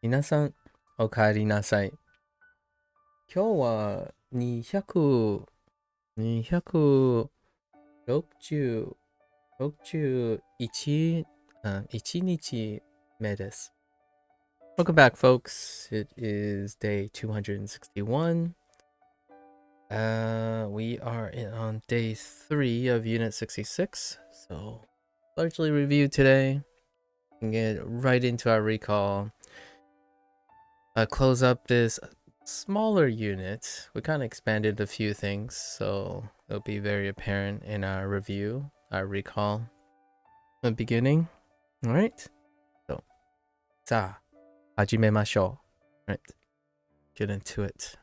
皆さん、お帰りなさい。今日は260、61、1日目です。Welcome back, folks. It is day 261. We are on day 3 of Unit 66. So, largely reviewed today. And get right into our recall. Close up this smaller unit. We kind of expanded a few things, so it'll be very apparent in our review, our recall. The beginning. Alright. So, さあ、始めましょう. Right. Get into it.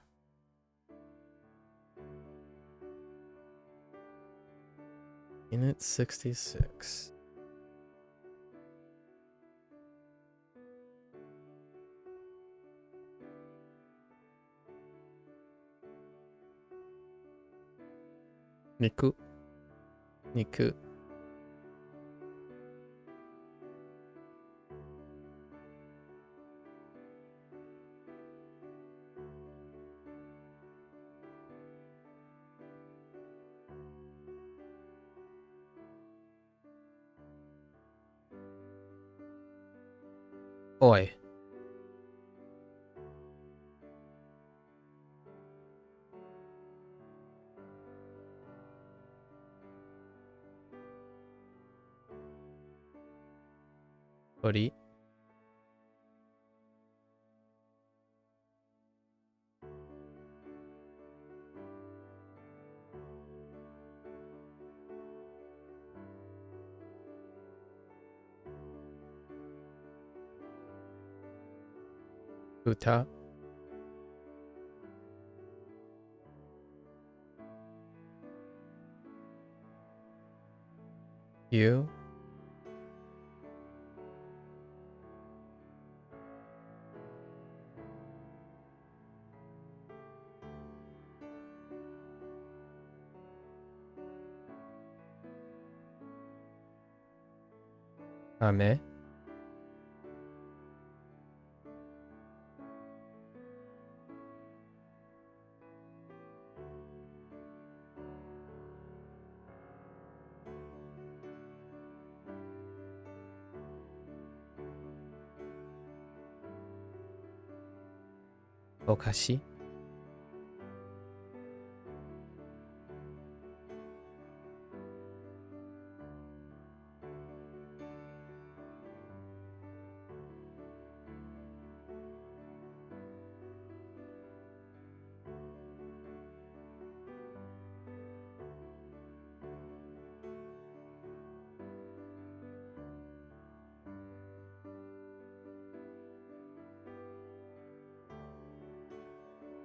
Unit 66. Niku. Niku. Oi. Ori. Uta. You. Ame. Okashi.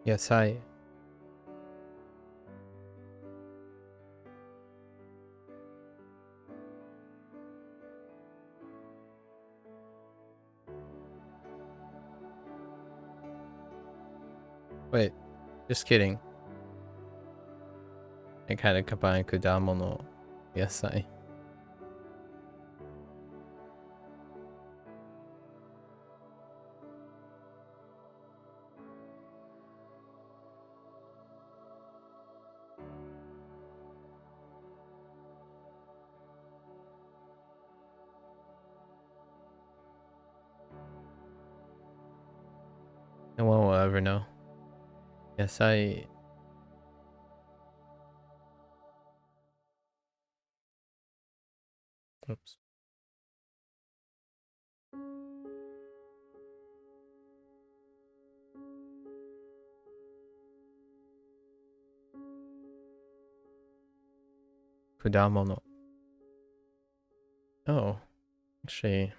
Yasai. Wait, just kidding. I kind of combine kudamono yasai. No one will ever know. Yasai. Oops. Kudamono. Oh, actually.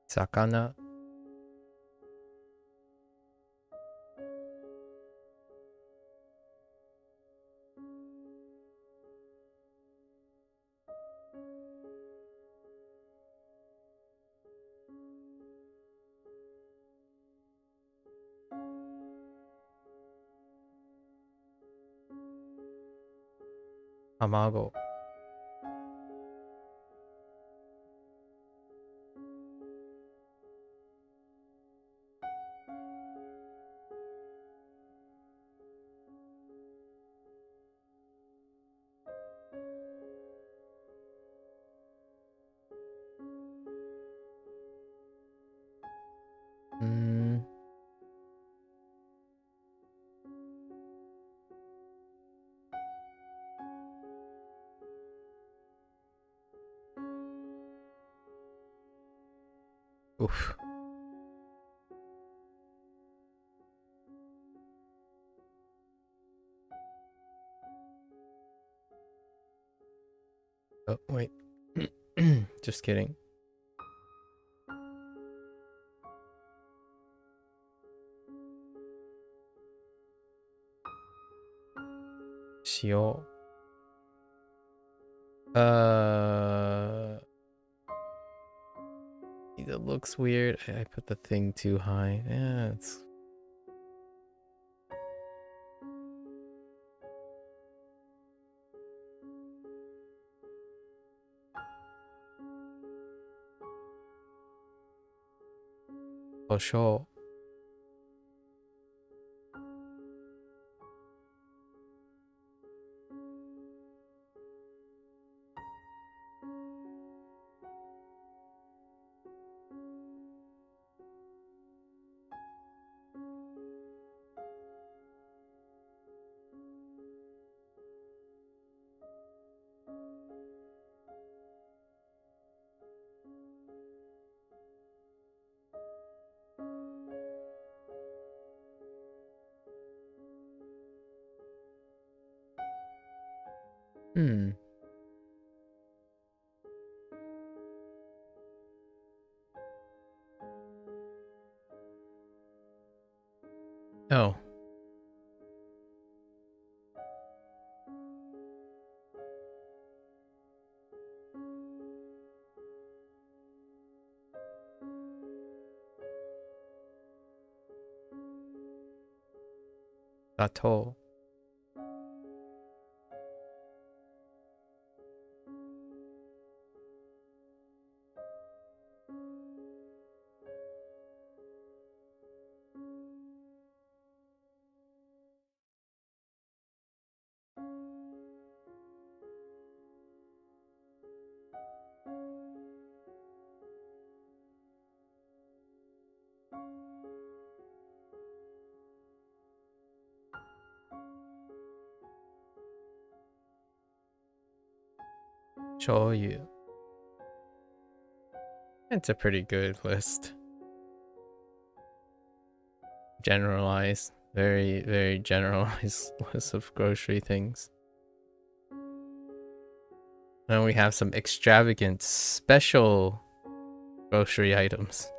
Sakana. Tamago. Oof. Oh, wait. Just kidding. Shio. It looks weird. I put the thing too high. Yeah, it's... For sure. Oh. Dato. Shoyu. It's a pretty good list. Generalized. Very, very generalized list of grocery things. Then we have some extravagant, special grocery items.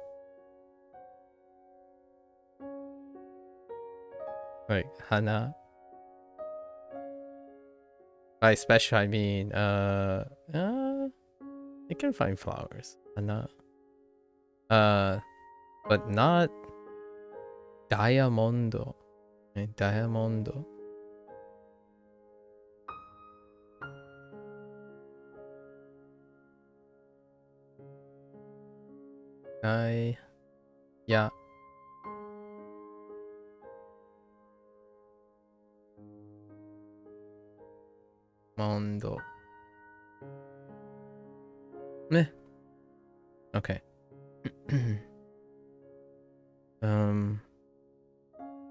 Like hana. By special, I mean, you can find flowers. Hana. But not diamondo. Diamondo. Yeah. Mondo. Meh. Okay.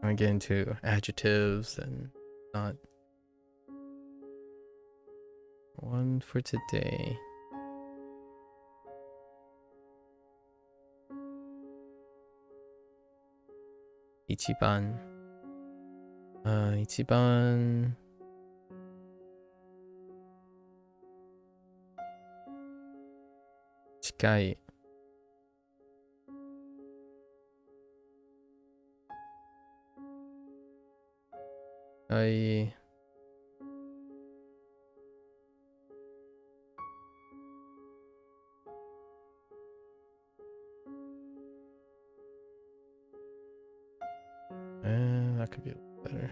I get into adjectives and not one for today. Ichiban. Ichiban. Chikai. I that could be a little better.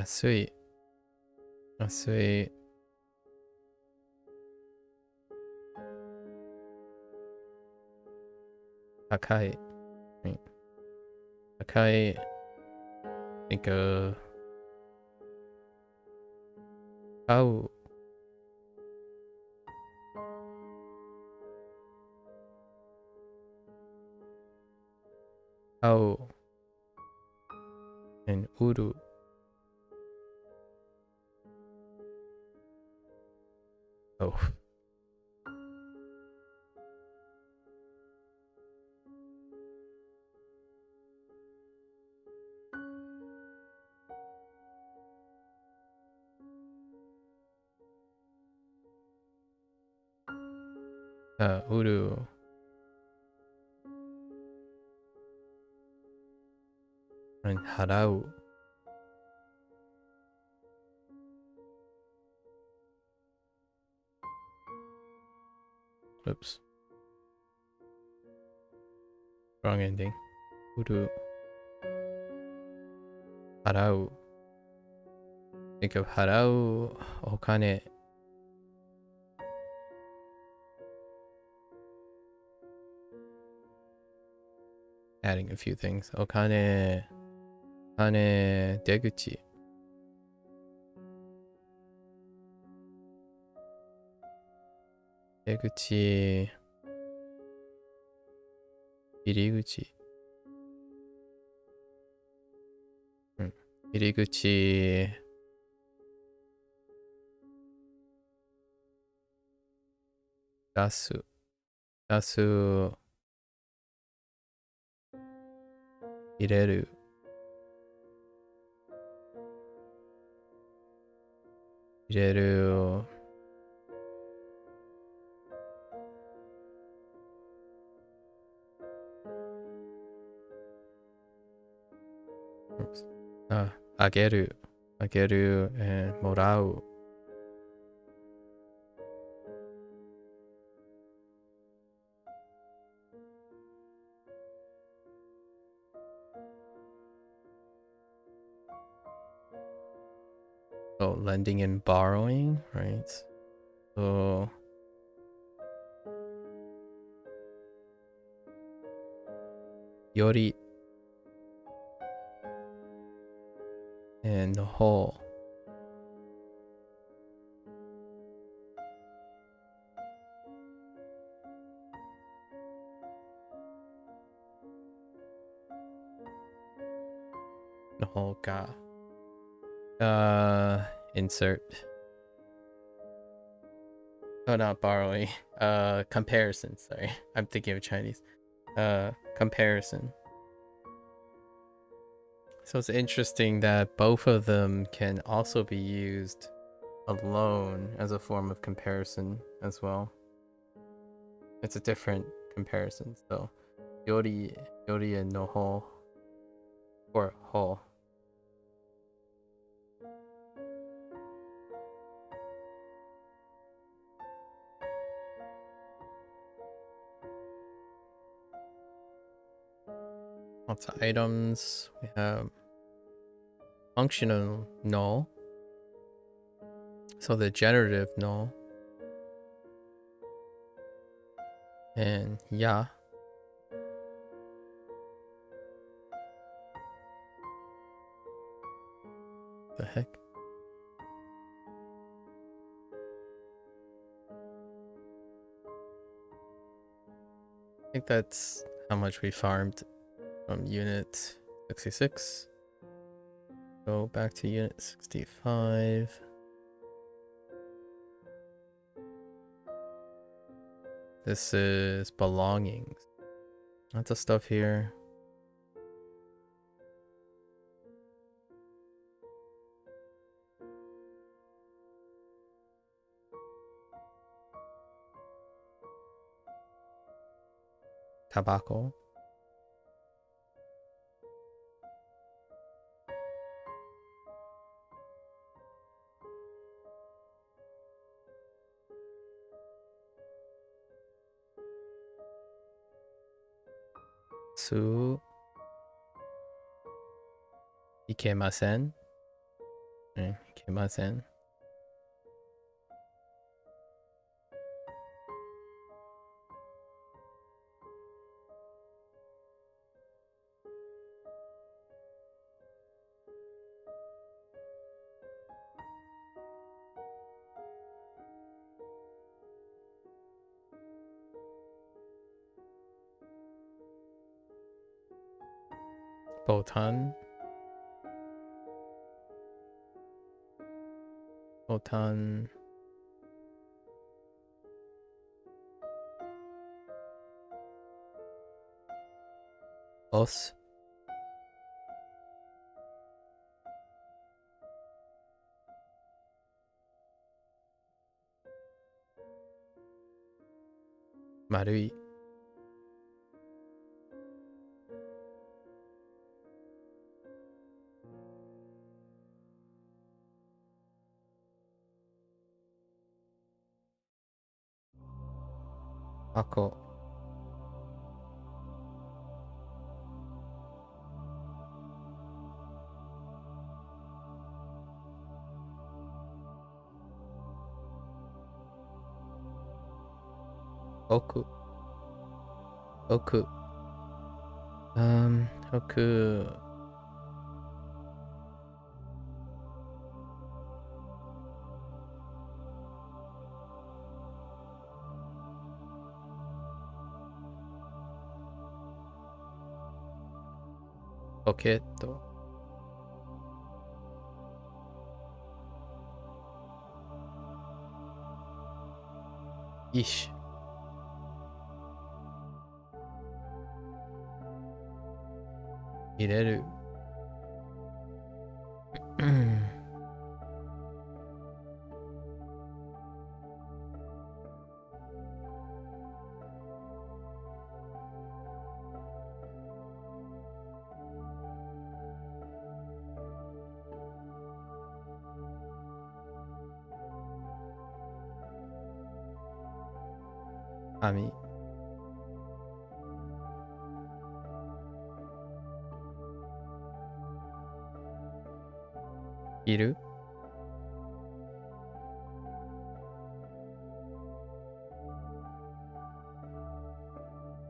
Asui. Asui. Takai. Right. Takai. Think of Kau. Kau. And Uru. Oh. Uru. And Harau. Oops. Wrong ending. Uru. Harau. Think of Harau. Okane. Adding a few things. Okane. Okane. Deguchi. Deguchi. Iriguchi. Iriguchi. Dasu. Dasu. Ireru. Ireru. Oops. Ageru. Ageru and morau. So lending and borrowing, right? So yori and the whole. The whole ga. Insert. Oh, not borrowing. Comparison. Sorry, I'm thinking of Chinese. Comparison. So it's interesting that both of them can also be used alone as a form of comparison as well. It's a different comparison. So yori and no ho or ho. Lots of items. We have functional no. So the generative no. And ya. The heck? I think that's how much we farmed from unit 66. Go back to unit 65. This is belongings. Lots of stuff here. Tobacco. Su. Ikemasen. けません。ボタン押す。丸い。箱。奥。奥。ポケット。イッシュ。入れる。網。いる。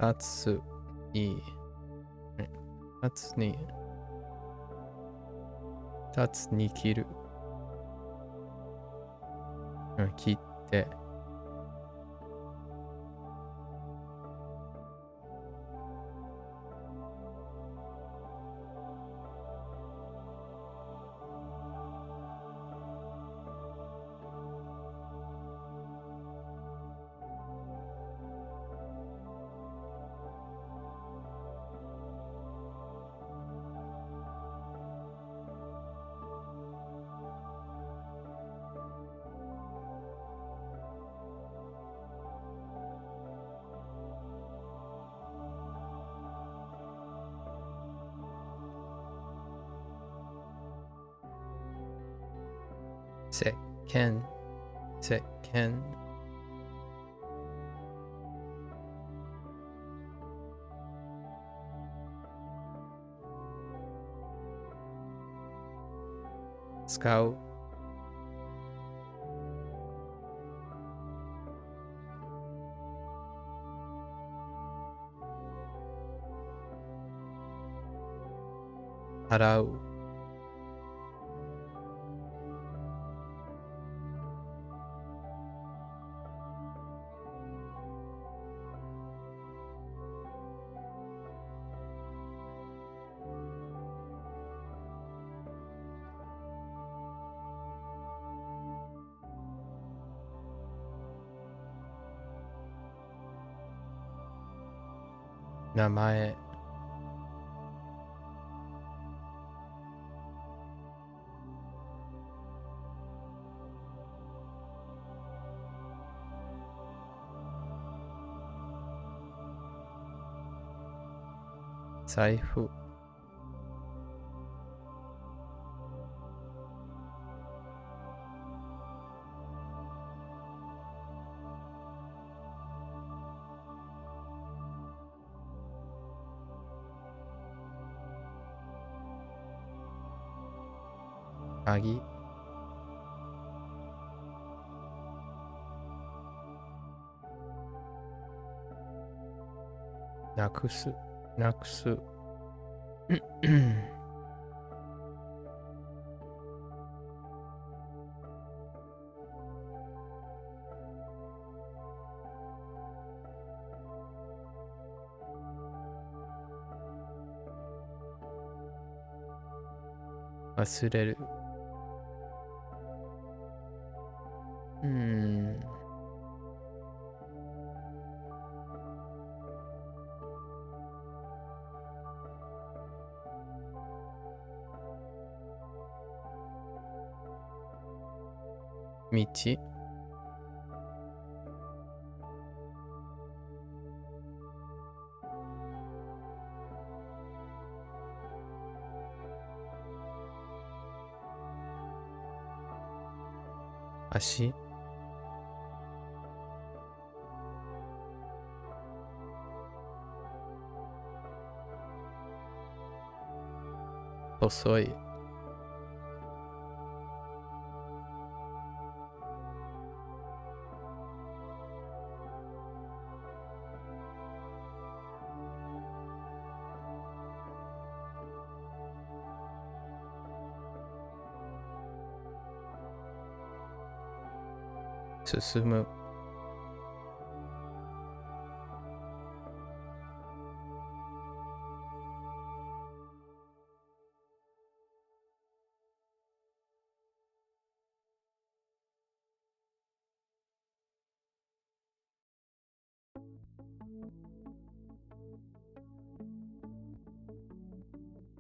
2つに切る。切って。石鹸。使う。洗う。名前。財布。鍵。なくす。なくす。忘れる。道。足。細い。進む。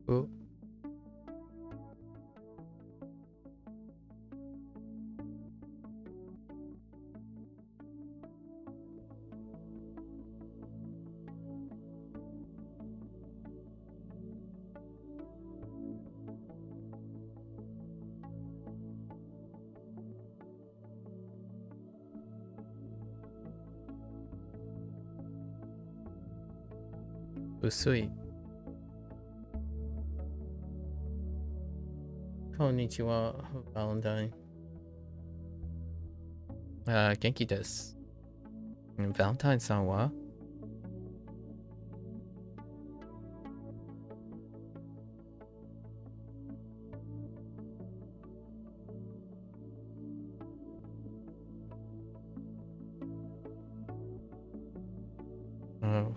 う。薄い。こんにちは、バレンタイン。元気です。バレンタインさんは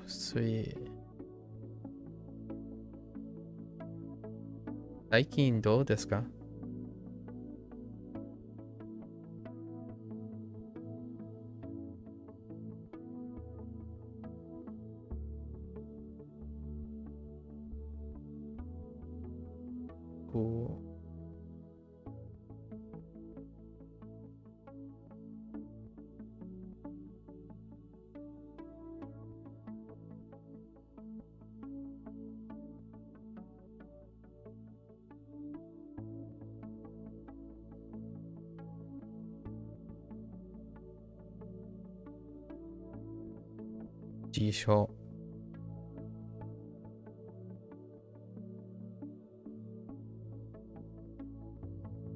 薄い。最近どうですか？こう、辞書。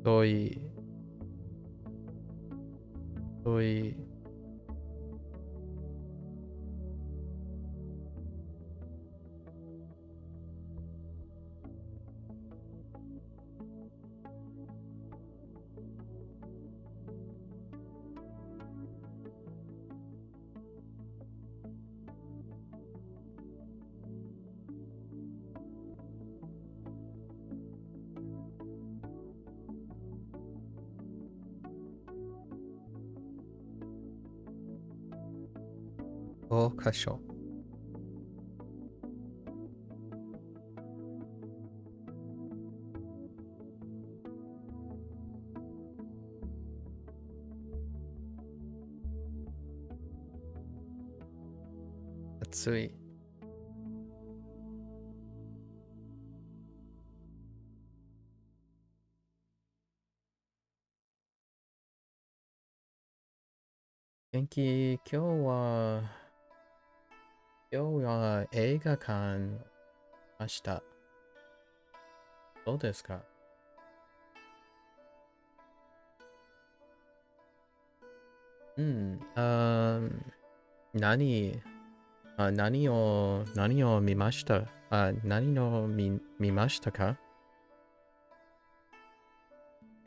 遠い。遠い。教科書。暑い。元気。今日は映画館ました。どうですか？何何を見ました？何を見ましたか？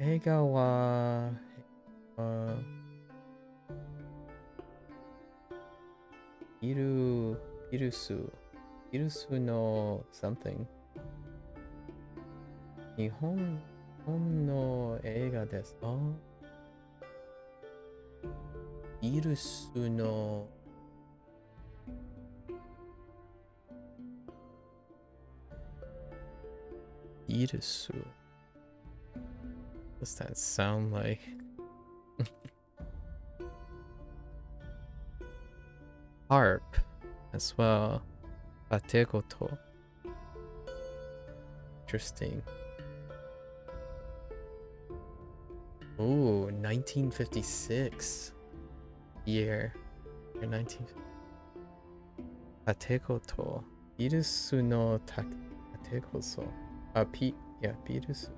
映画は、ビルスの something。日本の映画です。ビルスのビルス。Does that sound like? Harp as well. Bategoto. Interesting. Ooh, 1956 year. 1950. Bategoto. Birusu no Bategoso. Yeah, Birusu.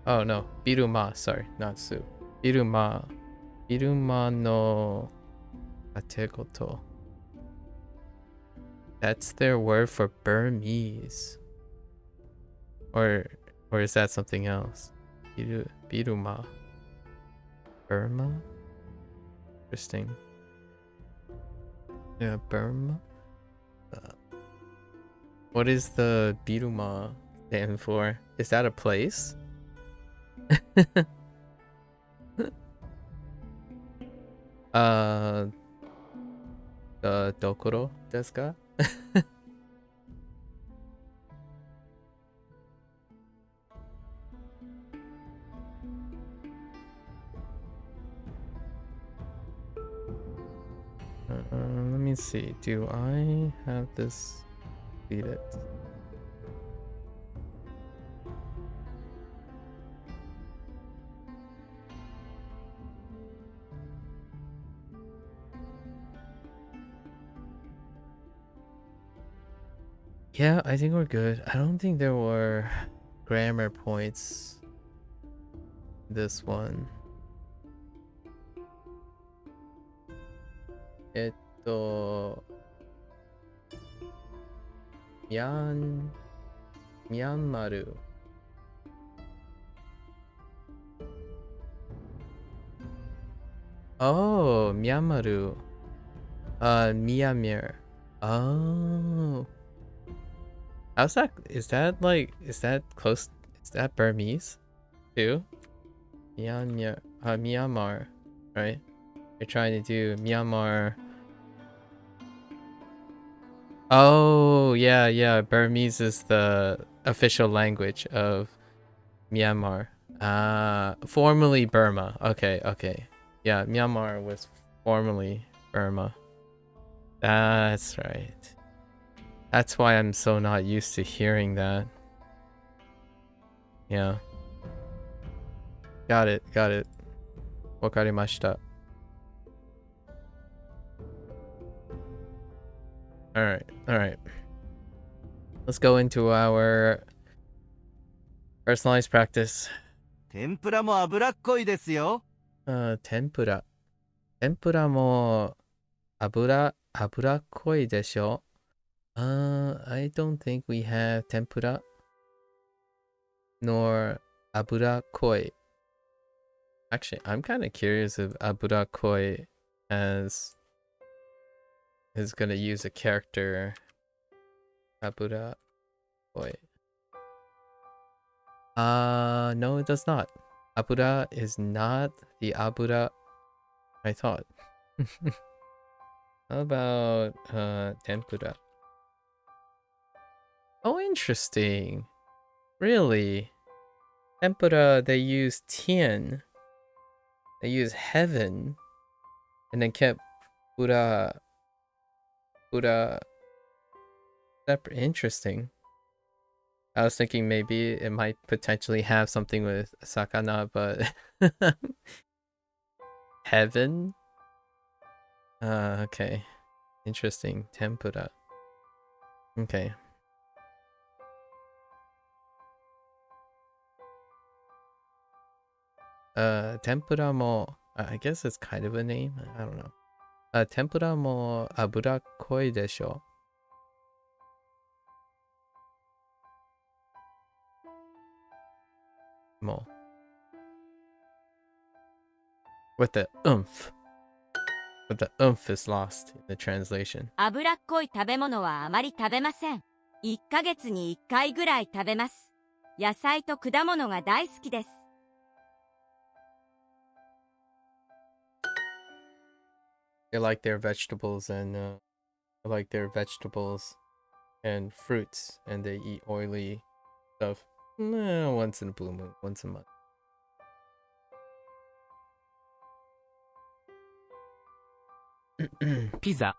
Oh no, Biruma, sorry, not Su. Biruma no Bategoto. That's their word for Burmese. Or is that something else? Biruma. Burma? Interesting. Yeah, Burma? What is the Biruma stand for? Is that a place? Dokoro desu ka? Let me see. Do I have this completed? Yeah, I think we're good. I don't think there were grammar points this one. Myanmaru. Oh, Myanmaru. Myanmar. Oh. How's that? Is that close? Is that Burmese too? Myanmar, right? You're trying to do Myanmar. Oh, yeah. Burmese is the official language of Myanmar. Formerly Burma. Okay. Yeah, Myanmar was formerly Burma. That's right. That's why I'm so not used to hearing that. Yeah. Got it. Wakarimashita. Alright. Let's go into our personalized practice. 天ぷらも脂っこいですよ。天ぷらも脂っこいでしょ。I don't think we have tempura nor aburakoi. Actually, I'm kind of curious if aburakoi is gonna use a character. Aburakoi. No, it does not. Abura is not the abura I thought. How about tempura? Oh, interesting. Really? Tempura, they use tien. They use heaven. And then kept Buddha separate. Interesting. I was thinking maybe it might potentially have something with sakana, but heaven? Okay. Interesting. Tempura. Okay. Tempura mo, I guess it's kind of a name. I don't know. Tempura mo aburakoi desho. Mo. With the oomph. But the oomph is lost in the translation. 脂っこい食べ物はあまり食べません。1ヶ月に1回ぐらい食べます。野菜と果物が大好きです。They like their vegetables and fruits, and they eat oily stuff once in a blue moon, once a month. Pizza.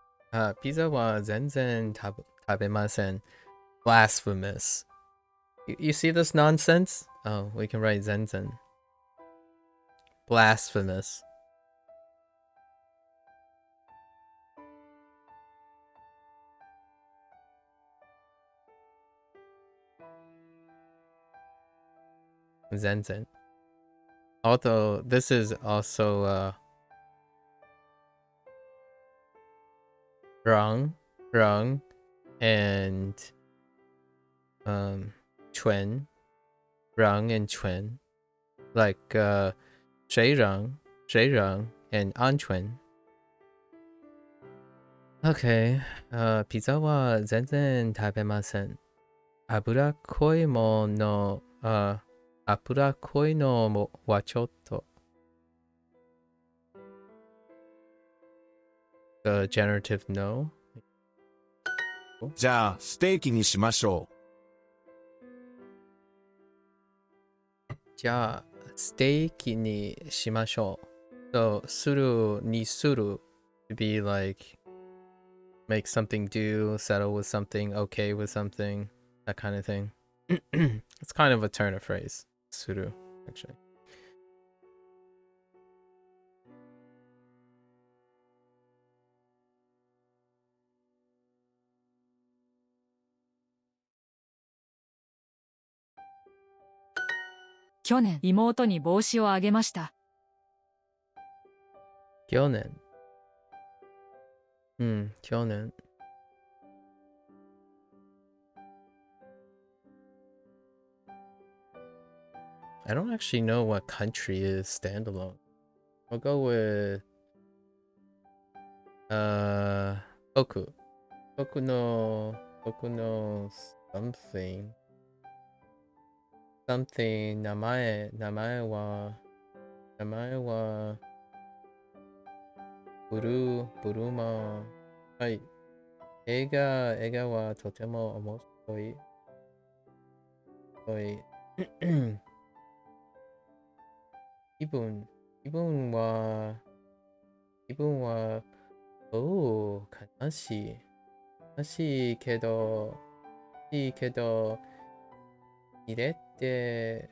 Pizza wa zenzen tabemasen. Blasphemous. You see this nonsense? Oh, we can write zenzen. Blasphemous. Zenzen. Although this is also rang, and chuen, rang and chuen, like shui rang, and anchuen. Okay, pizza wa zenzen tabemasen. Abura koi mo no Apura koi no mo wa chotto. The generative no. じゃあ、ステーキにしましょう。じゃあ、ステーキにしましょう。So, するにする to be like make something do, settle with something, okay with something, that kind of thing. It's kind of a turn of phrase. Suru, actually. Kyonen, 妹に帽子をあげました。Kyonen. Kyonen. I don't actually know what country is standalone. I'll go with Boku. Boku no something. Something 名前はブルマ。はい。映画はとても面白い。気分は悲しいけど入れて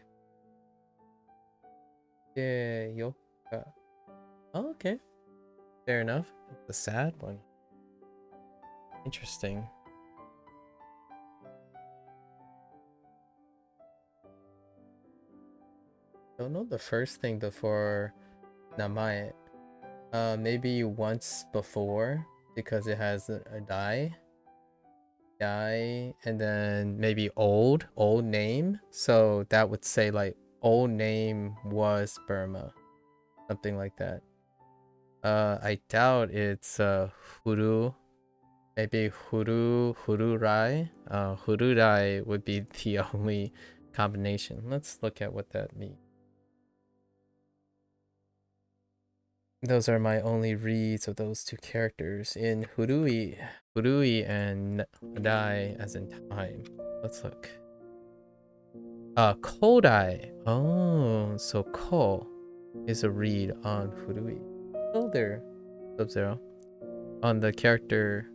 よか。Oh, okay. Fair enough. The sad one. Interesting. Don't know the first thing before namae. Maybe once before because it has a die, and then maybe old name. So that would say like old name was Burma, something like that. I doubt it's Huru. Maybe Hururai. Hururai would be the only combination. Let's look at what that means. Those are my only reads of those two characters in Hurui and Dai as in time. Let's look. Kodai. Oh, so Ko is a read on Hurui. Oh, there. Sub-Zero. On that character.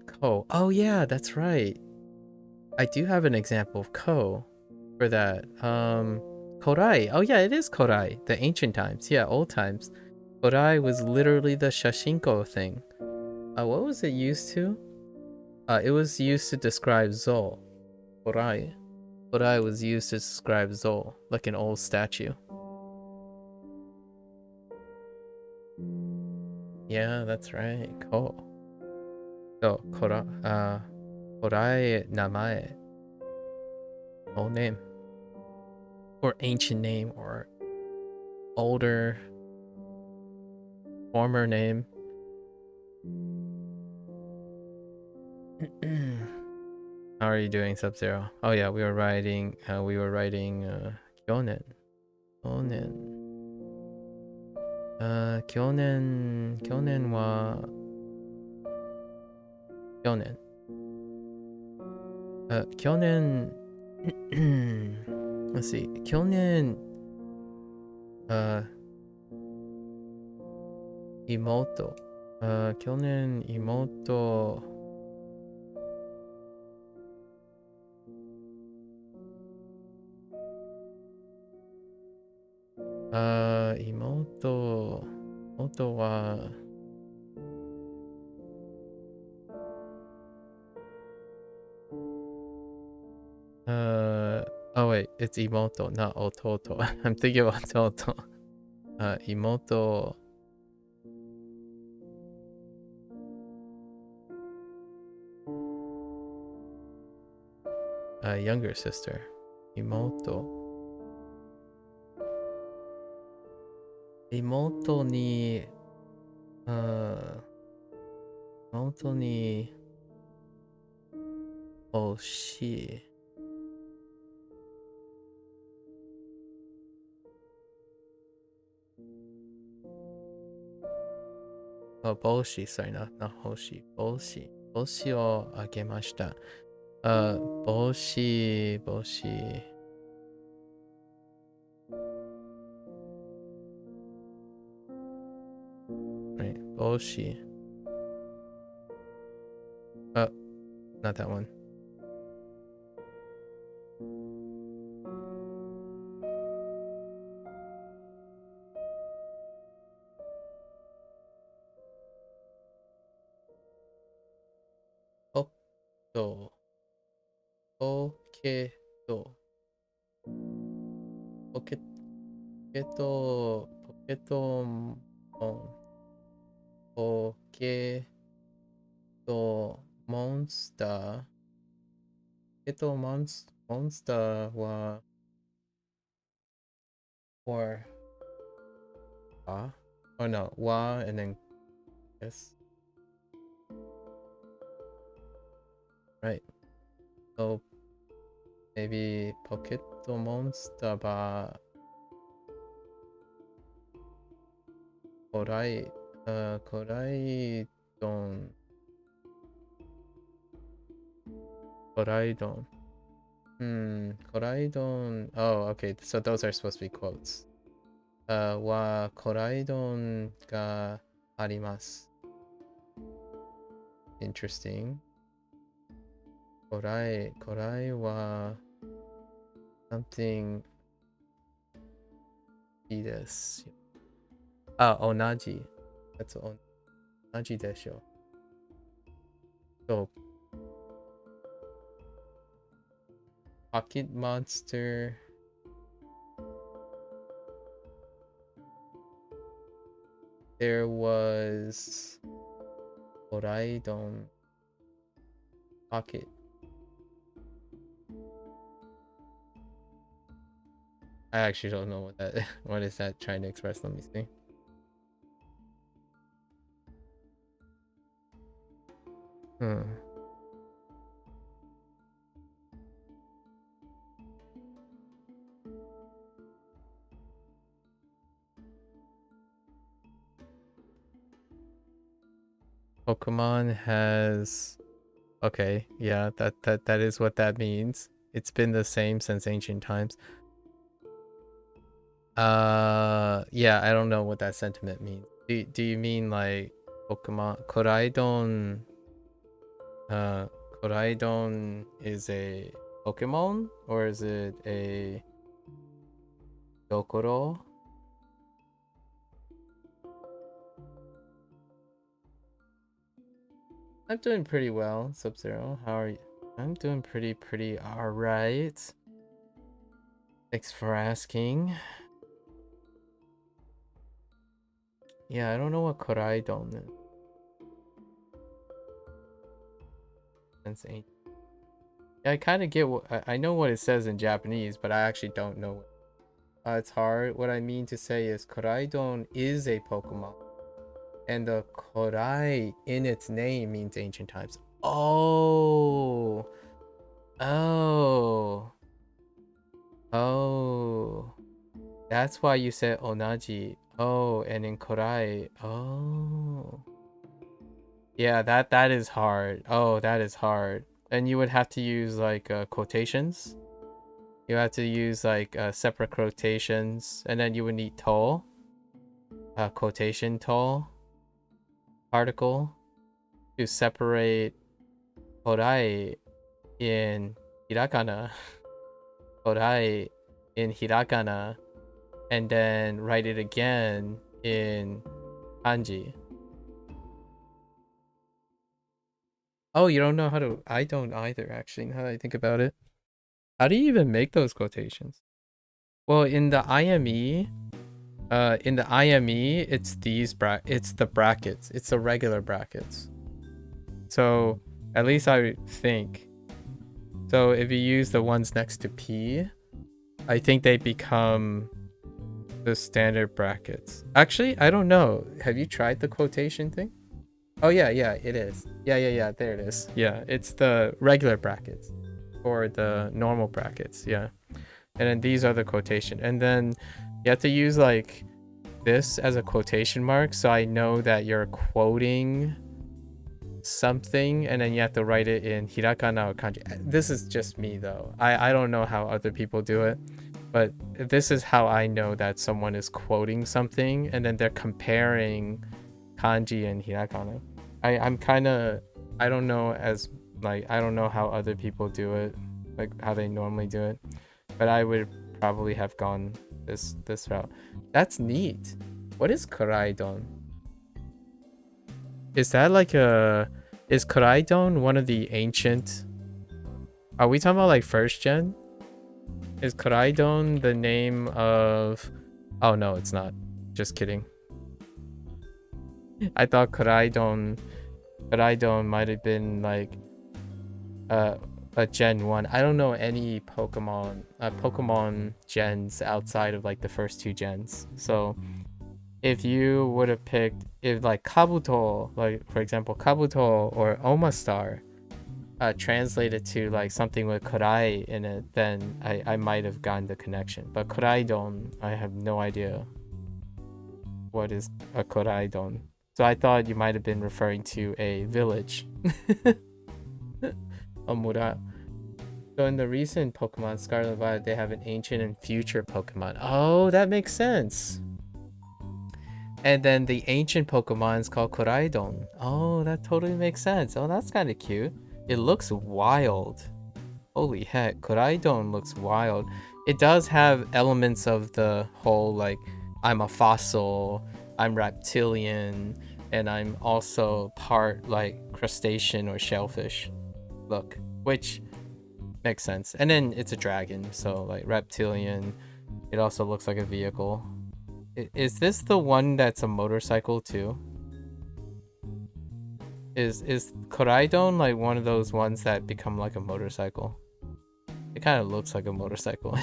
Ko. Oh yeah, that's right. I do have an example of Ko for that. Kodai. Oh yeah, it is Kodai. The ancient times. Yeah, old times. Korai was literally the shashinko thing. What was it used to? It was used to describe Zo. Korai. Korai was used to describe Zo, like an old statue. Yeah, that's right. Ko. So, Korai namae. Old name. Or ancient name, or older, former name. How are you doing, Sub-Zero? Oh yeah, we were writing Kyonen. Kyonen wa Kyonen. Kyonen let's see. Kyonen Imoto. Kyonen Imoto. Imoto wa oh wait, it's Imoto, not Ototo. I'm thinking about Toto. Imoto. Younger sister. Imoto. Imoto ni Oshi. Oh, Boshi, sorry, not Hoshi. Boshi. Boshi o agemashita. Boshi. Right, Boshi. Oh, not that one. Oketo. Poketo. Monster. Monster wa or wa? Oh no, wa and then yes. Right. So maybe Poketo Monster ba Korai Koraidon. Koraidon. Oh, okay. So those are supposed to be quotes. Wa Koraidon ga arimasu. Interesting. Korai wa somethingいいですよ. Onaji. That's onaji desho. So Pocket Monster. There was Koraidon Pocket. I actually don't know what is that trying to express. Let me see. Pokemon has okay, yeah, that is what that means. It's been the same since ancient times. Yeah, I don't know what that sentiment means. Do you mean like Pokemon Koraidon Koraidon is a Pokemon or is it a Dokoro? I'm doing pretty well, Sub-Zero. How are you? I'm doing pretty alright. Thanks for asking. Yeah, I don't know what Koraidon is. That's ain't. Yeah, I kind of get what I know what it says in Japanese, but I actually don't know. It's hard. What I mean to say is Koraidon is a Pokemon, and the Korai in its name means ancient times. Oh, oh, oh. That's why you said onaji. Oh, and in Korai. Oh. Yeah, that is hard. Oh, that is hard. And you would have to use like quotations. You have to use like separate quotations, and then you would need to, quotation to article to separate Korai in hiragana, Korai in hiragana, and then write it again in kanji. Oh, you don't know how to? I don't either, actually, now that I think about it. How do you even make those quotations? Well, in the IME, it's it's the brackets. It's the regular brackets. So, at least I think. So, if you use the ones next to P, I think they become the standard brackets. Actually, I don't know. Have you tried the quotation thing? Oh yeah, it is. Yeah, there it is. Yeah, it's the regular brackets or the normal brackets. Yeah. And then these are the quotation. And then you have to use like this as a quotation mark, so I know that you're quoting something, and then you have to write it in hiragana or kanji. This is just me though. I don't know how other people do it, but this is how I know that someone is quoting something, and then they're comparing kanji and hiragana. I'm kind of, I don't know as like, I don't know how other people do it, like how they normally do it, but I would probably have gone this route. That's neat. What is Koraidon? Is that like is Koraidon one of the ancient? Are we talking about like first gen? Is Koraidon the name of? Oh no, it's not. Just kidding. I thought Koraidon might have been like a Gen 1. I don't know any Pokemon gens outside of like the first two gens. So if you would have picked, if like Kabuto, like for example Kabuto or Omastar translated to like something with Korai in it, then I might have gotten the connection. But Koraidon, I have no idea what is a Koraidon. So I thought you might have been referring to a village. Omura. So in the recent Pokemon Scarlet and Violet, they have an ancient and future Pokemon. Oh, that makes sense. And then the ancient Pokemon is called Koraidon. Oh, that totally makes sense. Oh, that's kind of cute. It looks wild. Holy heck, Koraidon looks wild. It does have elements of the whole, like, I'm a fossil, I'm reptilian, and I'm also part, like, crustacean or shellfish look, which makes sense. And then it's a dragon, so, like, reptilian. It also looks like a vehicle. Is this the one that's a motorcycle, too? Is Koraidon, like, one of those ones that become, like, a motorcycle? It kind of looks like a motorcycle.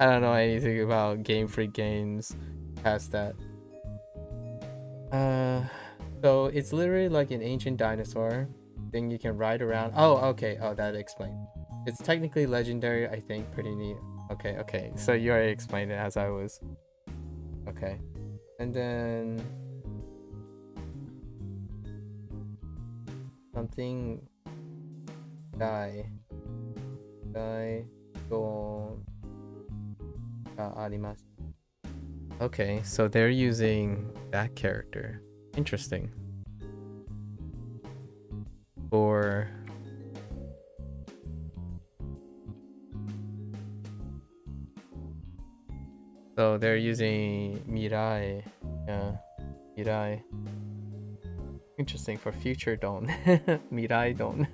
I don't know anything about Game Freak games past that. So it's literally like an ancient dinosaur thing you can ride around. Oh, okay. Oh, that explains. It's technically legendary, I think. Pretty neat. Okay. So you already explained it as I was. Okay. And then something go arimasu. Okay, so they're using that character. Interesting. For so they're using Mirai. Yeah, Mirai. Interesting for future don. Mirai don.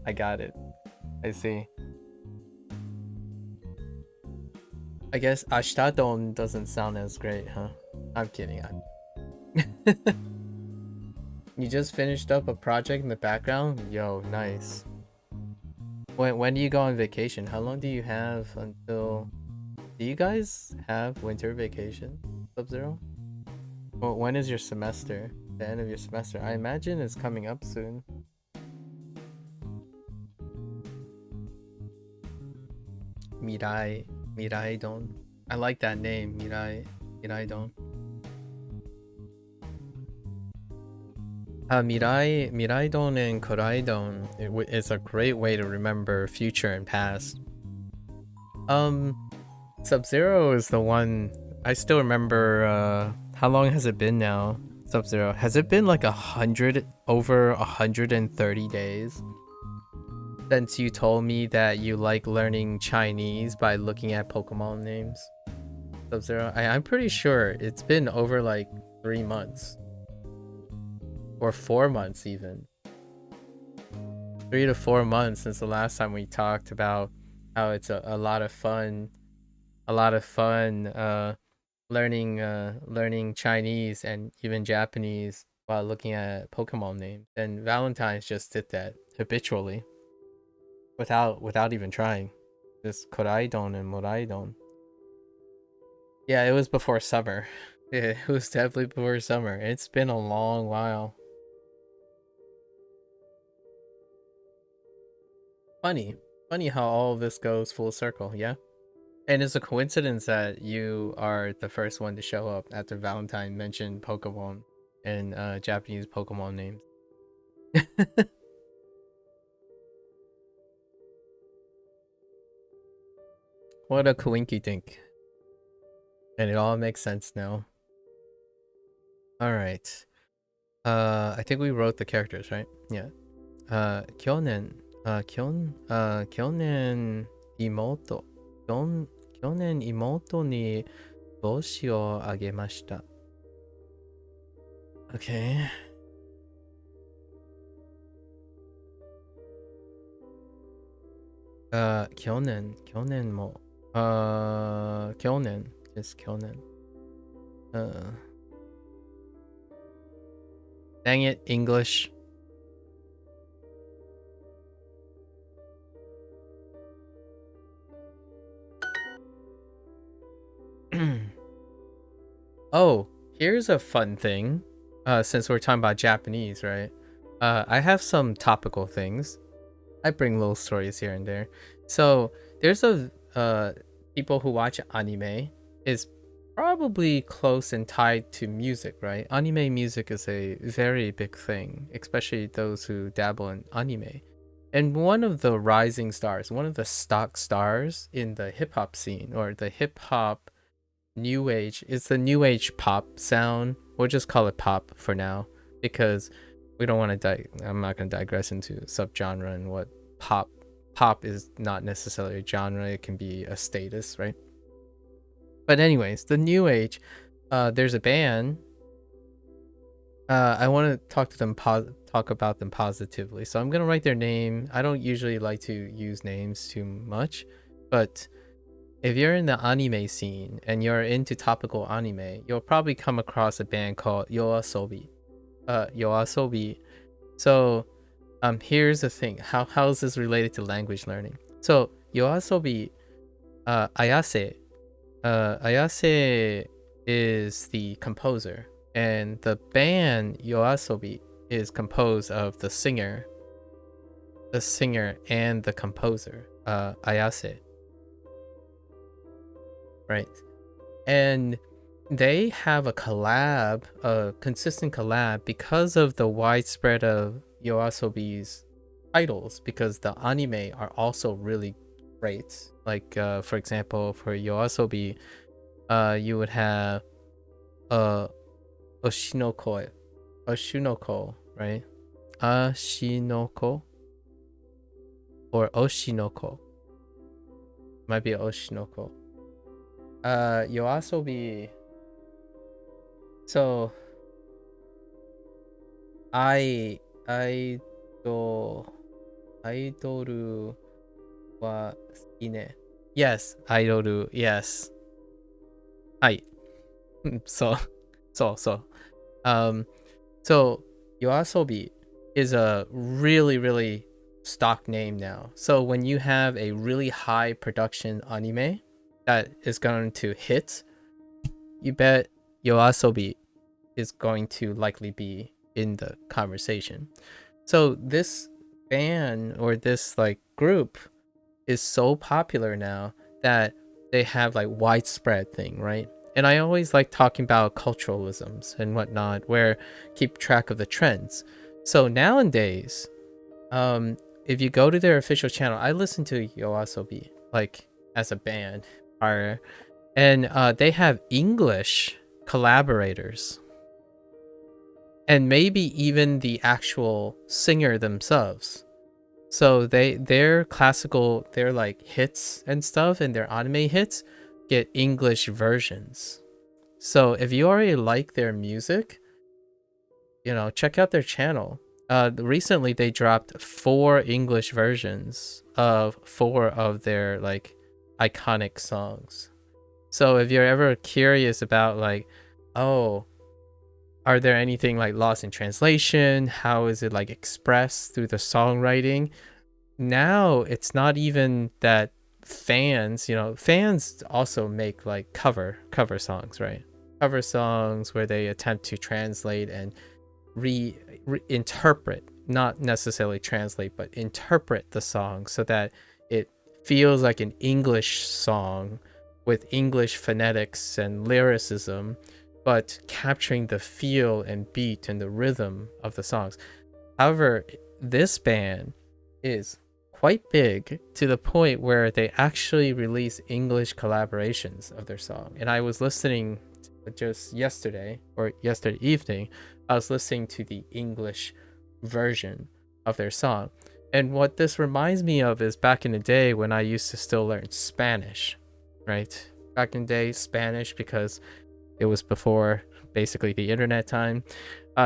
I got it. I see. I guess ashita don doesn't sound as great, huh? I'm kidding. You just finished up a project in the background? Yo, nice. When do you go on vacation? How long do you have until... Do you guys have winter vacation, Sub-Zero? Well, when is your semester? The end of your semester? I imagine it's coming up soon. Mirai Don. I like that name, Mirai Don. Mirai Don and Korai Don is a great way to remember future and past. Sub-Zero is the one I still remember. How long has it been now? Sub-Zero, has it been like over 130 days since you told me that you like learning Chinese by looking at Pokemon names? Sub-Zero, I'm pretty sure it's been over like 3 months or 4 months, even 3 to 4 months since the last time we talked about how it's a lot of fun learning Chinese and even Japanese while looking at Pokemon names. And Valentine's just did that habitually without even trying. Just Koraidon and Moraidon. Yeah, it was before summer. It was definitely before summer. It's been a long while. Funny how all of this goes full circle, yeah? And it's a coincidence that you are the first one to show up after Valentine mentioned Pokemon and Japanese Pokemon names. What a coinky dink. And it all makes sense now. Alright. I think we wrote the characters, right? Yeah. Kyonen. Kyonen imoto. 去年妹に帽子をあげました。Okay. Just 去年. Dang it, English. Oh, here's a fun thing. Since we're talking about Japanese, right? I have some topical things. I bring little stories here and there. So there's people who watch anime is probably close and tied to music, right? Anime music is a very big thing, especially those who dabble in anime. And one of the rising stars, one of the stock stars in the hip hop scene, or the hip hop new age, it's the new age pop sound. We'll just call it pop for now because we don't want to I'm not going to digress into subgenre and what pop is not necessarily a genre. It can be a status, right? But anyways, the new age, there's a band. I want to talk about them positively. So I'm going to write their name. I don't usually like to use names too much, but if you're in the anime scene and you're into topical anime, you'll probably come across a band called Yoasobi. Yoasobi. So here's the thing. How is this related to language learning? So Yoasobi, Ayase. Ayase is the composer, and the band Yoasobi is composed of the singer and the composer, Ayase. Right. And they have a collab, a consistent collab, because of the widespread of Yoasobi's titles, because the anime are also really great. Like for example, for Yoasobi, you would have Oshinoko, right? Ashinoko or Oshinoko. Might be Oshinoko. Yoasobi. So I idol idol は好きね。Yes, アイドル yes. はい。そうそうそう。So Yoasobi is a really, really stock name now. So when you have a really high production anime that is going to hit, you bet Yoasobi is going to likely be in the conversation. So this band or this like group is so popular now that they have like widespread thing, right? And I always like talking about culturalisms and whatnot, where keep track of the trends. So nowadays, if you go to their official channel, I listen to Yoasobi like as a band prior, and they have English collaborators, and maybe even the actual singer themselves. So their classical, their like hits and stuff and their anime hits get English versions. So if you already like their music, check out their channel. Recently they dropped 4 English versions of 4 of their like iconic songs. So if you're ever curious about like, oh, are there anything like lost in translation? How is it like expressed through the songwriting? Now it's not even that fans also make like cover songs, right? Cover songs where they attempt to translate and reinterpret, not necessarily translate, but interpret the song so that it feels like an English song with English phonetics and lyricism, but capturing the feel and beat and the rhythm of the songs. However, this band is quite big to the point where they actually release English collaborations of their song. And I was listening just yesterday evening, I was listening to the English version of their song. And what this reminds me of is back in the day when I used to still learn Spanish, right? Back in the day, Spanish, because it was before basically the internet time.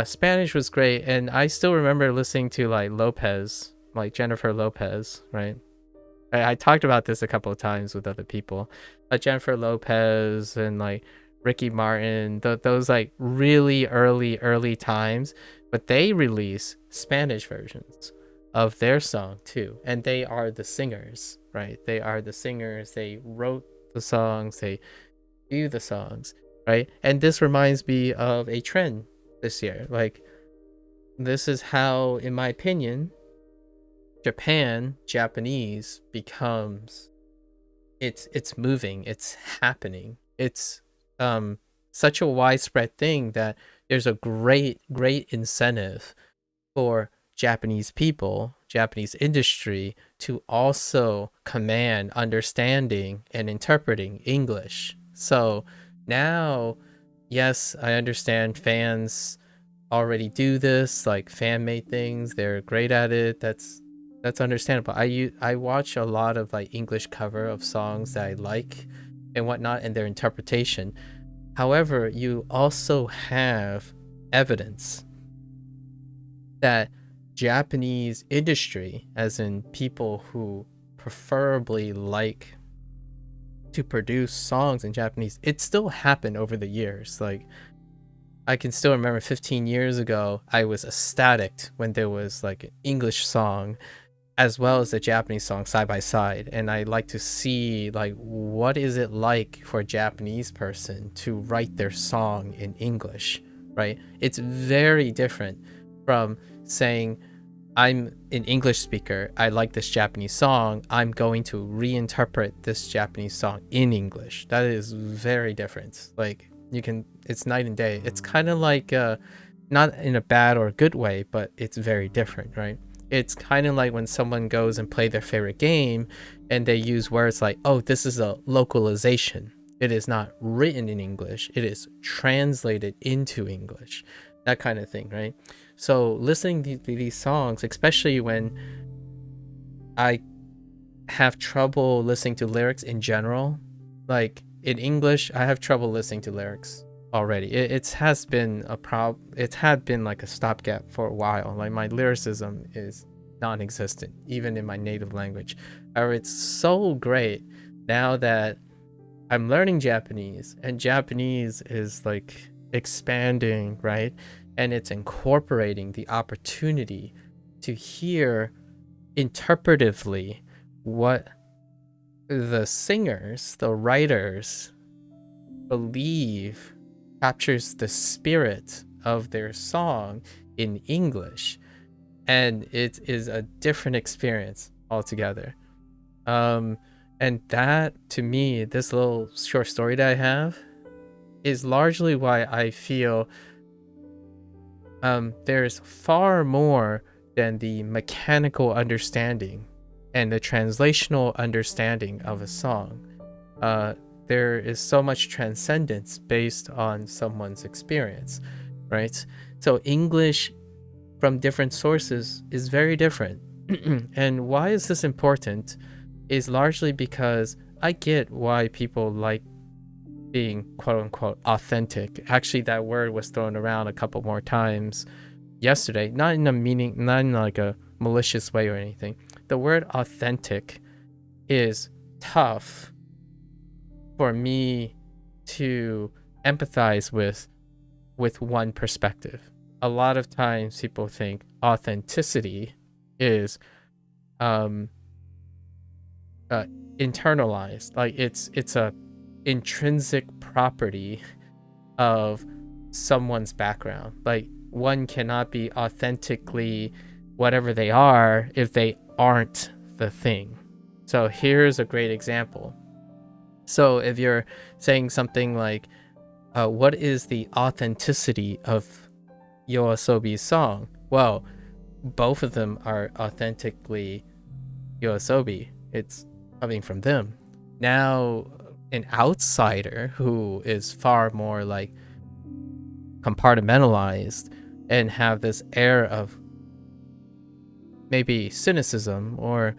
Spanish was great, and I still remember listening to like Lopez, like Jennifer Lopez, right? I talked about this a couple of times with other people, Jennifer Lopez and like Ricky Martin, those like really early times, but they release Spanish versions of their song too, and they are the singers, right? They are the singers. They wrote the songs, they do the songs, right? And this reminds me of a trend this year. Like, this is how, in my opinion, Japanese becomes, it's moving, it's happening. It's such a widespread thing that there's a great incentive for Japanese people, Japanese industry, to also command understanding and interpreting English. So now, yes, I understand fans already do this, like fan-made things. They're great at it. That's understandable. I watch a lot of like English cover of songs that I like and whatnot, and their interpretation. However, you also have evidence that Japanese industry, as in people who preferably like to produce songs in Japanese, it still happened over the years. Like, I can still remember 15 years ago, I was ecstatic when there was like an English song as well as a Japanese song side by side. And I like to see like, what is it like for a Japanese person to write their song in English, right? It's very different from saying, I'm an English speaker, I like this Japanese song, I'm going to reinterpret this Japanese song in English. That is very different. Like, it's night and day. It's kind of like, not in a bad or good way, but it's very different, right? It's kind of like when someone goes and play their favorite game and they use words like, oh, this is a localization. It is not written in English, it is translated into English. That kind of thing, right? So listening to these songs, especially when I have trouble listening to lyrics in general, like in English, I have trouble listening to lyrics already. It has been a it had been like a stopgap for a while. Like my lyricism is non-existent even in my native language. However, it's so great now that I'm learning Japanese, and Japanese is like expanding, right? And it's incorporating the opportunity to hear interpretively what the singers, the writers believe captures the spirit of their song in English. And it is a different experience altogether. And that, to me, this little short story that I have is largely why I feel there's far more than the mechanical understanding and the translational understanding of a song. There is so much transcendence based on someone's experience, right? So English from different sources is very different. And why is this important is largely because I get why people like being quote unquote authentic. Actually, that word was thrown around a couple more times yesterday, not in a meaning, not in like a malicious way or anything. The word authentic is tough for me to empathize with one perspective. A lot of times people think authenticity is internalized, like it's a intrinsic property of someone's background. Like one cannot be authentically whatever they are if they aren't the thing. So here's a great example. So if you're saying something like, what is the authenticity of YOASOBI's song? Well, both of them are authentically YOASOBI. It's coming from them. Now, an outsider who is far more like compartmentalized and have this air of maybe cynicism or,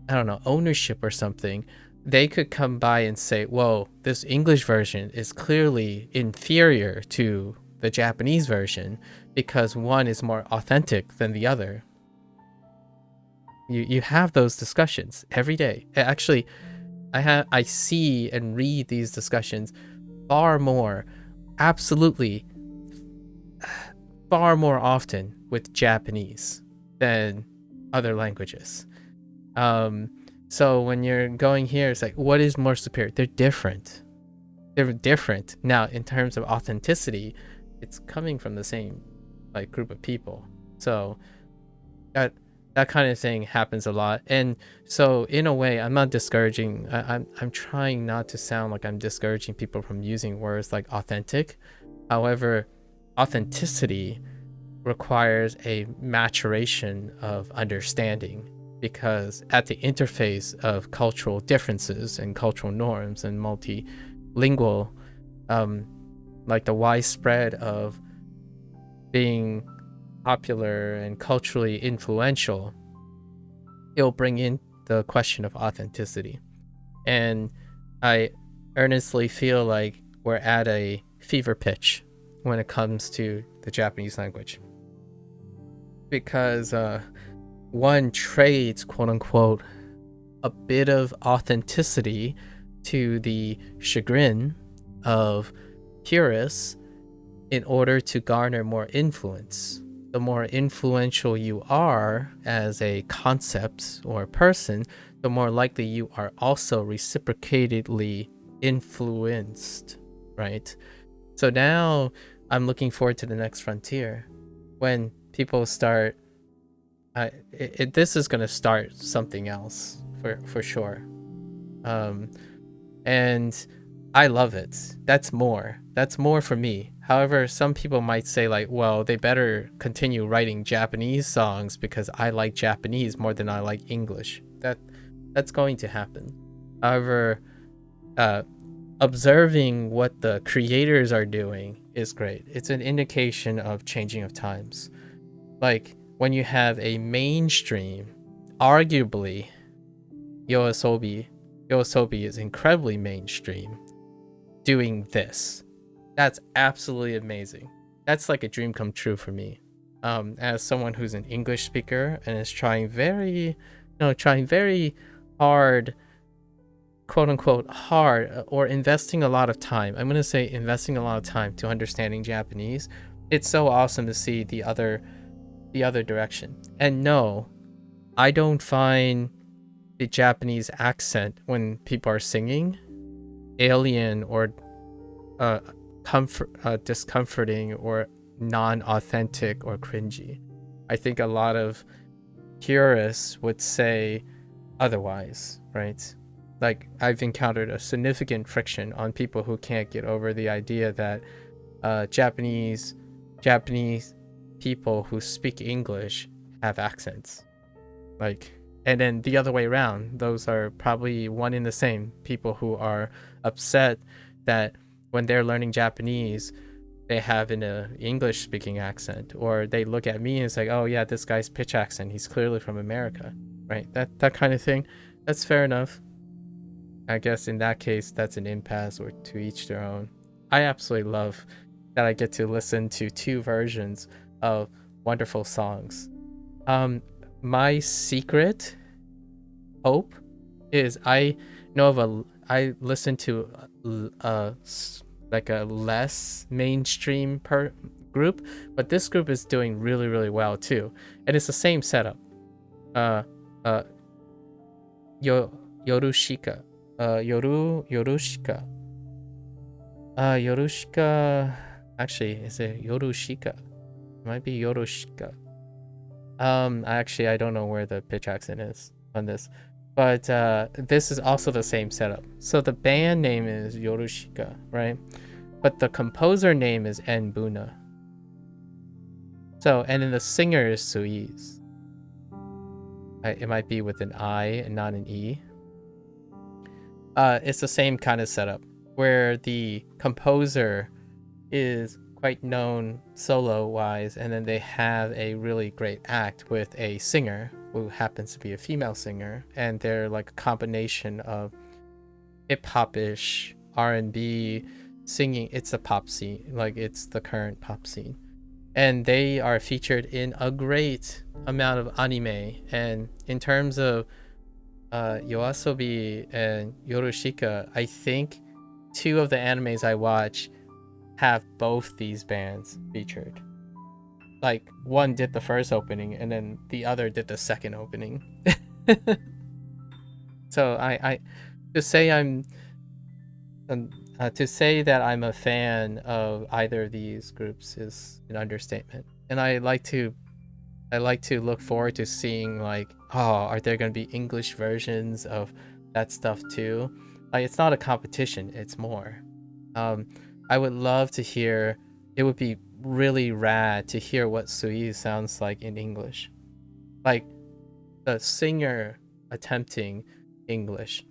I don't know, ownership or something, they could come by and say, whoa, this English version is clearly inferior to the Japanese version because one is more authentic than the other. You have those discussions every day. Actually, I see and read these discussions far more, absolutely far more often with Japanese than other languages. So when you're going here, it's like, what is more superior? They're different. They're different. Now, in terms of authenticity, it's coming from the same like group of people. So that kind of thing happens a lot. And so in a way, I'm not discouraging. I'm trying not to sound like I'm discouraging people from using words like authentic. However, authenticity requires a maturation of understanding, because at the interface of cultural differences and cultural norms and multilingual, like the widespread of being popular and culturally influential, it'll bring in the question of authenticity. And I earnestly feel like we're at a fever pitch when it comes to the Japanese language, because one trades, quote unquote, a bit of authenticity to the chagrin of purists in order to garner more influence. The more influential you are as a concept or person, the more likely you are also reciprocatedly influenced, right? So now I'm looking forward to the next frontier when people start. This is going to start something else for sure. And I love it. That's more for me. However, some people might say like, well, they better continue writing Japanese songs because I like Japanese more than I like English. That's going to happen. However, observing what the creators are doing is great. It's an indication of changing of times. Like when you have a mainstream, arguably YOASOBI is incredibly mainstream, doing this. That's absolutely amazing. That's like a dream come true for me. As someone who's an English speaker and is trying very hard, quote unquote hard, or investing a lot of time. I'm gonna say investing a lot of time to understanding Japanese. It's so awesome to see the other direction. And no, I don't find the Japanese accent when people are singing alien or discomforting or non-authentic or cringy. I think a lot of purists would say otherwise, right? Like, I've encountered a significant friction on people who can't get over the idea that Japanese people who speak English have accents. Like, and then the other way around, those are probably one in the same. People who are upset that when they're learning Japanese, they have an English speaking accent, or they look at me and it's like, oh yeah, this guy's pitch accent, he's clearly from America, right? That kind of thing. That's fair enough. I guess in that case, that's an impasse, or to each their own. I absolutely love that I get to listen to two versions of wonderful songs. My secret hope is I listen to like a less mainstream group, but this group is doing really, really well too, and it's the same setup. Yorushika, Yorushika. Actually, is it Yorushika? It might be Yorushika. Actually, I don't know where the pitch accent is on this, but this is also the same setup. So the band name is Yorushika, right? But the composer name is Nbuna. So, and then the singer is Suiz. It might be with an I and not an E. It's the same kind of setup where the composer is quite known solo wise, and then they have a really great act with a singer who happens to be a female singer, and they're like a combination of hip-hop-ish, R&B, singing. It's a pop scene, like it's the current pop scene, and they are featured in a great amount of anime. And in terms of Yoasobi and Yorushika, I think two of the animes I watch have both these bands featured. Like, one did the first opening and then the other did the second opening. So I to say that I'm a fan of either of these groups is an understatement. And I like to look forward to seeing, like, oh, are there going to be English versions of that stuff too? Like, it's not a competition, it's more. I would love to hear, it would be really rad to hear what Sui sounds like in English. Like, the singer attempting English.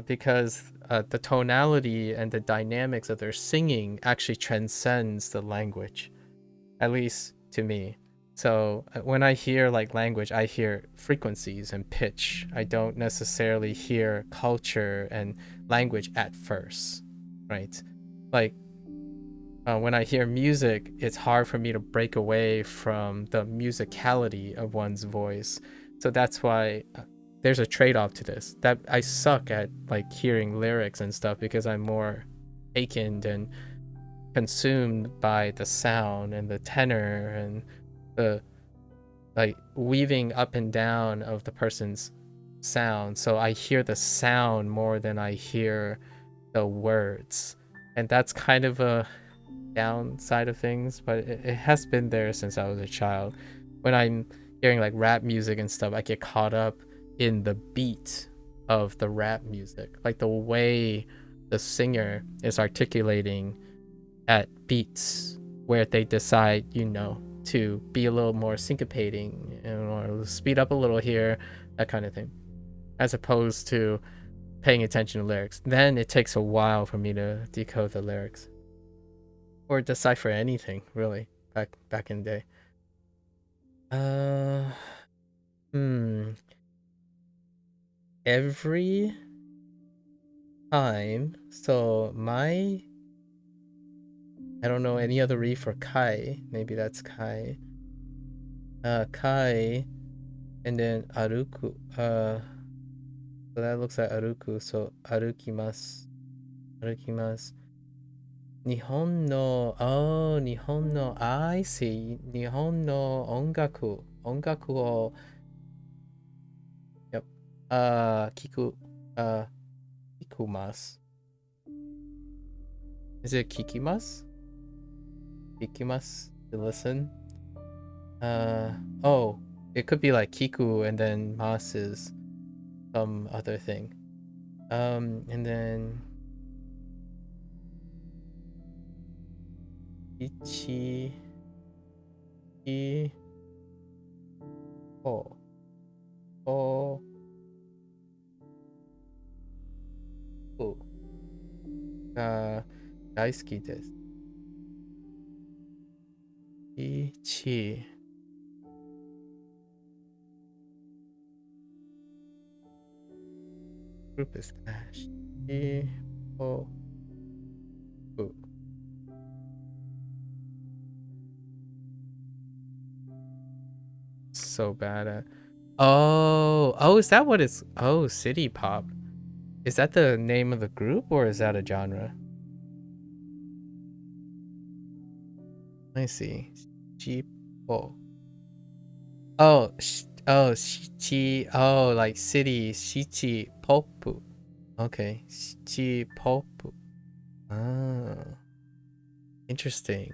Because the tonality and the dynamics of their singing actually transcends the language, at least to me. So when I hear like language, I hear frequencies and pitch. I don't necessarily hear culture and language at first, right? Like when I hear music, it's hard for me to break away from the musicality of one's voice. So that's why there's a trade-off to this. That I suck at like hearing lyrics and stuff because I'm more taken and consumed by the sound and the tenor and the like weaving up and down of the person's sound. So I hear the sound more than I hear the words, and that's kind of a downside of things, but it has been there since I was a child. When I'm hearing like rap music and stuff, I get caught up in the beat of the rap music, like the way the singer is articulating at beats where they decide, to be a little more syncopating, or speed up a little here, that kind of thing, as opposed to paying attention to lyrics. Then it takes a while for me to decode the lyrics or decipher anything really back in the day. Every time. So my I don't know any other re for kai. Maybe that's kai. Kai, and then aruku. So that looks like aruku. So arukimasu. Arukimasu. Nihon no, Nihon no, I see. Nihon no ongaku. Ongaku o, yep. Kiku, kikumasu. Is it kikimasu? Kikimasu to listen. Oh, it could be like kiku and then mas is some other thing. And then ichi, i, o, o, u, ga, 大好きです。ichi. Group is dash. I, o, u. So bad at. Oh, is that what it's? Oh, city pop. Is that the name of the group or is that a genre? I see. Jipo. Oh, shichi. Oh, like city. Shichi popu. Okay, shichi popu. Ah, interesting.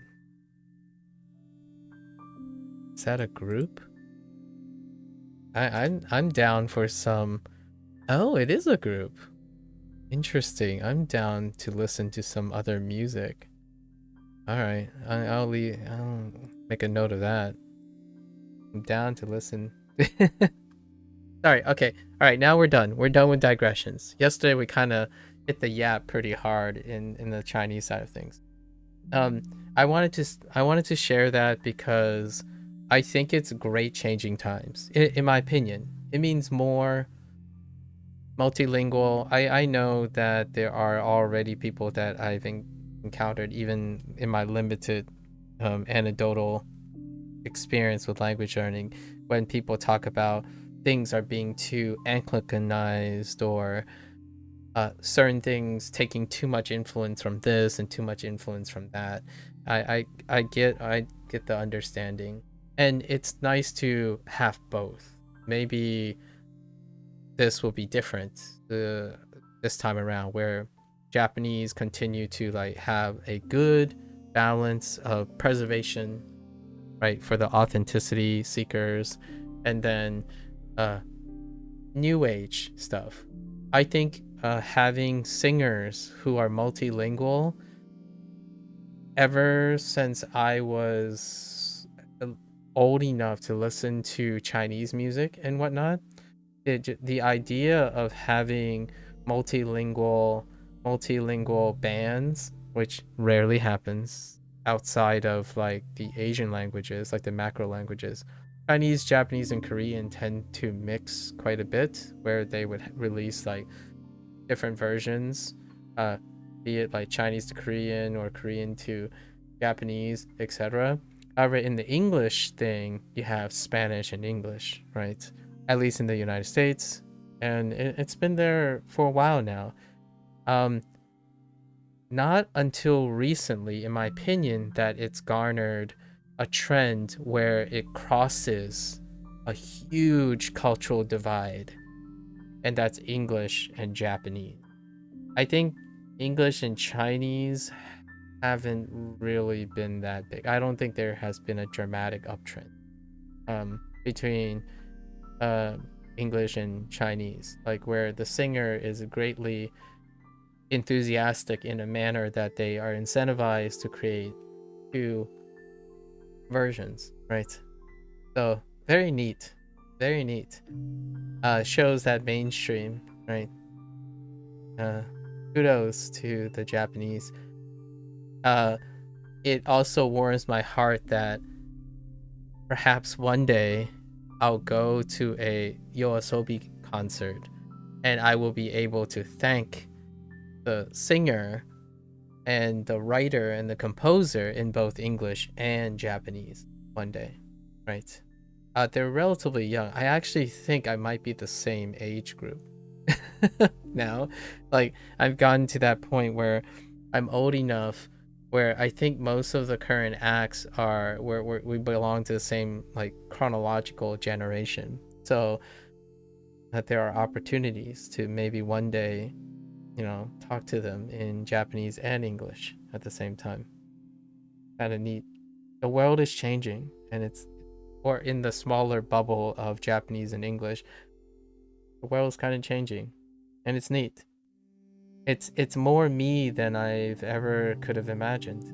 Is that a group? I'm down for some. Oh, it is a group. Interesting. I'm down to listen to some other music. All right, I'll make a note of that. I'm down to listen. Sorry. Okay. All right. Now we're done. We're done with digressions. Yesterday we kind of hit the yap pretty hard in the Chinese side of things. I wanted to share that because I think it's great changing times. In my opinion, it means more multilingual. I know that there are already people that I've encountered even in my limited anecdotal experience with language learning, when people talk about things are being too Anglicanized or certain things taking too much influence from this and too much influence from that. I get the understanding, and it's nice to have both. Maybe this will be different this time around, where Japanese continue to like have a good balance of preservation, right, for the authenticity seekers, and then new age stuff. I think having singers who are multilingual, ever since I was old enough to listen to Chinese music and whatnot, the idea of having multilingual bands, which rarely happens outside of like the Asian languages, like the macro languages. Chinese, Japanese, and Korean tend to mix quite a bit, where they would release like different versions, be it like Chinese to Korean or Korean to Japanese, etc. However, in the English thing, you have Spanish and English, right? At least in the United States, and it's been there for a while now. Not until recently, in my opinion, that it's garnered a trend where it crosses a huge cultural divide, and that's English and Japanese. I think English and Chinese haven't really been that big. I don't think there has been a dramatic uptrend between English and Chinese, like where the singer is greatly enthusiastic in a manner that they are incentivized to create two versions, right? So very neat, very neat. Shows that mainstream, right? Kudos to the Japanese. It also warms my heart that perhaps one day I'll go to a Yoasobi concert and I will be able to thank the singer and the writer and the composer in both English and Japanese one day, right? They're relatively young. I actually think I might be the same age group now. Like, I've gotten to that point where I'm old enough where I think most of the current acts are where we belong to the same like chronological generation. So that there are opportunities to maybe one day, you know, talk to them in Japanese and English at the same time. Kind of neat. The world is changing, and or in the smaller bubble of Japanese and English, the world is kind of changing, and it's neat. It's more me than I've ever could have imagined.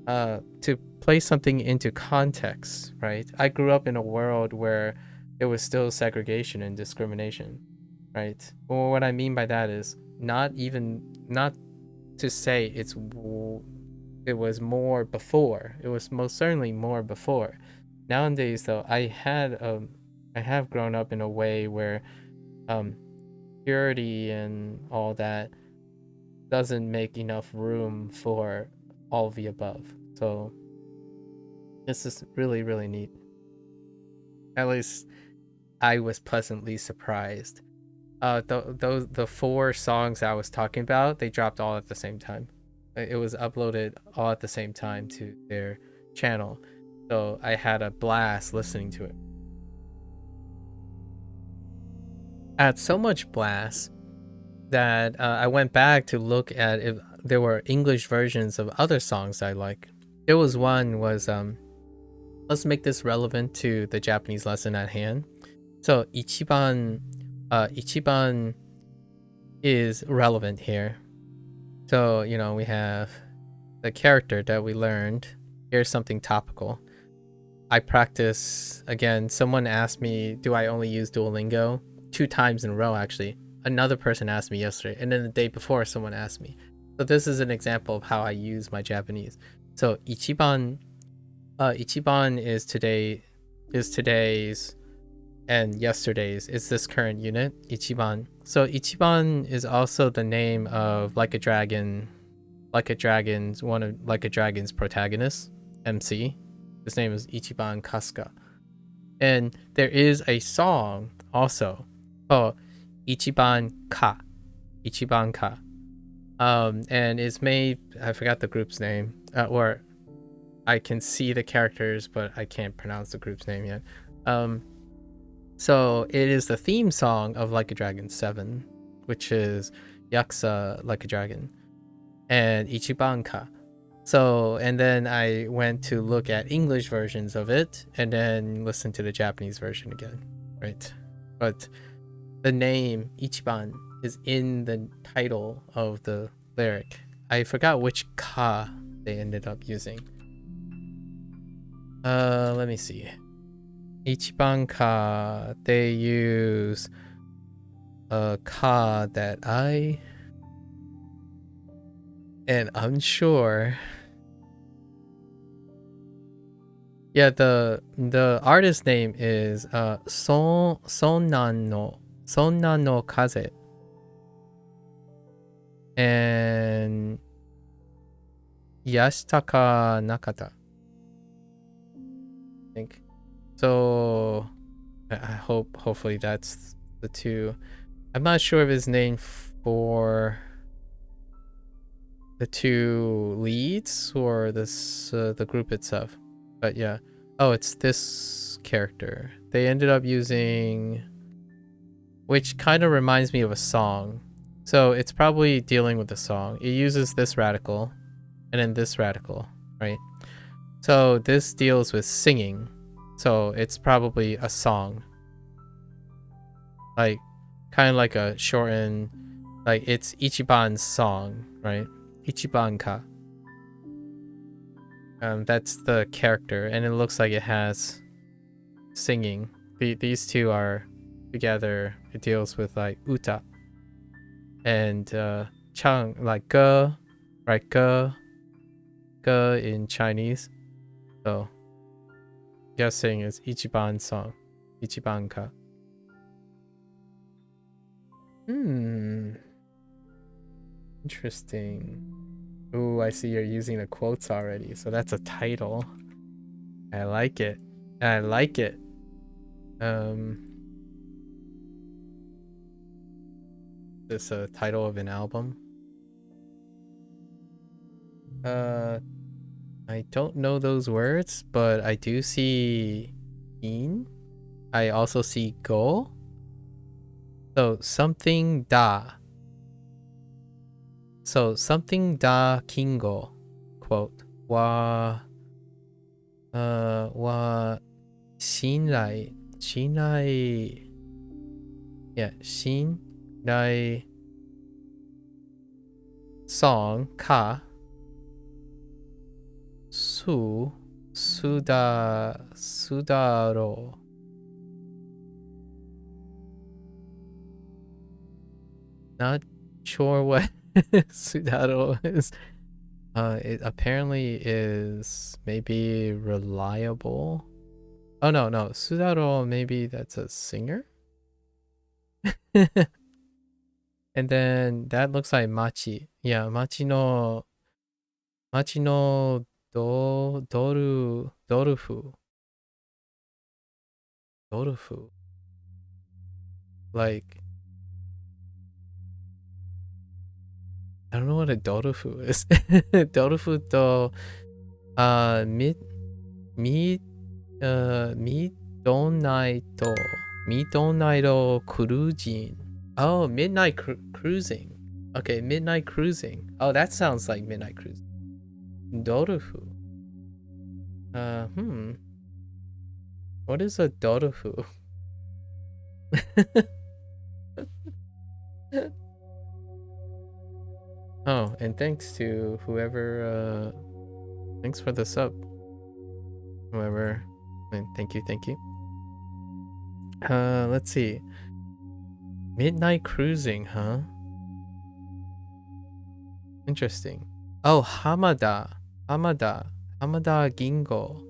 To place something into context, right? I grew up in a world where there was still segregation and discrimination, right? Well, what I mean by that is not to say it was more before. It was most certainly more before. Nowadays, though, I have grown up in a way where purity and all that doesn't make enough room for all of the above. So this is really, really neat. At least I was pleasantly surprised. The 4 songs I was talking about, they dropped all at the same time. It was uploaded all at the same time to their channel. So I had a blast listening to it. I had so much blast that I went back to look at if there were English versions of other songs I like. There was one was let's make this relevant to the Japanese lesson at hand. So ichiban is relevant here. So, you know, we have the character that we learned. Here's something topical. I practice, again, someone asked me, do I only use Duolingo? 2 times in a row, actually. Another person asked me yesterday, and then the day before, someone asked me. So this is an example of how I use my Japanese. So ichiban is today's and yesterday's is this current unit, ichiban. So ichiban is also the name of Like a Dragon's protagonists, MC. His name is Ichiban Kasuga. And there is a song also called Ichiban Ka. And it's made, I forgot the group's name, or I can see the characters, but I can't pronounce the group's name yet. So it is the theme song of Like a Dragon 7, which is Yakuza Like a Dragon, and Ichiban Ka. So, and then I went to look at English versions of it, and then listen to the Japanese version again, right? But the name Ichiban is in the title of the lyric. I forgot which ka they ended up using. Let me see. Ichiban ka, they use a ka that I am unsure. Yeah, the artist name is Sonnan no Kaze. And Yashitaka Nakata, I think. So hopefully that's the 2. I'm not sure of his name for the 2 leads or this the group itself. But yeah. Oh, it's this character. They ended up using, which kind of reminds me of a song. So it's probably dealing with the song. It uses this radical and then this radical, right? So this deals with singing. So it's probably a song. Like, kind of like a shortened, like it's Ichiban's song, right? Ichiban ka. That's the character, and it looks like it has singing. These 2 are together. It deals with like uta and chang, like ge, right? Ge in Chinese. So guessing is Ichiban song, Ichiban ka. Interesting. Ooh, I see you're using the quotes already. So that's a title. I like it. I like it. This a title of an album? I don't know those words, but I do see in. I also see go. So something da. So something da kingo. Quote. Wa shinrai. Shinrai. Yeah, shinrai song ka sudaro. Not sure what sudaro is. It apparently is maybe reliable. Oh no, sudaro, maybe that's a singer. And then that looks like machi. Yeah, machi no dorufu. Like, I don't know what a dorufu is. Dorufu to midnight cruising. Oh, midnight cruising. Okay, midnight cruising. Oh, that sounds like midnight cruising. Dorufu. What is a dorufu? Oh, and thanks to whoever, thanks for the sub. Whoever, thank you. Let's see. Midnight cruising, huh? Interesting. Oh, Hamada Gingo.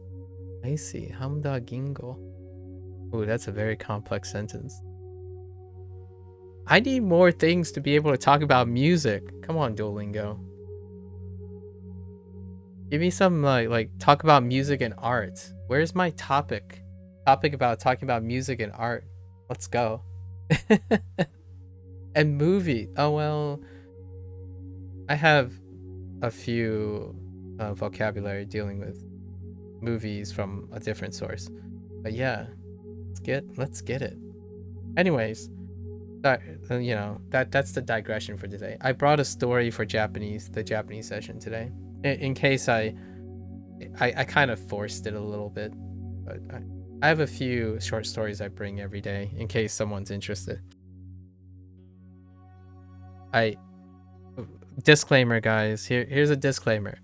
I see, Hamada Gingo. Ooh, that's a very complex sentence. I need more things to be able to talk about music. Come on, Duolingo. Give me some like talk about music and art. Where's my topic? Topic about talking about music and art. Let's go. And movie. Oh well, I have a few vocabulary dealing with movies from a different source. But yeah, let's get it. Anyways, that's the digression for today. I brought a story for the Japanese session today. In case I kind of forced it a little bit, but I have a few short stories I bring every day in case someone's interested. Disclaimer, guys. Here's a disclaimer.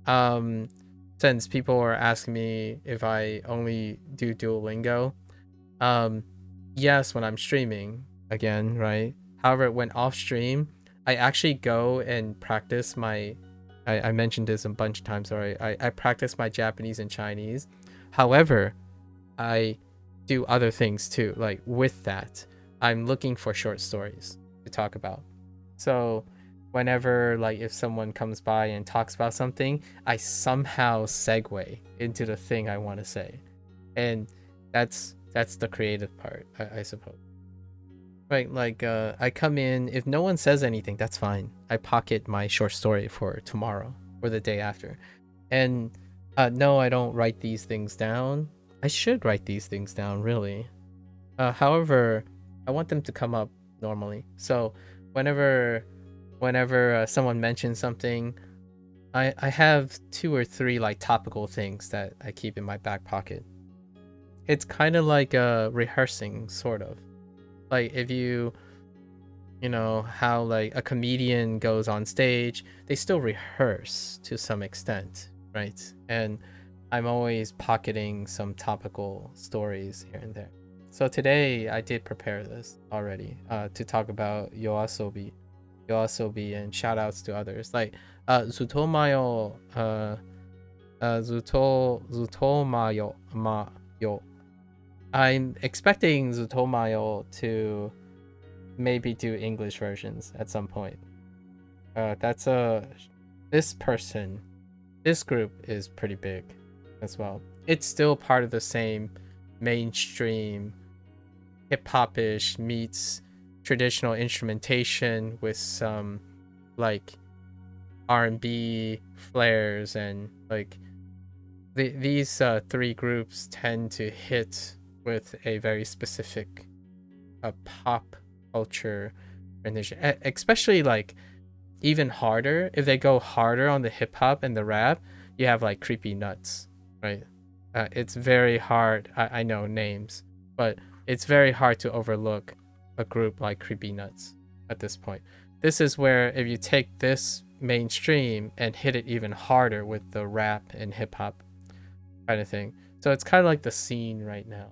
Since people are asking me if I only do Duolingo, yes, when I'm streaming again, right? However, when off stream, I actually go and practice my. I mentioned this a bunch of times already. I practice my Japanese and Chinese. However, I do other things too. Like with that, I'm looking for short stories to talk about. So whenever like if someone comes by and talks about something, I somehow segue into the thing I want to say. And that's the creative part, I suppose. Right, like I come in, if no one says anything, that's fine. I pocket my short story for tomorrow or the day after. And no, I don't write these things down. I should write these things down, really. However, I want them to come up normally. So whenever someone mentions something, I have 2 or 3 like topical things that I keep in my back pocket. It's kind of like rehearsing, sort of. Like if you know how like a comedian goes on stage, they still rehearse to some extent, right? And I'm always pocketing some topical stories here and there. So today I did prepare this already to talk about yoasobi, and shout outs to others like zutomayo, zutomayo yo. I'm expecting zutomayo to maybe do English versions at some point. That's a this group is pretty big as well. It's still part of the same mainstream hip-hop-ish meets traditional instrumentation with some like R&B flares, and like these three groups tend to hit with a very specific pop culture rendition, especially like even harder. If they go harder on the hip-hop and the rap, you have like Creepy Nuts, right? It's very hard. I know names, but it's very hard to overlook a group like Creepy Nuts at this point. This is where if you take this mainstream and hit it even harder with the rap and hip-hop kind of thing. So it's kind of like the scene right now.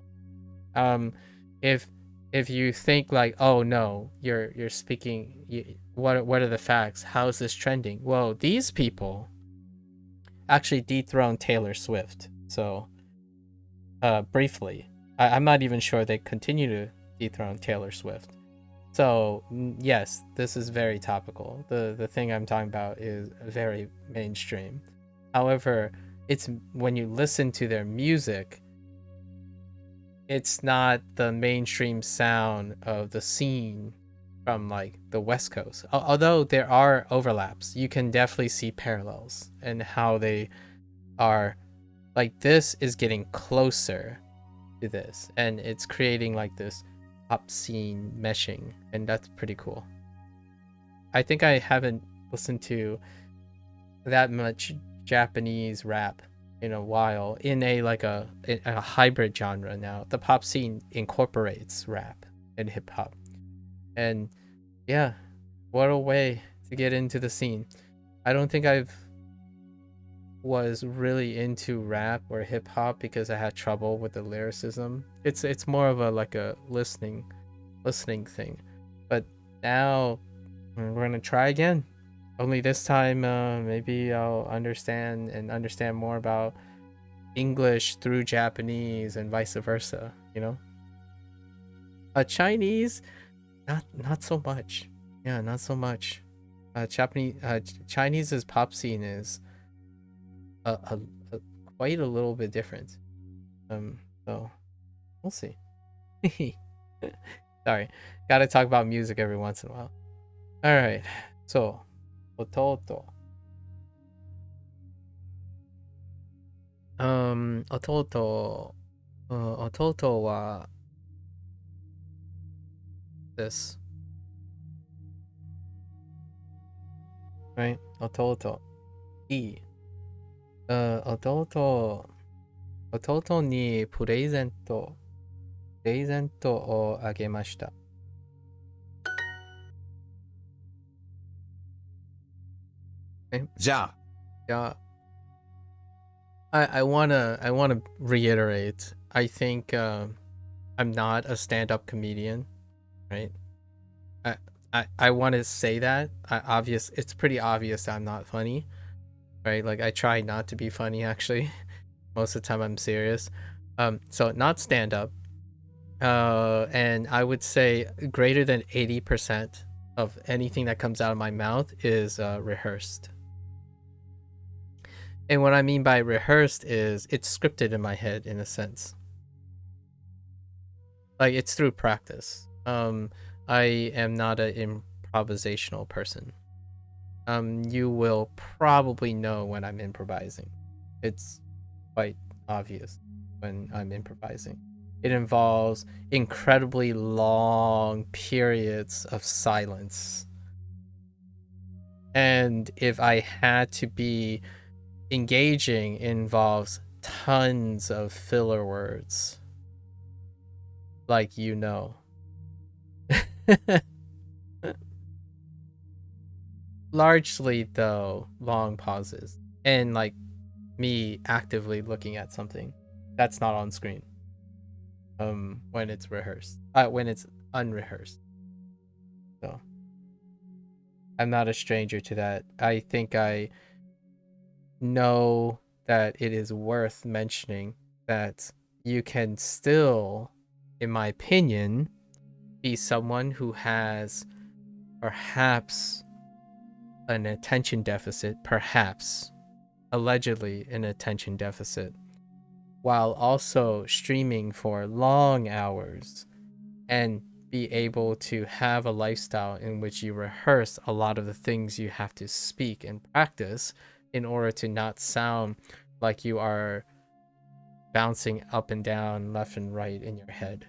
If you think like, oh no, you're speaking, what are the facts? How is this trending? Well, these people actually dethroned Taylor Swift. So briefly, I'm not even sure they continue to dethrone Taylor Swift. So yes, this is very topical. The thing I'm talking about is very mainstream. However, it's when you listen to their music, it's not the mainstream sound of the scene from like the West Coast. Although there are overlaps, you can definitely see parallels and how they are. Like this is getting closer to this, and it's creating like this pop scene meshing, and that's pretty cool. I think I haven't listened to that much Japanese rap in a while in a hybrid genre now. The pop scene incorporates rap and hip hop, and yeah, what a way to get into the scene. I don't think I've was really into rap or hip hop because I had trouble with the lyricism. It's more of a listening thing. But now we're gonna try again. Only this time, maybe I'll understand more about English through Japanese and vice versa. You know, Chinese, not so much. Yeah, not so much. Chinese's pop scene is a quite a little bit different. So we'll see. Sorry, gotta talk about music every once in a while. All right, so Ototo. Ototo wa this, right? Ototo. I. 弟にプレゼントをあげました。じゃあ、Yeah, I wanna reiterate. I think I'm not a stand-up comedian, right? I want to say that. It's pretty obvious I'm not funny, right? Like I try not to be funny actually. Most of the time I'm serious. So not stand-up. And I would say greater than 80% of anything that comes out of my mouth is rehearsed. And what I mean by rehearsed is it's scripted in my head in a sense. Like it's through practice. I am not an improvisational person. You will probably know when I'm improvising. It's quite obvious when I'm improvising. It involves incredibly long periods of silence. And if I had to be engaging, it involves tons of filler words. Like you know. Largely though, long pauses. And like me actively looking at something that's not on screen. When it's rehearsed. When it's unrehearsed. So I'm not a stranger to that. I think I know that it is worth mentioning that you can still, in my opinion, be someone who has perhaps an attention deficit, perhaps, allegedly an attention deficit, while also streaming for long hours and be able to have a lifestyle in which you rehearse a lot of the things you have to speak and practice in order to not sound like you are bouncing up and down, left and right in your head.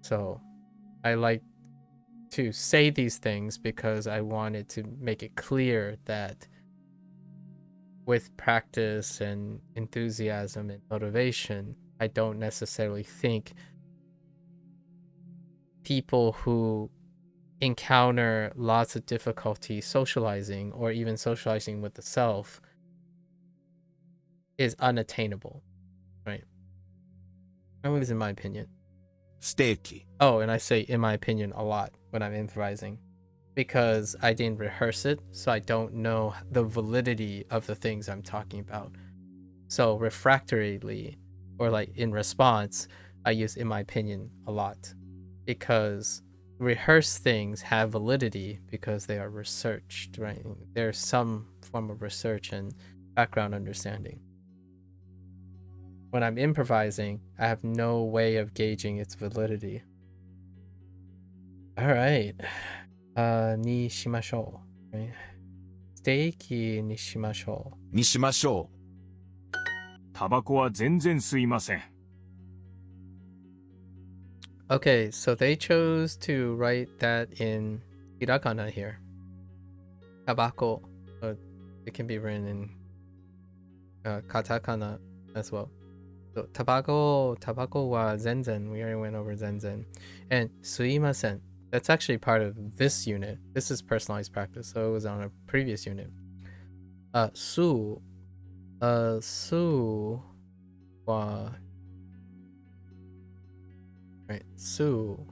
So I like to say these things because I wanted to make it clear that with practice and enthusiasm and motivation, I don't necessarily think people who encounter lots of difficulty socializing or even socializing with the self is unattainable, right? At least in my opinion. ステーキ Oh, and I say in my opinion a lot when I'm improvising because I didn't rehearse it, so I don't know the validity of the things I'm talking about. So refractorily, or like in response, I use in my opinion a lot because rehearsed things have validity because they are researched, right? There's some form of research and background understanding. When I'm improvising, I have no way of gauging its validity. All right. にしましょう。Right? ステーキにしましょう。にしましょタバコは全然吸いません。Okay, so they chose to write that in hiragana here. Tabako. It can be written in katakana as well. So tabako wa zenzen. We already went over zenzen. And suimasen. That's actually part of this unit. This is personalized practice, so it was on a previous unit. Su wa. Right, su.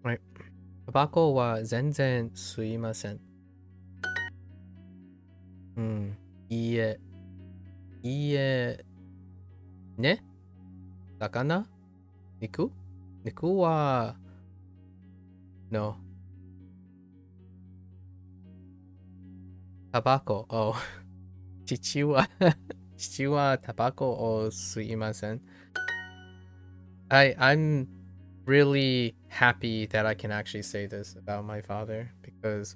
Right. Tabako wa zenzen suimasen. いいえ。いいえ。ね。魚。肉。肉は。No. Tabako. Oh. 父はタバコを吸いません。I'm really happy that I can actually say this about my father because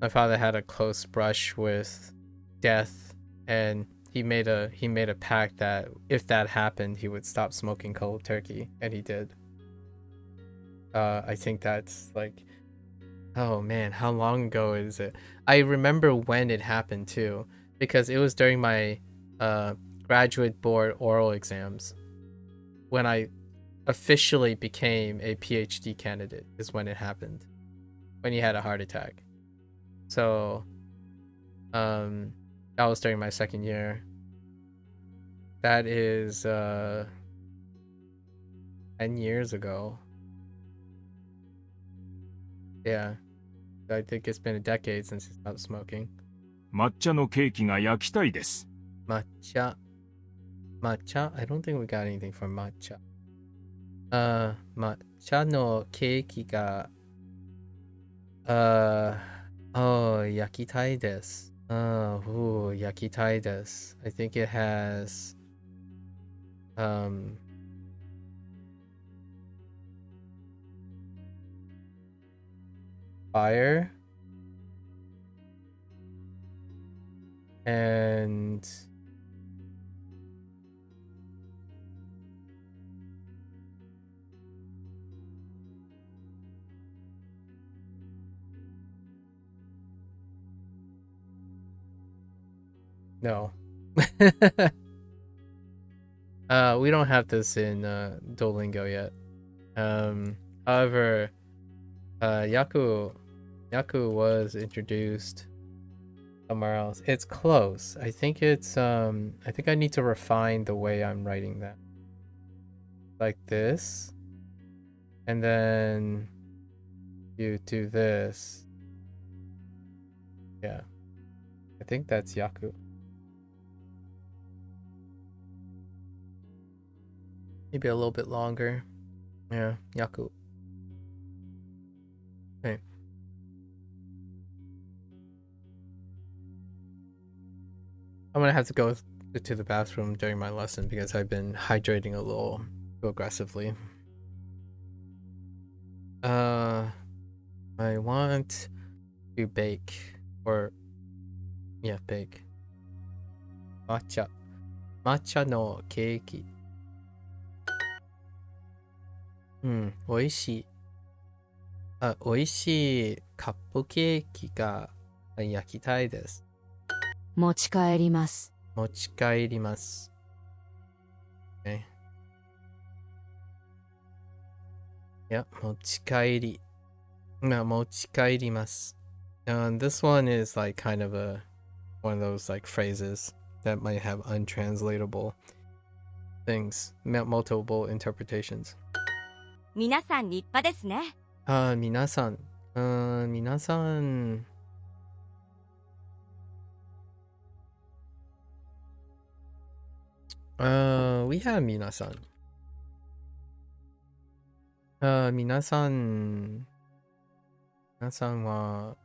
my father had a close brush with death and he made a pact that if that happened he would stop smoking cold turkey, and he did. I think that's like, oh man, how long ago is it? I remember when it happened too, because it was during my graduate board oral exams when I officially became a PhD candidate is when it happened, when he had a heart attack. So that was during my second year. That is 10 years ago. Yeah, I think it's been a decade since he stopped smoking. 抹茶のケーキが焼きたいです。Matcha. I don't think we got anything for matcha. 抹茶のケーキが焼きたいです。焼きたいです。I think it has fire and no. We don't have this in Duolingo yet. However, Yaku was introduced somewhere else. It's close. I think it's I think I need to refine the way I'm writing that. Like this. And then you do this. Yeah. I think that's Yaku. Maybe a little bit longer. Yeah, yaku. Okay. I'm gonna have to go to the bathroom during my lesson because I've been hydrating a little too aggressively. I want to bake, or yeah, bake. Matcha. Matcha no keiki. 美味しい。美味しいカップケーキが焼きたいです。持ち帰ります。持ち帰ります。Okay. Yeah, 持ち帰り。持ち帰ります。This one is like kind of one of those like phrases that might have untranslatable things, multiple interpretations. 皆さん立派ですね。皆さん。皆さん。we have 皆さん。皆さん。皆さんは、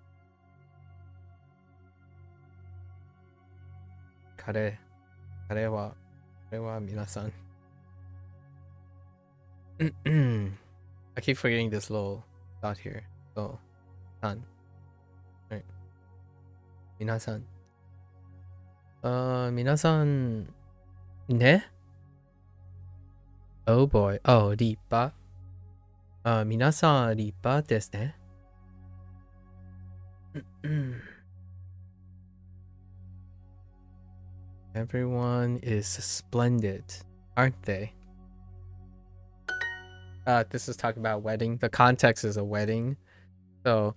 彼は皆さん。I keep forgetting this little dot here. So, さん。Right. 皆さん。皆さん、ね。Oh boy. Oh, 立派。皆さん立派ですね。Everyone is splendid, aren't they? This is talking about wedding. The context is a wedding. So,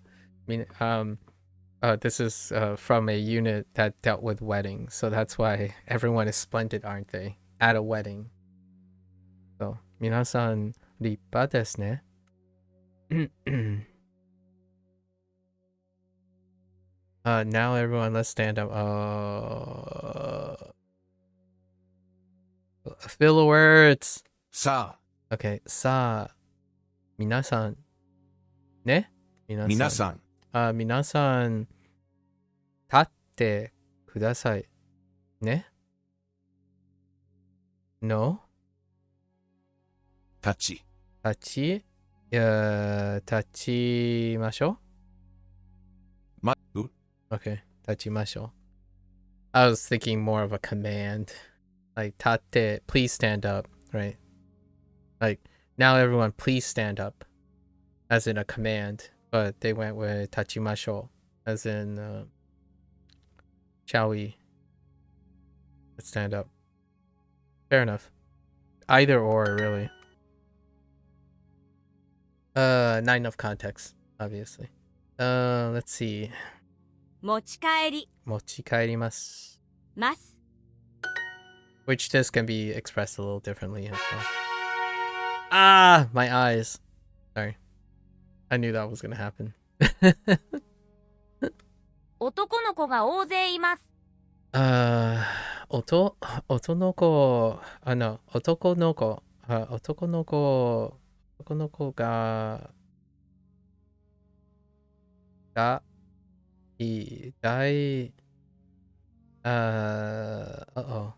this is from a unit that dealt with weddings. So that's why everyone is splendid, aren't they? At a wedding. So, 皆さん立派ですね。Now everyone, let's stand up. Fill the words. さ Okay, さあ、皆さん、ね？あ、皆さん、皆さん、立ってください。ね？ No? 立ち、立ちましょま、う Okay, 立ちましょう。I was thinking more of a command. Like, 立って、please stand up, right? Like, now everyone, please stand up. As in a command. But they went with 立ちましょう. As in, shall we? Let's stand up. Fair enough. Either or, really. Not enough context, obviously. Let's see. 持ち帰り持ち帰ります。ます。 Which this can be expressed a little differently as well. Ah, my eyes. Sorry. I knew that was gonna happen. 男の子が大勢います。男の子がい大uh-oh.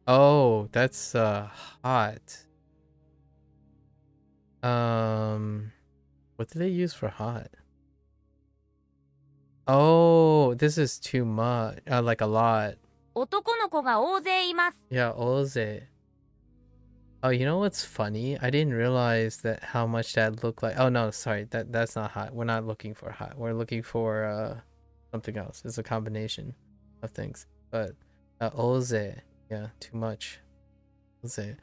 Oh, that's hot. What do they use for hot? Oh, this is too much. Like a lot. 男の子が大勢います。 Yeah, oze. Oh, you know what's funny? I didn't realize that how much that looked like. Oh no, sorry. That's not hot. We're not looking for hot. We're looking for something else. It's a combination of things. But oze. Yeah, too much. Oze.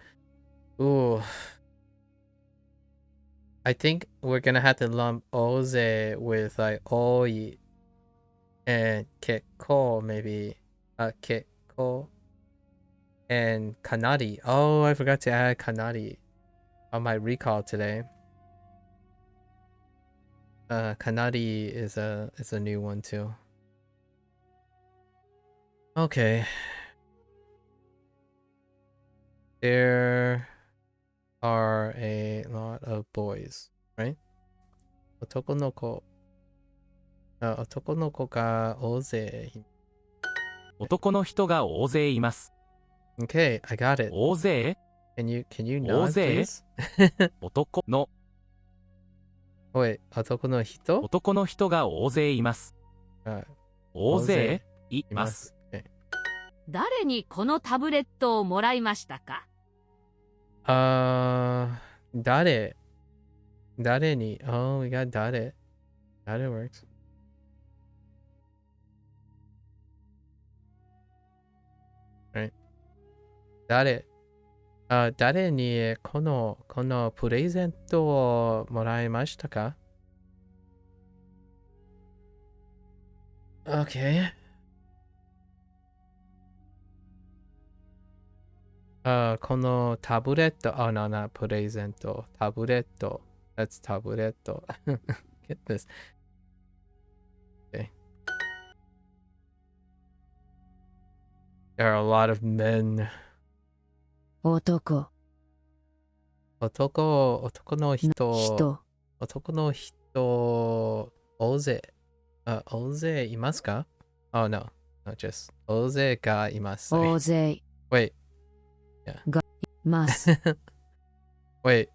Ooh. I think we're gonna have to lump oze with like oi and kekko maybe. Kekko and kanari. Oh, I forgot to add kanari on my recall today. Kanari is a new one too. Okay. There are a lot of boys, right? 男の子。男の子が大勢い。男の人が大勢います。 Okay, I got it. 大勢 Can you 大 nod, 勢 please? 男の Wait, 男の人? 男の人が大勢います。大勢います。 Okay. 誰にこのタブレットをもらいましたか？誰に Oh, we got 誰 works. Right. 誰にこのプレゼントをもらいましたか？ Okay. このタブレット、no, not プレゼント。タブレット。That's タブレット。Get this. Okay. There are a lot of men. 男、男の人。人、男の人、大勢。大勢いますか？ Oh, no. Not just 大勢がいます。大勢 Wait. ます Wait.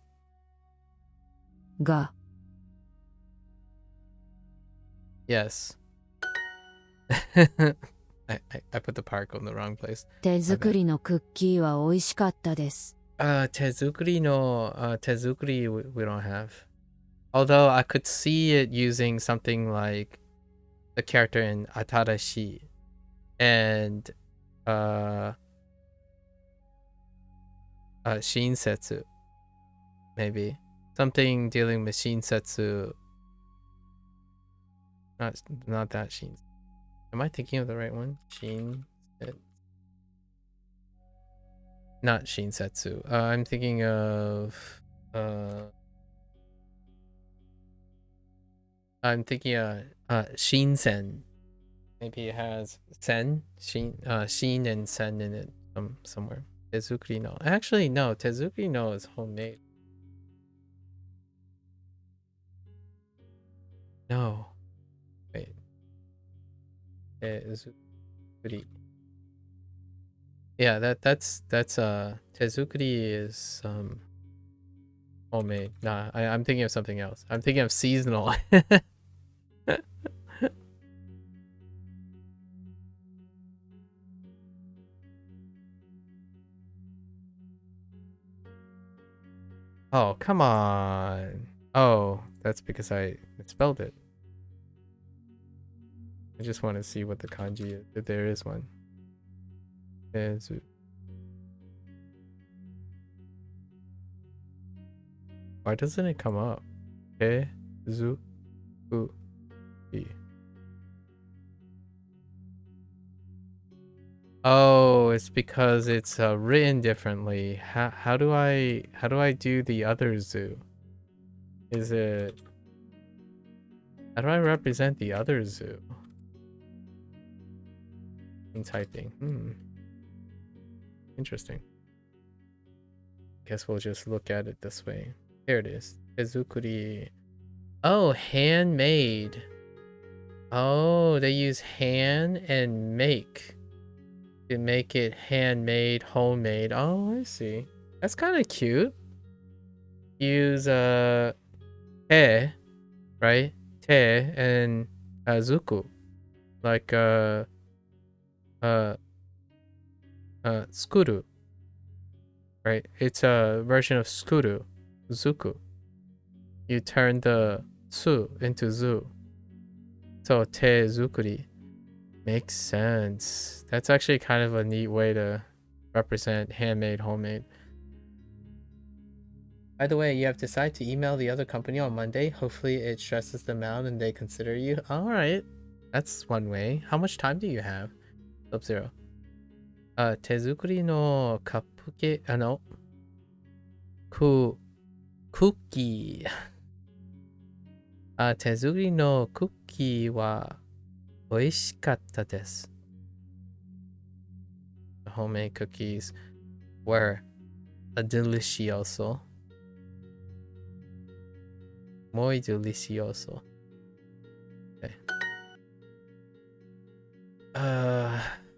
が Yes. I put the particle in the wrong place. 手作りのクッキーは美味しかったです。手作り we don't have. Although I could see it using something like the character in Atarashi and Shinsetsu, maybe. Something dealing with Shinsetsu. Not that Shin. Am I thinking of the right one? Not Shinsetsu. I'm thinking of Shinsen. Maybe it has Shin and Sen in it somewhere. Tezukuri no. Actually, no. Tezukuri no is homemade. No. Wait. Tezukuri. Yeah, that's Tezukuri is homemade. Nah, I'm thinking of something else. I'm thinking of seasonal. Oh, come on. Oh, that's because I spelled it. I just want to see what the kanji is, if there is one. Tezu. Why doesn't it come up? Tezu. Oh, it's because it's written differently. How do I do the other zoo? Is it how do I represent the other zoo? In typing. Interesting. Guess we'll just look at it this way. Here it is. Tezukuri. Oh, handmade. Oh, they use hand and make. To make it handmade, homemade. Oh, I see. That's kind of cute. Use te, right? Te and zuku, like skuru, right? It's a version of skuru, zuku. You turn the su into zu. So te zukuri. Makes sense. That's actually kind of a neat way to represent handmade, homemade. By the way, you have decided to email the other company on Monday. Hopefully it stresses them out and they consider you. Alright. That's one way. How much time do you have? Sub-Zero. Tezukuri no cupcake. No. Cookie. Tezukuri no cookie wa 美味しかったです。homemade cookies were a delicioso. Muy delicioso. Okay.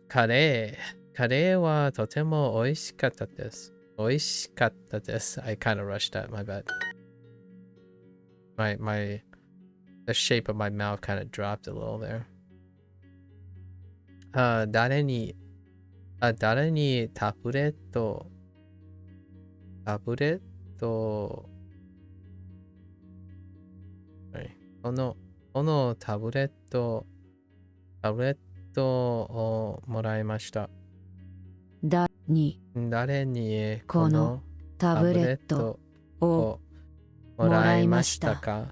カレーはとても美味しかったです。美味しかったです。I kind of rushed that, my bad. The shape of my mouth kind of dropped a little there. 誰にタブレットこのタブレットをもらいました。誰にこのタブレットをもらいましたか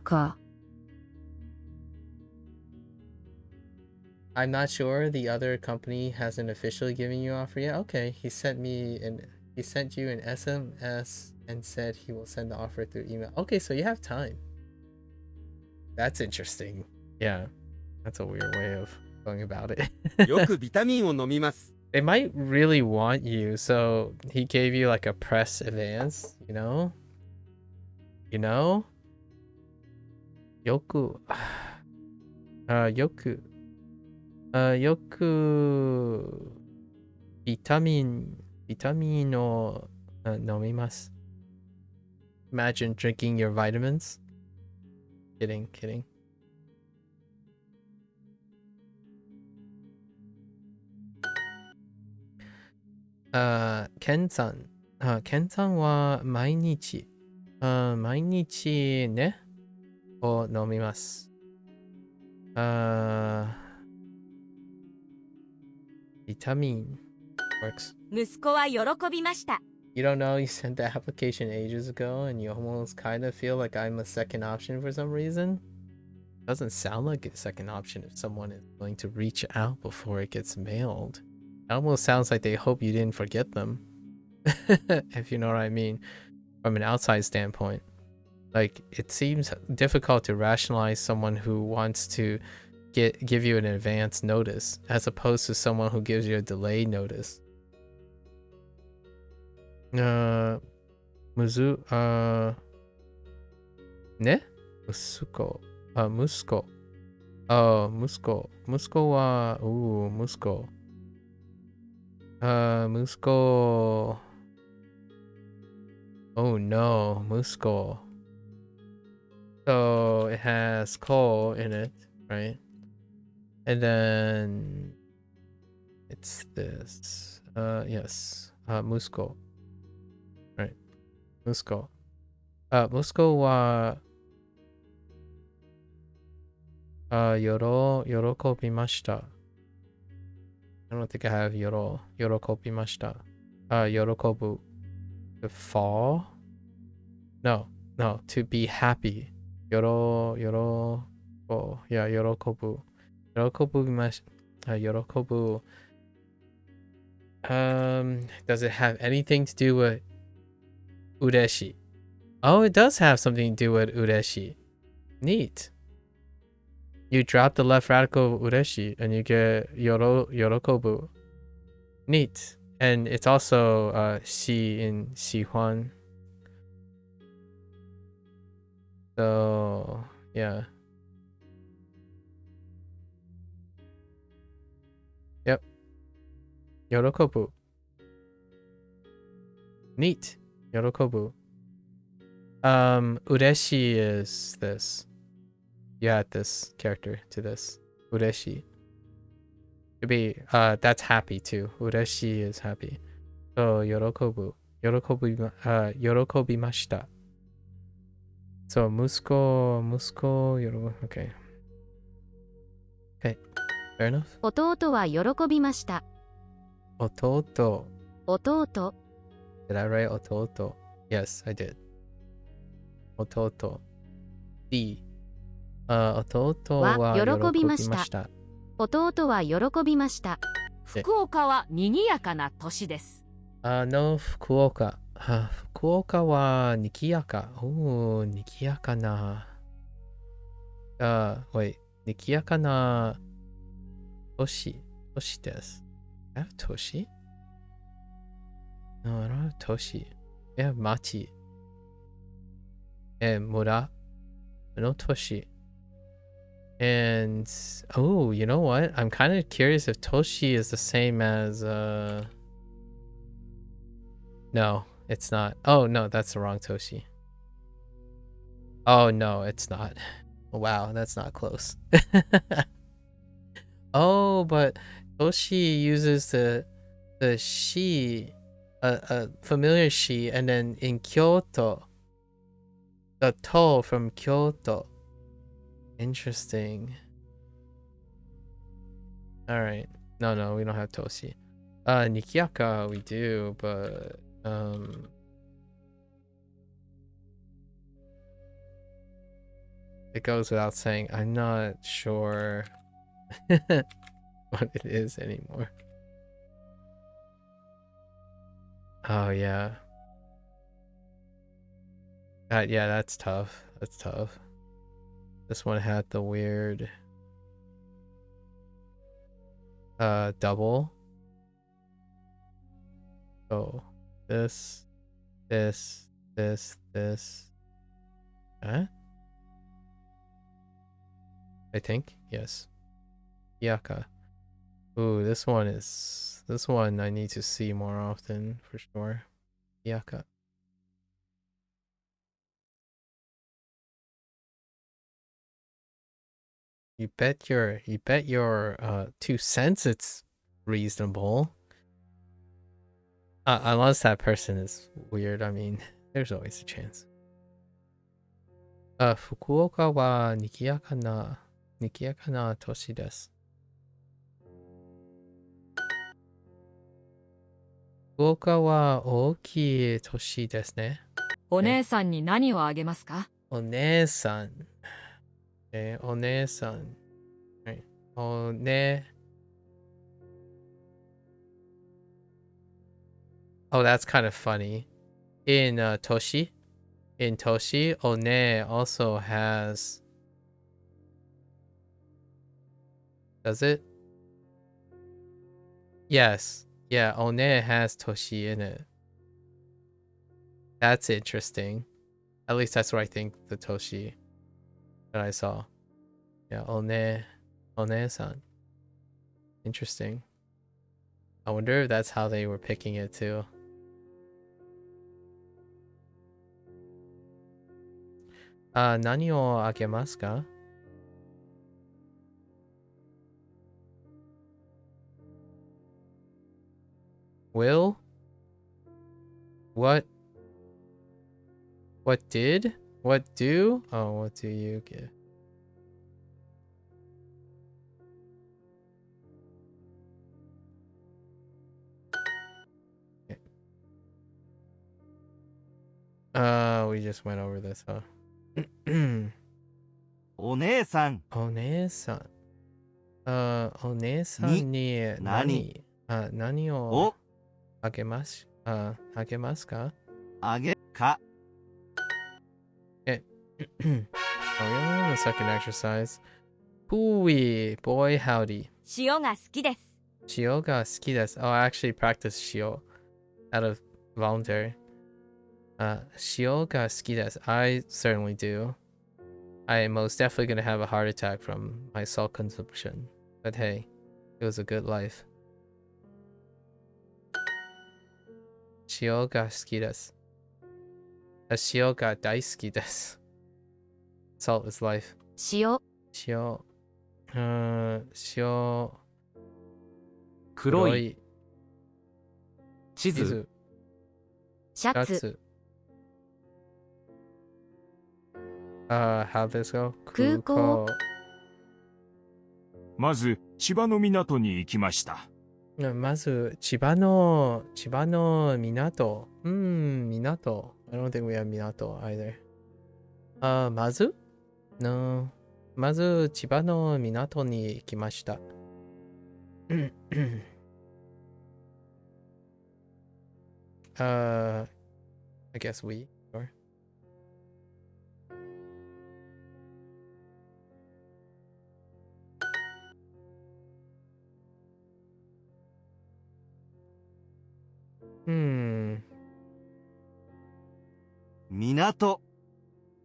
I'm not sure the other company hasn't officially given you an offer yet. Okay, he sent you an SMS and said he will send the offer through email. Okay, so you have time. That's interesting. Yeah, that's a weird way of going about it. よくビタミンを飲みます。They might really want you, so he gave you like a press advance, you know? Yoくビタミンを飲みます。Imagine drinking your vitamins. Kidding. ケンさんは毎日ねを飲みます。ビタミン works. 息子は喜びました。 You don't know, you sent the application ages ago and you almost kind of feel like I'm a second option for some reason. Doesn't sound like a second option if someone is going to reach out before it gets mailed. It almost sounds like they hope you didn't forget them. If you know what I mean. From an outside standpoint. Like, it seems difficult to rationalize someone who wants to give you an advance notice as opposed to someone who gives you a delayed notice. ね息子は息子 Oh no, Musco. So it has coal in it, right? And then it's this. Yes. Musco. Right. Musco. Musco wa 喜びました。I don't think I have 喜びました。喜ぶ to fall? No, to be happy. 喜ぶ does it have anything to do with ureshi? Oh, it does have something to do with ureshi. Neat. You drop the left radical of ureshi and you get yorokobu. Neat. And it's also shi in Sihuan. So, yeah. Yep. Yorokobu. Neat. Yorokobu. Ureshi is this. You add this character to this. Ureshi. To be, that's happy too. Ureshi is happy. So, yorokobu. Yorokobimashita. So, musko, yorobu. Okay. Okay. Fair enough. 弟は喜びました。弟. 弟。 Did I write ototo? Yes, I did. Ototo. D. 弟は喜びました。弟は喜びました。福岡は賑やかな都市です。No, 福岡。福岡は賑やか。おー、賑やかな。wait. 賑やかな都市です。都市 No, I don't have Toshi. I have Machi. And Mura. No Toshi. And oh, you know what? I'm kind of curious if Toshi is the same as no, it's not. Oh no, that's the wrong Toshi. Oh no, it's not. Wow, that's not close. Oh, but Toshi uses the she, a familiar she, and then in Kyoto, the to from Kyoto. Interesting. All right. No, we don't have Toshi. Nikiaka we do, but it goes without saying. I'm not sure what it is anymore. Oh yeah. Yeah, that's tough. That's tough. This one had the weird double. Oh, this. Huh? I think, yes. Yaka. Ooh, this one I need to see more often for sure. Yaka. You bet your 2 cents it's reasonable. Unless that person is weird, I mean, there's always a chance. Fukuoka wa nikiyaka na toshi desu. Fukuoka wa ookii toshi desu ne. お姉さんに何をあげますか？ One-san. Okay, one-san. Right. One. Oh, that's kind of funny. In Toshi, one also has. Does it? Yes. Yeah, one has Toshi in it. That's interesting. At least that's what I think the Toshi that I saw. Yeah, one-san. Interesting. I wonder if that's how they were picking it too. Nani o agemasu ka? Will? What did? What do? Oh, what do you give? We just went over this, huh? お姉さん、お姉さん。お姉さんに何をあげますか? Okay. Oh, we only have the second exercise. Hooey, boy howdy. 塩が好きです。 Shio ga suki desu. Oh, I actually practiced shio out of voluntary. Shio ga suki desu. I certainly do. I am most definitely gonna have a heart attack from my salt consumption. But hey, it was a good life. Shio ga suki desu. Shio ga daisuki desu. Salt is life. 塩、 Shio. Shio. 黒い、地図、シャツ、 how'd this go? 空港、まず千葉の港に行きました。まず千葉の港。港。I don't think we have 港 either. まず No. まず千葉の港に行きました。I guess we. Sure. Hmm. 港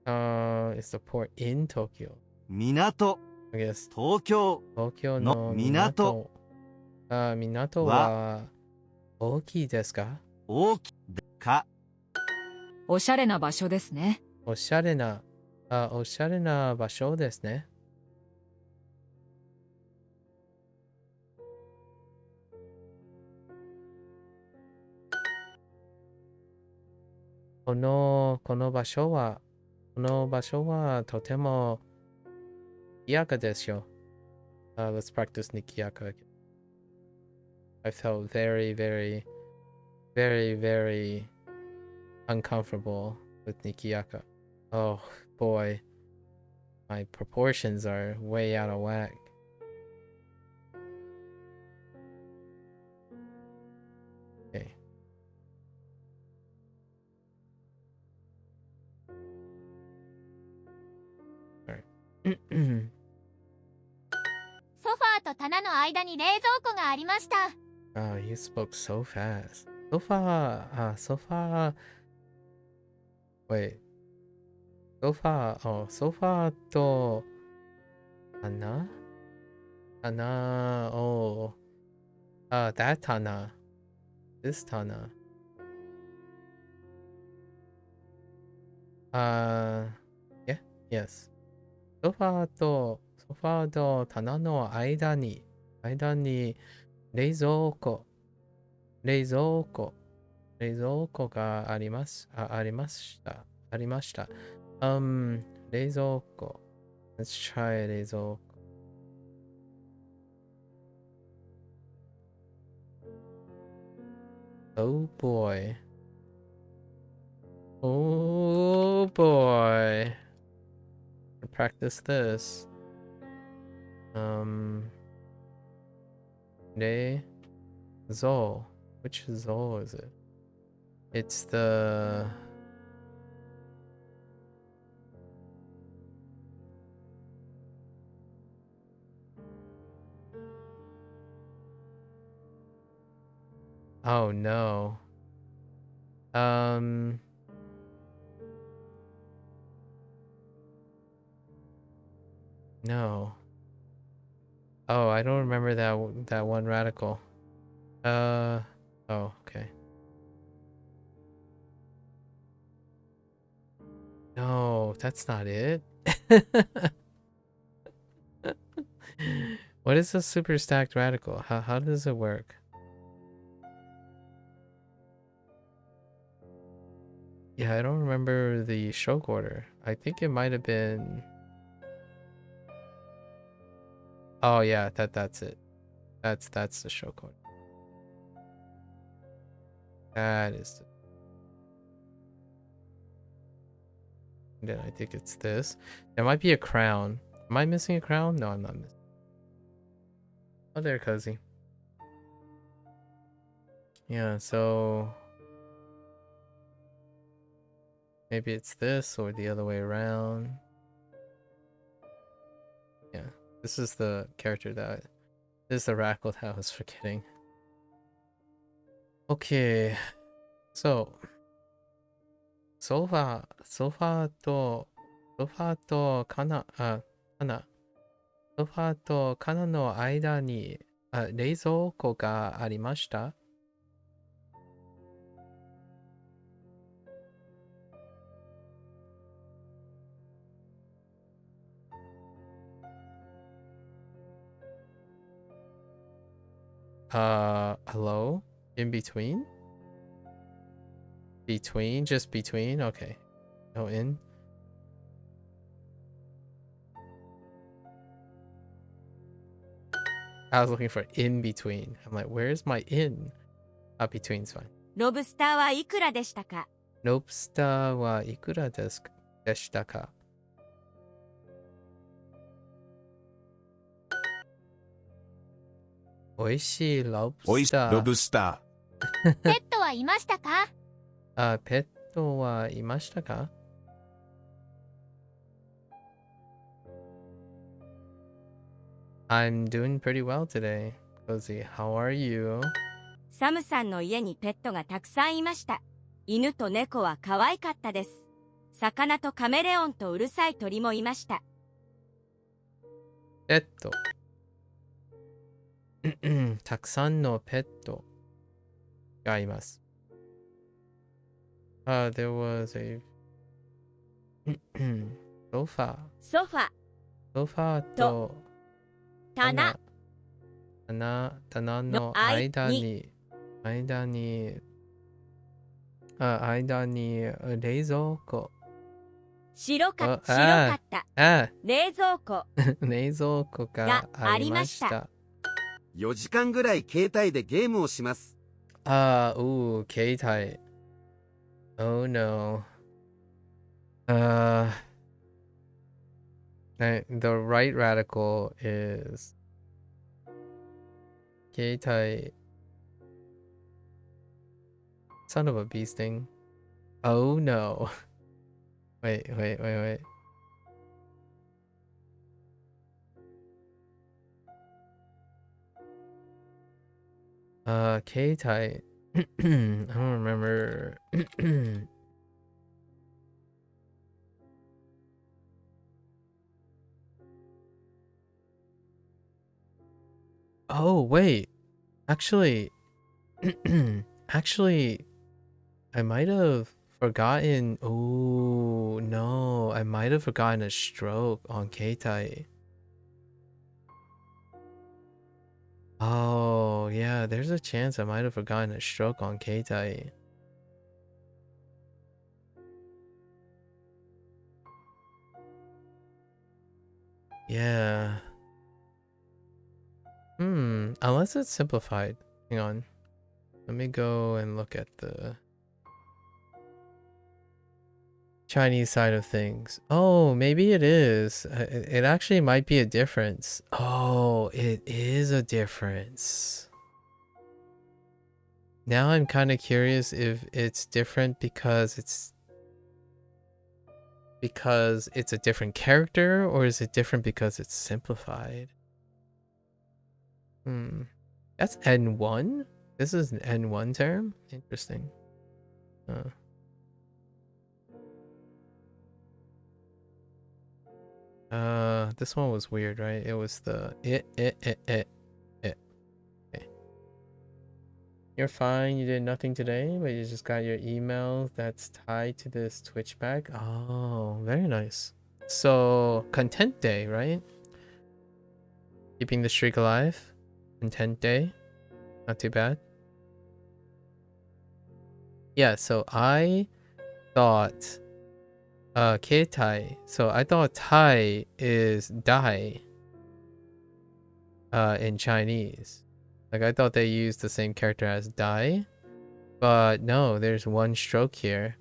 It's the port in Tokyo. 港 I guess 東京 Tokyo のの港。港は大きいですか？大きかおしゃれな場所ですね。おしゃれな場所ですね。この場所はとても賑やかですよ。Let's practice Nikiyaka again. I felt very, very, very, very uncomfortable with Nikiyaka. Oh boy. My proportions are way out of whack. Okay. Alright. ソファーと棚の間に冷蔵庫がありました。Oh, you spoke so fast. Sofa. Wait. Sofa. Oh, sofa と棚 Oh. That 棚 This 棚 Yeah. Yes. ソファーと棚の間に冷蔵庫がありました。冷蔵庫。Let's try 冷蔵庫。Oh boy. Oh boy. Practice this. 冷蔵 Which Zoll is it? It's the Oh no. No. Oh, I don't remember that one radical. Oh, okay. No, that's not it. What is a super stacked radical? How does it work? Yeah, I don't remember the stroke order. I think it might have been. Oh yeah, that's it. That's the stroke order. That is the... Then I think it's this. There might be a crown. Am I missing a crown? No, I'm not missing. Oh, there, Cozy. Yeah, so maybe it's this or the other way around. Yeah, this is the character this is the radical that I was forgetting. Okay, so ソファーとカナの間に冷蔵庫がありました。Hello? In between? Between? Just between? Okay. No in? I was looking for in between. I'm like, where's my in? Between's fine. ロブスターはいくらでしたか？ロブスターはいくらでしたか？おいしいロブおいしいスター。ロブスタペットはいましたか？ペットはいましたか？ I'm doing pretty well today. Cozy, how are you? サムさんの家にペットがたくさんいました。犬と猫は可愛かったです。魚とカメレオンとうるさい鳥もいました。ペット。たくさんのペットがいます。There was a ソファーと棚の間に冷蔵庫。白かった冷蔵庫冷蔵庫がありました。4時間ぐらい携帯でゲームをします。携帯。Oh no. The right radical is 携帯 son of a bee sting. Oh no. Wait. K-type. I don't remember. Oh, wait. Actually, I might have forgotten. Oh, no. I might have forgotten a stroke on K-type. Oh, yeah, there's a chance I might have forgotten a stroke on K-type. Yeah. Unless it's simplified. Hang on. Let me go and look at the Chinese side of things. Oh, maybe it is. It actually might be a difference. Oh, it is a difference. Now I'm kind of curious if it's different because it's a different character, or is it different because it's simplified? That's N1? This is an N1 term? Interesting. This one was weird, right? It was the it. Okay. You're fine, you did nothing today, but you just got your email that's tied to this Twitch bag. Oh, very nice. So, content day, right? Keeping the streak alive. Content day. Not too bad. Yeah, so I thought Keitai. So I thought Tai is Dai in Chinese. Like I thought they used the same character as Dai. But no, there's one stroke here.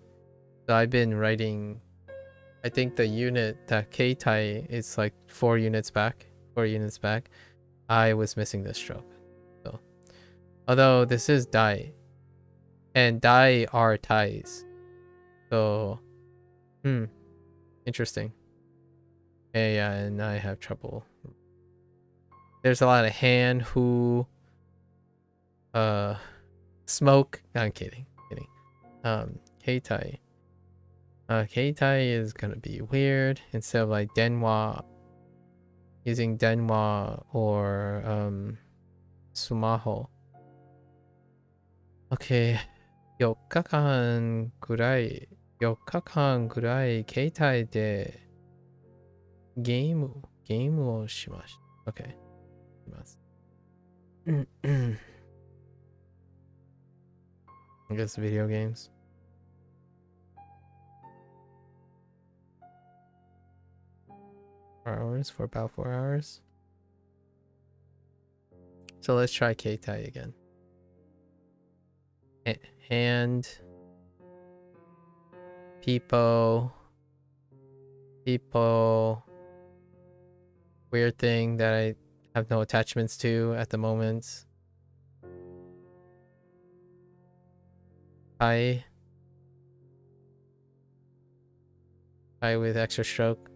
So I've been writing, I think the unit that Keitai is like 4 units back. I was missing this stroke. So although this is Dai. And Dai are Thais. So interesting. Yeah, and I have trouble. There's a lot of hand who smoke. No, I'm kidding. Keitai. Keitai is gonna be weird. Instead of like Denwa, using Denwa or Sumaho. Okay. 4日間ぐらい携帯でゲームをしました。OK。います。I guess video games. For about 4 hours. So let's try Keitai again. Hand, people, weird thing that I have no attachments to at the moment. Hi with extra stroke.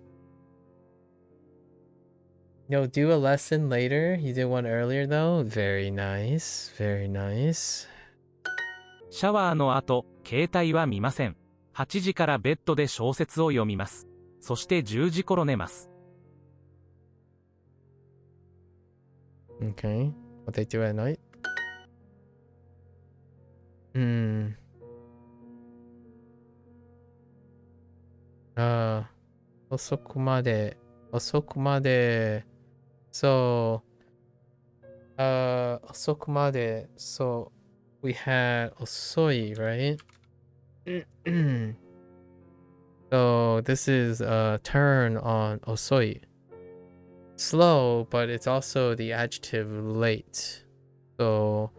No, do a lesson later. You did one earlier though. Very nice. シャワーの後、携帯は見ません。8時からベッドで小説を読みます。そして10時頃寝ます。Okay. What they do at night? Hmm. 遅くまで。So, 遅くまで。So, we had 遅い, right? So, this is a turn on 遅い. Slow, but it's also the adjective late. So,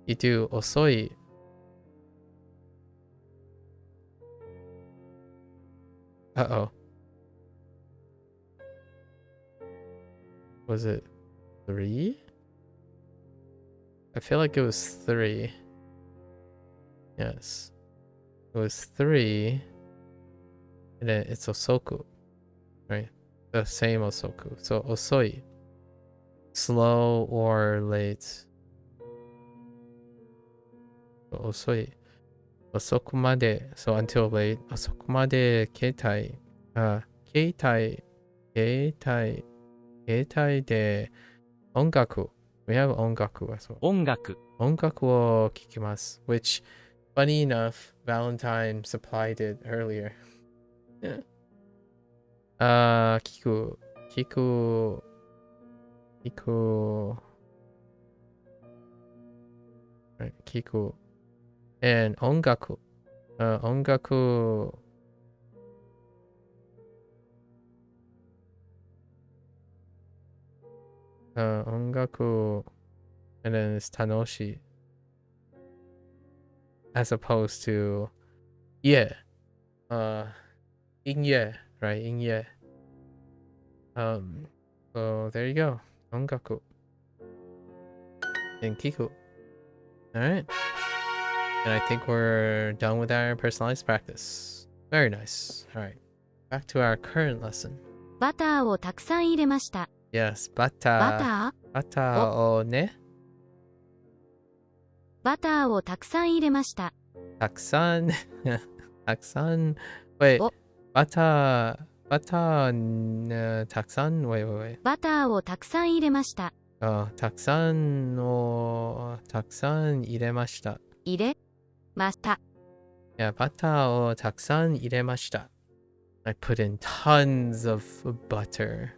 you do 遅い. Uh-oh. Was it 3? I feel like it was 3. Yes. It was 3. And then it's osoku. Right? The same osoku. So osoi. Slow or late. So, osoi. Osoku made. So until late. Osoku made keitai. Keitai de ongaku. We have ongaku as well. 音楽。音楽を聴きます which, funny enough, Valentine supplied it earlier. 聞く Right, 聞く and 音楽 音楽音楽 and then it's 楽しい as opposed to 音乐 right 音乐 so there you go 音楽 and 聞く alright and I think we're done with our personalized practice. Very nice. Alright, back to our current lesson. バターをたくさん入れました。Yes, butter. バター をね。バターをたくさん入れました。たくさん。Wait, おバター、たくさん Wait. バターをたくさん入れました。たくさん入れました。入れました。Yeah, バターをたくさん入れました。I put in tons of butter.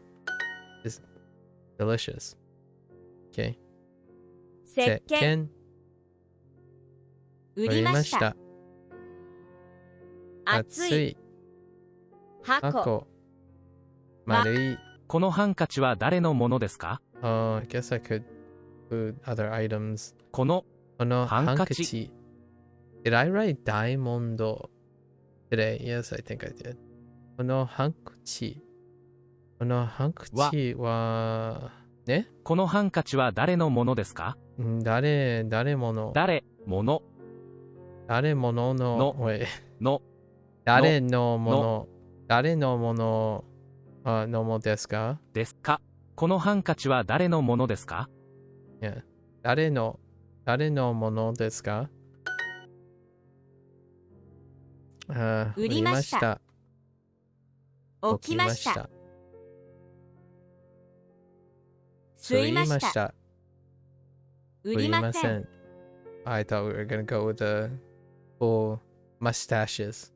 It's delicious. Okay. 石鹸売りました。熱い箱丸い。このハンカチは誰のものですか？ I guess I could put other items. このハンカチ。Did I write ダイヤモンド today? Yes, I think I did. このハンカチはね？このハンカチは誰のものですか？誰ものの誰のものですか？ですか？このハンカチは誰のものですか？ Yeah. 誰のものですか？売りました。起きました。吸いました。売りません。I thought we were gonna go with the full mustaches.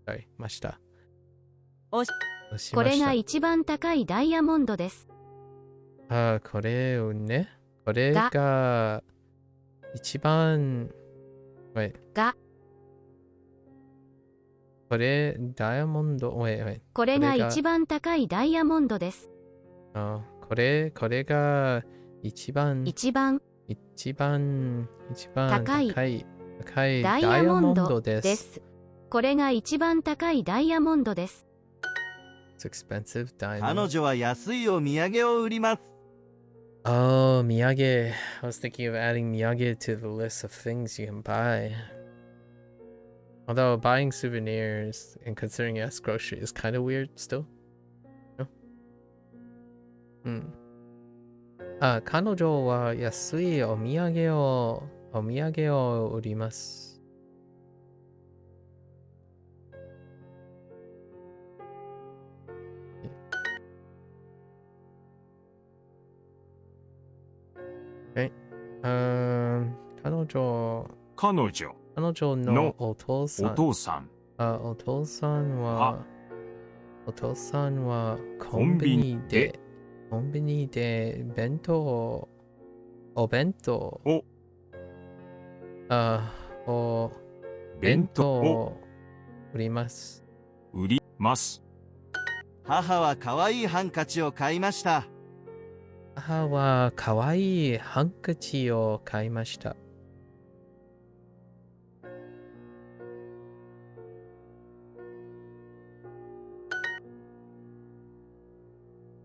Sorry, ました。これが一番高いダイヤモンドです。これをね。これが一番がこれダイヤモンドこれが一番高いダイヤモンドです。これが一番高いダイヤモンドです。これが一番高いダイヤモンドです。It's expensive diamond. 彼女は安いお土産を売ります。Oh, miyage. I was thinking of adding miyage to the list of things you can buy. Although buying souvenirs and considering it as grocery is kind of weird still. No? 彼女は安いお土産を売ります。Okay. 彼女彼女ののお父さん。お父さんお父さんはコンビニでお弁当を弁当を売ります。売ります。母は可愛いハンカチを買いました。母はかわいいハンカチを買いました。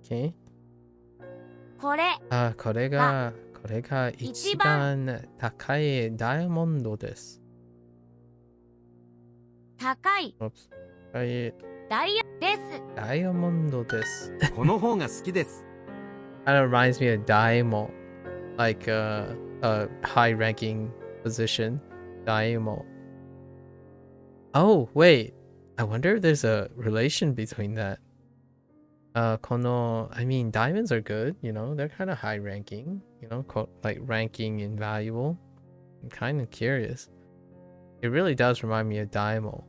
Okay. これこれが一番高いダイヤモンドです。高い Oops. 高いダイヤです。ダイヤモンドです。この方が好きです。Kind of reminds me of Daimo, like a high-ranking position. Daimo. Oh, wait. I wonder if there's a relation between that. I mean, diamonds are good, you know, they're kind of high-ranking, you know, like ranking in valuable. I'm kind of curious. It really does remind me of Daimo.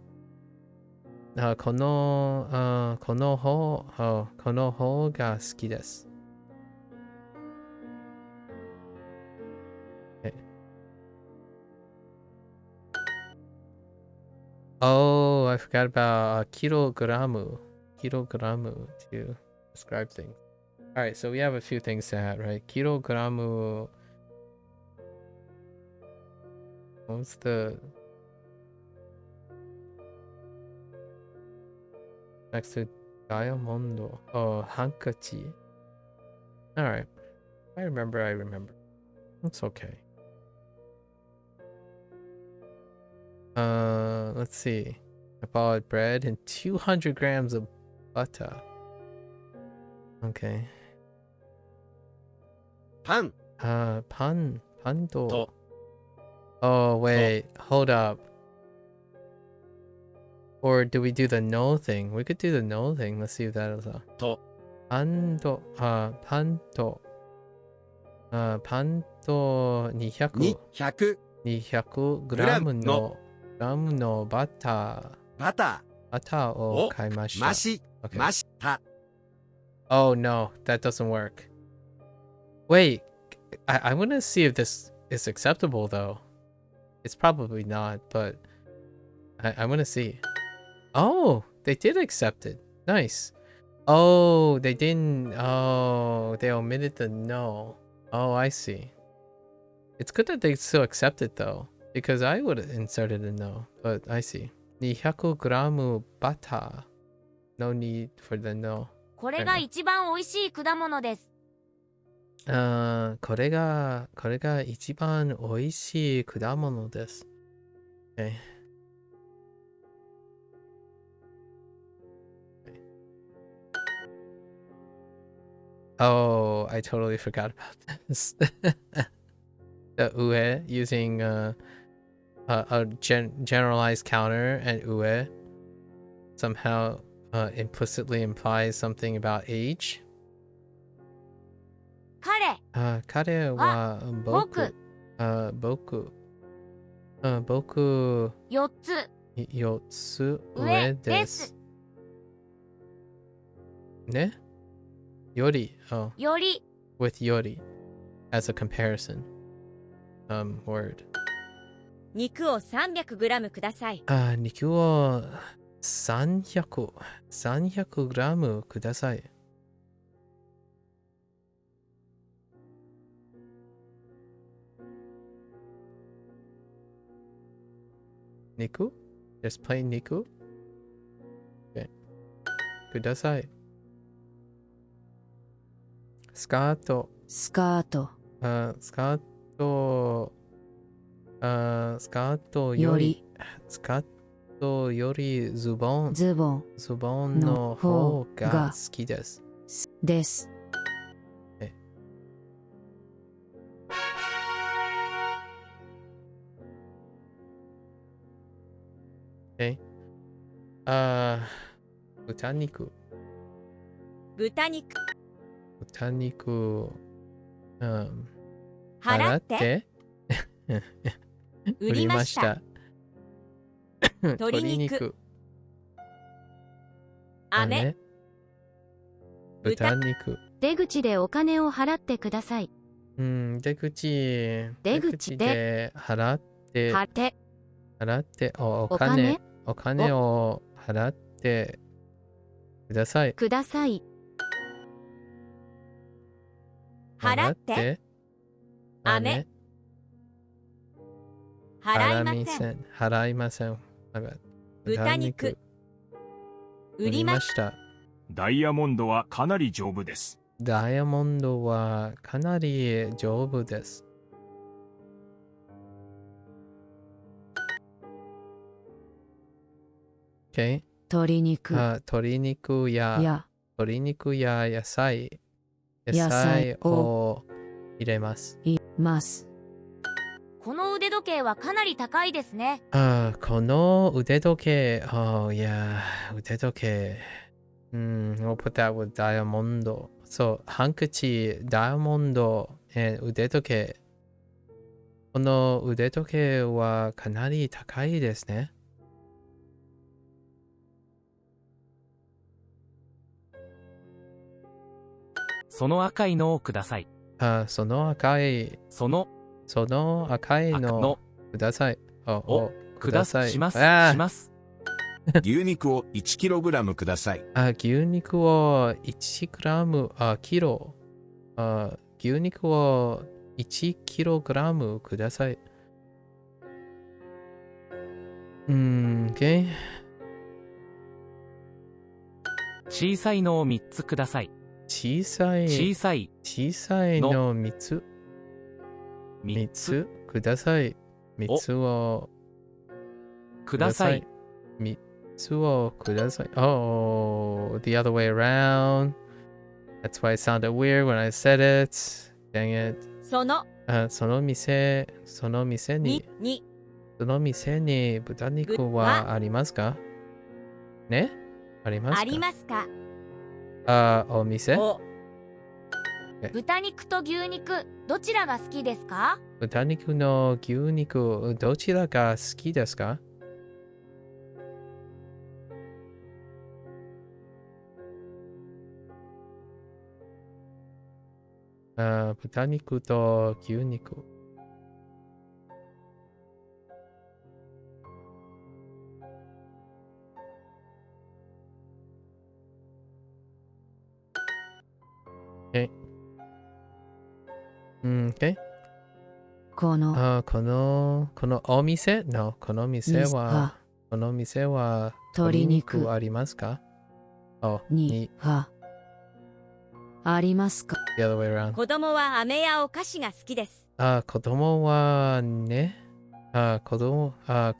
この方が好きです。Oh, I forgot about kilogram to describe things. All right, so we have a few things to add, right? Kilogram. What's the next to diamond? Oh, hankachi. All right, I remember. It's okay. Let's see. I bought bread and 200 grams of butter. Okay. パン。パンと。Oh, wait. Hold up. Or do we do the no thing? We could do the no thing. Let's see if that is a. パンと200 グラムのバターを買いました。ました。Oh no, that doesn't work. Wait, I want to see if this is acceptable though. It's probably not, but I want to see. Oh, they did accept it. Nice. Oh, they didn't. Oh, they omitted the no. Oh, I see. It's good that they still accept it though, because I would have inserted a no, but I see. 200 grams butter. No need for the no. これが一番美味しい果物です。これが一番美味しい果物です。Okay. Oh, I totally forgot about this. The ue using a generalized counter and ue somehow implicitly implies something about age. 彼は僕4つ4つ上です。ねより with より as a comparison word. 肉を300グラムください。肉を300グラムください。肉 Just plain 肉 Okay. ください。スカートよりズボンの方が好きです。Okay. 豚肉払って売りました。鶏肉、飴、豚肉。出口でお金を払ってください。出口で払っておお金を払ってください。払って飴、払いません。払いません。豚肉、売りました。ダイヤモンドはかなり丈夫です。ダイヤモンドはかなり丈夫です。Okay? 鶏肉鶏肉や野菜を入れます。この腕時計はかなり高いですね。この腕時計、腕時計。we'll put that with diamond. So, ハンカチ、ダイヤモンド、腕時計。この腕時計はかなり高いですね。その赤いのをください。その赤いのください。ください。します。牛肉を 1kg ください。牛肉を 1g、キロ。牛肉を 1kg ください。OK。小さいのを3つください。小さいの3つ。3つください。3つをください。3つをください。Oh, the other way around. That's why it sounded weird when I said it. Dang it. その店に豚肉はありますか？ね？ありますか？ありますか？お店？豚肉と牛肉、どちらが好きですか？豚肉の牛肉、どちらが好きですか？豚肉と牛肉。Okay. このお店のこの店は鶏肉ありますか？ありますか？ The other way around. 子供は飴やお菓子が好きです。子供はね。子供は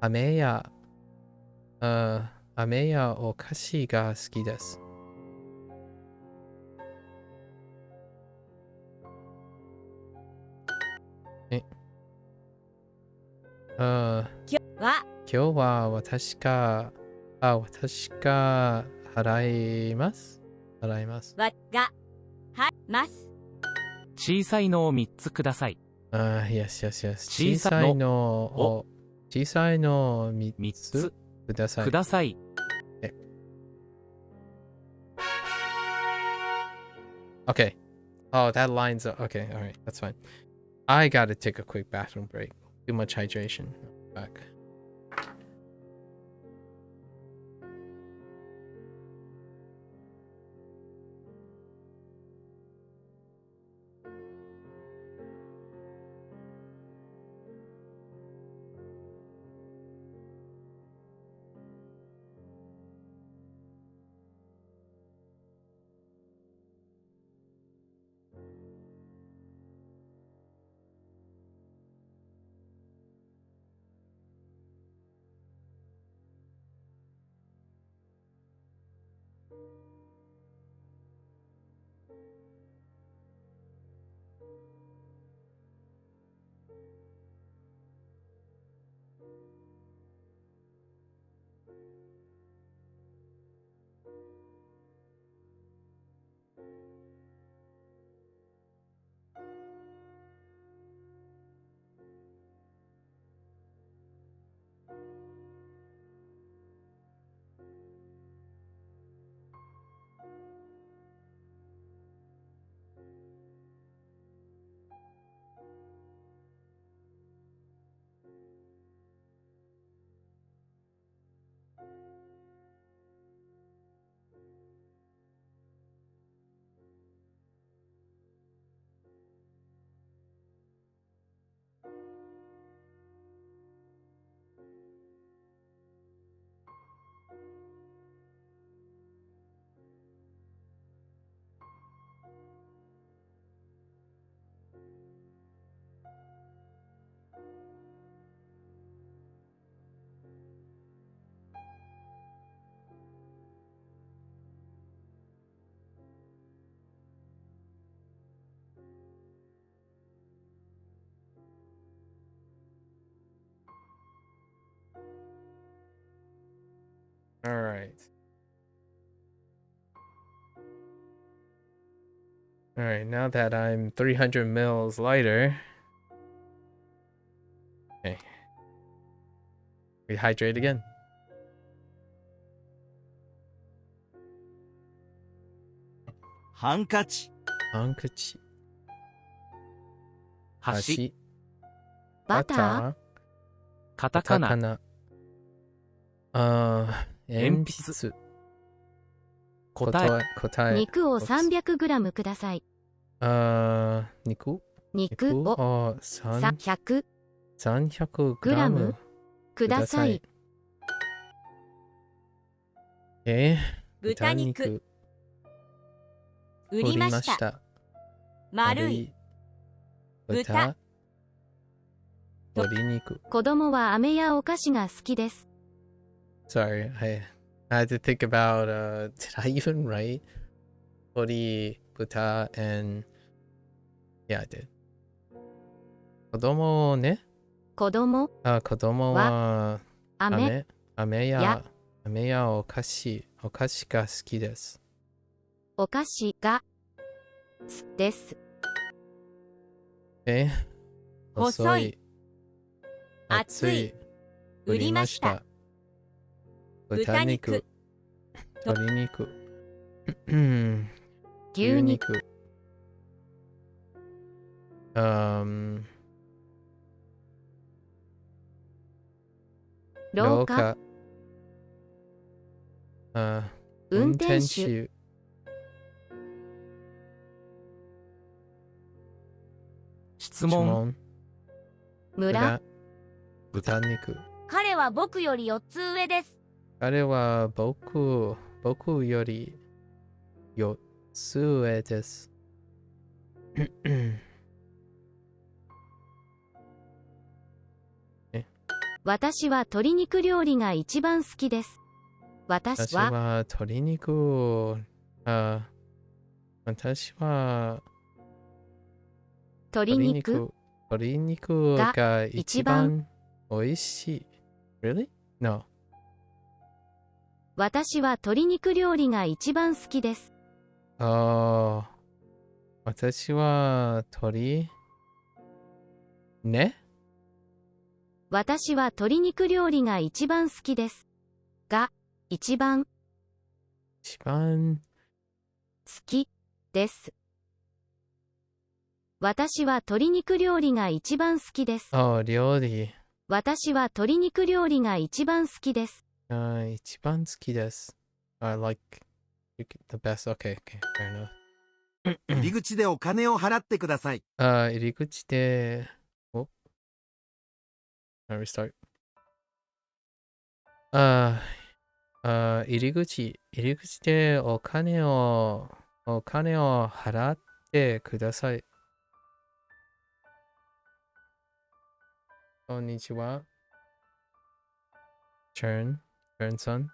飴やお菓子が好きです。今日は私が払います。小さいのを3つください。Yes. 小さいのを3つください。Okay. Oh, that line's okay. All right, that's fine. I gotta take a quick bathroom break. Too much hydration. Back. Alright. Alright, now that I'm 300 mils lighter. Okay. Rehydrate again. Hankachi. Hankachi. 橋、バター、カタカナ、鉛筆。答え、肉を 300g ください。肉肉を300 300g グラムください。豚肉売りました。丸い豚鶏肉。子供は飴やお菓子が好きです。Sorry, I had to think about, did I even write 鶏、豚 and yeah, I did. 子供ね。子供は飴飴やお菓子が好きです。お菓子がです。細い熱い売りました。豚肉鶏肉牛肉廊下運転手質問、村豚肉。彼は僕より4つ上です。彼は僕より4つ上です。私は鶏肉料理が一番好きです。私は鶏肉私は鶏肉が一番美味しい。Really? No. 私は鶏肉料理が一番好きです。私は私は鶏肉料理が一番好きです。が、一番好きです。私は鶏肉料理が一番好きです。料理。私は鶏肉料理が一番好きです。一番好きです。I like the best. Okay, fair enough. 入り口でお金を払ってください。入り口で、restart. 入り口でお金を払ってください。こんにちは。Turn son.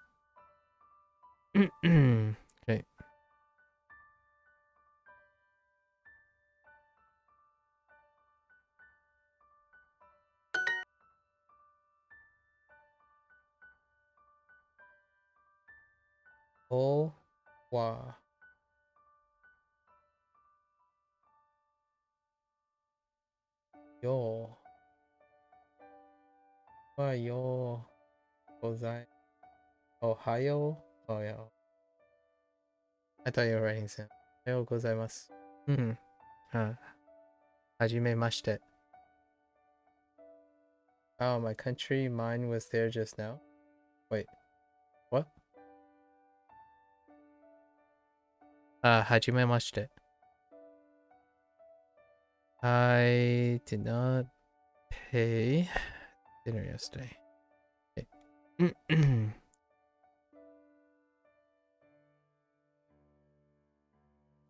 Okay. Wa. Yo. Gozai. Ohio? Oh, yeah. I thought you were writing some. Ohio gozaimasu. Hajimemashite. Oh, my country, mine was there just now. Wait. What? Hajimemashite. I did not pay dinner yesterday. Okay.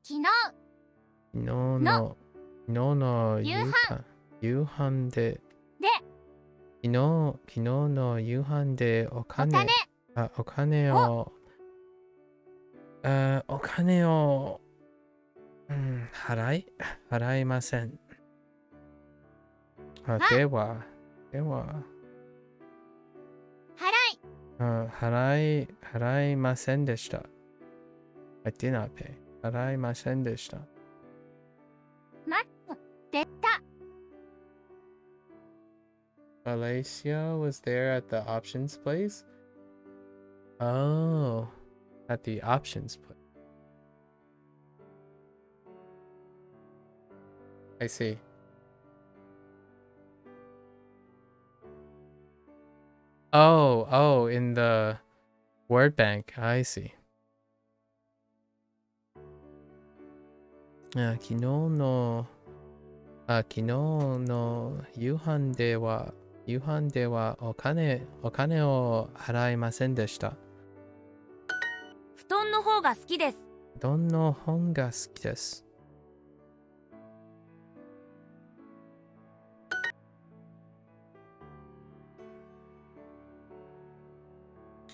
昨日の夕飯で昨日の夕飯でお金を払いません。では払い払いませんでした。I did not pay. 払いませんでした。待ってた。Alicia was there at the options place? Oh, at the options place. I see. Oh, in the word bank. I see. 昨日の夕飯ではお金を払いませんでした。布団の方が好きです。どの本が好きです。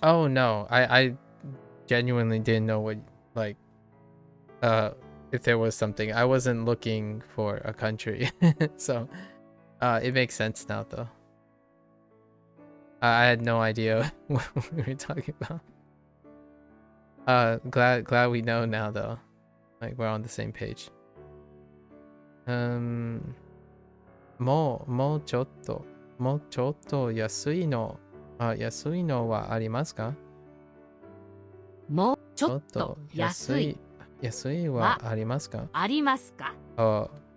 Oh no, I genuinely didn't know what, like, if there was something. I wasn't looking for a country. So it makes sense now though. I had no idea what we were talking about. Glad we know now though. Like, we're on the same page. もうちょっと安いのはありますか？もうちょっと安いはありますか？ありますか？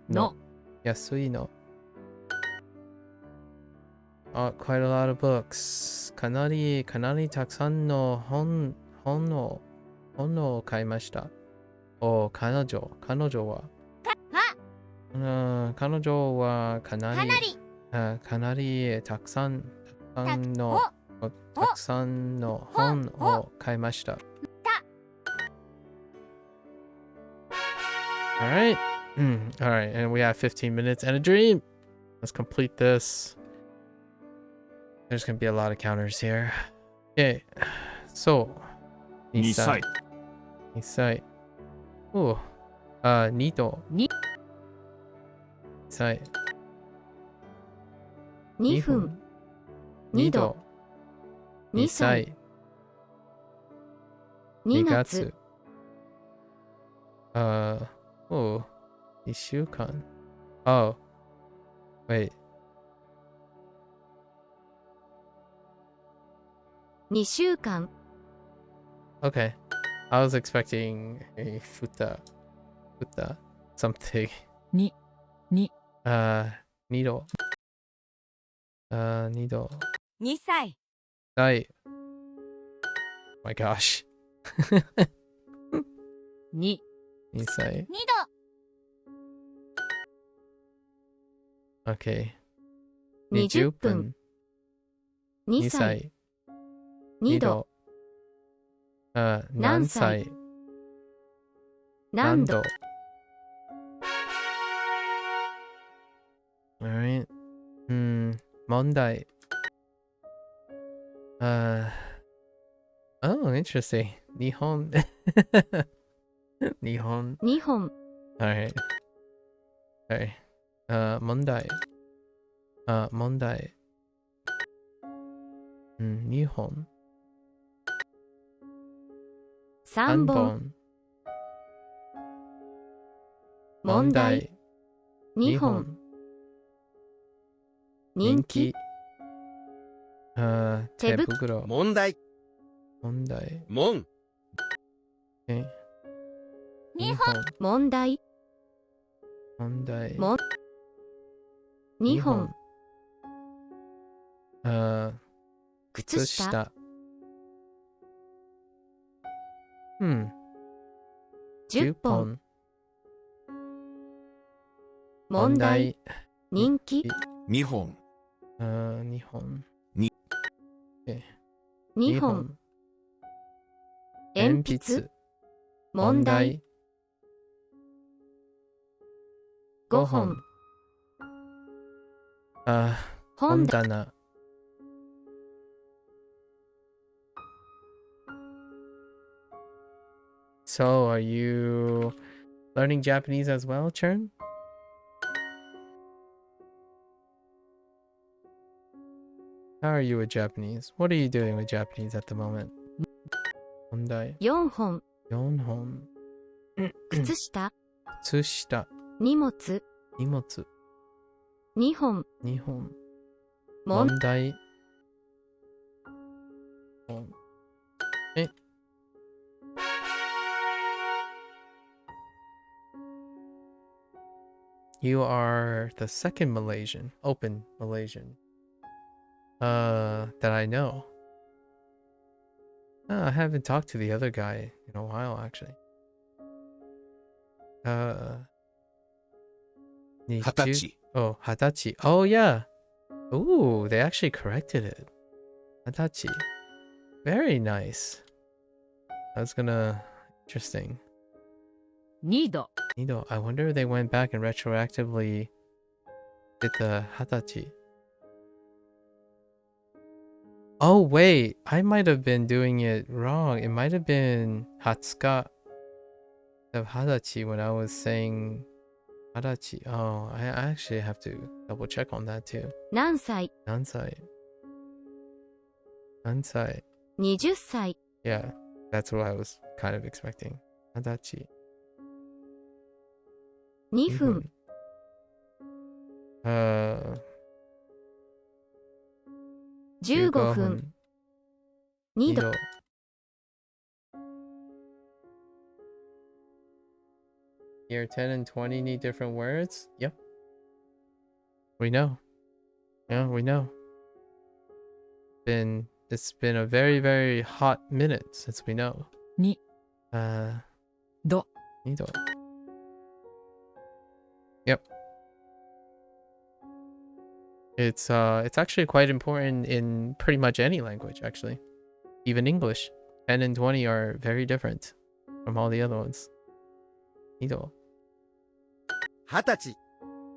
の安いの。Quite a lot of books. かなりたくさんの本を買いました。彼女はかなりたくさんの本を買いました。Alright. Alright, and we have 15 minutes and a dream. Let's complete this. There's gonna be a lot of counters here. Okay. So 2歳。 2歳。2度。2歳。2分。2度。2歳。2月。1週間。Oh, wait. 2週間。Okay. I was expecting a futa something. 2度。2度。2歳。Oh my gosh. 2 2歳。2 Okay. 20 20分。2 2歳。歳。 2度。何歳。何度。Alright. 問題。Oh, interesting. 日本。日本。2本。Alright.問題。問題。2本。3本。問題。2本。人気。手袋。問題。問題。門。 2本。問題。問題。も2本。靴下。10本。問題。人気。 2本。 2本。 2本。鉛筆。問題。5本。本棚。So, are you learning Japanese as well, Churn? How are you with Japanese? What are you doing with Japanese at the moment? 問題。4本。4本。靴下。靴下。荷物。荷物。2本。2本。問題。え。You are the second Malaysian, open Malaysian, that I know. I haven't talked to the other guy in a while, actually. 20歳。 Oh, hatachi. Oh, yeah. Ooh, they actually corrected it. Hatachi. Very nice. That's gonna... Interesting. 2度 Nido. I wonder if they went back and retroactively did the hatachi. Oh, wait. I might have been doing it wrong. It might have been hatsuka of hadachi when I was saying hadachi. Oh, I actually have to double check on that too. 何歳 Nansai. Nansai. 20歳 Yeah, that's what I was kind of expecting. Hadachi. 2分 15分2度 Year 10 and 20 need different words? Yep. We know. Yeah, we know. It's been a very, very hot minute since we know. 2 Uh, 度 Nido. Yep. It's actually quite important in pretty much any language, actually. Even English. 10 and 20 are very different from all the other ones. Nido. 20歳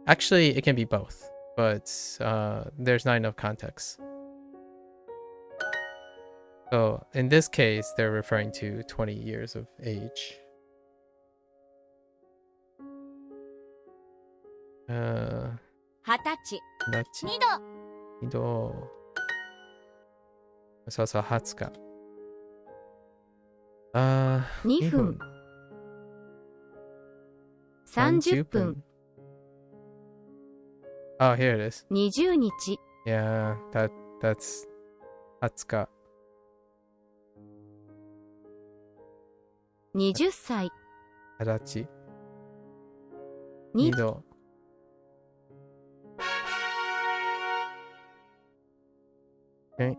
Actually, it can be both, but there's not enough context. So in this case, they're referring to 20 years of age. 20歳20 2度2度。そうそう、20日。2分30分 Oh, here it is. 20日 Yeah, that's 20日。 20歳20歳。 2 2度。Okay.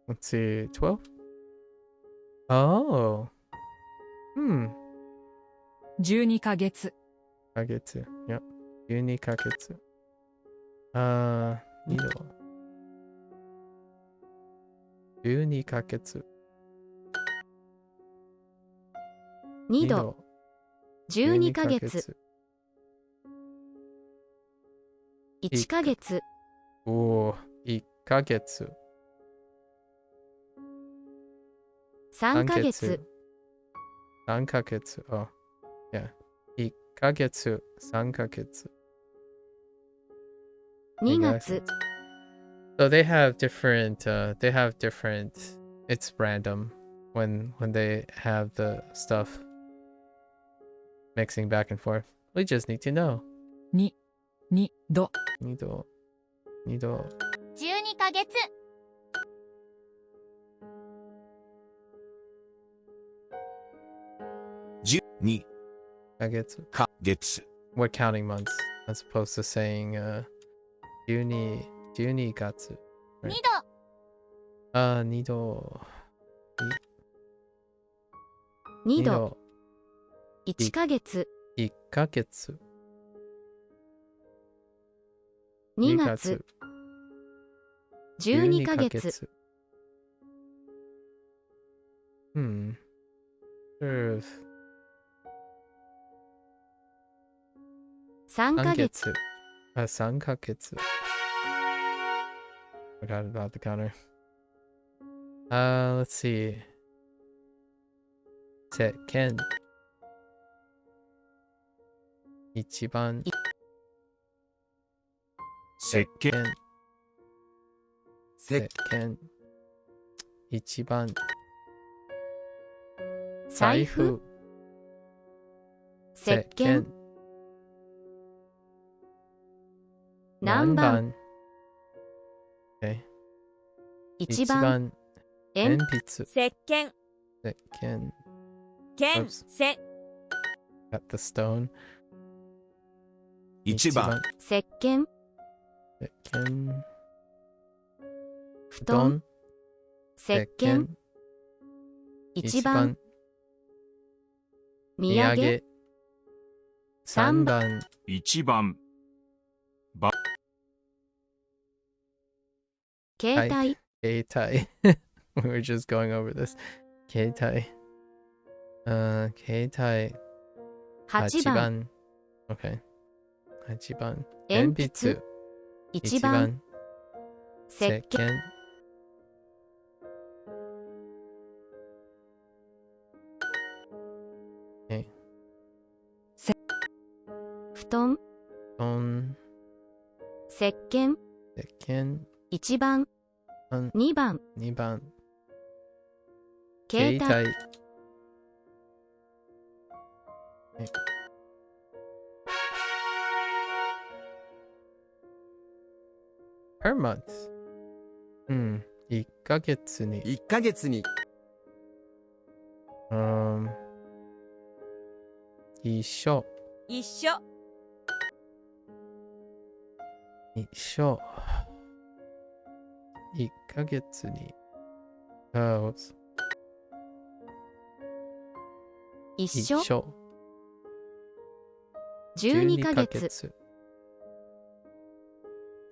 Let's see, 12? Oh. 12ヶ月ヶ月。Yep. 12ヶ月。2度。12ヶ月。 2度12ヶ月1ヶ月おー、1ヶ月。 3ヶ月3ヶ月。Oh, yeah. 1ヶ月、3ヶ月。 2月 So they have different, it's random when they have the stuff mixing back and forth. We just need to know. 2度2度。2度。 12ヶ月12ヶ月。ヶ月 We're counting months as opposed to saying 12月。 2 2度。 2度1ヶ月1ヶ月。 2月12ヶ月 Sure. 3ヶ月 3ヶ月。 Forgot about the counter. Let's see. 世間。一番。石鹸、石鹸。一番。財布。石鹸。何番。Okay. 一番。鉛筆。石鹸石鹸。剣 Oops. せ Got the stone. 一番。石鹸。石鹸。布団。石鹸。一番。土産。三番。一番、携帯。携帯。We were just going over this. 携帯。携帯。八番。 Okay. 八番。鉛筆。一番。石石鹸。鹸。Okay. 布団。石鹸。石鹸。一番。二番。二番。携帯。Per month. 1ヶ月に。 1ヶ月に一緒。一緒一緒。1ヶ月に。whoops. 一緒。一緒。12ヶ月。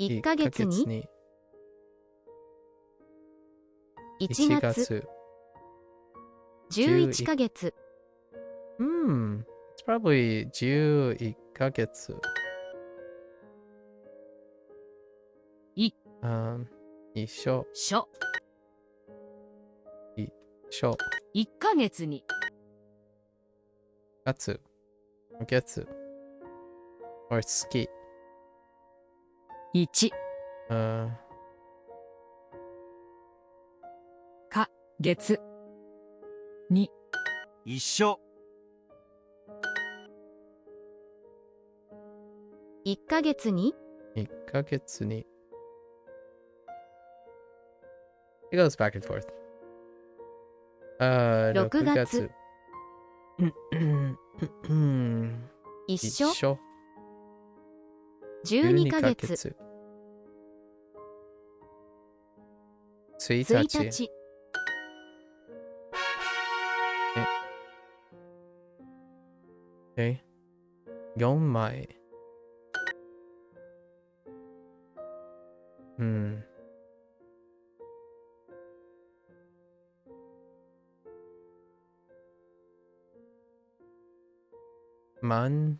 1ヶ月に。1月。11ヶ月。It's probably 11ヶ月。一緒。しょ。一緒。 1ヶ月に。月。月。or 月。1。か、月。2。一緒1ヶ月に。1ヶ月に。It goes back and forth. 6月。一緒。一緒。12ヶ月。1 1日。日。Okay. 4枚。万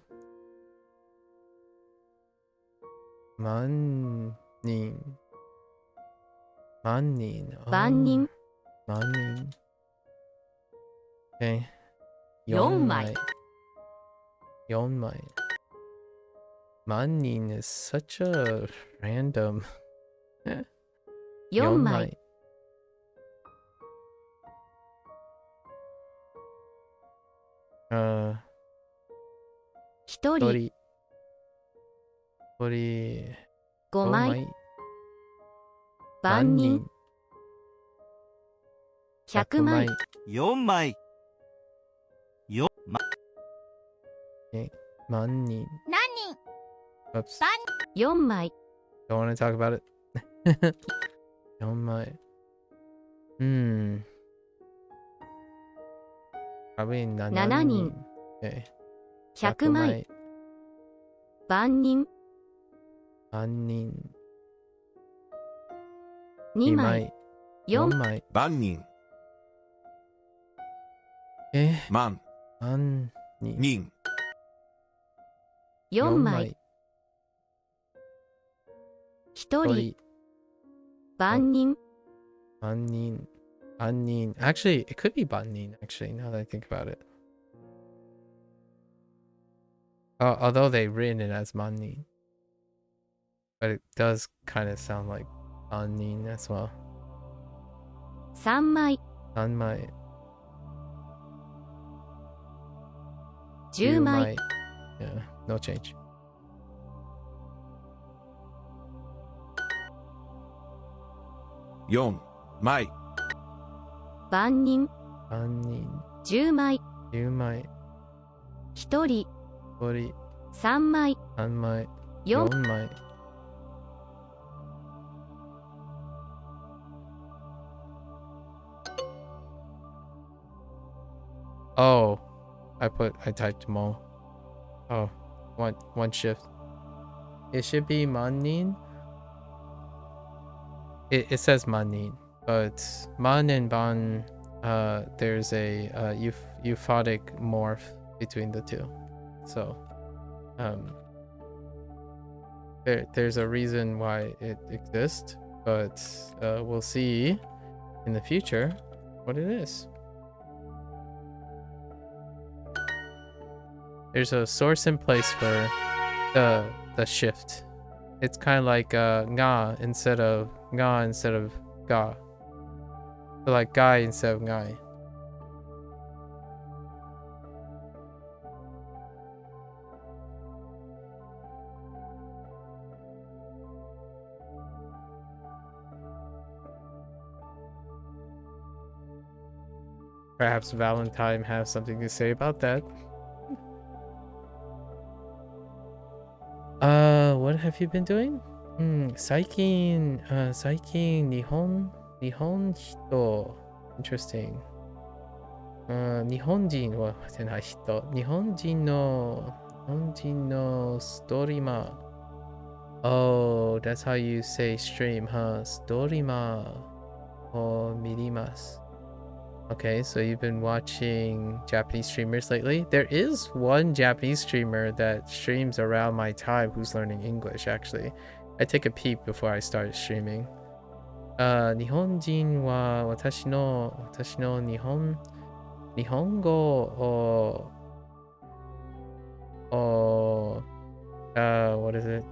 人。万人。万人。万人。Okay. 4枚。 4枚。万人 is such a random. 4枚。1人。一人。5枚。万人。100枚。 4枚万人。何人 Oops. 4枚。 Don't want to talk about it. 4枚。Probably 7人。Okay. 100枚。万人。万人。2枚。4枚。万人。万万人。人。 4枚。1人。万人。万人。万人。Actually, it could be 万人, actually, now that I think about it. Although they written it as 万人. but it does kind of sound like Anin as well. 3枚、 Sanmai, 10枚、 Yeah, no change. 4枚、万人、 Anin, 10枚、 Yumai, 1人、 Tori, 3枚、 Sanmai, 4、 Yonmai. Oh, I typed them all. Oh, one shift. It should be Manin. It says Manin, but Man and Ban, there's a euphotic morph between the two. So, there's a reason why it exists, but we'll see in the future what it is. There's a source in place for the shift. It's kind of like nga instead of ga. So like guy instead of ngai. Perhaps Valentine has something to say about that. What have you been doing? 最近 日本人 interesting. 日本人はじゃない人。日本人のストリーマー。Oh, that's how you say stream, huh? ストリーマーを見ります。Okay, so you've been watching Japanese streamers lately? There is one Japanese streamer that streams around my time who's learning English, actually. I take a peep before I start streaming. 日本人は私の日本語をwhat is it?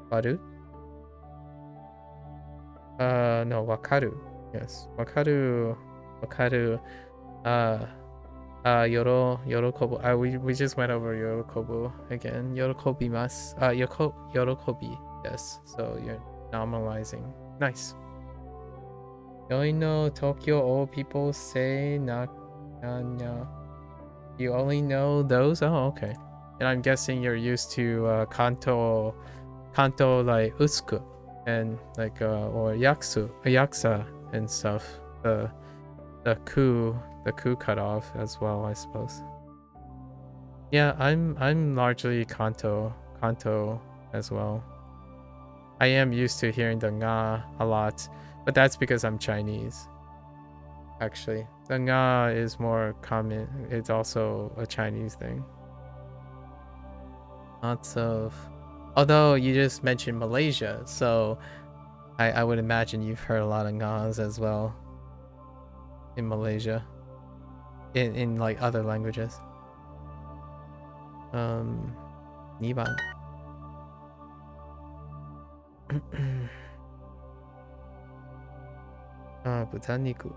わる? No, わかる. Yes, わかる. 喜ぶ. We just went over 喜ぶ again. 喜びます. 喜び. Yes, so you're normalizing. Nice. You only know Tokyo old people say nanya. You only know those? Oh, okay. And I'm guessing you're used to Kanto like Utsuku and like or Yaksa and stuff. The ku cutoff as well, I suppose. Yeah, I'm largely Kanto as well. I am used to hearing the nga a lot, but that's because I'm Chinese. Actually, the nga is more common. It's also a Chinese thing. Lots of, although you just mentioned Malaysia, so I would imagine you've heard a lot of ngas as well in Malaysia, in like other languages. 2番 豚肉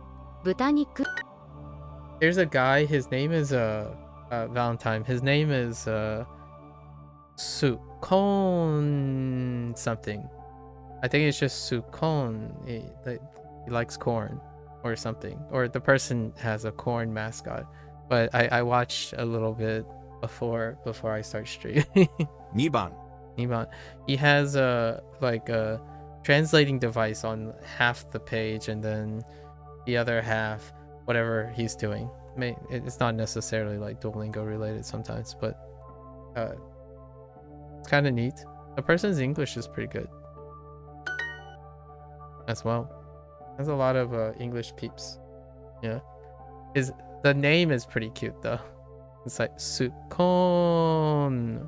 There's a guy, his name is Valentine. His name is Sukon something. I think it's just Sukon. He likes corn or something. Or the person has a corn mascot. But I watched a little bit before I start streaming. 2番 He has a translating device on half the page, and then the other half, whatever he's doing. It's not necessarily like Duolingo related sometimes, but it's kind of neat. The person's English is pretty good as well. There's a lot of English peeps. Yeah, the name is pretty cute though. It's like Sukon.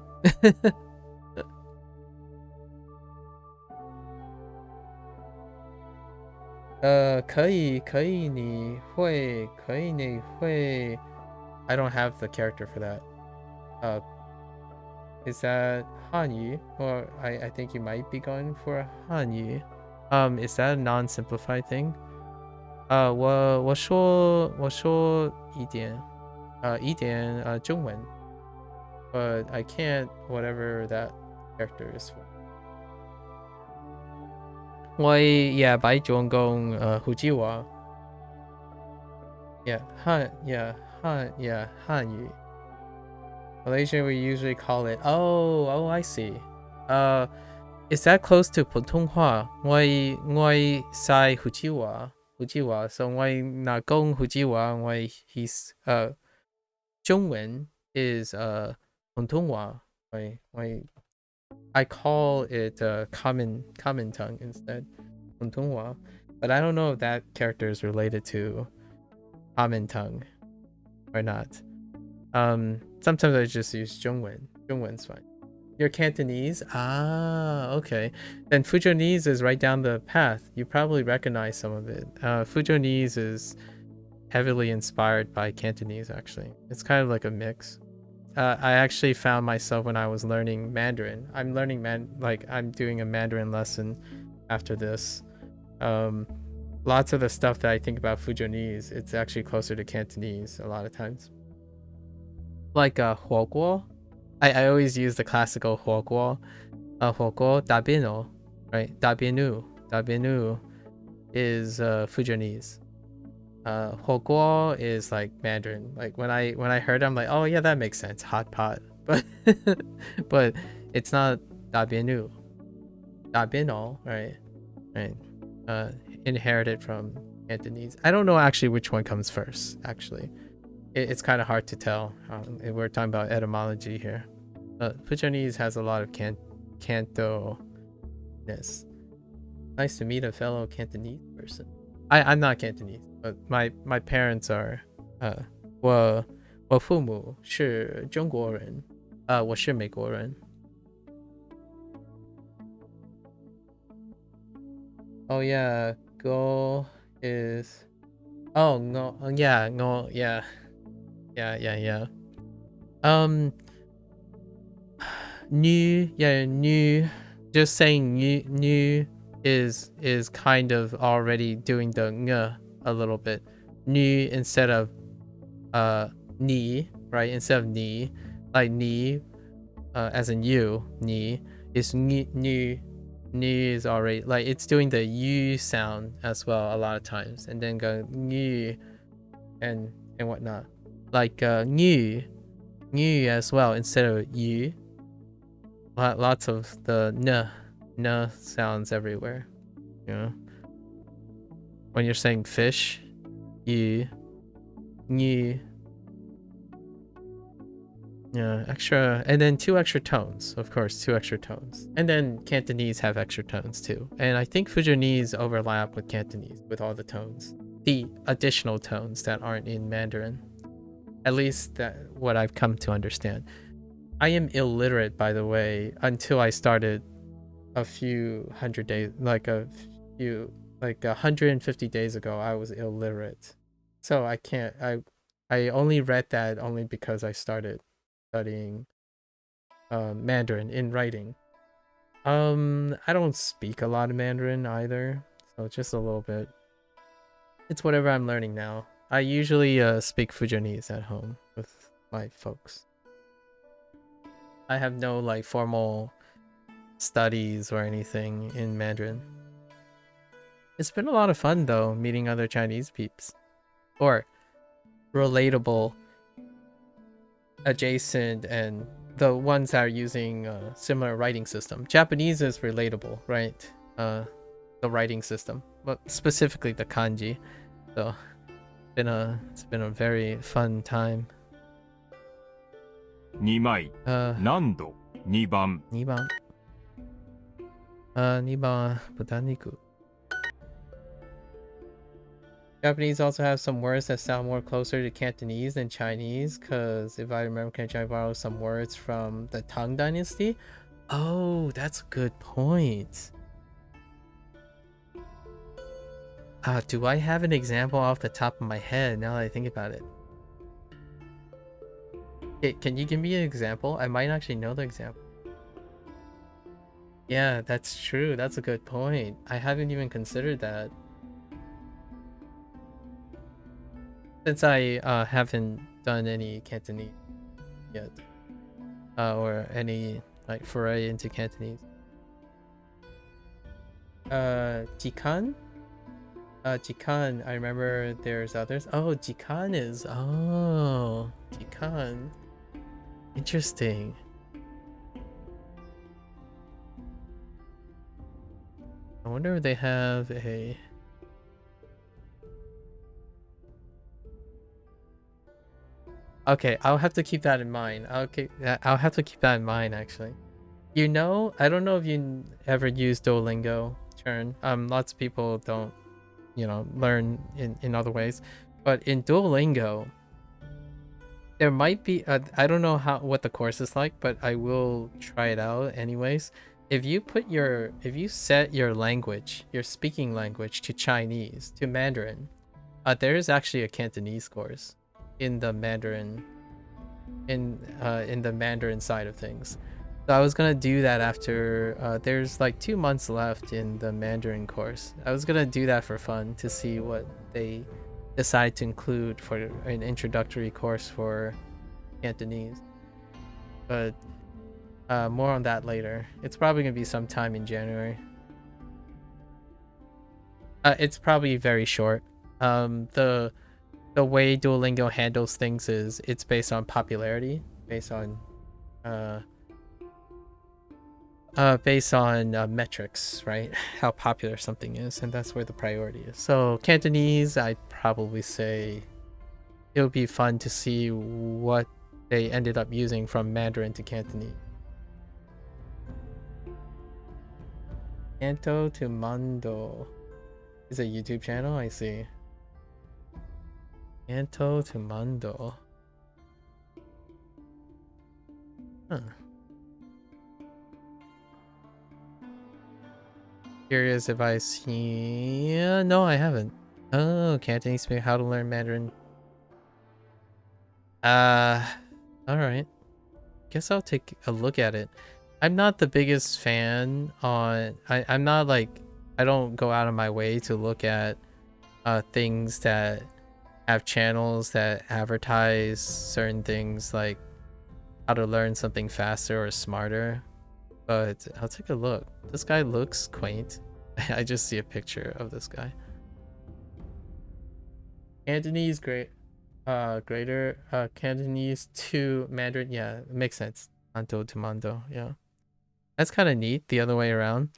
可以你会 I don't have the character for that. Is that Hanyu? Or I think you might be going for Hanyu. Is that a non-simplified thing? 我说一点中文 but I can't whatever that character is for. 我白中共후지와. Yeah, Hanyu. Malaysia we usually call it. Oh, I see. Is that close to 普通话? 我sai 후지와. So 我那讲후지와, 我 he's 中文 is 普通话. I call it common tongue instead. 普通话. But I don't know if that character is related to common tongue or not. Sometimes I just use 中文. 中文's fine. You're Cantonese? Ah, okay. Then Fujonese is right down the path. You probably recognize some of it. Fujonese is heavily inspired by Cantonese, actually. It's kind of like a mix. I actually found myself when I was learning Mandarin. I'm doing a Mandarin lesson after this. Lots of the stuff that I think about Fujonese, it's actually closer to Cantonese a lot of times. Like 火锅. I always use the classical 火锅. 火锅 dabino, right? Dabinu is Fujonese. 火锅 is like Mandarin. Like when I heard it, I'm like, oh yeah, that makes sense. Hot pot. But but it's not dabinu. Dabino, right? Inherited from Cantonese. I don't know actually which one comes first, actually. It's kind of hard to tell. We're talking about etymology here. Fujonese has a lot of Canto-ness. Nice to meet a fellow Cantonese person. I'm not Cantonese, but my parents are. 我父母是中国人，我是美国人。Oh yeah, go is. Oh no, yeah, no, yeah. New. Just saying new is kind of already doing the ng a little bit. New instead of ni, right? Instead of ni, like ni, as in you, ni is new. New is already like it's doing the u sound as well a lot of times, and then go new and whatnot. Like new as well instead of you. Lots of the n sounds everywhere. You know, when you're saying fish, you, new. Yeah, extra, and then 2 extra tones, of course, 2 extra tones. And then Cantonese have extra tones too. And I think Fujonese overlap with Cantonese with all the tones. The additional tones that aren't in Mandarin. At least that what I've come to understand. I am illiterate, by the way, until I started a few hundred days, like 150 days ago, I was illiterate. So I can't, I only read that only because I started studying Mandarin in writing. I don't speak a lot of Mandarin either, so just a little bit. It's whatever I'm learning now. I usually speak Fujonese at home with my folks. I have no like formal studies or anything in Mandarin. It's been a lot of fun though, meeting other Chinese peeps. Or relatable, adjacent, and the ones that are using a similar writing system. Japanese is relatable, right? The writing system, but specifically the kanji. So it's been a very fun time. 2枚何度2番2番2番豚肉. Japanese also have some words that sound more closer to Cantonese than Chinese, because if I remember, can I borrow some words from the Tang Dynasty? Oh, that's a good point. Do I have an example off the top of my head now that I think about it? Can you give me an example? I might actually know the example. Yeah, that's true. That's a good point. I haven't even considered that. Since I haven't done any Cantonese yet. Or any like foray into Cantonese. Jikan? Jikan, I remember there's others. Oh, Jikan is... Oh, Jikan. Interesting. I wonder if they have a... Okay, I'll have to keep that in mind. I'll have to keep that in mind, actually. You know, I don't know if you ever use Duolingo, Churn. Lots of people don't, you know, learn in other ways. But in Duolingo, there might be I don't know what the course is like, but I will try it out anyways. If you set your language, your speaking language to Chinese, to Mandarin, there is actually a Cantonese course in the Mandarin in the Mandarin side of things. So I was gonna do that after there's like 2 months left in the Mandarin course. I was gonna do that for fun to see what they decide to include for an introductory course for Cantonese. But more on that later. It's probably gonna be sometime in January. It's probably very short. The way Duolingo handles things is it's based on popularity, based on metrics, right? How popular something is, and that's where the priority is. So Cantonese, I'd probably say it would be fun to see what they ended up using from Mandarin to Cantonese. Canto to Mando is a YouTube channel, I see. Canto to Mando. Huh. Curious if I see... no, I haven't. Oh, Cantonese speak how to learn Mandarin. Alright. Guess I'll take a look at it. I'm not the biggest fan on... I'm not like... I don't go out of my way to look at things that have channels that advertise certain things like how to learn something faster or smarter. But I'll take a look. This guy looks quaint. I just see a picture of this guy. Cantonese greater Cantonese to Mandarin. Yeah, it makes sense. Manto to Mando. Yeah, that's kind of neat. The other way around.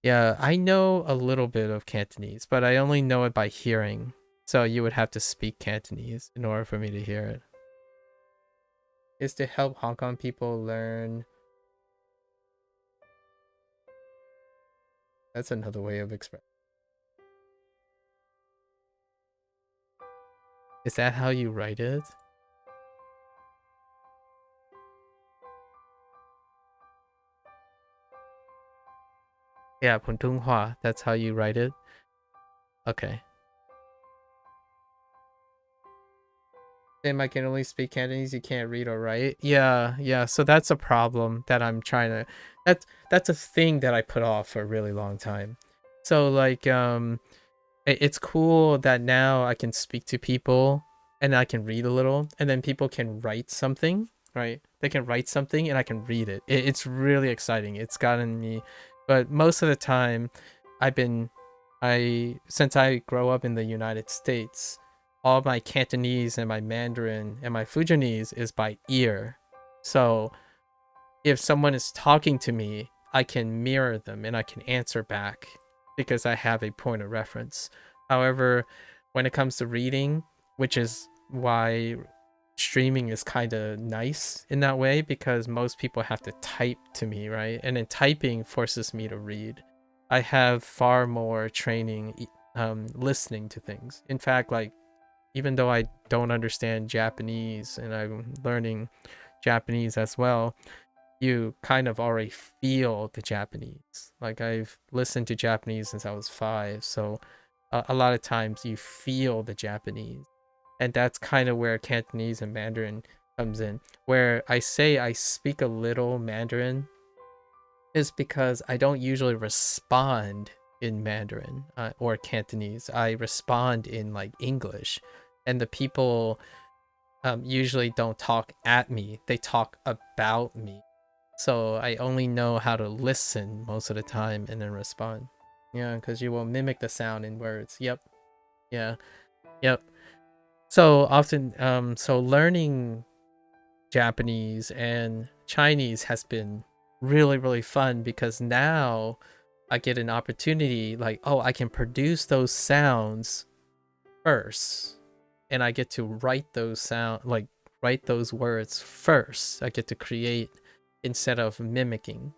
Yeah, I know a little bit of Cantonese, but I only know it by hearing. So you would have to speak Cantonese in order for me to hear it. Is to help Hong Kong people learn. That's another way of expressing. Is that how you write it? Yeah, Puntonghua. That's how you write it. Okay. Sam, I can only speak Cantonese. You can't read or write. Yeah. So that's a problem that I'm trying to. That's a thing that I put off for a really long time. So like it's cool that now I can speak to people and I can read a little, and then people can write something, right? They can write something and I can read it. It's really exciting. It's gotten me, but most of the time, since I grow up in the United States, all my Cantonese and my Mandarin and my Fujianese is by ear. So if someone is talking to me, I can mirror them and I can answer back because I have a point of reference. However, when it comes to reading, which is why streaming is kind of nice in that way, because most people have to type to me, right? And then typing forces me to read. I have far more training listening to things. In fact, like, even though I don't understand Japanese and I'm learning Japanese as well, you kind of already feel the Japanese. Like, I've listened to Japanese since I was 5, so a lot of times you feel the Japanese. And that's kind of where Cantonese and Mandarin comes in. Where I say I speak a little Mandarin is because I don't usually respond in Mandarin or Cantonese. I respond in like English, and the people usually don't talk at me. They talk about me. So I only know how to listen most of the time and then respond. Yeah, because you will mimic the sound in words. Yep. Yeah. Yep. So often, so learning Japanese and Chinese has been really, really fun because now I get an opportunity like, oh, I can produce those sounds first. And I get to write those write those words first. I get to create instead of mimicking.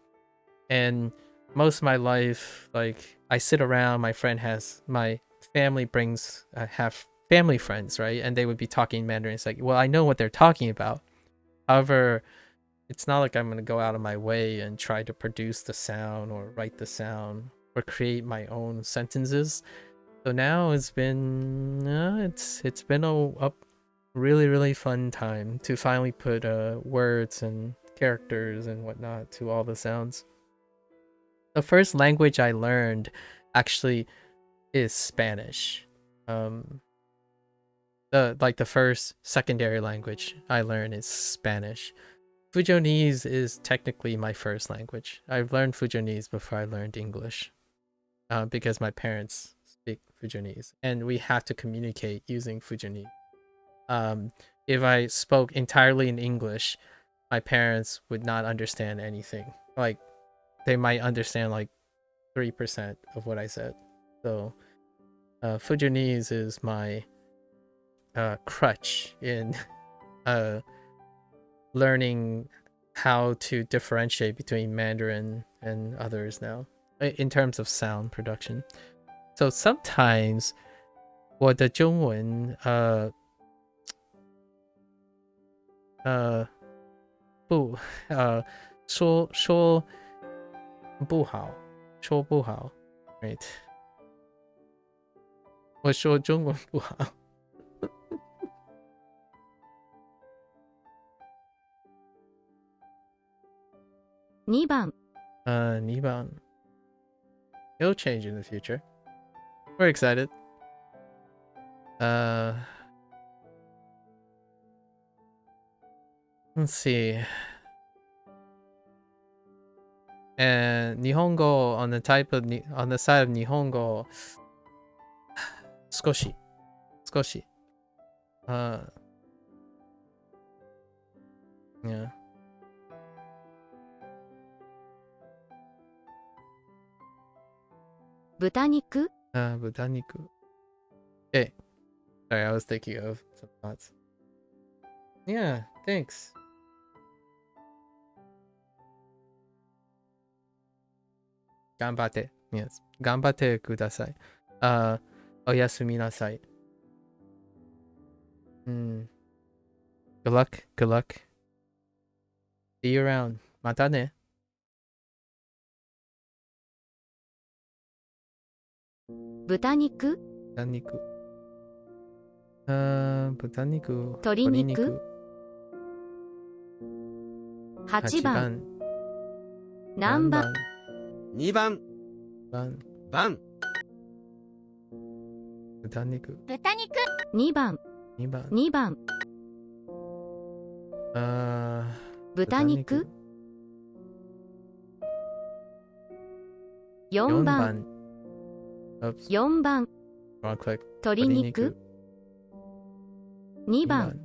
And most of my life, like I sit around, my family brings have family friends, right? And they would be talking Mandarin. It's like, well, I know what they're talking about. However, it's not like I'm going to go out of my way and try to produce the sound or write the sound or create my own sentences. So now it's been a really, really fun time to finally put words and characters and whatnot to all the sounds. The first language I learned actually is Spanish. The first secondary language I learned is Spanish. Fujonese is technically my first language. I've learned Fujonese before I learned English, because my parents speak Fujonese, and we have to communicate using Fujonese. If I spoke entirely in English, my parents would not understand anything. Like, they might understand like 3% of what I said. So, Fujonese is my crutch in learning how to differentiate between Mandarin and others now, in terms of sound production. So sometimes 我的中文说不好 right 我说中文不好2番2番 It'll change in the future. We're excited. Let's see. And Nihongo on the side of Nihongo, 少し yeah. Butaniku? Butaniku. Okay. Sorry, I was thinking of some thoughts. Yeah, thanks. Ganbate. Yes. Ganbate kudasai. Oyasumi nasai. Good luck. Good luck. See you around. Mata ne. Butaniku? Butaniku. Butaniku. 鶏肉8番何番2番番豚肉豚肉2番2番2番豚肉4番4番 Wrong click. 鶏肉2番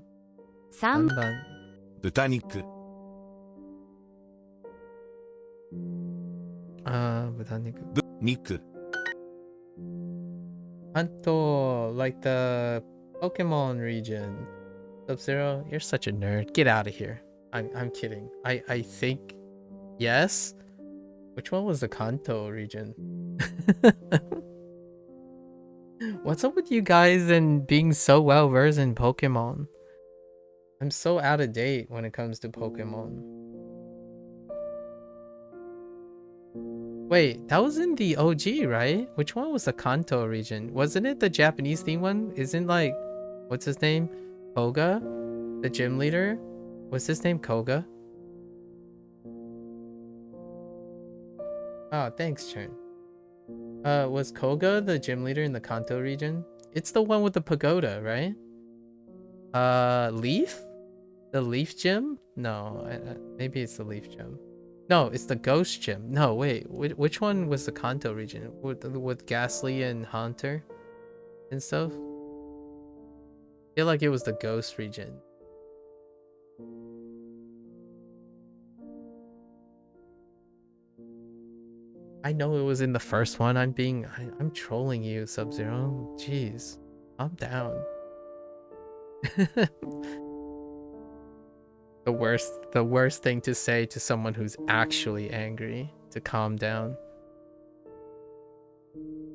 3番豚肉豚肉肉 Kanto, like the Pokemon region. Sub-Zero, you're such a nerd. Get out of here. I'm kidding. I think yes. Which one was the Kanto region? What's up with you guys and being so well versed in Pokemon? I'm so out of date when it comes to Pokemon. Wait, that was in the OG, right? Which one was the Kanto region? Wasn't it the Japanese theme one? Isn't like, what's his name? Koga? The gym leader? Was his name Koga? Oh, thanks, Chern. Was Koga the gym leader in the Kanto region? It's the one with the pagoda, right? Leaf? The Leaf Gym? No, maybe it's the Leaf Gym. No, it's the Ghost Gym. No, wait, which one was the Kanto region? With Ghastly and Haunter and stuff? I feel like it was the Ghost region. I know it was in the first one. I'm trolling you, Sub-Zero. Jeez, calm down. The worst thing to say to someone who's actually angry, to calm down.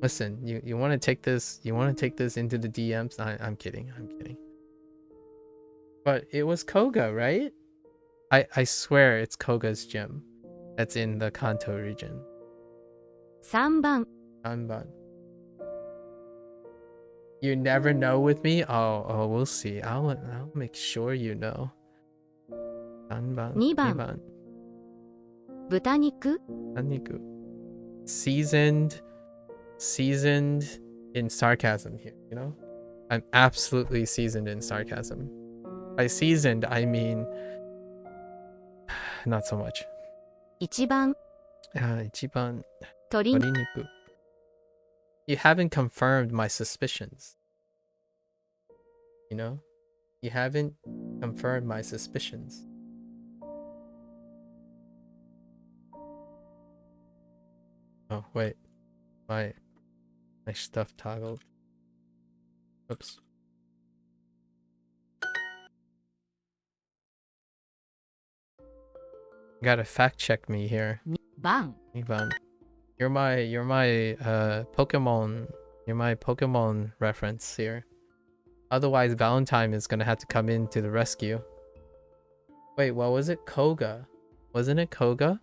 Listen, you want to take this into the DMs? I'm kidding. But it was Koga, right? I swear it's Koga's gym. That's in the Kanto region. 3番 Anban. You never know with me? Oh, we'll see. I'll make sure you know. 3番 豚肉 Aniku. Seasoned in sarcasm here, you know? I'm absolutely seasoned in sarcasm. By seasoned, I mean not so much. 1番 1番 鶏 Toriniku. You haven't confirmed my suspicions. You know? You haven't confirmed my suspicions. Oh, wait. My stuff toggled. Oops. You gotta fact check me here. 番 Ivan. You're my Pokemon. You're my Pokemon reference here. Otherwise, Valentine is gonna have to come in to the rescue. Wait, what was it? Koga. Wasn't it Koga?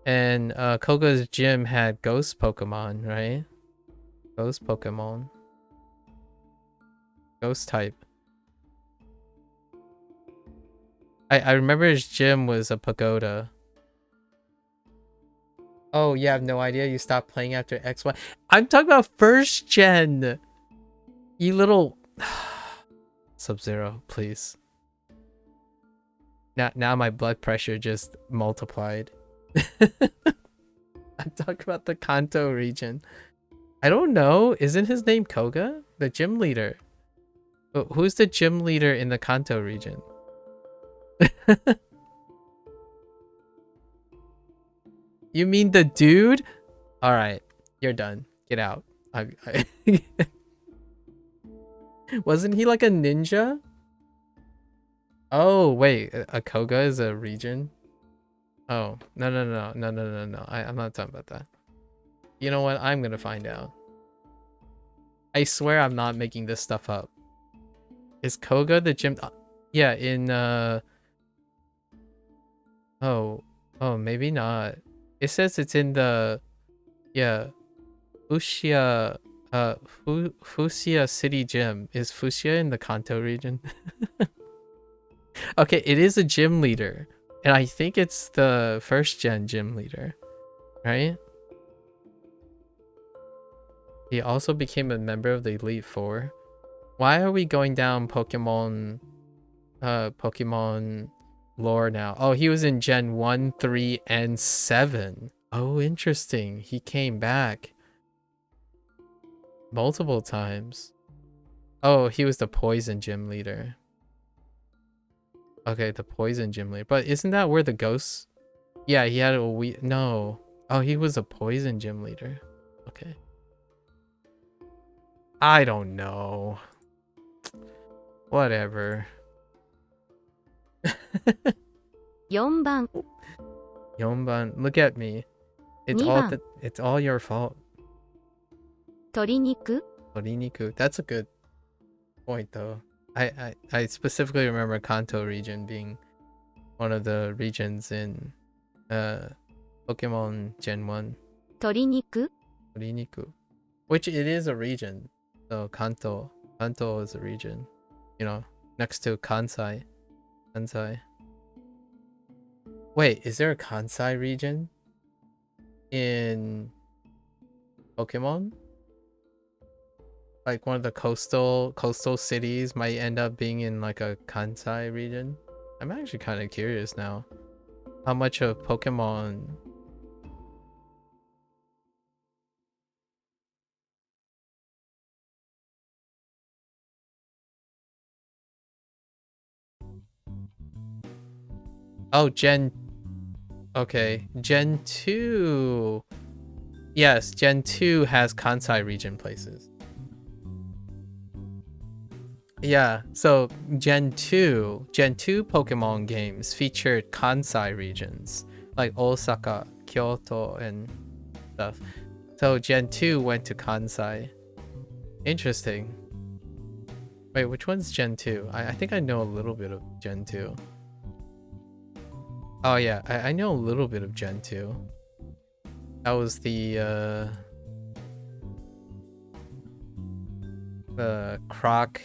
And Koga's gym had ghost Pokemon, right? Ghost Pokemon. Ghost type. I remember his gym was a pagoda. Oh, you have no idea? You stopped playing after X1? I'm talking about first gen! You little... Sub-Zero, please. Now my blood pressure just multiplied. I'm talking about the Kanto region. I don't know. Isn't his name Koga? The gym leader. Who's the gym leader in the Kanto region? You mean the dude? Alright, you're done. Get out. Wasn't he like a ninja? Oh, wait. A Koga is a region? Oh, no. I'm not talking about that. You know what? I'm gonna find out. I swear I'm not making this stuff up. Is Koga the gym? Yeah, in Oh, maybe not. It says it's in the Fushia Fushia City Gym. Is Fushia in the Kanto region? Okay, it is a gym leader. And I think it's the first gen gym leader, right? He also became a member of the Elite Four. Why are we going down Pokemon lore now? Oh, he was in Gen 1, 3, and 7. Oh, interesting. He came back multiple times. Oh, he was the Poison Gym leader. Okay, the Poison Gym leader. But isn't that where the ghosts... Yeah, he had a no. Oh, he was a Poison Gym leader. Okay. I don't know. Whatever. 4番 Yonban, look at me. It's all your fault. 鶏肉 Toriniku. That's a good point though. I specifically remember Kanto region being one of the regions in Pokemon Gen 1. 鶏肉 Toriniku. Which it is a region. So Kanto is a region. You know, next to Kansai. Kansai. Wait, is there a Kansai region in Pokemon? Like one of the coastal cities might end up being in like a Kansai region. I'm actually kind of curious now. How much of Pokemon? Oh, Okay, Gen 2. Yes, Gen 2 has Kansai region places. Yeah, so Gen 2 Pokemon games featured Kansai regions like Osaka, Kyoto, and stuff. So Gen 2 went to Kansai. Interesting. Wait, which one's Gen 2? I think I know a little bit of Gen 2. Oh yeah, I know a little bit of Gen 2. That was the Croc,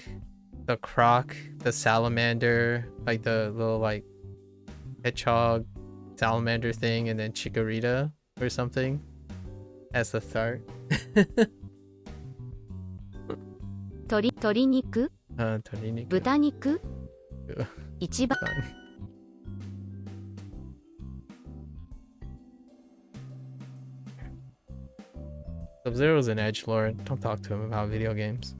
the salamander, like the little like hedgehog salamander thing, and then Chikorita or something as the start. 鶏肉、鶏肉。豚肉、一番。Sub-Zero's an edgelord. Don't talk to him about video games.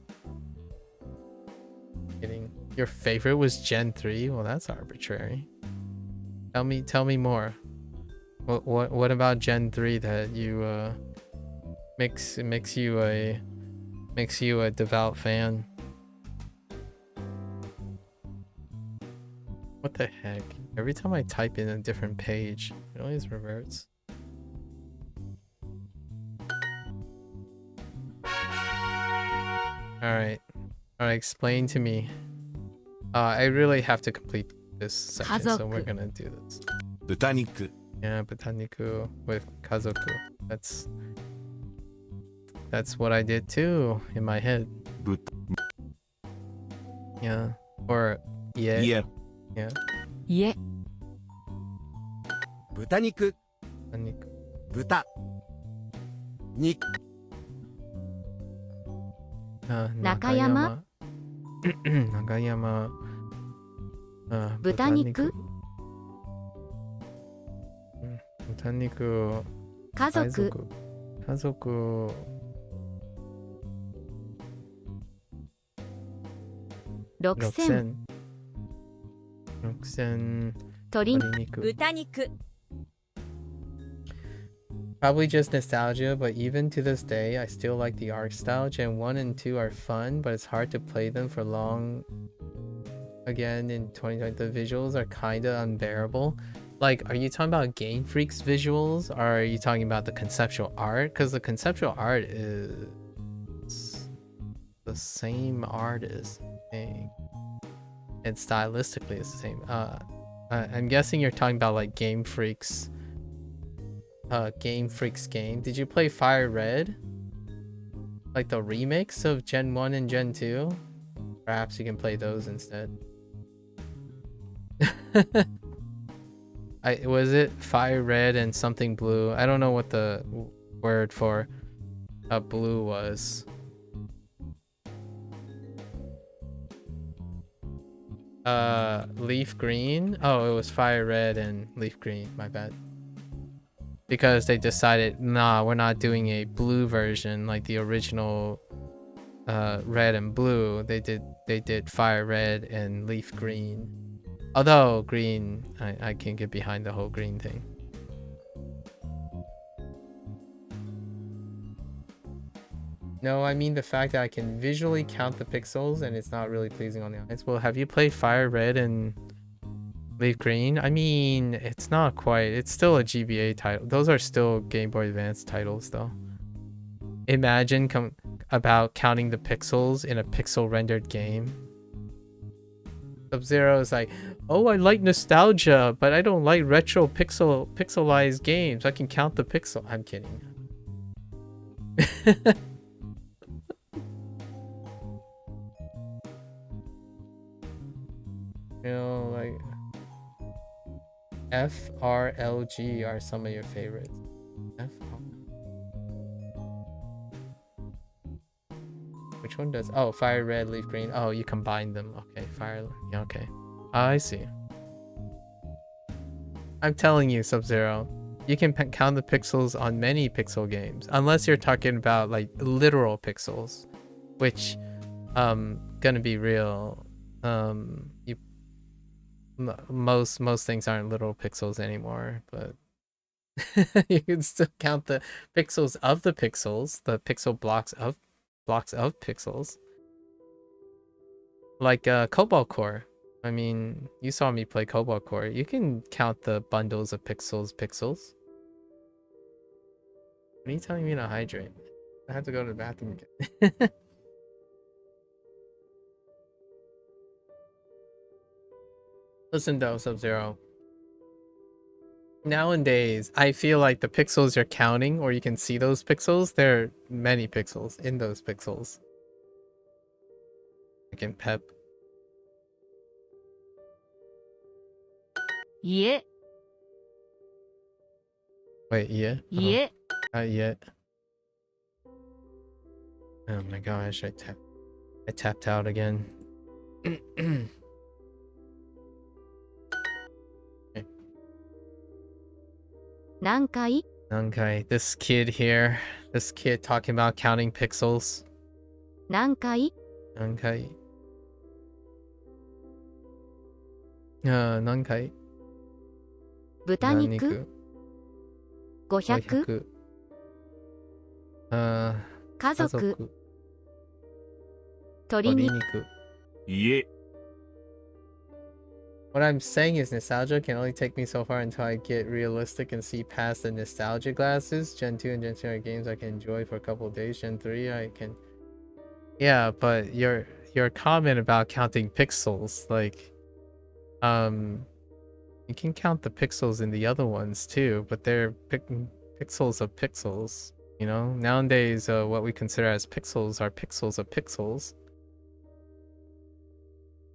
Kidding. Your favorite was Gen 3? Well, that's arbitrary. Tell me more. What about Gen 3 that you makes you a devout fan? What the heck? Every time I type in a different page, it always reverts. Alright, explain to me. I really have to complete this section, so we're gonna do this. 豚肉 Yeah, butaniku with kazoku. That's what I did too in my head. 豚 Yeah, or yeah. 家 Yeah. 家。豚肉、 Butaniku. 豚、肉、 Nakayama. Nakayama. 豚肉、 butaniku. 家族、家族。6000、 鶏肉、豚肉 Probably just nostalgia, but even to this day, I still like the art style. Gen 1 and 2 are fun, but it's hard to play them for long. Again, in 2020, the visuals are kinda unbearable. Like, are you talking about Game Freak's visuals, or are you talking about the conceptual art? Because the conceptual art is the same artist, I think. And stylistically, it's the same. I'm guessing you're talking about like Game Freak's game. Did you play Fire Red? Like the remakes of Gen 1 and Gen 2? Perhaps you can play those instead. Was it Fire Red and something blue? I don't know what the word for blue was. Leaf green? Oh, it was Fire Red and Leaf green, my bad. Because they decided, nah, we're not doing a blue version like the original red and blue. They did Fire Red and Leaf green. Although green, I can get behind the whole green thing. No, I mean the fact that I can visually count the pixels and it's not really pleasing on the eyes. Well, have you played Fire Red and Leaf Green? I mean, it's not quite. It's still a GBA title. Those are still Game Boy Advance titles, though. Imagine about counting the pixels in a pixel rendered game. Sub-Zero is like, oh, I like nostalgia, but I don't like retro pixelized games. I can count the pixel. I'm kidding. You know, like F, R, L, G are some of your favorites. F, R. Which one does? Oh, fire red, leaf green. Oh, you combine them. Okay, fire. Yeah, okay. I see. I'm telling you, Sub-Zero. You can count the pixels on many pixel games, unless you're talking about like literal pixels, which, gonna be real. Most things aren't literal pixels anymore, but you can still count the pixels of the pixels, the pixel blocks of pixels, like Cobalt Core. I mean, you saw me play Cobalt Core. You can count the bundles of pixels. What are you telling me to hydrate? I have to go to the bathroom again. Listen though, Sub-Zero. Nowadays, I feel like the pixels you're counting, or you can see those pixels, there are many pixels in those pixels. I can pep. Yeah. Wait, yeah? Yeah. Not yet. Oh my gosh, I tapped out again. Okay. Nankai, this kid here. This kid talking about counting pixels. Nankai. 何回 豚肉 500 家族鶏肉 What I'm saying is nostalgia can only take me so far until I get realistic and see past the nostalgia glasses. Gen 2 and Gen 3 are games I can enjoy for a couple of days. Gen 3 I can... Yeah, but your comment about counting pixels, like... You can count the pixels in the other ones too, but they're pixels of pixels, you know? Nowadays, what we consider as pixels are pixels of pixels.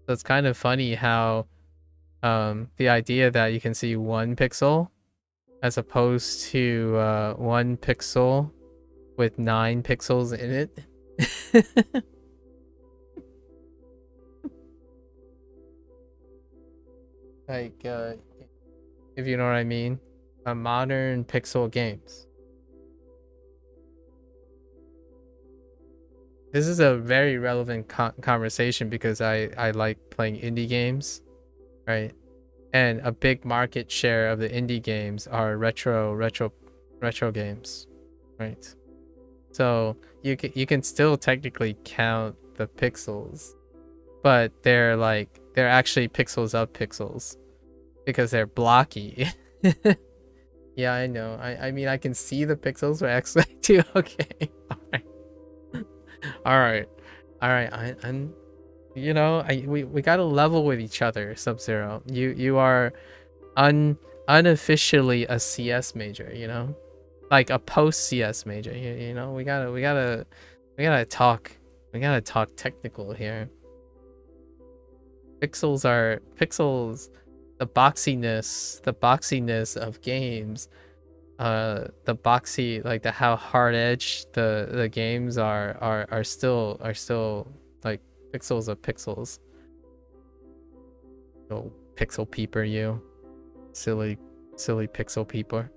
So it's kind of funny how the idea that you can see one pixel as opposed to 1 pixel with 9 pixels in it. Like, if you know what I mean, modern pixel games. This is a very relevant conversation because I like playing indie games, right? And a big market share of the indie games are retro games, right? So you can still technically count the pixels, but they're actually pixels of pixels because they're blocky. Yeah, I know. I mean, I can see the pixels, but actually too. Okay. All right. I'm, you know, we gotta level with each other, Sub-Zero. You are unofficially a CS major, you know, like a post CS major. You know, we gotta talk technical here. Pixels, the boxiness of games, the boxy, like how hard edged the games are still like pixels of pixels. Oh, pixel peeper, you silly pixel peeper.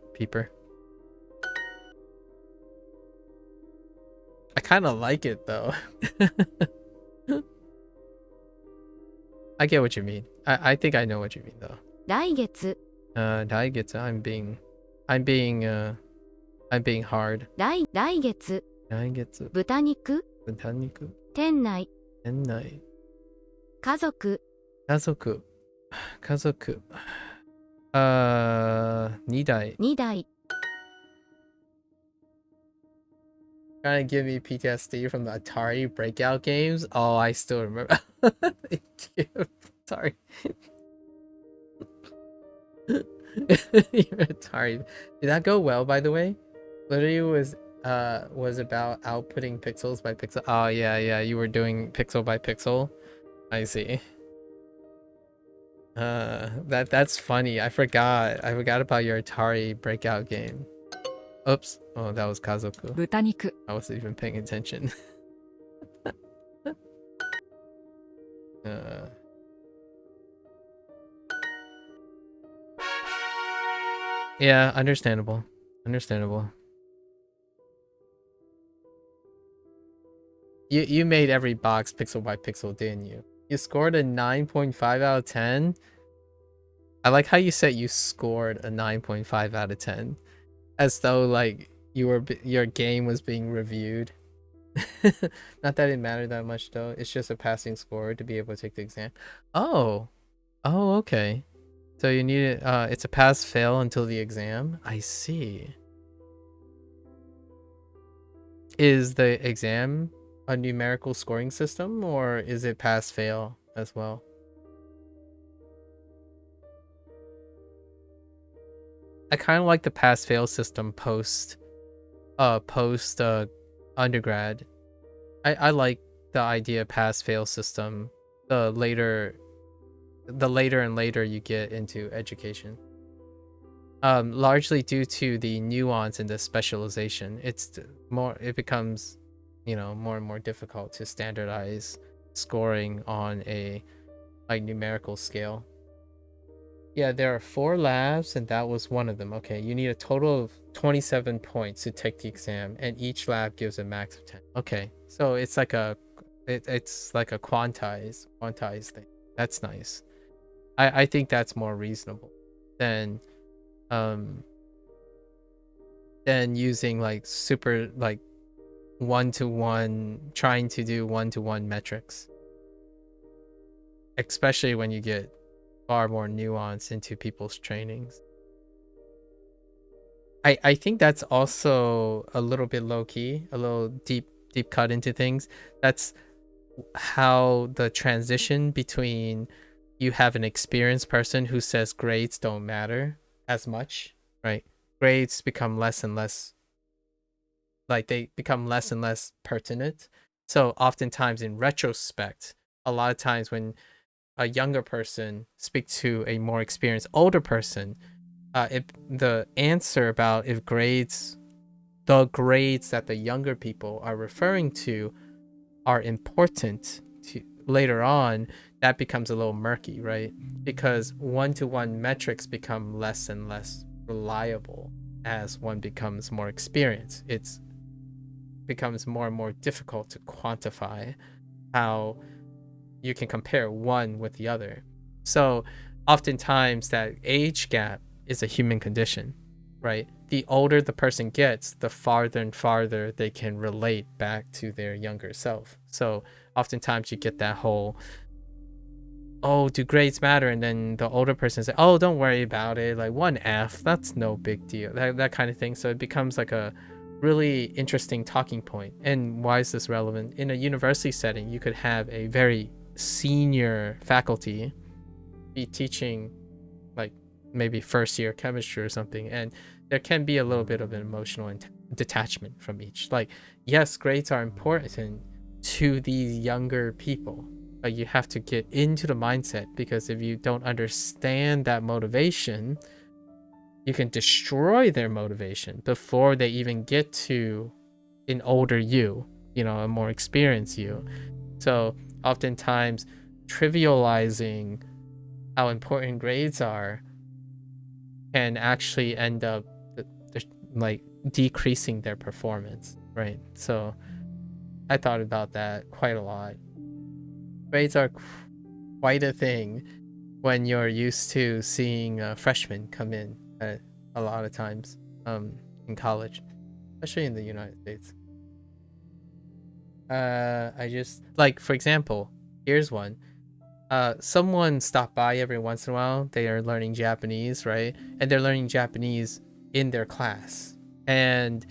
I kind of like it though. I get what you mean. I think I know what you mean though. 来月 来月 I'm being hard. 来月来月豚肉店内家族2台2台 Trying to give me PTSD from the Atari breakout games. Oh, I still remember. Thank you. Sorry. Your Atari. Did that go well, by the way? Literally was about outputting pixels by pixel. Oh yeah, you were doing pixel by pixel. I see. That's funny. I forgot about your Atari breakout game. Oops. Oh, that was Kazoku. 豚肉 I wasn't even paying attention. Yeah, understandable. You made every box pixel by pixel, didn't you? You scored a 9.5 out of 10. I like how you said you scored a 9.5 out of 10, as though like your game was being reviewed. Not that it mattered that much though. It's just a passing score to be able to take the exam. Oh, okay. So you need it. It's a pass fail until the exam. I see. Is the exam a numerical scoring system, or is it pass fail as well? I kind of like the pass fail system post undergrad. I like the idea of pass fail system the later and later you get into education. Largely due to the nuance and the specialization. It becomes, more and more difficult to standardize scoring on a numerical scale. Yeah, there are 4 labs, and that was one of them. Okay, you need a total of 27 points to take the exam, and each lab gives a max of 10. Okay, so it's like it's like a quantized thing. That's nice. I think that's more reasonable than using like super like one-to-one, trying to do one-to-one metrics, especially when you get far more nuance into people's trainings. I think that's also a little bit low-key, a little deep cut into things. That's how the transition between you have an experienced person who says grades don't matter as much, right? Grades become less and less, like they become less and less pertinent. So oftentimes in retrospect, a lot of times when a younger person speaks to a more experienced older person, the answer about if the grades that the younger people are referring to are important to later on, that becomes a little murky, right? Because one-to-one metrics become less and less reliable as one becomes more experienced. It becomes more and more difficult to quantify how you can compare one with the other. So oftentimes that age gap is a human condition, right? The older the person gets, the farther and farther they can relate back to their younger self. So oftentimes you get that whole, oh, do grades matter? And then the older person says, oh, don't worry about it. Like 1F, that's no big deal. That kind of thing. So it becomes like a really interesting talking point. And why is this relevant? In a university setting, you could have a very senior faculty be teaching like maybe first year chemistry or something, and there can be a little bit of an emotional detachment from each. Like, yes, grades are important to these younger people, but you have to get into the mindset, because if you don't understand that motivation, you can destroy their motivation before they even get to an older you, a more experienced you. So oftentimes trivializing how important grades are can actually end up like decreasing their performance, right? So I thought about that quite a lot. Grades are quite a thing when you're used to seeing freshmen come in a lot of times in college, especially in the United States. I just, like, for example, here's one. Someone stopped by every once in a while. They are learning Japanese, right? And they're learning Japanese in their class. And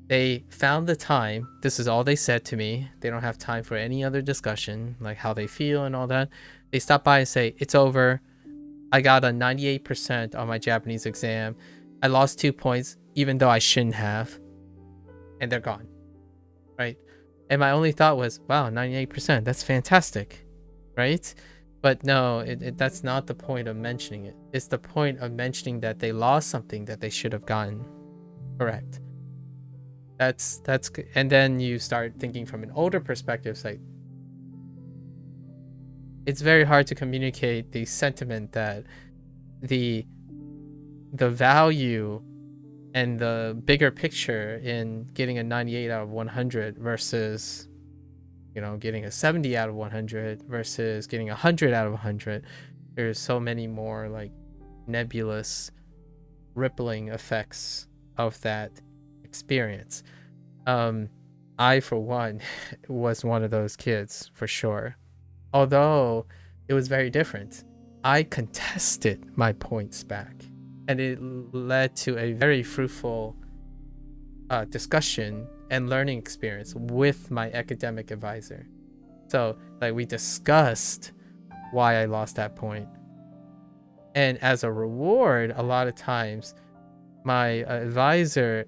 they found the time. This is all they said to me. They don't have time for any other discussion, like how they feel and all that. They stop by and say, it's over. I got a 98% on my Japanese exam. I lost 2 points, even though I shouldn't have. And they're gone, right? And my only thought was, wow, 98%, that's fantastic, right? But no, that's not the point of mentioning it. It's the point of mentioning that they lost something that they should have gotten correct. That's and then you start thinking from an older perspective. It's like, it's very hard to communicate the sentiment that the value and the bigger picture in getting a 98 out of 100 versus, you know, getting a 70 out of 100 versus getting 100 out of 100. There's so many more like nebulous rippling effects of that experience. I, for one, was one of those kids for sure. Although it was very different. I contested my points back, and it led to a very fruitful discussion and learning experience with my academic advisor. So like we discussed why I lost that point. And as a reward, a lot of times my advisor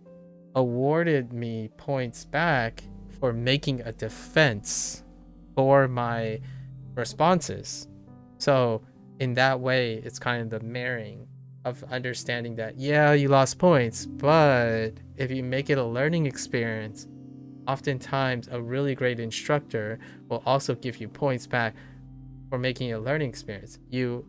awarded me points back for making a defense for my responses. So in that way, it's kind of the marrying of understanding that, yeah, you lost points, but if you make it a learning experience, oftentimes a really great instructor will also give you points back for making a learning experience. You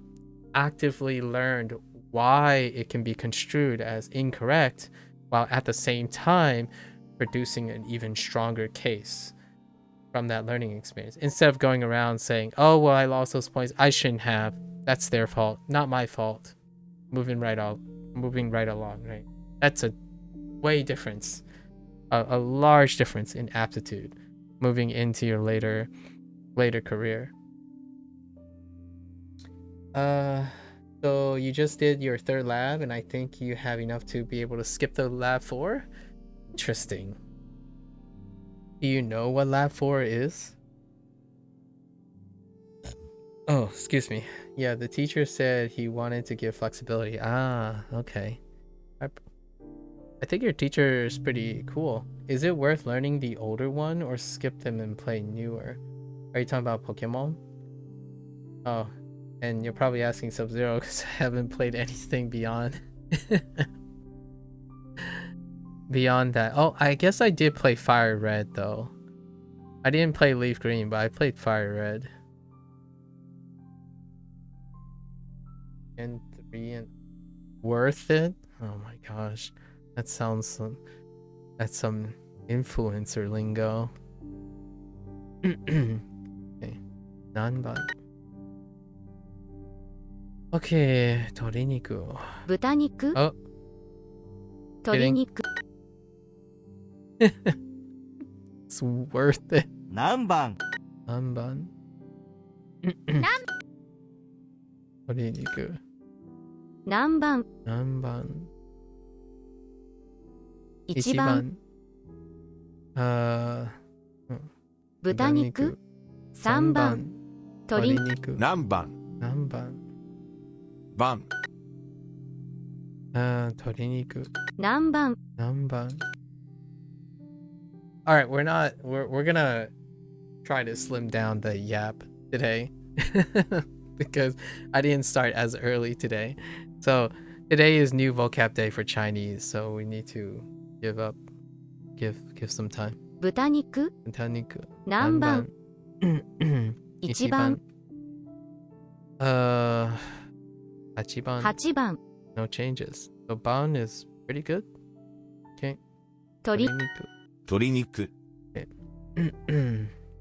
actively learned why it can be construed as incorrect, while at the same time producing an even stronger case from that learning experience. Instead of going around saying, oh, well, I lost those points, I shouldn't have, that's their fault, not my fault. Moving right along, right? That's a way difference, a large difference in aptitude moving into your later career. So you just did your third lab, and I think you have enough to be able to skip the lab 4. Interesting. Do you know what lab 4 is? Oh, excuse me. Yeah, the teacher said he wanted to give flexibility. Ah, okay. I think your teacher is pretty cool. Is it worth learning the older one or skip them and play newer? Are you talking about Pokemon? Oh, and you're probably asking Sub-Zero because I haven't played anything beyond beyond that. Oh, I guess I did play Fire Red though. I didn't play Leaf Green, but I played Fire Red. And 3 and worth it? Oh my gosh, that sounds that's some influencer lingo. Okay, nanban. Okay, 鶏肉。豚肉 Oh, 鶏肉 it's worth it. 何番 nanban. 鶏肉。何番何番1番豚肉3番鶏肉何番何番番鶏肉何番何番 Alright, we're gonna try to slim down the yap today because I didn't start as early today. So today is new vocab day for Chinese, so we need to give some time. 豚肉豚肉何番1番8番8番 No changes. So ban is pretty good. Okay. 鶏鶏肉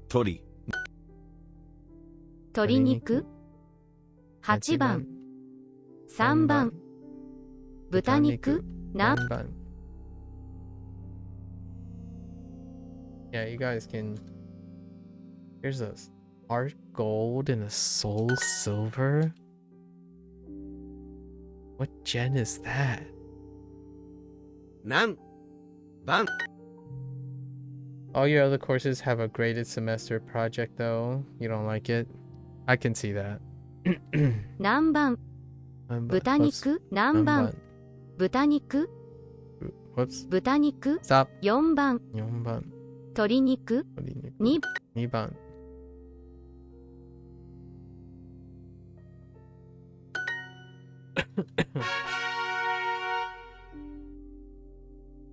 鶏鶏肉8番3番豚肉何 番 Yeah, you guys can. Here's a art gold and a soul silver. What gen is that? 何番 All your other courses have a graded semester project though. You don't like it? I can see that. 何番 豚肉何番 豚肉 Whoops. 豚肉 Stop. 4番 4番鶏肉鶏肉2 2番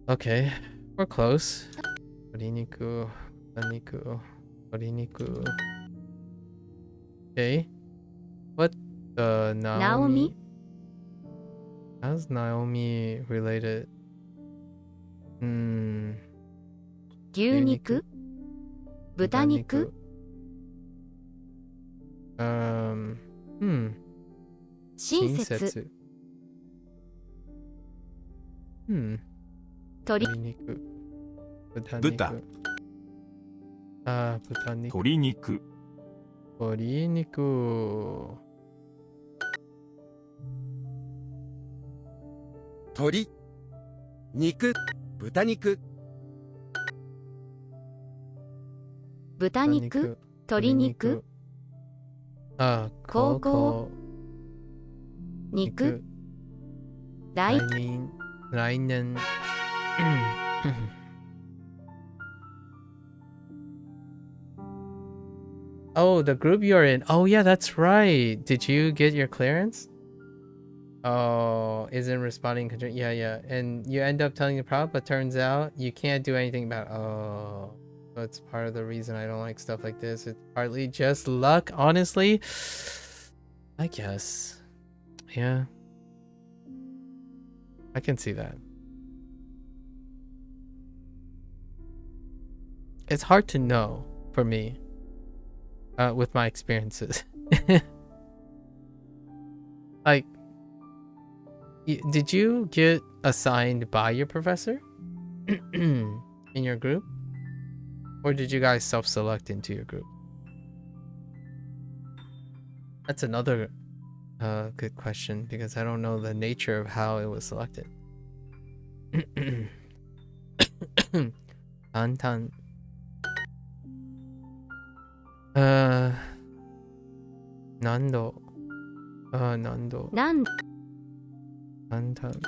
Okay, we're close. Oriniku, Aniku, Oriniku. Okay. What Naomi? How's Naomi related? 牛肉豚肉親切鶏肉豚豚肉豚肉鶏肉鶏肉鶏肉豚肉豚肉鶏肉高校肉来年Oh, the group you're in. Oh, yeah, that's right. Did you get your clearance? Oh, isn't responding. Yeah. And you end up telling the prop, but turns out you can't do anything about it. Oh, that's part of the reason I don't like stuff like this. It's partly just luck, honestly. I guess. Yeah. I can see that. It's hard to know for me. With my experiences. Like, did you get assigned by your professor in your group? Or did you guys self-select into your group? That's another good question, because I don't know the nature of how it was selected. Antan. Nando. Nando. Antan.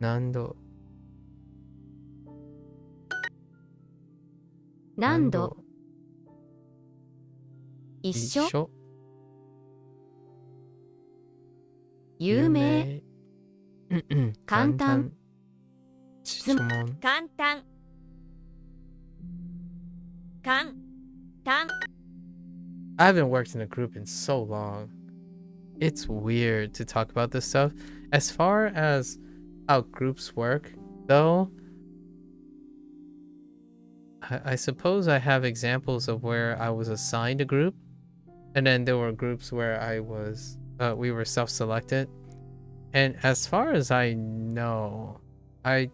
Nando. 何度一緒有名簡単質問簡単簡単 I haven't worked in a group in so long. It's weird to talk about this stuff. As far as how groups work, though, I suppose I have examples of where I was assigned a group, and then there were groups where we were self-selected. And as far as I know, I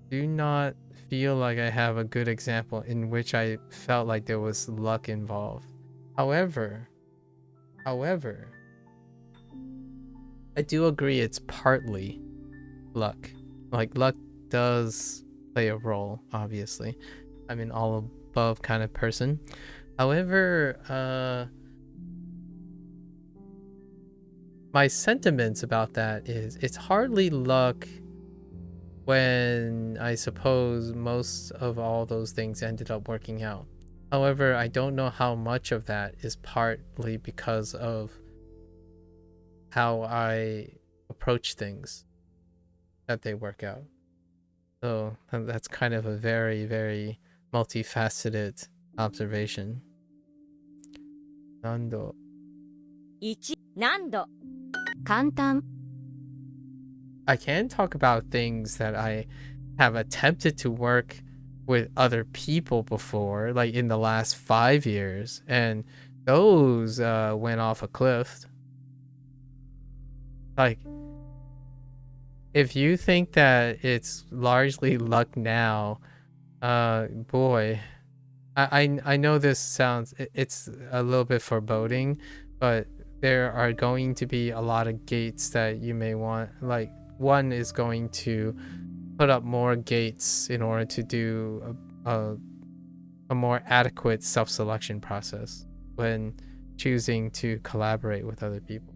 do not feel like I have a good example in which I felt like there was luck involved. However, I do agree it's partly luck. Like, luck does play a role, obviously. I'm an all above kind of person. However, my sentiments about that is it's hardly luck when I suppose most of all those things ended up working out. However, I don't know how much of that is partly because of how I approach things that they work out. So that's kind of a very, very multifaceted observation. Nando. 1何度簡単 I can talk about things that I have attempted to work with other people before, like in the last 5 years, and those went off a cliff. Like, if you think that it's largely luck now, boy, I know this sounds, it's a little bit foreboding, but there are going to be a lot of gates that you may want. Like, one is going to put up more gates in order to do a more adequate self-selection process when choosing to collaborate with other people.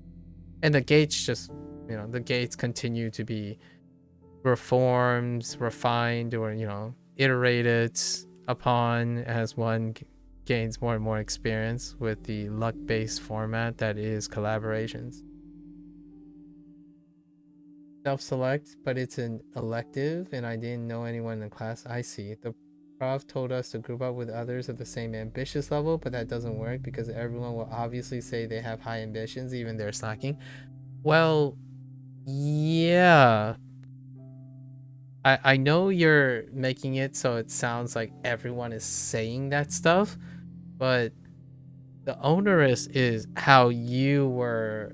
And the gates just, the gates continue to be reformed, refined, or, iterated upon as one gains more and more experience with the luck-based format that is collaborations. Self-select, but it's an elective and I didn't know anyone in the class. I see. The prof told us to group up with others of the same ambitious level, but that doesn't work because everyone will obviously say they have high ambitions, even they're slacking. Well, yeah. I know you're making it so it sounds like everyone is saying that stuff, but the onerous is how you were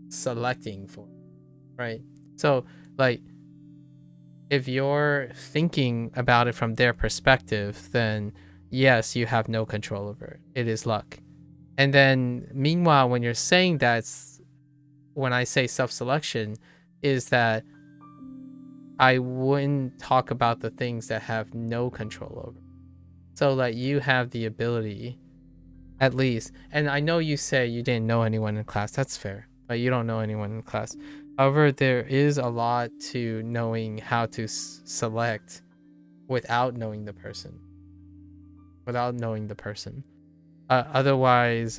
selecting for, right? So, like, if you're thinking about it from their perspective, then yes, you have no control over it. It is luck. And then, meanwhile, when you're saying that, when I say self-selection, is that I wouldn't talk about the things that have no control over. So, like, you have the ability, at least, and I know you say you didn't know anyone in class. That's fair. Like, you don't know anyone in class. However, there is a lot to knowing how to select without knowing the person. Otherwise,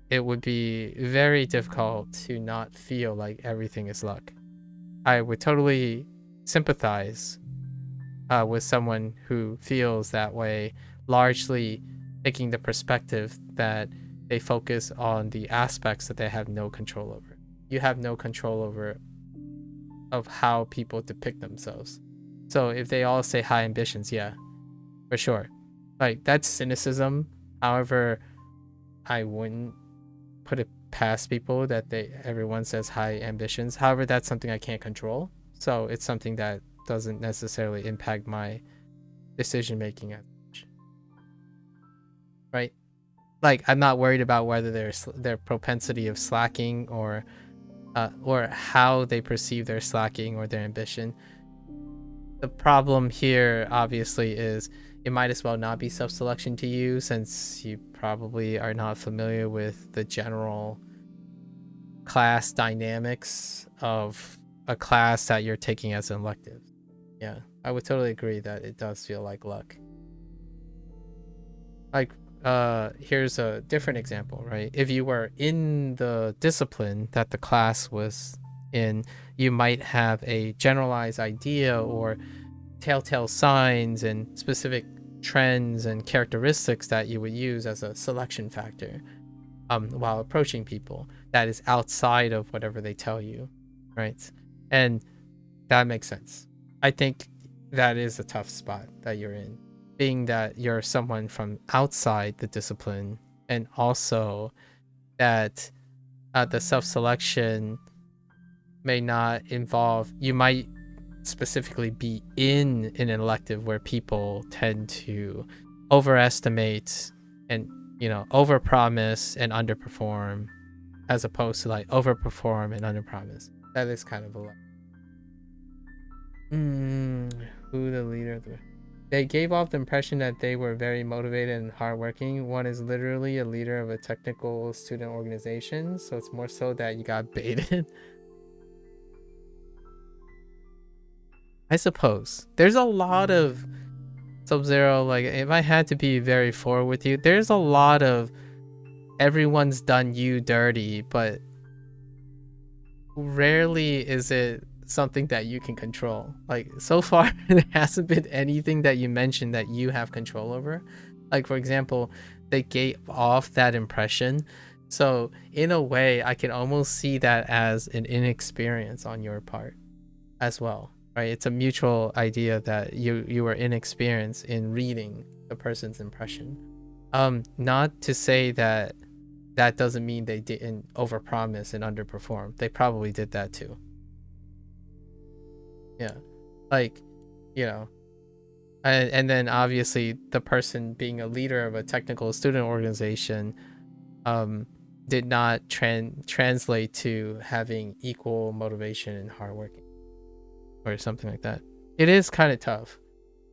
it would be very difficult to not feel like everything is luck. I would totally sympathize with someone who feels that way, largely taking the perspective that they focus on the aspects that they have no control over. You have no control over of how people depict themselves. So if they all say high ambitions, yeah, for sure. Like, that's cynicism. However, I wouldn't put it past people that everyone says high ambitions. However, that's something I can't control. So it's something that doesn't necessarily impact my decision making as much. Right? Like, I'm not worried about whether their propensity of slacking or how they perceive their slacking or their ambition. The problem here, obviously, is it might as well not be self-selection to you, since you probably are not familiar with the general class dynamics of a class that you're taking as an elective. Yeah, I would totally agree that it does feel like luck. Like, here's a different example, right? If you were in the discipline that the class was in, you might have a generalized idea or telltale signs and specific trends and characteristics that you would use as a selection factor while approaching people that is outside of whatever they tell you, right? And that makes sense. I think that is a tough spot that you're in, being that you're someone from outside the discipline, and also that the self-selection may not involve, you might specifically be in an elective where people tend to overestimate and, you know, overpromise and underperform, as opposed to like overperform and underpromise. That is kind of a lot. Who the leader of the... They gave off the impression that they were very motivated and hardworking. One is literally a leader of a technical student organization, so it's more so that you got baited. I suppose. There's a lot of Sub-Zero, like, if I had to be very forward with you, there's a lot of everyone's done you dirty, but rarely is it something that you can control. Like, so far, there hasn't been anything that you mentioned that you have control over. Like, for example, they gave off that impression. So, in a way, I can almost see that as an inexperience on your part as well. Right, it's a mutual idea that you were inexperienced in reading the person's impression. Not to say that doesn't mean they didn't overpromise and underperform. They probably did that too. Yeah, like, you know, and then obviously the person being a leader of a technical student organization did not translate to having equal motivation and hard working, or something like that. It is kind of tough.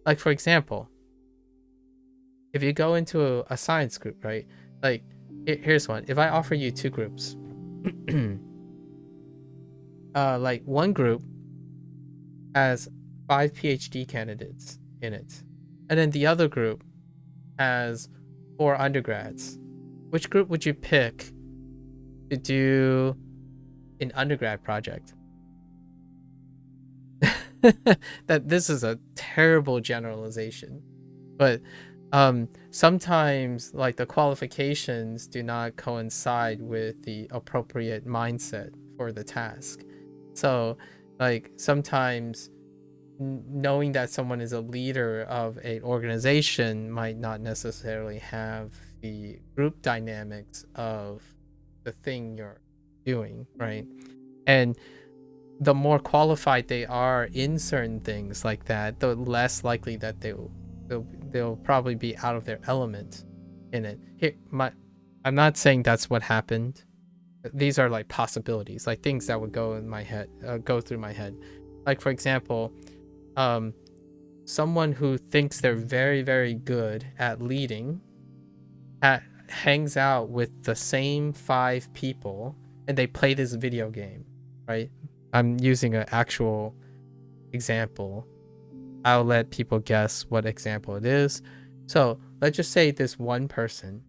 Like, for example, if you go into a science group, right? Like, here's one. If I offer you two groups, like, one group has 5 PhD candidates in it, and then the other group has 4 undergrads. Which group would you pick to do an undergrad project? That this is a terrible generalization, but sometimes like the qualifications do not coincide with the appropriate mindset for the task. So like sometimes knowing that someone is a leader of an organization might not necessarily have the group dynamics of the thing you're doing, right? And the more qualified they are in certain things like that, the less likely that they'll probably be out of their element in it. I'm not saying that's what happened. These are like possibilities, like things that would go through my head. Like for example, someone who thinks they're very, very good at leading hangs out with the same 5 people and they play this video game, right? I'm using an actual example. I'll let people guess what example it is. So let's just say this one person,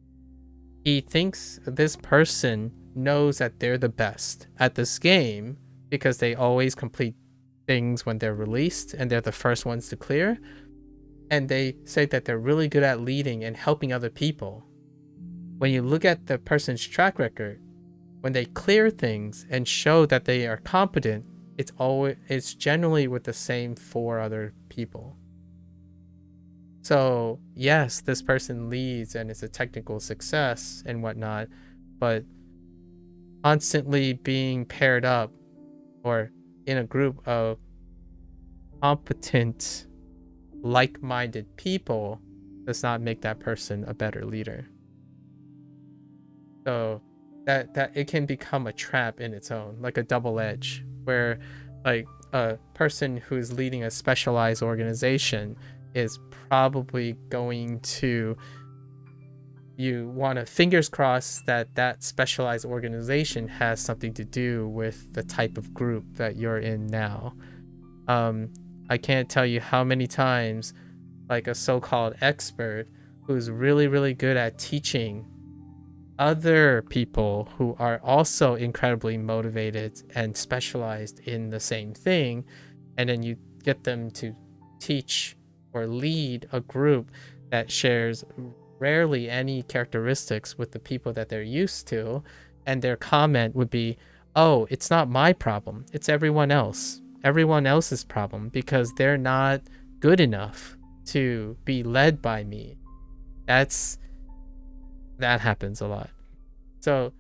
he thinks this person knows that they're the best at this game because they always complete things when they're released and they're the first ones to clear. And they say that they're really good at leading and helping other people. When you look at the person's track record, when they clear things and show that they are competent, it's generally with the same 4 other people. So yes, this person leads and it's a technical success and whatnot, but constantly being paired up or in a group of competent, like-minded people does not make that person a better leader. So that it can become a trap in its own, like a double edge, where like a person who's leading a specialized organization is probably going to, you want to fingers crossed that specialized organization has something to do with the type of group that you're in now. I can't tell you how many times like a so-called expert who's really, really good at teaching other people who are also incredibly motivated and specialized in the same thing, and then you get them to teach or lead a group that shares rarely any characteristics with the people that they're used to, and their comment would be, oh, it's not my problem, it's everyone else's problem because they're not good enough to be led by me. That happens a lot. So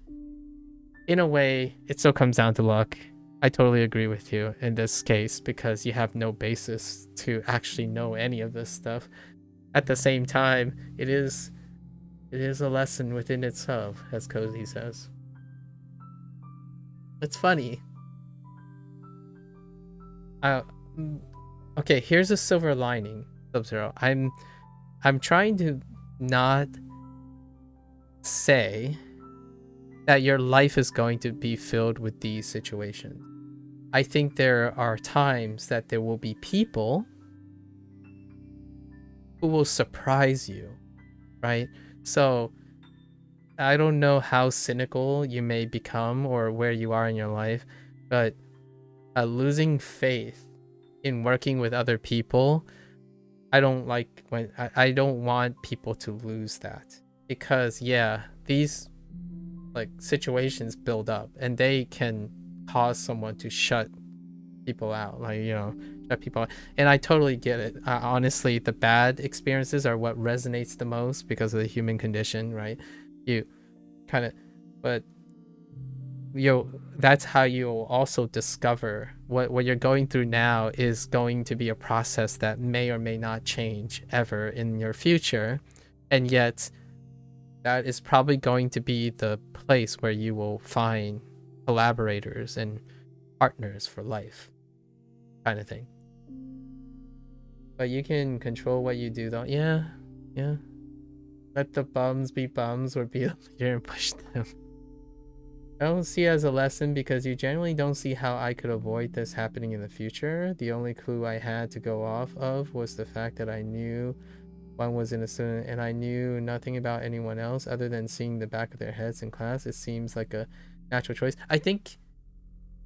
in a way, it still comes down to luck. I totally agree with you in this case because you have no basis to actually know any of this stuff. At the same time, it is a lesson within itself, as Cozy says. It's funny. Okay, here's a silver lining, Sub-Zero. I'm trying to not say that your life is going to be filled with these situations. I think there are times that there will be people who will surprise you, right? So I don't know how cynical you may become or where you are in your life, but losing faith in working with other people, I don't want people to lose that, because yeah, these like situations build up and they can cause someone to shut people out, shut people out. And I totally get it. Honestly, the bad experiences are what resonates the most because of the human condition, right? You kind of, but that's how you'll also discover what you're going through now is going to be a process that may or may not change ever in your future. And yet that is probably going to be the place where you will find collaborators and partners for life, kind of thing. But you can control what you do, though. Yeah. Let the bums be bums or be a leader and push them. I don't see it as a lesson because you generally don't see how I could avoid this happening in the future. The only clue I had to go off of was the fact that I knew one was in a student and I knew nothing about anyone else other than seeing the back of their heads in class. It seems like a natural choice. I think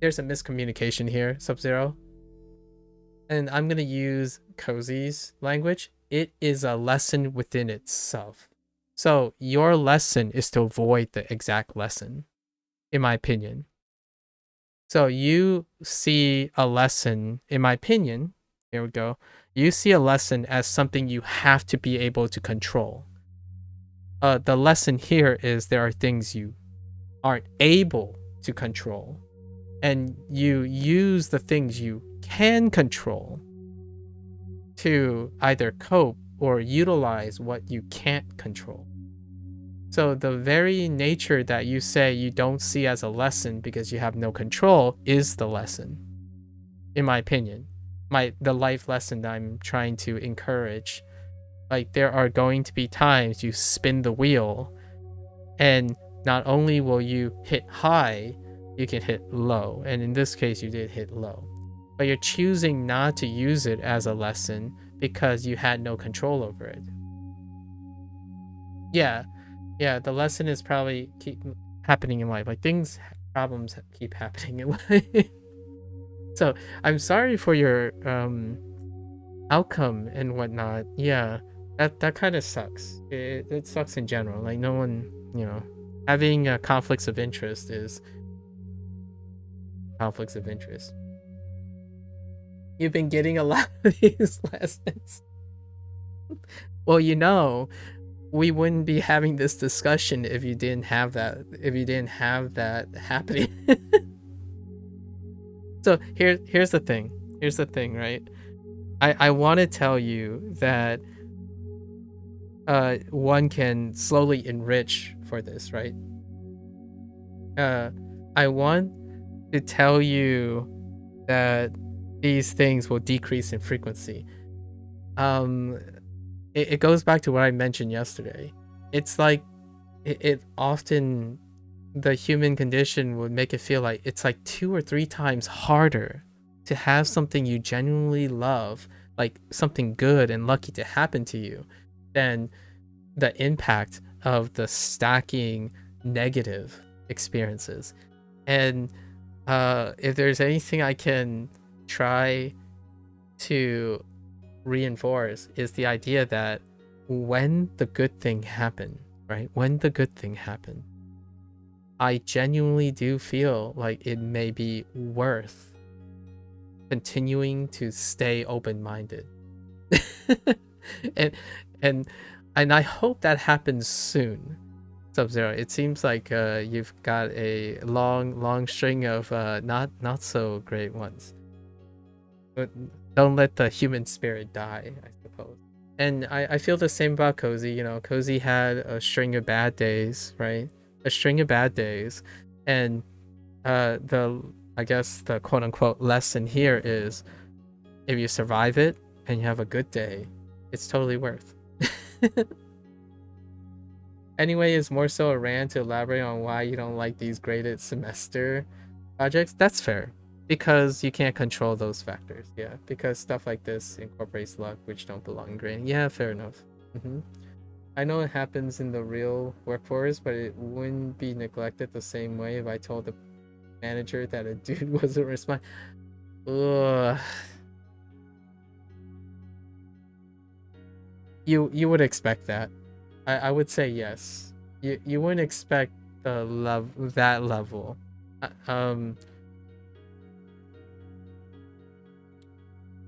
there's a miscommunication here, Sub-Zero. And I'm going to use Cozy's language. It is a lesson within itself. So your lesson is to avoid the exact lesson, in my opinion. So you see a lesson, in my opinion, here we go. You see a lesson as something you have to be able to control. The lesson here is there are things you aren't able to control. And you use the things you can control to either cope or utilize what you can't control. So the very nature that you say you don't see as a lesson because you have no control is the lesson, in my opinion. The life lesson that I'm trying to encourage. Like, there are going to be times you spin the wheel, and not only will you hit high, you can hit low. And in this case, you did hit low. But you're choosing not to use it as a lesson because you had no control over it. Yeah, the lesson is probably keep happening in life. Like, problems keep happening in life. So I'm sorry for your outcome and whatnot. Yeah, that kind of sucks. It sucks in general. Like, no one, having conflicts of interest is conflicts of interest. You've been getting a lot of these lessons. Well, we wouldn't be having this discussion if you didn't have that. If you didn't have that happening. So here's the thing. Here's the thing, right? I want to tell you that one can slowly enrich for this, right? I want to tell you that these things will decrease in frequency. It goes back to what I mentioned yesterday. It's like it often, the human condition would make it feel like it's like 2 or 3 times harder to have something you genuinely love, like something good and lucky to happen to you, than the impact of the stacking negative experiences. And if there's anything I can try to reinforce, is the idea that when the good thing happened, right? When the good thing happened, I genuinely do feel like it may be worth continuing to stay open-minded. and I hope that happens soon. Sub-Zero, it seems like you've got a long string of not so great ones. But don't let the human spirit die, I suppose. And I feel the same about Cozy. Cozy had a string of bad days, right? A string of bad days. And I guess the quote-unquote lesson here is, if you survive it and you have a good day, it's totally worth. Anyway, it's more so a rant to elaborate on why you don't like these graded semester projects. That's fair, because you can't control those factors. Yeah, because stuff like this incorporates luck, which don't belong in grading. Yeah, fair enough. I know it happens in the real workforce, but it wouldn't be neglected the same way if I told the manager that a dude wasn't responding. Ugh. You would expect that. I would say yes. You wouldn't expect that level.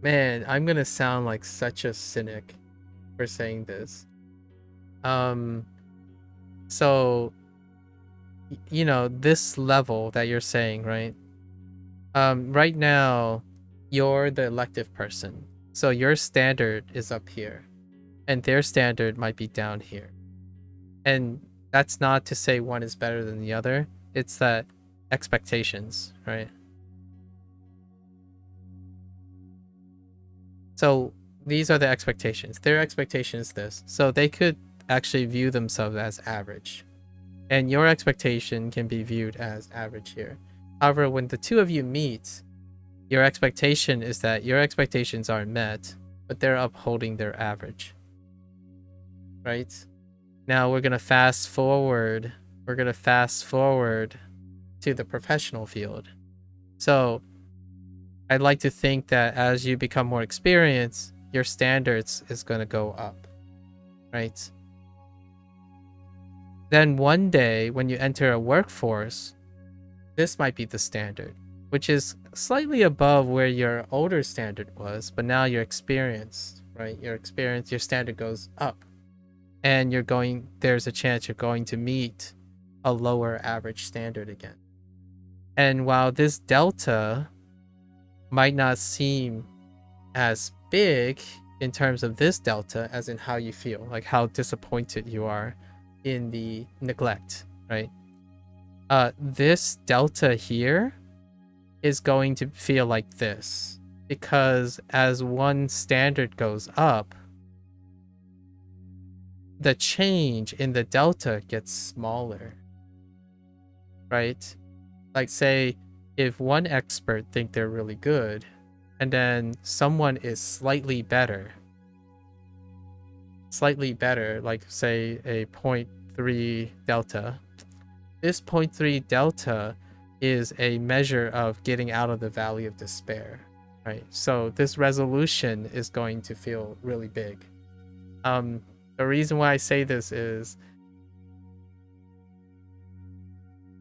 Man, I'm gonna sound like such a cynic for saying this. So this level that you're saying, right? Right now, you're the elective person, so your standard is up here, and their standard might be down here. And that's not to say one is better than the other. It's that expectations, right? So these are the expectations. Their expectation is this. So they could actually view themselves as average. And your expectation can be viewed as average here. However, when the two of you meet, your expectation is that your expectations aren't met, but they're upholding their average. right? Now we're going to fast forward. We're going to fast forward to the professional field. So I'd like to think that as you become more experienced, your standards is going to go up, right? Then one day when you enter a workforce, this might be the standard, which is slightly above where your older standard was, but now you're experienced, right? Your standard goes up, and there's a chance you're going to meet a lower average standard again. And while this delta might not seem as big in terms of this delta as in how you feel, like how disappointed you are in the neglect, right? This delta here is going to feel like this, because as one standard goes up, the change in the delta gets smaller, right? Like, say if one expert think they're really good and then someone is slightly better, like say a 0.3 delta, this 0.3 delta is a measure of getting out of the valley of despair, right? So this resolution is going to feel really big. The reason why I say this is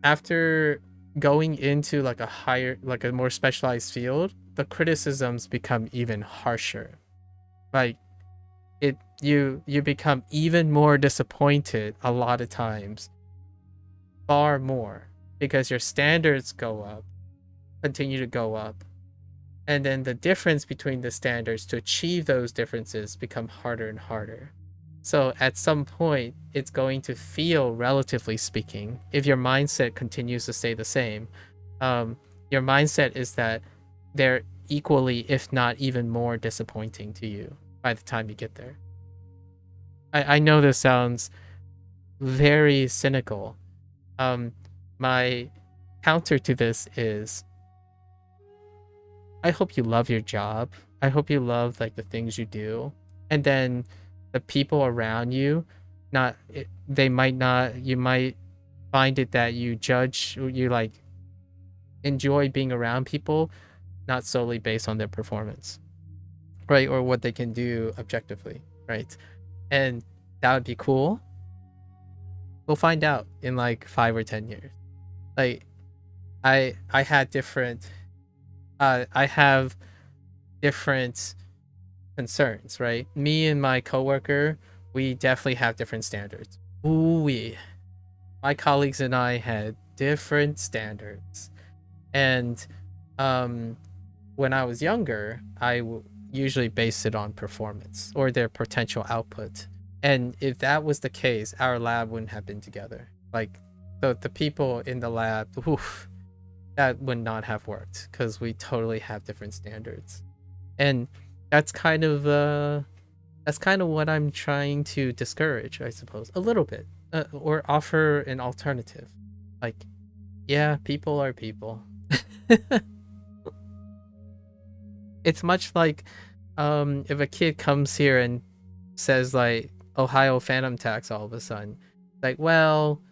after going into like a more specialized field, the criticisms become even harsher. Like you become even more disappointed a lot of times, far more, because your standards continue to go up, and then the difference between the standards to achieve those differences become harder and harder. So at some point, it's going to feel, relatively speaking, if your mindset continues to stay the same, your mindset is that they're equally, if not even more disappointing to you by the time you get there. I know this sounds very cynical. My counter to this is, I hope you love your job. I hope you love like the things you do, and then the people around you, you might find it that you like enjoy being around people, not solely based on their performance, right? Or what they can do objectively, right? And that would be cool. We'll find out in like 5 or 10 years. Like I have different concerns, right? Me and my coworker, we definitely have different standards. My colleagues and I had different standards. And when I was younger, I usually based it on performance or their potential output. And if that was the case, our lab wouldn't have been together. Like the people in the lab, that would not have worked, because we totally have different standards. And that's kind of what I'm trying to discourage, I suppose, a little bit, or offer an alternative. Like, yeah, people are people. It's much like if a kid comes here and says like Ohio Phantom Tax all of a sudden, like, well,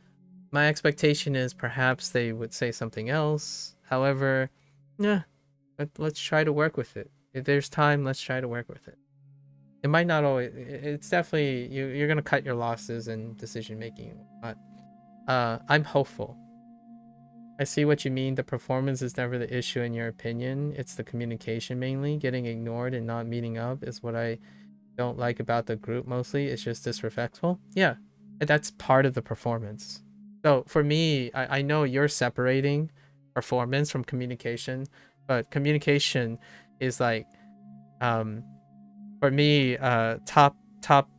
my expectation is perhaps they would say something else. However, yeah, let's try to work with it. If there's time, let's try to work with it. It might not always. It's definitely you're gonna cut your losses in decision making. But I'm hopeful. I see what you mean. The performance is never the issue in your opinion. It's the communication mainly. Getting ignored and not meeting up is what I don't like about the group mostly. It's just disrespectful. Yeah, that's part of the performance. So for me, I know you're separating performance from communication, but communication is like, for me, top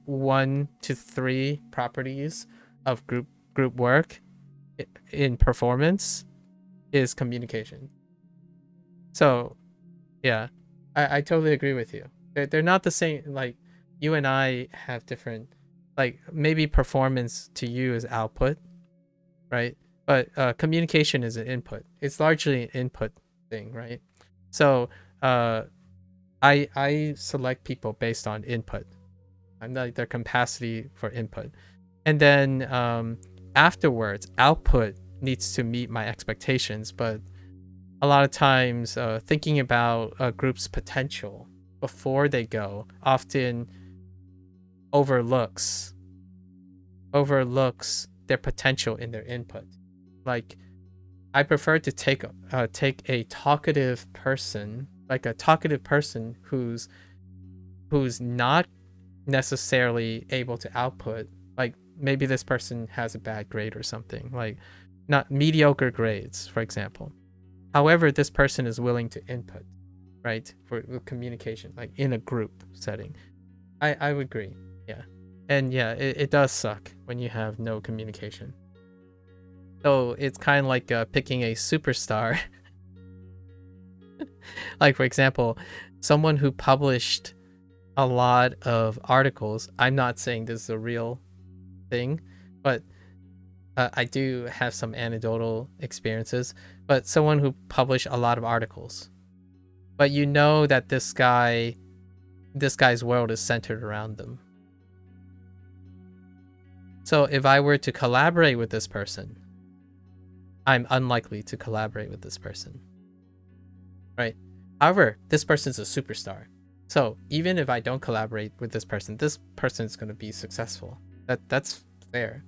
1 to 3 properties of group work in performance is communication. So yeah, I totally agree with you. They're not the same. Like, you and I have different, like, maybe performance to you is output, right? But communication is an input. It's largely an input thing, right? So I select people based on input. like their capacity for input. And then afterwards, output needs to meet my expectations. But a lot of times, thinking about a group's potential before they go often overlooks their potential in their input. Like, I prefer to take a talkative person, like a talkative person who's not necessarily able to output. Like, maybe this person has a bad grade or something, like not mediocre grades, for example. However, this person is willing to input, right, for communication, like in a group setting. I would agree, yeah. And yeah, it does suck when you have no communication. So it's kind of like picking a superstar. Like, for example, someone who published a lot of articles. I'm not saying this is a real thing, but I do have some anecdotal experiences. But someone who published a lot of articles, but you know that this guy's world is centered around them. So if I were to collaborate with this person, I'm unlikely to collaborate with this person, right? However, this person's a superstar. So even if I don't collaborate with this person is going to be successful. That's fair,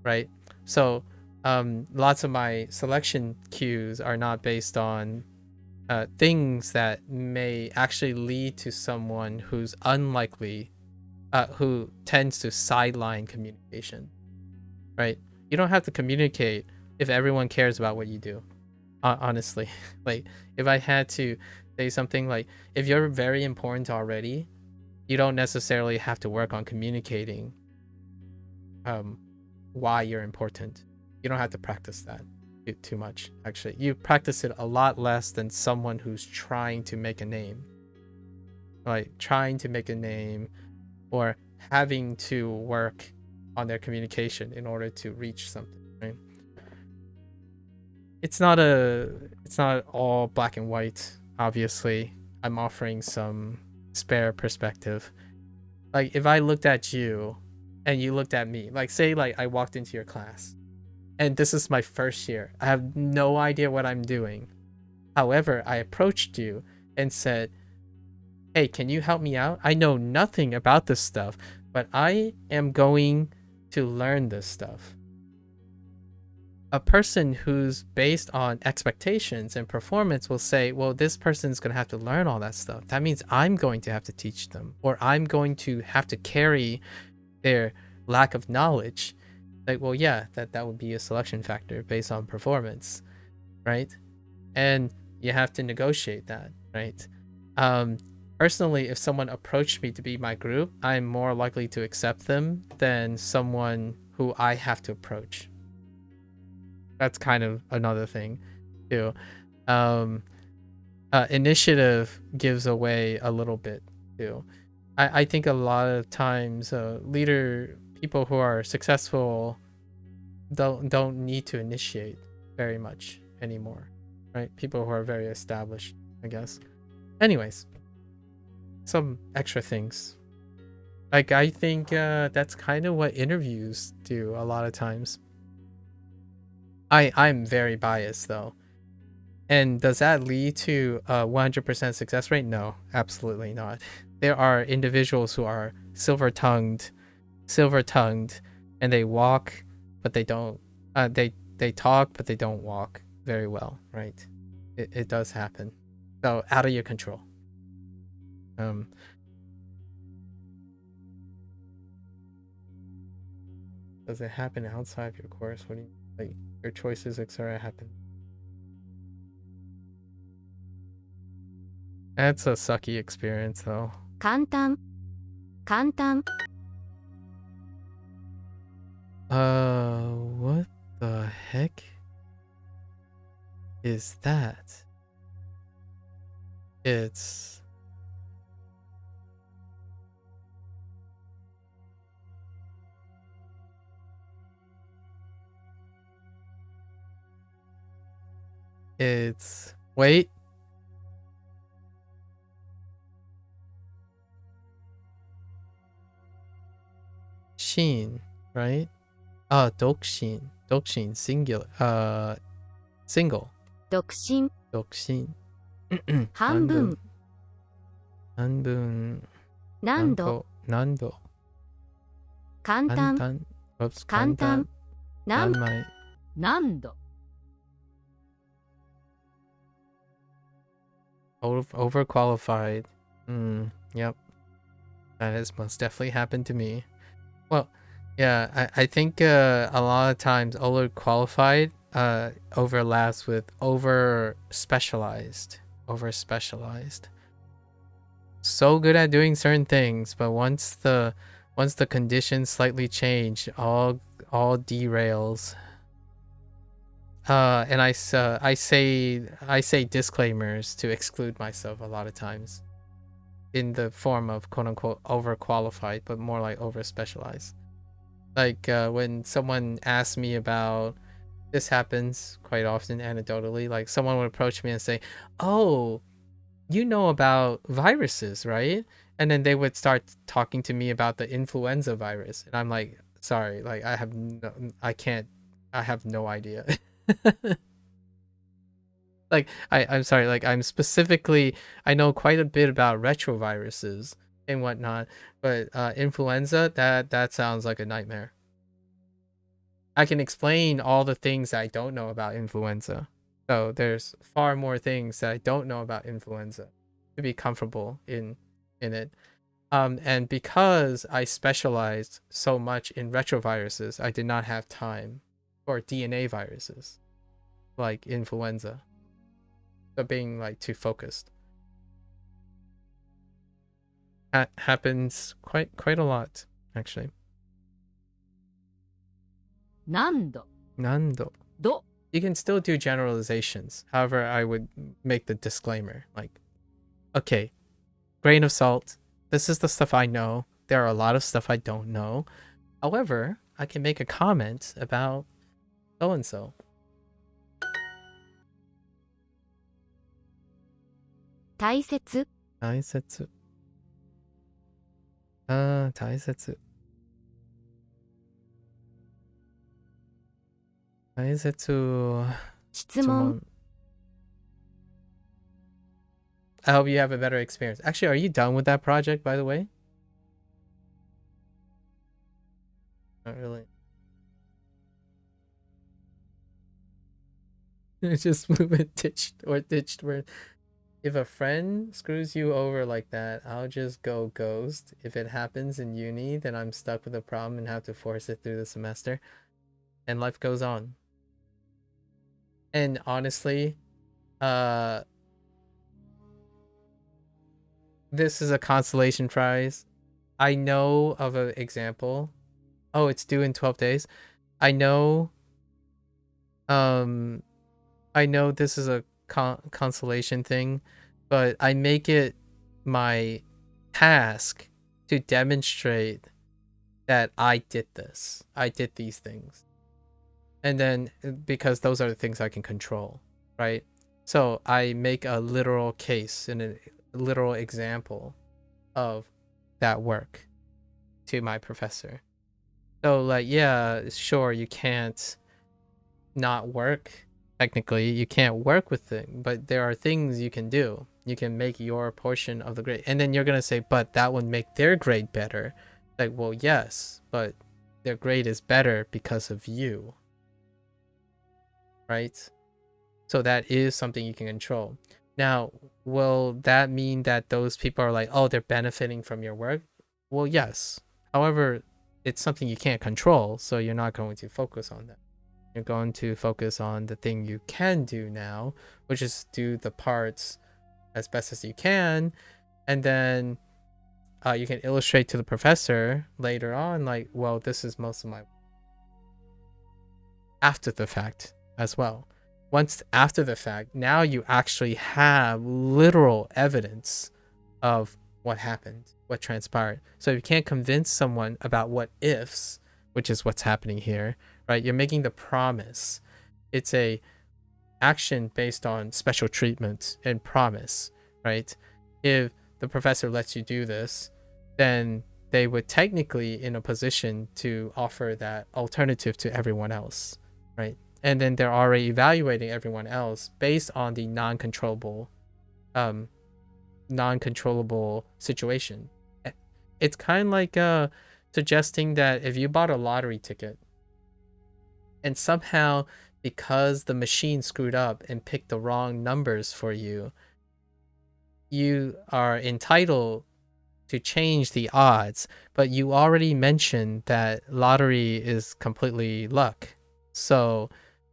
right? So lots of my selection cues are not based on things that may actually lead to someone who's unlikely, who tends to sideline communication, right? You don't have to communicate if everyone cares about what you do, honestly. Like, if I had to say something, like, if you're very important already, you don't necessarily have to work on communicating why you're important. You don't have to practice that too much, actually. You practice it a lot less than someone who's trying to make a name, like trying to make a name or having to work on their communication in order to reach something, right? It's not all black and white, obviously. I'm offering some spare perspective. Like, if I looked at you and you looked at me, like, say, like, I walked into your class and this is my first year. I have no idea what I'm doing. However, I approached you and said, hey, can you help me out? I know nothing about this stuff, but I am going to learn this stuff. A person who's based on expectations and performance will say, well, this person's going to have to learn all that stuff. That means I'm going to have to teach them, or I'm going to have to carry their lack of knowledge. Like, well, yeah, that would be a selection factor based on performance, right? And you have to negotiate that, right? Personally, if someone approached me to be my group, I'm more likely to accept them than someone who I have to approach. That's kind of another thing too. Initiative gives away a little bit too. I think a lot of times people who are successful don't need to initiate very much anymore, right? People who are very established, I guess. Anyways, some extra things. Like, I think that's kind of what interviews do a lot of times. I'm very biased though. And does that lead to a 100% success rate? No, absolutely not. There are individuals who are silver-tongued, and they walk, but they don't. They talk, but they don't walk very well, right? It does happen. So out of your control. Does it happen outside of your course? What do you like? Your choices, etc. happen. That's a sucky experience, though. 簡単 What the heck is that? It's wait. Dokshin, right? Dokshin. Dokshin, singular. Single. 独身 Dokshin. 半分 한분. 何度 난도. 簡単 간단. Oops, 簡単 何 간마이. 何度 Overqualified. Yep. That has most definitely happened to me. Well, yeah, I think a lot of times overqualified overlaps with over specialized. So good at doing certain things, but once the conditions slightly change, all derails. And I say disclaimers to exclude myself a lot of times, in the form of quote unquote overqualified, but more like over specialized. Like when someone asks me about, this happens quite often anecdotally, like someone would approach me and say, "Oh, you know about viruses, right?" And then they would start talking to me about the influenza virus, and I'm like, sorry, like I have no idea. Like I'm sorry, like I'm specifically, I know quite a bit about retroviruses and whatnot, but influenza, that sounds like a nightmare. I can explain all the things that I don't know about influenza. So there's far more things that I don't know about influenza to be comfortable in it. And because I specialized so much in retroviruses, I did not have time for DNA viruses like influenza. So being like too focused. Happens quite a lot, actually. 何度 Nando. ど You can still do generalizations. However, I would make the disclaimer like, okay, grain of salt. This is the stuff I know. There are a lot of stuff I don't know. However, I can make a comment about so and so. 大切 大切.大切. 大切. 質問 I hope you have a better experience. Actually, are you done with that project, by the way? Not really. It's just movement ditched where if a friend screws you over like that, I'll just go ghost. If it happens in uni, then I'm stuck with a problem and have to force it through the semester. And life goes on. And honestly, this is a consolation prize. I know of an example. Oh, it's due in 12 days. I know this is a consolation thing, but I make it my task to demonstrate that I did this. I did these things. And then because those are the things I can control, right? So I make a literal case and a literal example of that work to my professor. So like, yeah, sure, you can't not work. Technically, you can't work with it, but there are things you can do. You can make your portion of the grade. And then you're going to say, but that would make their grade better. Like, well, yes, but their grade is better because of you. Right? So that is something you can control. Now, will that mean that those people are like, oh, they're benefiting from your work? Well, yes. However, it's something you can't control, so you're not going to focus on that. You're going to focus on the thing you can do now, which is do the parts as best as you can, and then you can illustrate to the professor later on, like, well, this is most of my after the fact as well. Once after the fact, now you actually have literal evidence of what happened, what transpired. So if you can't convince someone about what ifs, which is what's happening here, right? You're making the promise. It's a action based on special treatment and promise, right? If the professor lets you do this, then they would technically in a position to offer that alternative to everyone else, right? And then they're already evaluating everyone else based on the non-controllable situation. It's kind of like suggesting that if you bought a lottery ticket and somehow because the machine screwed up and picked the wrong numbers for you, you are entitled to change the odds, but you already mentioned that lottery is completely luck. So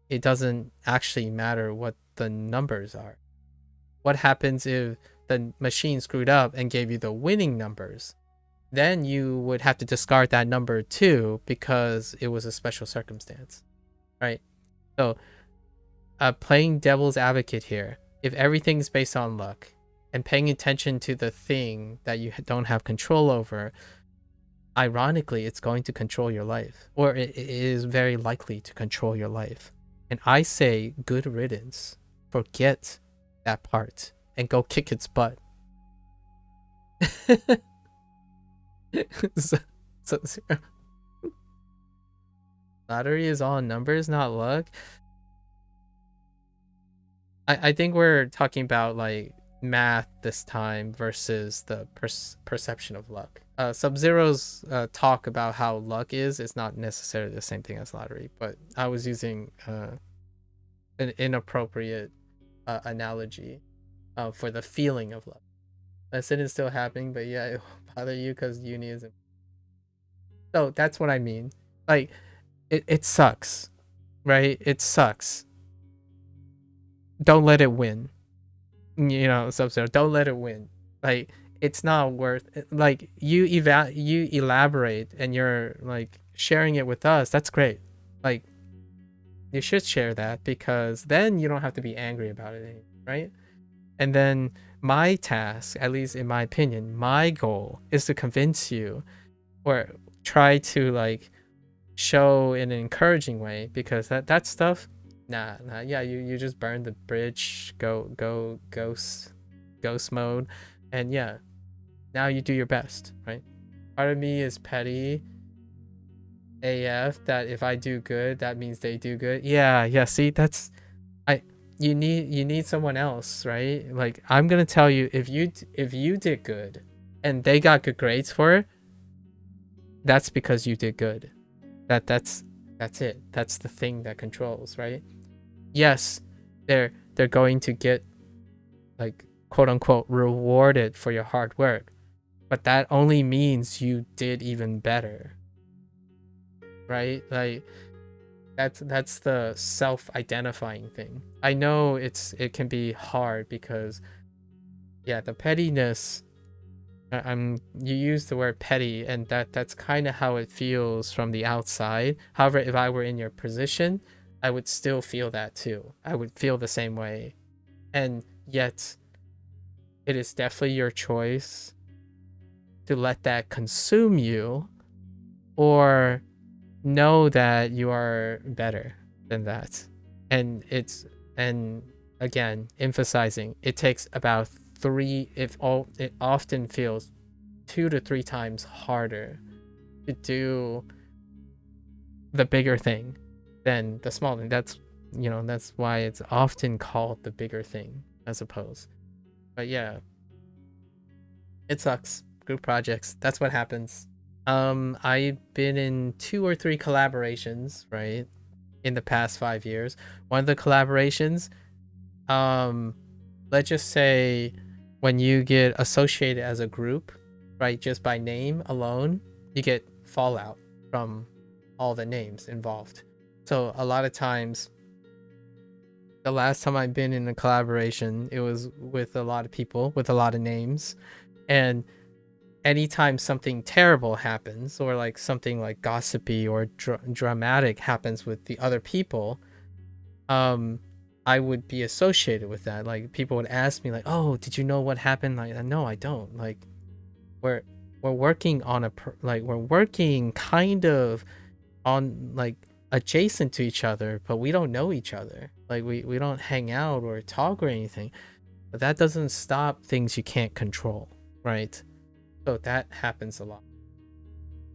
it doesn't actually matter what the numbers are. What happens if the machine screwed up and gave you the winning numbers? Then you would have to discard that number too because it was a special circumstance, right? So playing devil's advocate here, if everything's based on luck and paying attention to the thing that you don't have control over, ironically, it's going to control your life, or it is very likely to control your life. And I say good riddance. Forget that part and go kick its butt. so, lottery is all numbers, not luck. I think we're talking about like math this time versus the perception of luck. Sub-Zero's talk about how luck is not necessarily the same thing as lottery, but I was using an inappropriate analogy for the feeling of luck. Lesson is still happening, but yeah, it will bother you because uni isn't. So that's what I mean. Like, it sucks, right? It sucks. Don't let it win. You know, Sub-Zero, don't let it win. Like, it's not worth it. Like, you elaborate and you're like sharing it with us. That's great. Like, you should share that because then you don't have to be angry about it anymore, right? And then my task, at least in my opinion, my goal is to convince you or try to like show in an encouraging way, because that stuff, nah, yeah, you just burn the bridge, go ghost mode, and yeah, now you do your best, right? Part of me is petty AF that if I do good, that means they do good. Yeah, see, that's you need someone else, right? Like, I'm gonna tell you, if you did good and they got good grades for it, that's because you did good. That's it. That's the thing that controls, right? Yes, they're going to get like quote unquote rewarded for your hard work, but that only means you did even better, right? Like, that's the self-identifying thing. I know it can be hard because, yeah, the pettiness. You use the word petty, and that's kind of how it feels from the outside. However, if I were in your position, I would still feel that too. I would feel the same way, and yet, it is definitely your choice to let that consume you, or know that you are better than that. And again, emphasizing, it takes about it often feels 2 to 3 times harder to do the bigger thing than the small thing. That's why it's often called the bigger thing as opposed. But yeah, it sucks. Group projects, that's what happens. I've been in 2 or 3 collaborations, right, in the past 5 years. One of the collaborations, let's just say when you get associated as a group, right, just by name alone, you get fallout from all the names involved. So a lot of times, the last time I've been in a collaboration, it was with a lot of people with a lot of names, and anytime something terrible happens, or like something like gossipy or dramatic happens with the other people, I would be associated with that. Like, people would ask me like, oh, did you know what happened? Like, no, I don't. Like, we're working on we're working kind of on like adjacent to each other, but we don't know each other. Like, we don't hang out or talk or anything, but that doesn't stop things you can't control, right? So that happens a lot.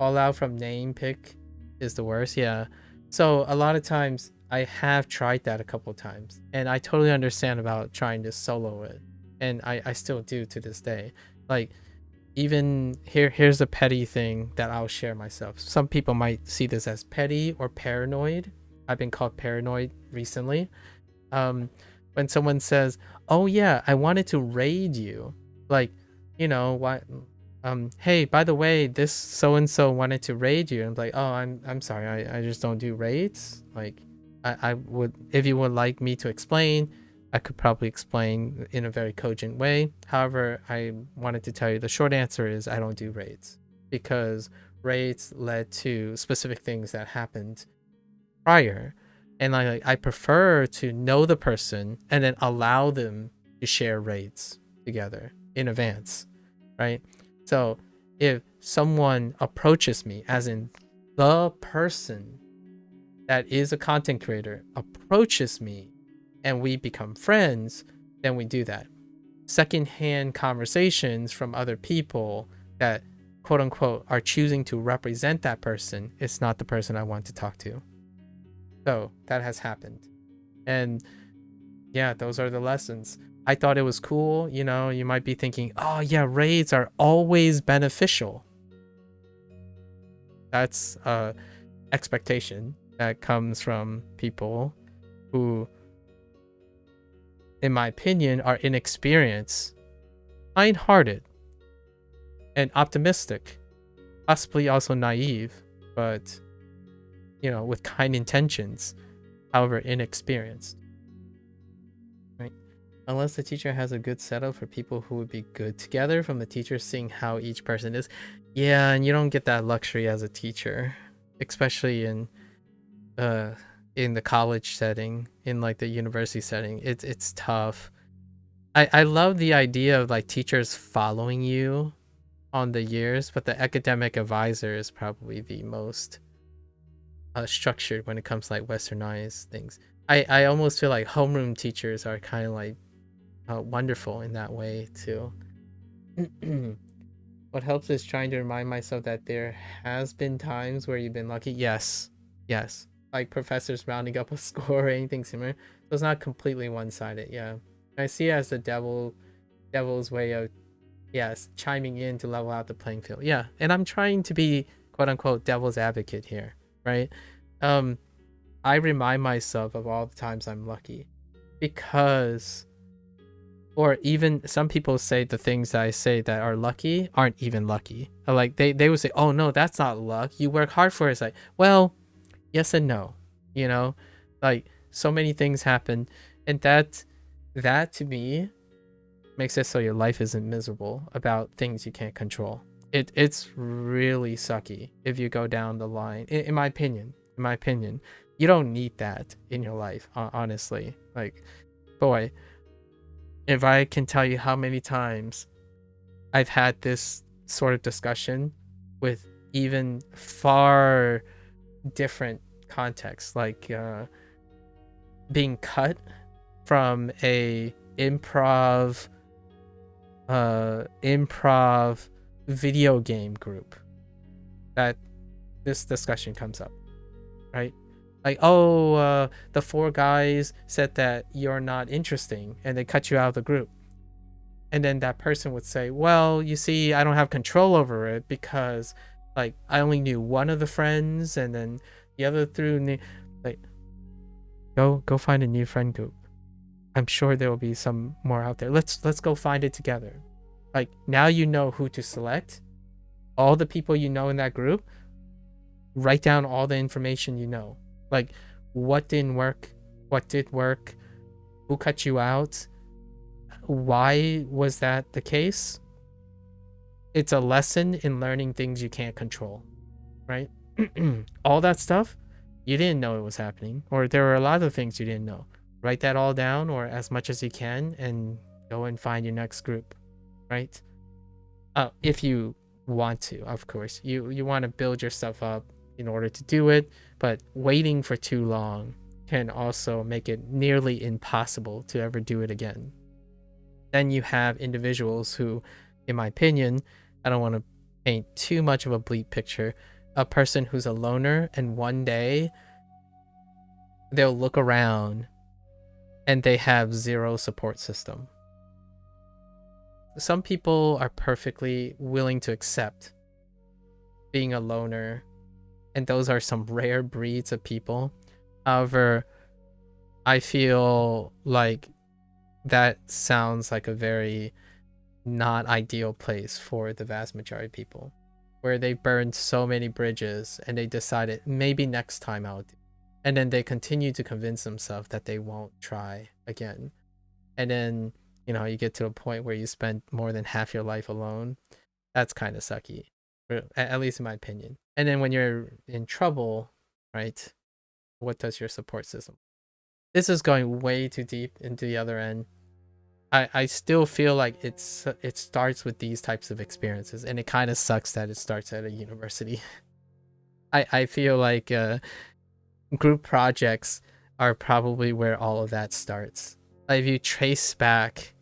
fallout from name pick is the worst. Yeah. So a lot of times I have tried that a couple times, and I totally understand about trying to solo it, and I still do to this day. Like, even here's a petty thing that I'll share myself. Some people might see this as petty or paranoid. I've been called paranoid recently. When someone says, "Oh yeah, I wanted to raid you," like, you know, what? Hey, by the way, this so and so wanted to raid you. And I'm like, oh, I'm sorry, I just don't do raids. Like, I would, if you would like me to explain, I could probably explain in a very cogent way. However, I wanted to tell you the short answer is I don't do raids, because raids led to specific things that happened prior, and I prefer to know the person and then allow them to share raids together in advance, right? So if someone approaches me, as in the person that is a content creator approaches me and we become friends, then we do that. Secondhand conversations from other people that quote unquote are choosing to represent that person, it's not the person I want to talk to. So that has happened. And yeah, those are the lessons. I thought it was cool. You know, you might be thinking, oh yeah, raids are always beneficial. That's expectation that comes from people who, in my opinion, are inexperienced, kind-hearted, and optimistic, possibly also naive, but, you know, with kind intentions, however inexperienced. Right? Unless the teacher has a good setup for people who would be good together, from the teacher seeing how each person is. Yeah, and you don't get that luxury as a teacher, especially in the college setting, in like the university setting. It's tough. I love the idea of like teachers following you on the years, but the academic advisor is probably the most structured when it comes to like westernized things. I almost feel like homeroom teachers are kind of like wonderful in that way too. What helps is trying to remind myself that there has been times where you've been lucky. Yes, like professors rounding up a score or anything similar. So it's not completely one-sided. Yeah, I see it as the devil's way of, yes, chiming in to level out the playing field. Yeah, and I'm trying to be quote unquote devil's advocate here, right? I remind myself of all the times I'm lucky, because, or even some people say the things that I say that are lucky aren't even lucky. Like they would say, oh no, that's not luck, you work hard for it. It's like, well, yes and no, you know, like so many things happen, and that to me makes it so your life isn't miserable about things you can't control. It's really sucky if you go down the line, in my opinion. You don't need that in your life, honestly. Like, boy, if I can tell you how many times I've had this sort of discussion with even far different contexts, like being cut from a improv video game group, that this discussion comes up, right? Like, oh, the 4 guys said that you're not interesting and they cut you out of the group. And then that person would say, well, you see, I don't have control over it because, like, I only knew one of the friends, and then the other through, like, go find a new friend group. I'm sure there will be some more out there. Let's go find it together. Like, now you know who to select. All the people you know in that group, write down all the information you know. Like, what didn't work, what did work, who cut you out, why was that the case? It's a lesson in learning things you can't control, right? All that stuff, you didn't know it was happening, or there were a lot of things you didn't know. Write that all down, or as much as you can, and go and find your next group, right? If you want to, of course. You want to build yourself up in order to do it, but waiting for too long can also make it nearly impossible to ever do it again. Then you have individuals who, in my opinion, I don't want to paint too much of a bleak picture. A person who's a loner and one day they'll look around and they have zero support system. Some people are perfectly willing to accept being a loner, and those are some rare breeds of people. However, I feel like that sounds like a very not ideal place for the vast majority of people, where they burned so many bridges and they decided maybe next time I'll do. And then they continue to convince themselves that they won't try again. And then, you know, you get to a point where you spend more than half your life alone. That's kind of sucky, at least in my opinion. And then when you're in trouble, right, what does your support system? This is going way too deep into the other end. I still feel like it starts with these types of experiences, and it kind of sucks that it starts at a university. I feel like group projects are probably where all of that starts. Like if you trace back,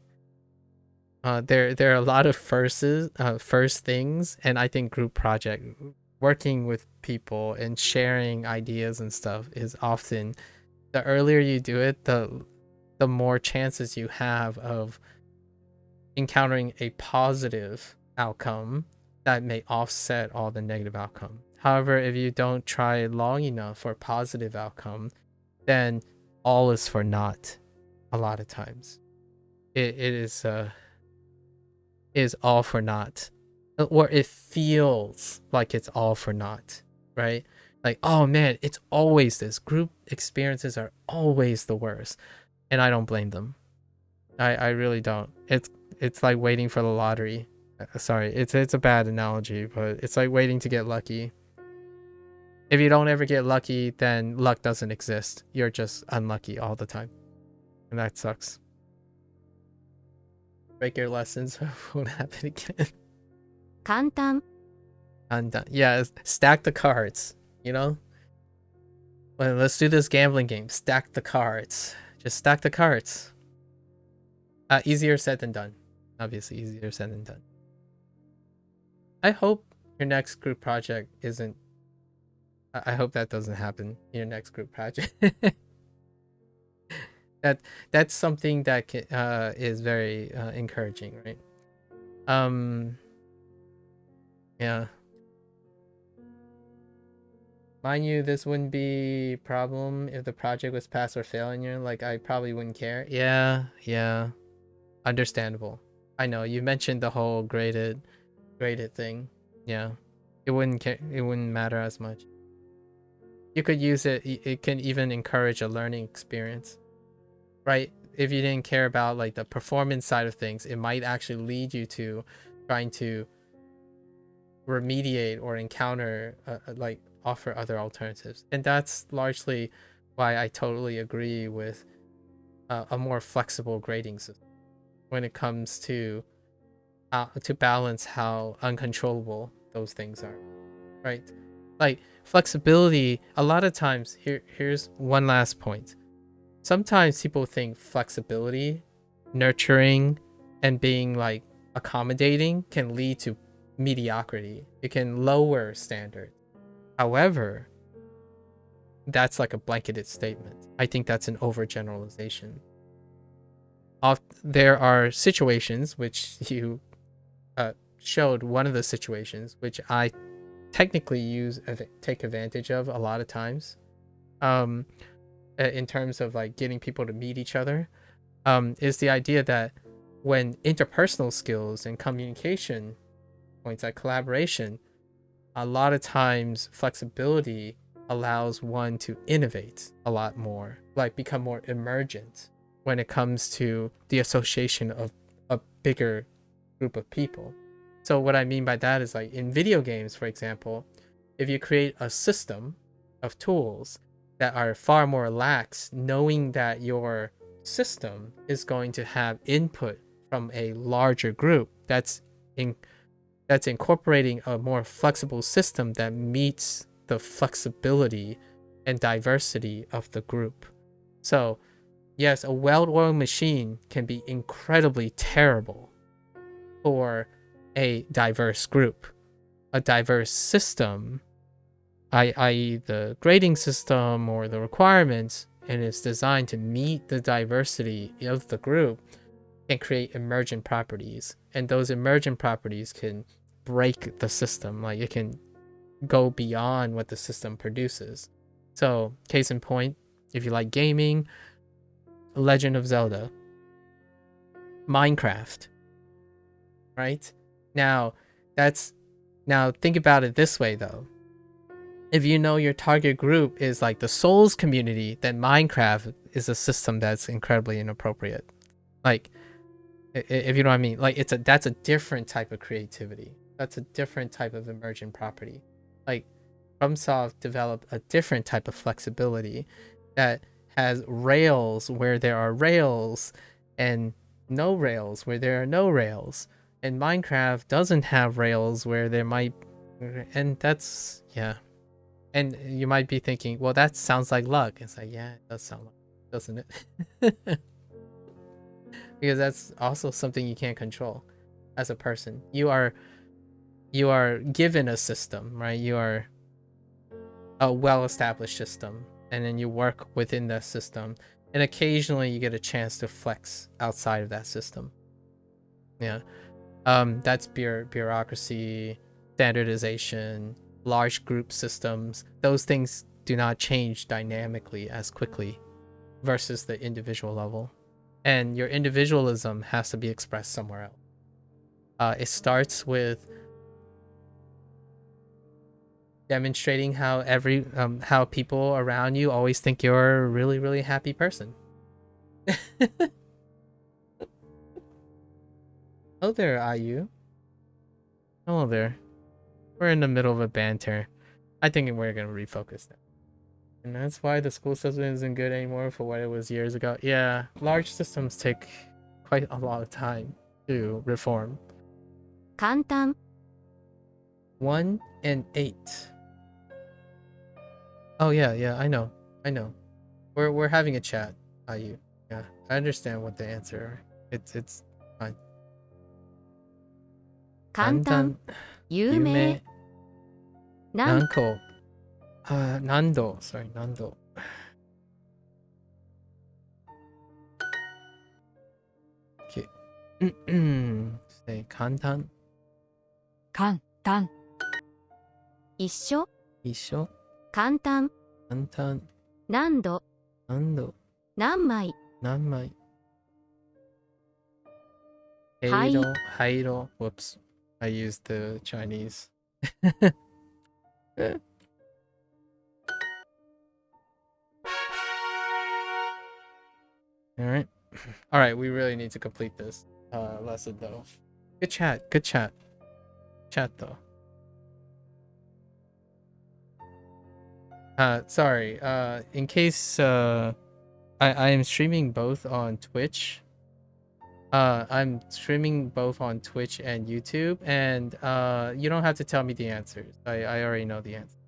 there are a lot of first things, and I think group project, working with people and sharing ideas and stuff, is often, the earlier you do it, the more chances you have of encountering a positive outcome that may offset all the negative outcome. However, if you don't try long enough for a positive outcome, then all is for naught a lot of times. It is all for naught. Or it feels like it's all for naught, right? Like, oh man, it's always this. Group experiences are always the worst. And I don't blame them. I really don't. It's like waiting for the lottery. Sorry, it's a bad analogy, but it's like waiting to get lucky. If you don't ever get lucky, then luck doesn't exist. You're just unlucky all the time. And that sucks. Break your lessons, won't happen again. 簡単 And yeah, stack the cards, you know? Well, let's do this gambling game. Stack the cards. Just stack the cards. Easier said than done. Obviously, easier said than done. I hope your next group project isn't... I hope that doesn't happen in your next group project. That's something that is very encouraging, right? Yeah. Mind you, this wouldn't be a problem if the project was pass or fail and you're like, I probably wouldn't care. Yeah. Understandable. I know, you mentioned the whole graded thing. Yeah. It wouldn't matter as much. You could use it, it can even encourage a learning experience. Right? If you didn't care about like the performance side of things, it might actually lead you to trying to remediate or encounter like offer other alternatives. And that's largely why I totally agree with a more flexible grading system when it comes to balance how uncontrollable those things are, right? Like flexibility, a lot of times, here's one last point. Sometimes people think flexibility, nurturing, and being like accommodating can lead to mediocrity. It can lower standards. However, that's like a blanketed statement. I think that's an overgeneralization. There are situations which you showed, one of the situations which I technically take advantage of a lot of times, in terms of like getting people to meet each other, is the idea that when interpersonal skills and communication points like collaboration, a lot of times flexibility allows one to innovate a lot more, like become more emergent when it comes to the association of a bigger group of people. So what I mean by that is, like in video games, for example, if you create a system of tools that are far more lax, knowing that your system is going to have input from a larger group, that's incorporating a more flexible system that meets the flexibility and diversity of the group. So yes, a well-oiled machine can be incredibly terrible for a diverse group. a diverse system, i.e. the grading system or the requirements, and it's designed to meet the diversity of the group, can create emergent properties. And those emergent properties can break the system. Like, it can go beyond what the system produces. So, case in point, if you like gaming, Legend of Zelda, Minecraft, right? Now think about it this way though. If you know your target group is like the Souls community, then Minecraft is a system that's incredibly inappropriate. Like, if you know what I mean, like that's a different type of creativity. That's a different type of emergent property. Like, FromSoft developed a different type of flexibility that has rails where there are rails and no rails where there are no rails. And Minecraft doesn't have rails where there might, and that's, yeah. And you might be thinking, well, that sounds like luck. It's like, yeah, it does sound like, doesn't it? Because that's also something you can't control as a person. You are given a system, right? You are a well-established system, and then you work within that system, and occasionally you get a chance to flex outside of that system. Yeah. That's bureaucracy, standardization, large group systems. Those things do not change dynamically as quickly versus the individual level. And your individualism has to be expressed somewhere else. It starts with demonstrating how how people around you always think you're a really, really happy person. Hello there, IU. Hello there. We're in the middle of a banter. I think we're gonna refocus now. And that's why the school system isn't good anymore for what it was years ago. Yeah, large systems take quite a lot of time to reform. 簡単 1 and 8. Oh yeah, I know. We're having a chat, IU. Yeah, I understand what the answer is. It's fine. 簡単有名何個何度 sorry 何度 okay say 簡単簡単一緒一緒簡単簡単何度何度何枚何枚はい灰色 whoops I used the Chinese. All right, we really need to complete this lesson though. Good chat though. Sorry, in case I am streaming both on Twitch. I'm streaming both on Twitch and YouTube, and you don't have to tell me the answers. I already know the answer.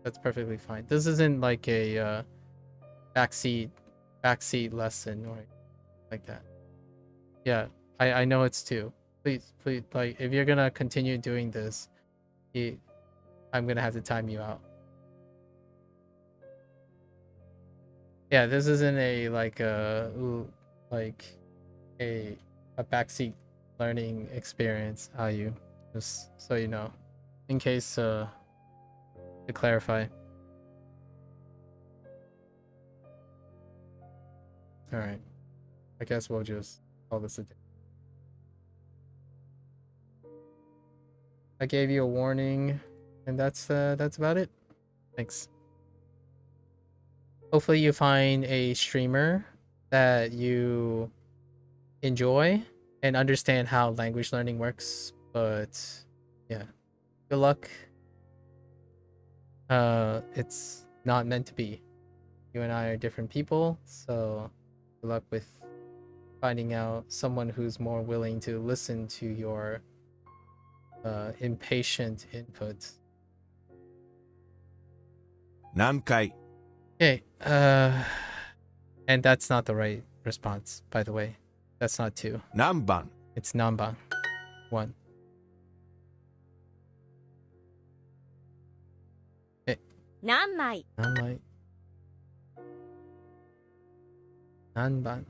That's perfectly fine. This isn't like a backseat lesson or like that. Yeah, I know it's 2. Please, like, if you're gonna continue doing this, I'm gonna have to time you out. Yeah, this isn't a like a backseat learning experience, you just so you know, in case to clarify. All right, I guess we'll just call this a day. I gave you a warning, and that's about it. Thanks. Hopefully you find a streamer that you enjoy and understand how language learning works, but yeah, good luck. It's not meant to be. You and I are different people, so good luck with finding out someone who's more willing to listen to your impatient inputs. 何回 Okay, and that's not the right response, by the way. That's not 2. 何番 It's Namban. 1. 何枚 Nanmai. Nanban.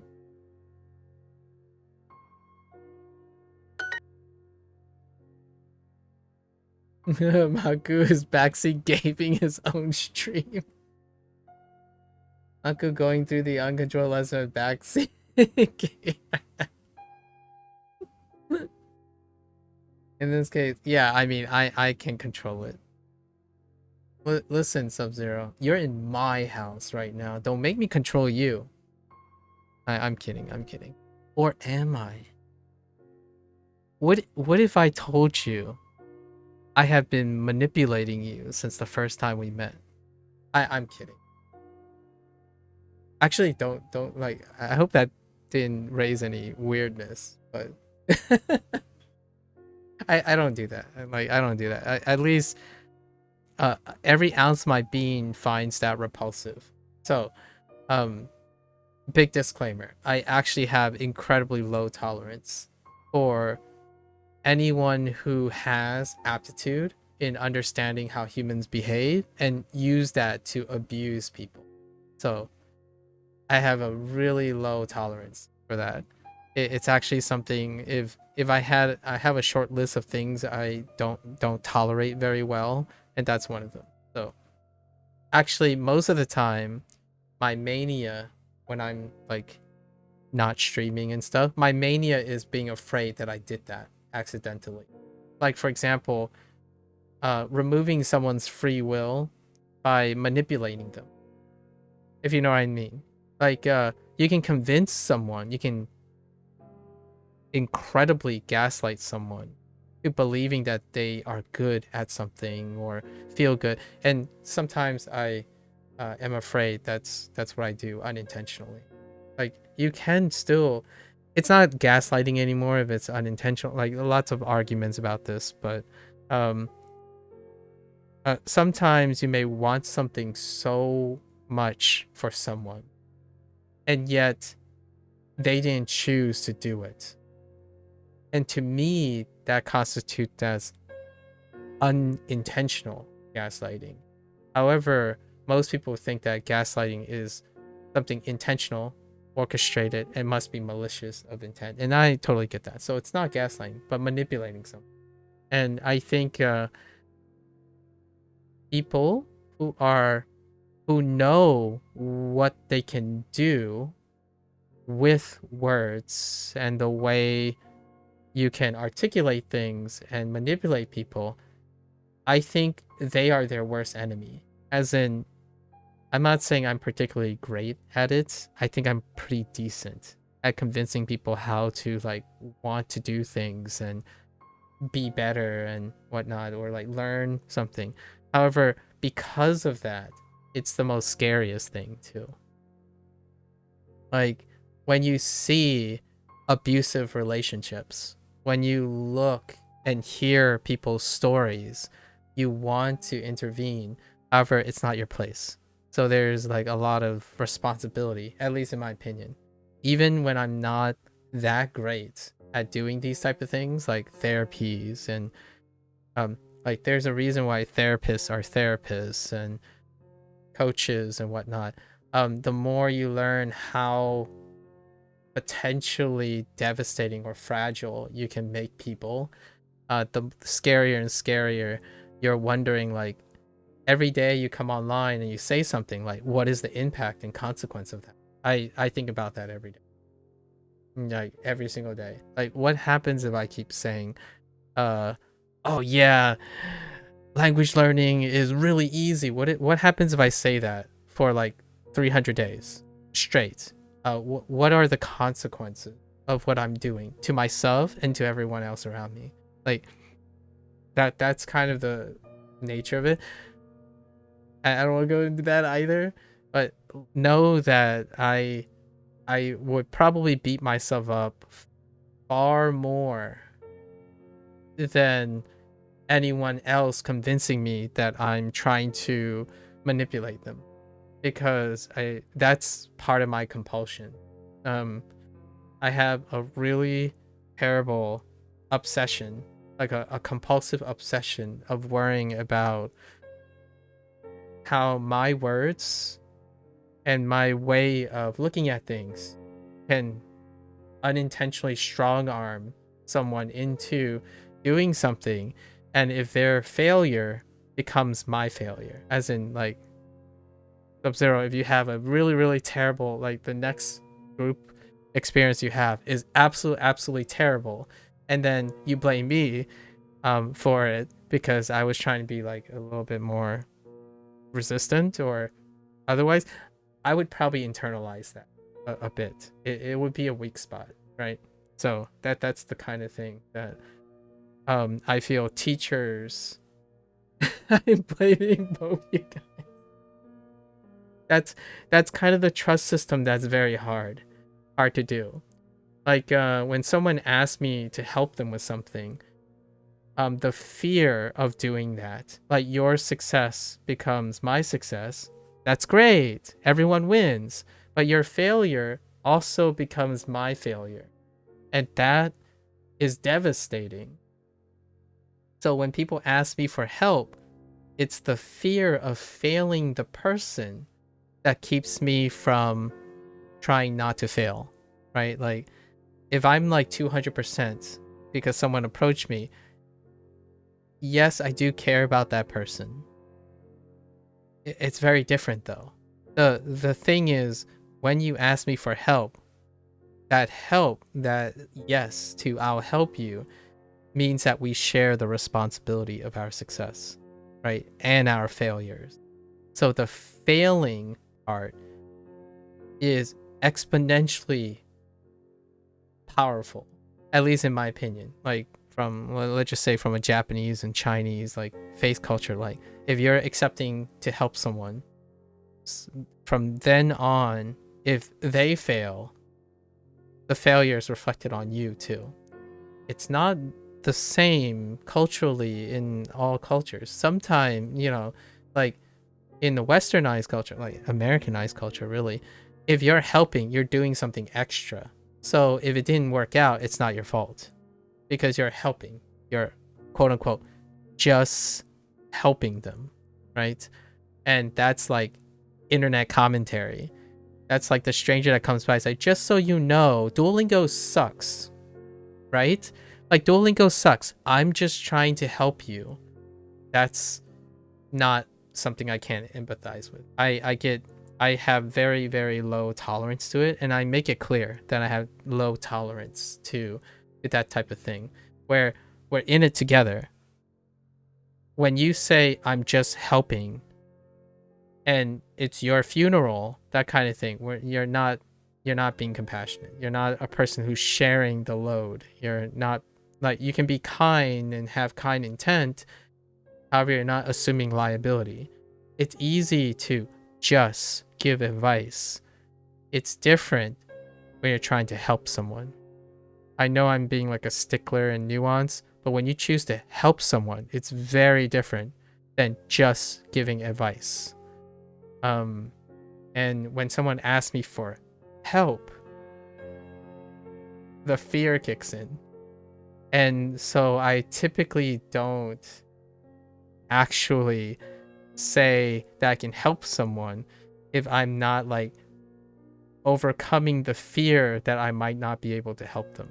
Maku is backseat gaping his own stream. Maku going through the uncontrolled lesson of backseat. In this case, yeah, I mean, I can control it. Listen, Sub-Zero, you're in my house right now. Don't make me control you. I'm kidding. I'm kidding. Or am I? What if I told you I have been manipulating you since the first time we met? I'm kidding. Actually, don't like. I hope that didn't raise any weirdness, but I don't do that. Like I don't do that. At least every ounce of my being finds that repulsive. So, big disclaimer. I actually have incredibly low tolerance for anyone who has aptitude in understanding how humans behave and use that to abuse people. So I have a really low tolerance for that. It's actually something, if I have a short list of things I don't tolerate very well, and that's one of them. So actually most of the time my mania, when I'm like not streaming and stuff, my mania is being afraid that I did that accidentally. Like for example, removing someone's free will by manipulating them, if you know what I mean. Like you can convince someone, you can incredibly gaslight someone to believing that they are good at something or feel good, and sometimes I am afraid that's what I do unintentionally. Like you can still, it's not gaslighting anymore if it's unintentional. Like lots of arguments about this, but sometimes you may want something so much for someone and yet they didn't choose to do it, and to me that constitutes as unintentional gaslighting. However, most people think that gaslighting is something intentional, orchestrated, and must be malicious of intent, and I totally get that. So it's not gaslighting but manipulating someone. And I think people who know what they can do with words and the way you can articulate things and manipulate people, I think they are their worst enemy. As in, I'm not saying I'm particularly great at it. I think I'm pretty decent at convincing people how to like want to do things and be better and whatnot, or like learn something. However, because of that, it's the most scariest thing too. Like when you see abusive relationships, when you look and hear people's stories, you want to intervene. However, it's not your place. So there's like a lot of responsibility, at least in my opinion. Even when I'm not that great at doing these type of things, like therapies and like there's a reason why therapists are therapists and coaches and whatnot. The more you learn how potentially devastating or fragile you can make people, the scarier and scarier you're wondering. Like every day you come online and you say something, like what is the impact and consequence of that? I think about that every day, like every single day. Like what happens if I keep saying oh yeah, language learning is really easy? What happens if I say that for like 300 days straight? What are the consequences of what I'm doing to myself and to everyone else around me? Like that's kind of the nature of it. I don't want to go into that either, but know that I would probably beat myself up far more than anyone else convincing me that I'm trying to manipulate them, because that's part of my compulsion. I have a really terrible obsession, like a compulsive obsession of worrying about how my words and my way of looking at things can unintentionally strong arm someone into doing something, and if their failure becomes my failure, as in like Sub-Zero, if you have a really, really terrible, like the next group experience you have is absolutely terrible, and then you blame me for it because I was trying to be like a little bit more resistant or otherwise, I would probably internalize that a bit. It would be a weak spot, right? So that's the kind of thing that I feel teachers I'm blaming both you guys. That's kind of the trust system that's very hard to do. Like when someone asks me to help them with something, the fear of doing that, like your success becomes my success. That's great. Everyone wins. But your failure also becomes my failure. And that is devastating. So when people ask me for help, it's the fear of failing the person that keeps me from trying not to fail, right? Like if I'm like 200% because someone approached me, yes, I do care about that person. It's very different though. The thing is, when you ask me for help, that yes to I'll help you means that we share the responsibility of our success, right? And our failures. So the failing part is exponentially powerful, at least in my opinion. Like from, let's just say from a Japanese and Chinese like faith culture, like if you're accepting to help someone, from then on, if they fail, the failure is reflected on you too. It's not the same culturally in all cultures. Sometimes, you know, like in the westernized culture, like Americanized culture really, if you're helping, you're doing something extra. So if it didn't work out, it's not your fault because you're helping. You're quote unquote just helping them, right? And that's like internet commentary. That's like the stranger that comes by and say, just so you know, Duolingo sucks, right? Like Duolingo sucks. I'm just trying to help you. That's not something I can't empathize with. I have very, very low tolerance to it, and I make it clear that I have low tolerance to that type of thing, where we're in it together. When you say I'm just helping, and it's your funeral, that kind of thing, where you're not being compassionate. You're not a person who's sharing the load. You're not, like, you can be kind and have kind intent, however, you're not assuming liability. It's easy to just give advice. It's different when you're trying to help someone. I know I'm being like a stickler and nuance, but when you choose to help someone, it's very different than just giving advice. And when someone asks me for help, the fear kicks in. And so I typically don't actually say that I can help someone if I'm not like overcoming the fear that I might not be able to help them.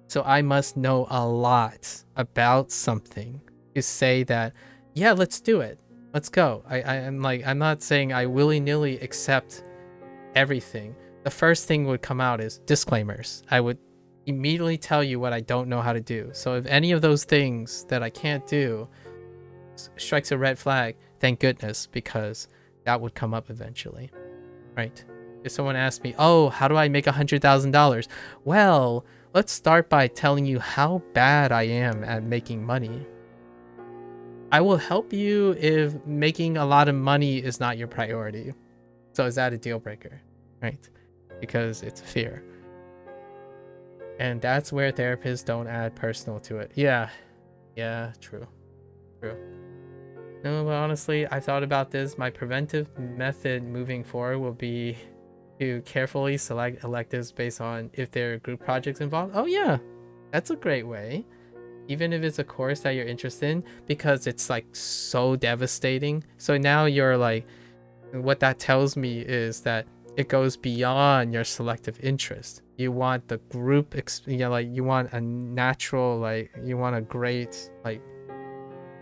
So I must know a lot about something to say that, yeah, let's do it. Let's go. I'm not saying I willy-nilly accept everything. The first thing would come out is disclaimers. I would immediately tell you what I don't know how to do. So if any of those things that I can't do strikes a red flag, thank goodness, because that would come up eventually, right? If someone asks me, oh, how do I make $100,000? Well, let's start by telling you how bad I am at making money. I will help you if making a lot of money is not your priority. So is that a deal breaker, right? Because it's a fear. And that's where therapists don't add personal to it. Yeah, true. No, but honestly, I thought about this. My preventive method moving forward will be to carefully select electives based on if there are group projects involved. Oh yeah, that's a great way. even if it's a course that you're interested in, because it's like so devastating. So now you're like, what that tells me is that it goes beyond your selective interest. You want the group, like you want a natural, like you want a great like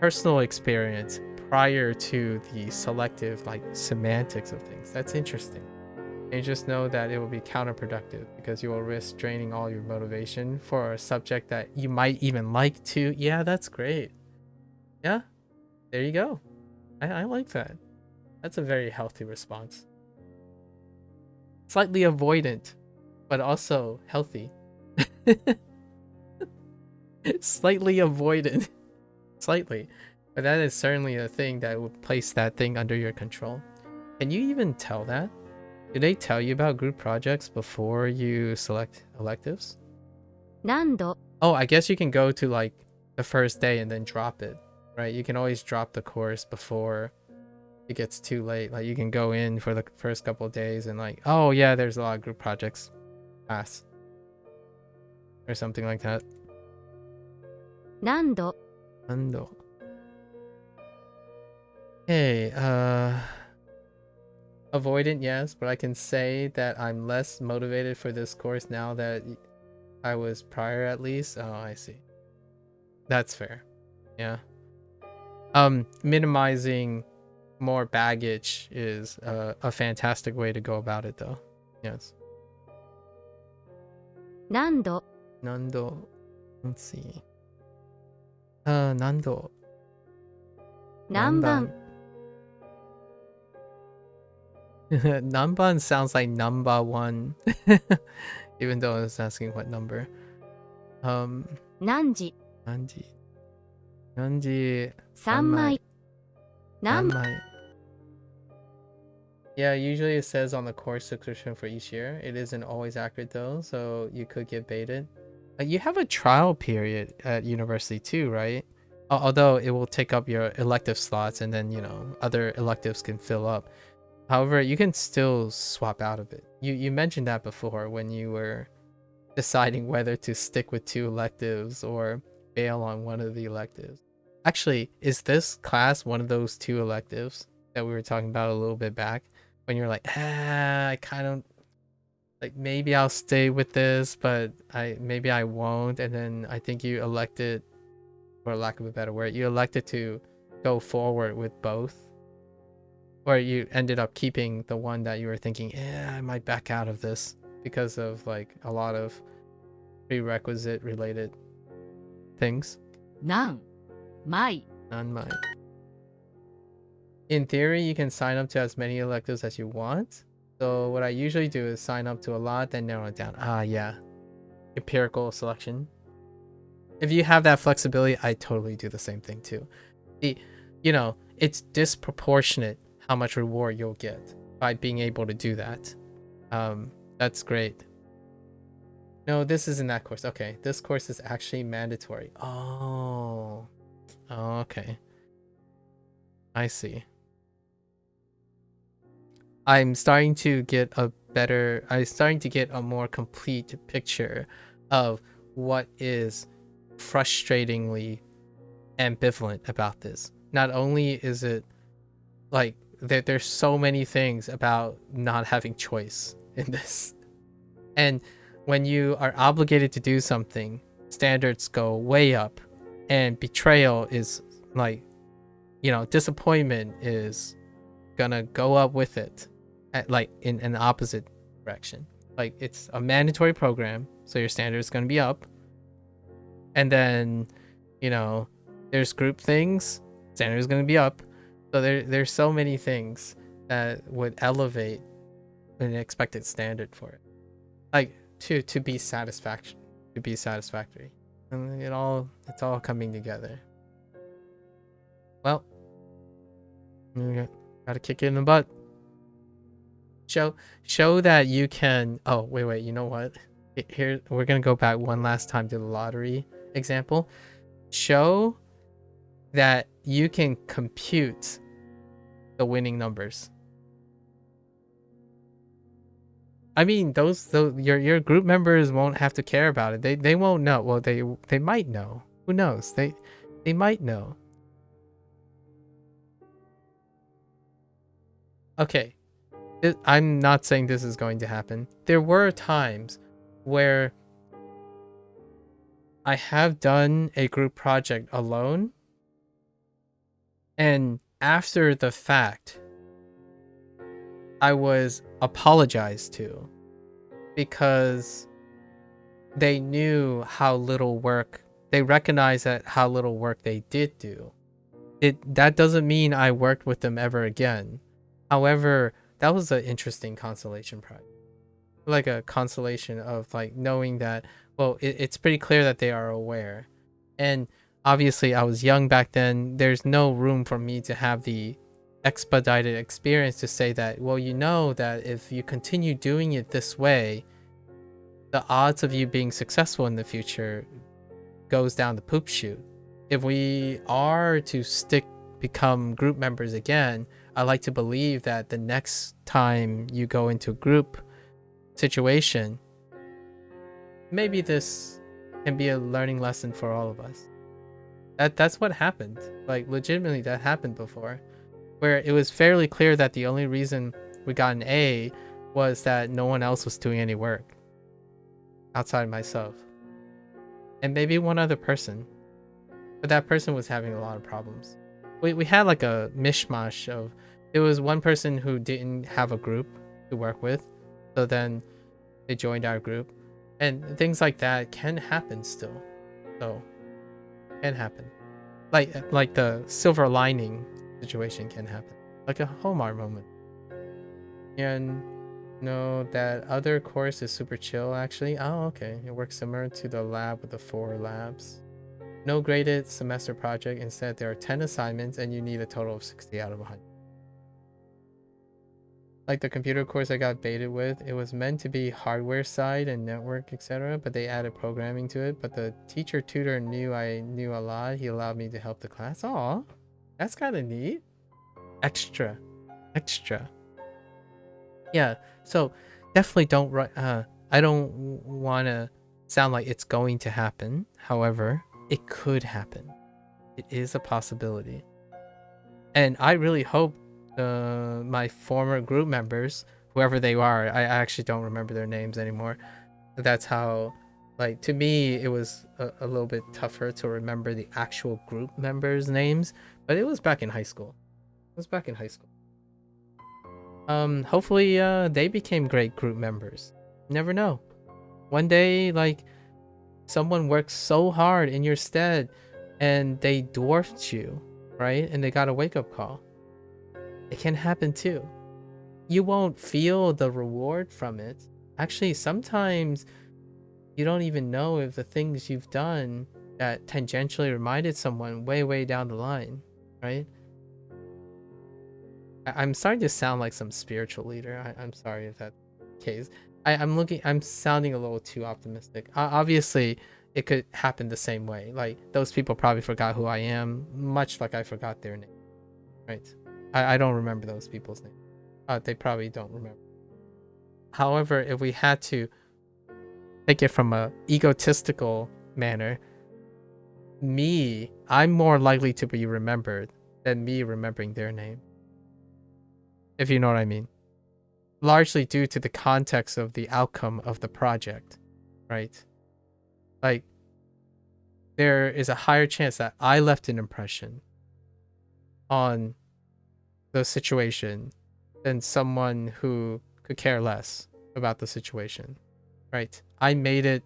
personal experience prior to the selective like semantics of things. That's interesting. And you just know that it will be counterproductive because you will risk draining all your motivation for a subject that you might even like to. Yeah, that's great. Yeah, there you go. I like that. That's a very healthy response. Slightly avoidant, but also healthy. Slightly avoidant. Slightly. But that is certainly a thing that would place that thing under your control. Can you even tell that? Do they tell you about group projects before you select electives? 何度 Oh, I guess you can go to like the first day and then drop it, right? You can always drop the course before it gets too late. Like you can go in for the first couple of days and like, oh yeah, there's a lot of group projects. Pass. Or something like that. 何度 Ando. Hey, avoidant, yes, but I can say that I'm less motivated for this course now that I was prior, at least. Oh, I see. That's fair. Yeah. Minimizing more baggage is a fantastic way to go about it, though. Yes. 何度 Nando. Let's see. Nando. 何番 Namban sounds like number one. Even though I was asking what number. 何時 Nanji. Nanji. 3枚何 Nanmai. Yeah, usually it says on the course description for each year. It isn't always accurate though, so you could get baited. You have a trial period at university too, right? Although it will take up your elective slots and then, you know, other electives can fill up. However, you can still swap out of it. You mentioned that before when you were deciding whether to stick with 2 electives or bail on one of the electives. Actually, is this class one of those 2 electives that we were talking about a little bit back? When you're like, I kind of like maybe I'll stay with this, but maybe I won't. And then I think you elected, for lack of a better word, you elected to go forward with both. Or you ended up keeping the one that you were thinking, I might back out of this because of like a lot of prerequisite related things. 何枚 On mine. In theory, you can sign up to as many electives as you want. So what I usually do is sign up to a lot, then narrow it down. Yeah. Empirical selection. If you have that flexibility, I totally do the same thing too. You know, it's disproportionate how much reward you'll get by being able to do that. That's great. No, this isn't that course. Okay, this course is actually mandatory. Oh, okay. I see. I'm starting to get a more complete picture of what is frustratingly ambivalent about this. Not only is it like there's so many things about not having choice in this, and when you are obligated to do something, standards go way up, and betrayal is like, you know, disappointment is gonna go up with it, like in an opposite direction. Like it's a mandatory program, so your standard is gonna be up, and then, you know, there's group things, standard is gonna be up. So there's so many things that would elevate an expected standard for it, like to be satisfactory, and it's all coming together. Well, you gotta kick it in the butt. Show that you can. Oh wait, you know what? Here we're gonna go back one last time to the lottery example. Show that you can compute the winning numbers. I mean, those your group members won't have to care about it. They won't know. Well, they might know. Who knows? They might know. Okay, I'm not saying this is going to happen. There were times where I have done a group project alone, and after the fact, I was apologized to because they knew how little work, they recognized that how little work they did do. That doesn't mean I worked with them ever again. However, that was an interesting consolation prize. Like a consolation of like knowing that, well, it's pretty clear that they are aware. And obviously I was young back then. There's no room for me to have the expedited experience to say that, well, you know that if you continue doing it this way, the odds of you being successful in the future goes down the poop chute. If we are to become group members again, I like to believe that the next time you go into a group situation, maybe this can be a learning lesson for all of us. That's what happened. Like, legitimately, that happened before, where it was fairly clear that the only reason we got an A was that no one else was doing any work outside myself, and maybe one other person, but that person was having a lot of problems. We had like a mishmash of, it was one person who didn't have a group to work with, so then they joined our group, and things like that can happen still. So can happen, like the silver lining situation can happen, like a Homar moment. And no, that other course is super chill actually. Oh, okay. It works similar to the lab with the 4 labs. No graded semester project. Instead, there are 10 assignments and you need a total of 60 out of 100. Like the computer course I got baited with, it was meant to be hardware side and network, etc., but they added programming to it. But the teacher tutor knew I knew a lot. He allowed me to help the class. Aw, that's kind of neat. Extra. Yeah, so definitely don't I don't want to sound like it's going to happen. However, it could happen. It is a possibility. And I really hope my former group members, whoever they are, I actually don't remember their names anymore. That's how, like, to me, it was a little bit tougher to remember the actual group members' names, but it was back in high school. Hopefully they became great group members. Never know. One day, like, someone worked so hard in your stead and they dwarfed you, right? And they got a wake-up call. It can happen too. You won't feel the reward from it. Actually, sometimes you don't even know if the things you've done that tangentially reminded someone way down the line, right? I'm starting to sound like some spiritual leader. I'm sorry if that's the case. I'm sounding a little too optimistic. Obviously, it could happen the same way. Like, those people probably forgot who I am, much like I forgot their name, right? I don't remember those people's names. They probably don't remember. However, if we had to take it from a egotistical manner, I'm more likely to be remembered than me remembering their name. If you know what I mean. Largely due to the context of the outcome of the project, right? Like, there is a higher chance that I left an impression on the situation than someone who could care less about the situation, right? I made it.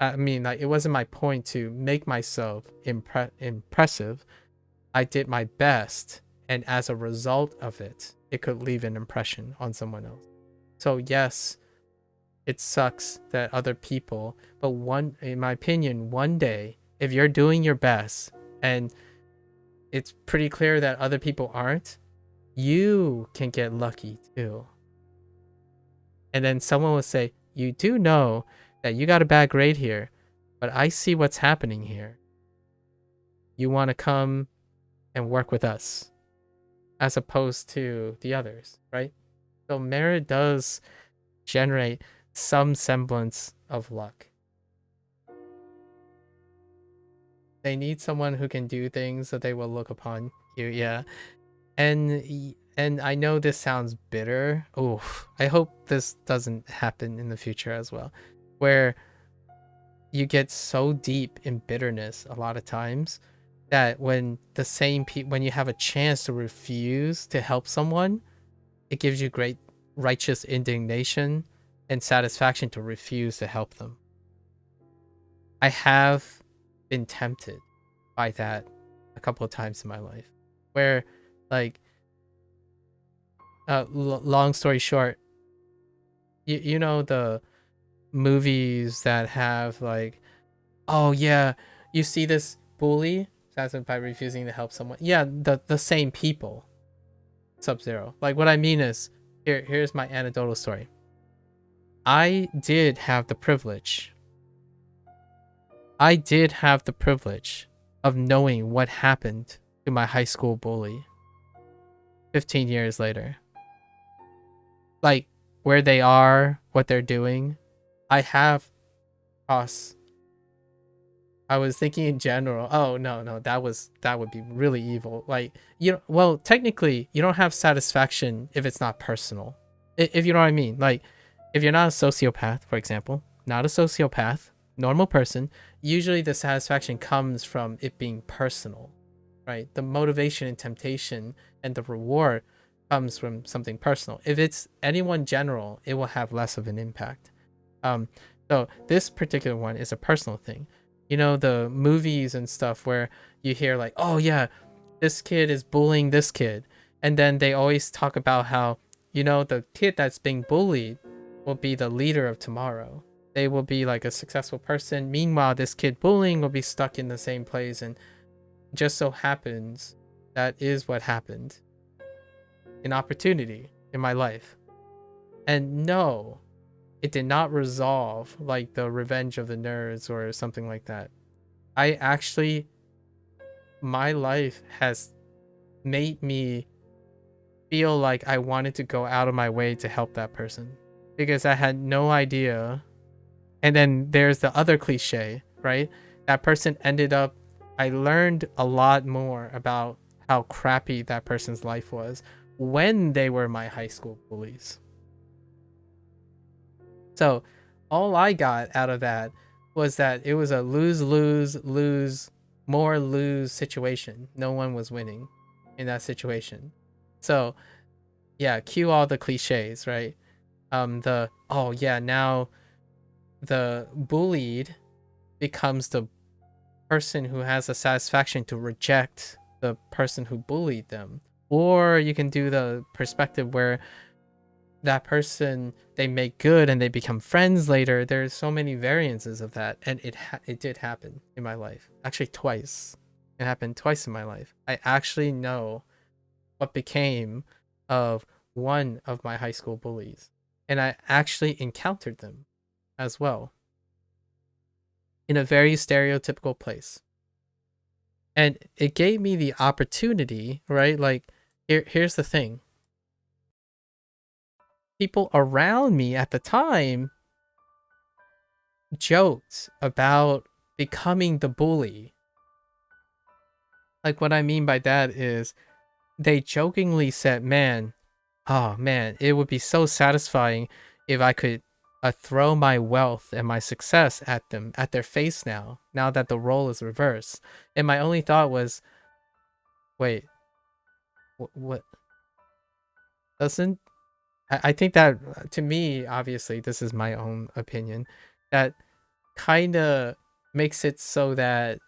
I mean, like, it wasn't my point to make myself impressive. I did my best, and as a result of it, it could leave an impression on someone else. So yes, it sucks that other people, but in my opinion, one day, if you're doing your best and it's pretty clear that other people aren't, you can get lucky too. And then someone will say, you do know that you got a bad grade here, but I see what's happening here. You want to come and work with us, as opposed to the others, right? So merit does generate some semblance of luck. They need someone who can do things, so they will look upon you. Yeah. And I know this sounds bitter. Oof. I hope this doesn't happen in the future as well, where you get so deep in bitterness a lot of times that when when you have a chance to refuse to help someone, it gives you great righteous indignation and satisfaction to refuse to help them. I have been tempted by that a couple of times in my life, where like long story short, you know the movies that have like, oh yeah, you see this bully by refusing to help someone. Yeah, the same people. Sub-Zero. Like what I mean is, here's my anecdotal story. I did have the privilege of knowing what happened to my high school bully 15 years later. Like where they are, what they're doing. I was thinking in general. Oh no, that would be really evil. Like, well, technically you don't have satisfaction if it's not personal. If you know what I mean. Like if you're not a sociopath, for example, not a sociopath, normal person, usually the satisfaction comes from it being personal, right? The motivation and temptation and the reward comes from something personal. If it's anyone general, it will have less of an impact. So this particular one is a personal thing. You know, the movies and stuff where you hear like, oh yeah, this kid is bullying this kid. And then they always talk about how, the kid that's being bullied will be the leader of tomorrow. They will be like a successful person. Meanwhile, this kid bullying will be stuck in the same place. And just so happens that is what happened. An opportunity in my life. And no, it did not resolve like the Revenge of the Nerds or something like that. My life has made me feel like I wanted to go out of my way to help that person because I had no idea. And then there's the other cliche, right? That person I learned a lot more about how crappy that person's life was when they were my high school bullies. So all I got out of that was that it was a lose situation. No one was winning in that situation. So yeah, cue all the cliches, right? Now the bullied becomes the person who has the satisfaction to reject the person who bullied them. Or you can do the perspective where that person, they make good and they become friends later. There's so many variances of that, and it did happen in my life. Actually twice. It happened twice in my life. I actually know what became of one of my high school bullies, and I actually encountered them as well in a very stereotypical place. And it gave me the opportunity, right? Like here's the thing. People around me at the time joked about becoming the bully. Like what I mean by that is they jokingly said, oh man, it would be so satisfying if I could throw my wealth and my success at them, at their face now that the role is reversed. And my only thought was, wait, what? Doesn't I think that, to me, obviously, this is my own opinion, that kind of makes it so that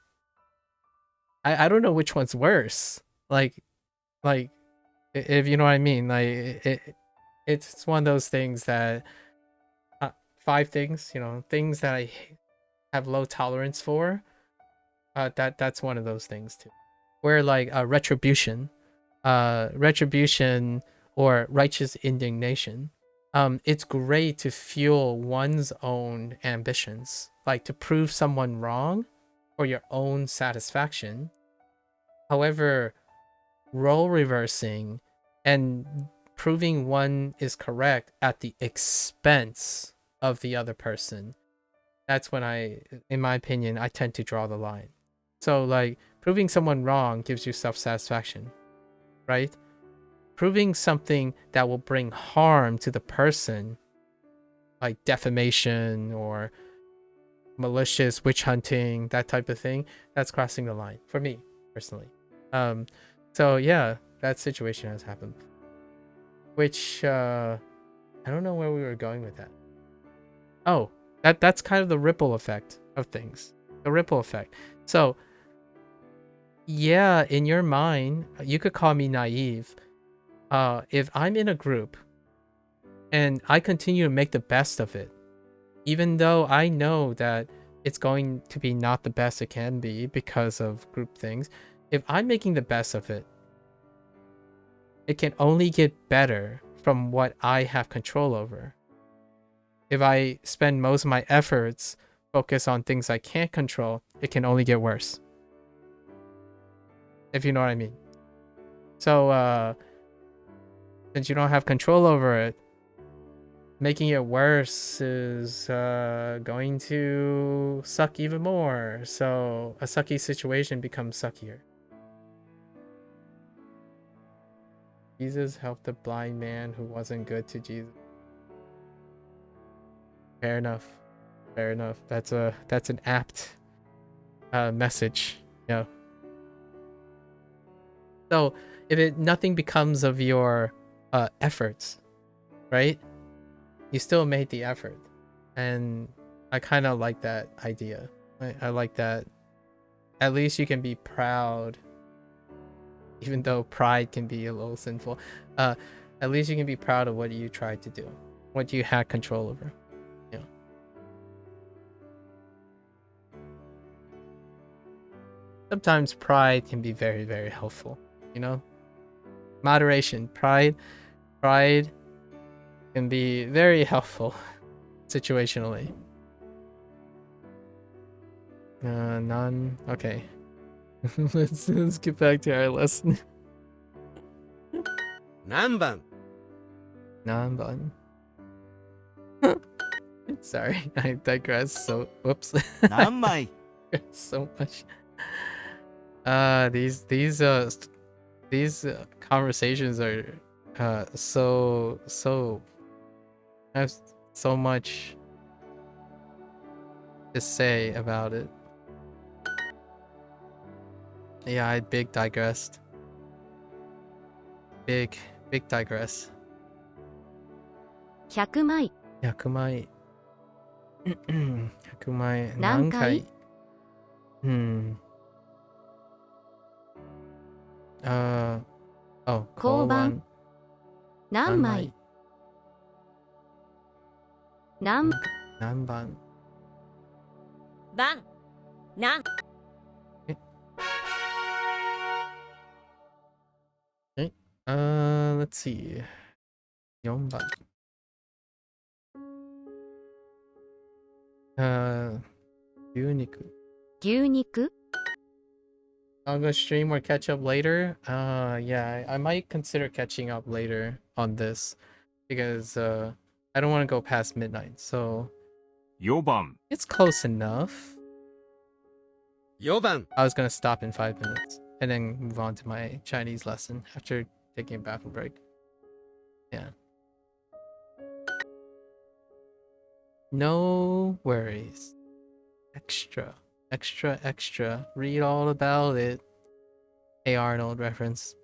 I don't know which one's worse. Like, if you know what I mean. Like, it's one of those things that, 5 things, things that I have low tolerance for. That's one of those things too. Where like retribution or righteous indignation. It's great to fuel one's own ambitions, like to prove someone wrong for your own satisfaction. However, role reversing and proving one is correct at the expense of the other person, that's when in my opinion, I tend to draw the line. So like proving someone wrong gives you self-satisfaction, right? Proving something that will bring harm to the person, like defamation or malicious witch hunting, that type of thing, that's crossing the line for me personally. So yeah, that situation has happened, which I don't know where we were going with that. Oh, that's kind of the ripple effect of things. The ripple effect. So yeah, in your mind, you could call me naive. If I'm in a group and I continue to make the best of it, even though I know that it's going to be not the best it can be because of group things, if I'm making the best of it, it can only get better from what I have control over. If I spend most of my efforts focus on things I can't control, it can only get worse. If you know what I mean. So, since you don't have control over it, making it worse is going to suck even more. So a sucky situation becomes suckier. Jesus helped the blind man who wasn't good to Jesus. Fair enough. Fair enough. That's an apt message. Yeah. So if nothing becomes of your efforts, right? You still made the effort, and I kind of like that idea. I like that. At least you can be proud, even though pride can be a little sinful. At least you can be proud of what you tried to do, what you had control over. Yeah. Sometimes pride can be very, very helpful. You know, moderation, pride can be very helpful situationally. None. Okay. let's get back to our lesson. 何番 Non-button. Sorry, I digress. So, whoops. 何枚 So much. These conversations are so I have so much to say about it. Yeah, I big digressed. Big digress. 100枚100枚。100枚。何回うん。Oh, 交番何枚何何番番なん let's see. 4番。牛肉。牛肉 I'll go stream or catch up later. Yeah, I might consider catching up later on this because I don't want to go past midnight. So 4番 it's close enough. 4番 I was gonna stop in 5 minutes and then move on to my Chinese lesson after taking a bathroom break. Yeah. No worries. Extra. Read all about it. Hey Arnold reference.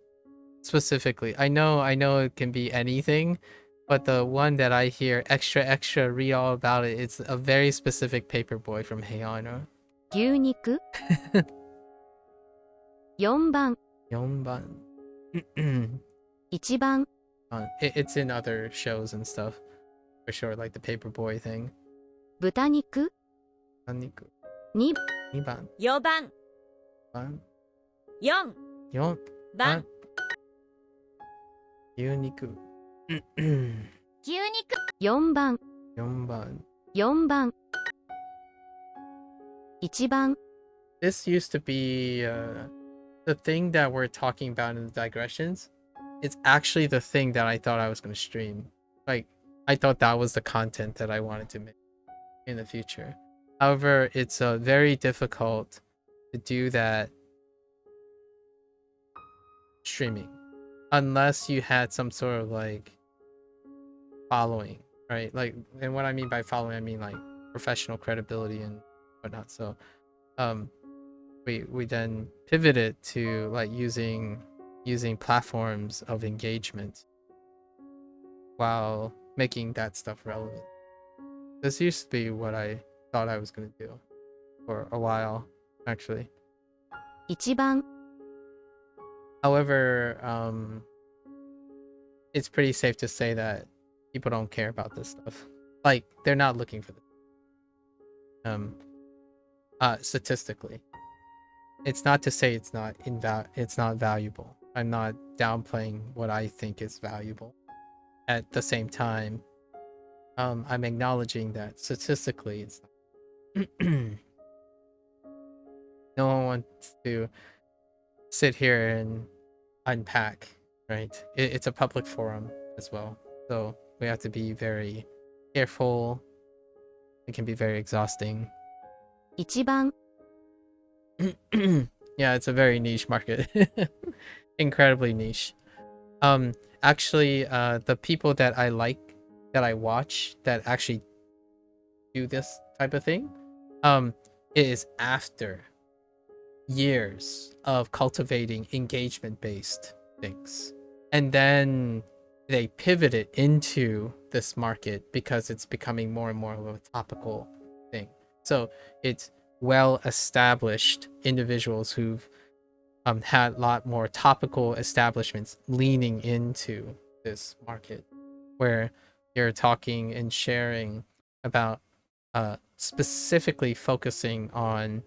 Specifically. I know it can be anything, but the one that I hear extra, read all about it, it's a very specific paperboy from Hey Arnold. 牛肉4番 4番. 1番 It's in other shows and stuff. For sure, like the paperboy thing. 豚肉何肉 2 2番4番番4 4番牛肉牛肉4番4番4番1番 This used to be the thing that we're talking about in the digressions. It's actually the thing that I thought I was going to stream. Like, I thought that was the content that I wanted to make in the future. However, it's very difficult to do that streaming unless you had some sort of like following, right? Like, and what I mean by following, I mean like professional credibility and whatnot. So we then pivoted to like using platforms of engagement while making that stuff relevant. This used to be what I thought I was going to do for a while, actually. 一番 However, it's pretty safe to say that people don't care about this stuff. Like, they're not looking for this. Statistically, it's not to say it's not valuable. I'm not downplaying what I think is valuable. At the same time, I'm acknowledging that statistically it's not. No one wants to sit here and unpack, right? It's a public forum as well, so we have to be very careful. It can be very exhausting. 一番 Yeah, it's a very niche market. Incredibly niche. Actually, the people that I like, that I watch, that actually do this type of thing, is after years of cultivating engagement-based things, and then they pivoted into this market because it's becoming more and more of a topical thing. So it's well-established individuals who've had a lot more topical establishments leaning into this market, where you're talking and sharing about specifically focusing on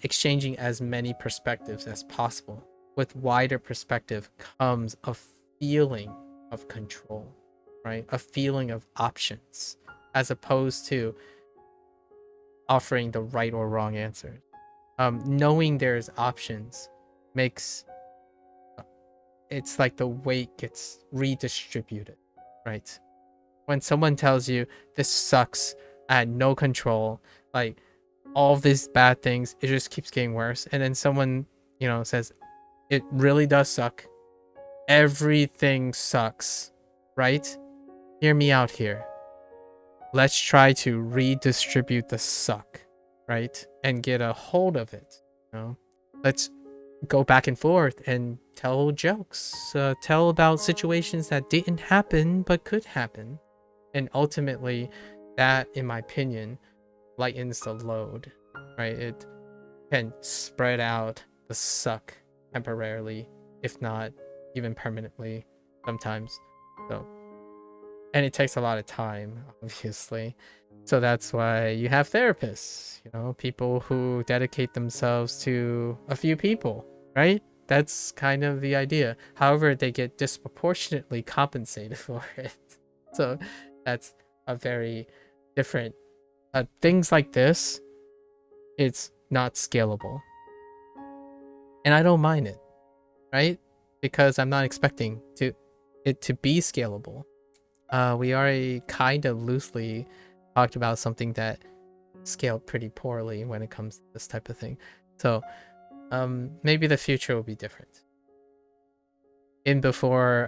exchanging as many perspectives as possible. With wider perspective comes a feeling of control, right? A feeling of options, as opposed to offering the right or wrong answer. Knowing there's options makes it's like the weight gets redistributed, right? When someone tells you this sucks, I had no control, like all of these bad things, it just keeps getting worse, and then someone, says it really does suck, everything sucks, right? Hear me out here. Let's try to redistribute the suck, right? And get a hold of it. Let's go back and forth and tell jokes, tell about situations that didn't happen but could happen, and ultimately that, in my opinion, lightens the load, right? It can spread out the suck temporarily, if not even permanently sometimes. So, and it takes a lot of time, obviously. So that's why you have therapists, people who dedicate themselves to a few people, right? That's kind of the idea. However, they get disproportionately compensated for it. So that's a very different things like this. It's not scalable, and I don't mind it, right? Because I'm not expecting it to be scalable. We already kind of loosely talked about something that scaled pretty poorly when it comes to this type of thing. So maybe the future will be different. In before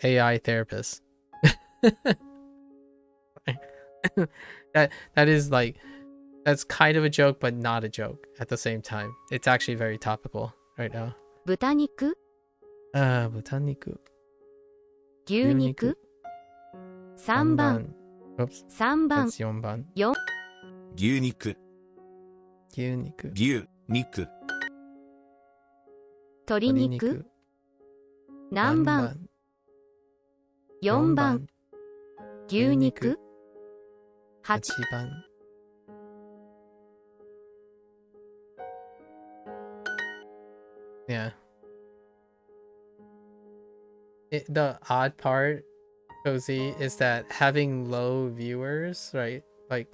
AI therapists. that is like, that's kind of a joke but not a joke at the same time. It's actually very topical right now. 豚肉 豚肉 牛肉 3番 Oops, 3番 that's 4番。牛肉、牛肉、牛肉、鶏肉何番4番牛肉8 8番。Yeah. The odd part, Cozy, is that having low viewers, right? Like,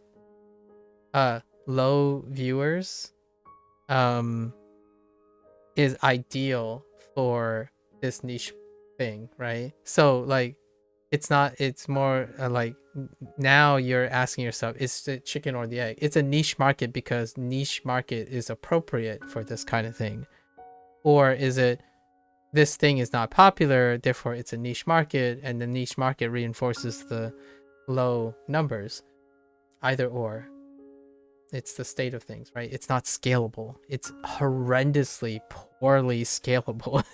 low viewers, is ideal for this niche thing, right? So, like, It's not, it's more like now you're asking yourself, is the chicken or the egg? It's a niche market because niche market is appropriate for this kind of thing. Or is it, this thing is not popular, therefore it's a niche market, and the niche market reinforces the low numbers? Either or. It's the state of things, right? It's not scalable. It's horrendously poorly scalable.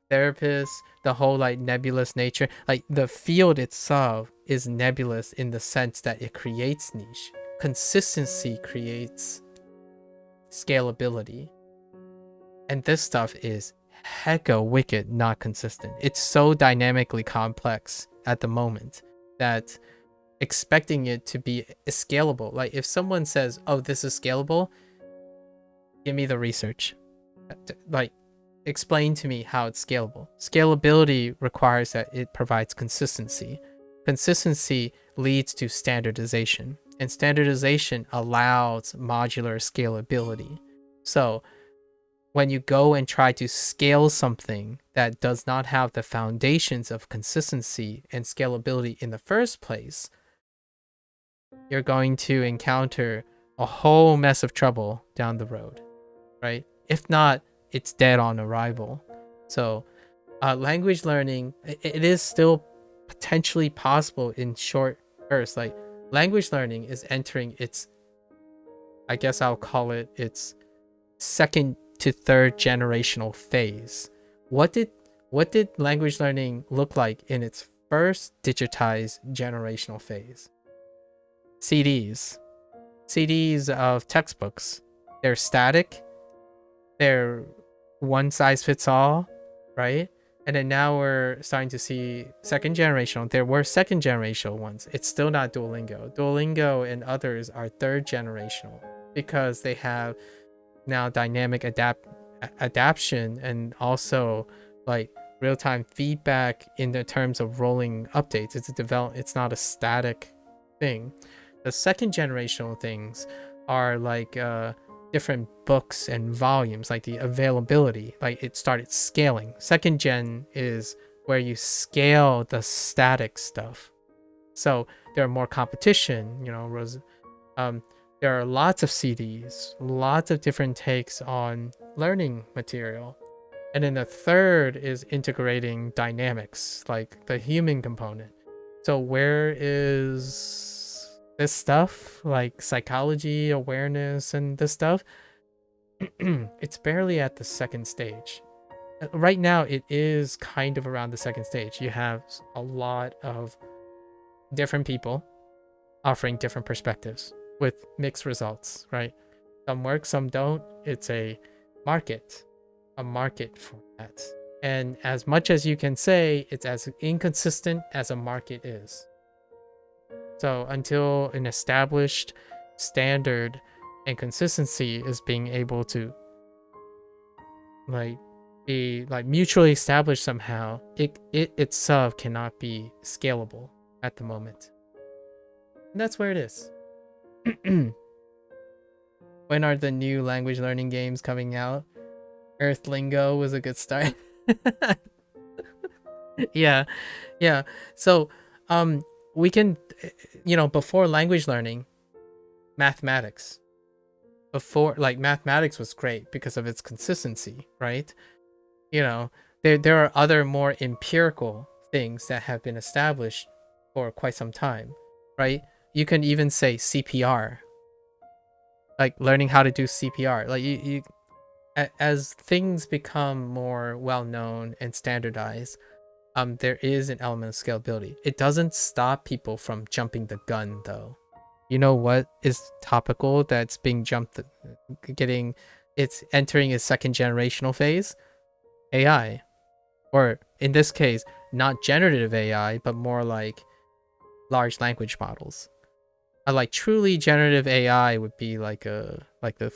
Therapists, the whole like nebulous nature, like the field itself is nebulous in the sense that it creates niche. Consistency creates scalability. And this stuff is hecka wicked not consistent. It's so dynamically complex at the moment that expecting it to be scalable, like if someone says, oh, this is scalable, give me the research. Like, explain to me how it's scalable. Scalability requires that it provides consistency. Consistency leads to standardization, and standardization allows modular scalability. So when you go and try to scale something that does not have the foundations of consistency and scalability in the first place, you're going to encounter a whole mess of trouble down the road, right? If not, it's dead on arrival. So language learning, it is still potentially possible in short bursts. Like language learning is entering its, I guess I'll call it its second to third generational phase. What did language learning look like in its first digitized generational phase? CDs of textbooks. They're static. They're one size fits all, right? And then now we're starting to see second generational. There were second generational ones. It's still not Duolingo. Duolingo and others are third generational because they have now dynamic adaptation and also like real-time feedback in the terms of rolling updates. It's not a static thing. The second generational things are like different books and volumes, like the availability, like it started scaling. Second gen is where you scale the static stuff. So there are more competition, there are lots of CDs, lots of different takes on learning material. And then the third is integrating dynamics, like the human component. So where is this stuff, like psychology, awareness, and this stuff? It's barely at the second stage. Right now, it is kind of around the second stage. You have a lot of different people offering different perspectives with mixed results, right? Some work, some don't. It's a market for that. And as much as you can say, it's as inconsistent as a market is. So until an established standard and consistency is being able to be mutually established somehow, it itself cannot be scalable at the moment. And that's where it is. When are the new language learning games coming out? Earthlingo was a good start. Yeah. So we can, before language learning, mathematics. Mathematics was great because of its consistency, right? There are other more empirical things that have been established for quite some time, right? You can even say CPR, like learning how to do CPR. Like you as things become more well-known and standardized, there is an element of scalability. It doesn't stop people from jumping the gun, though. You know what is topical that's being it's entering its second generational phase? AI. Or in this case, not generative AI, but more like large language models. Like truly generative AI would be like the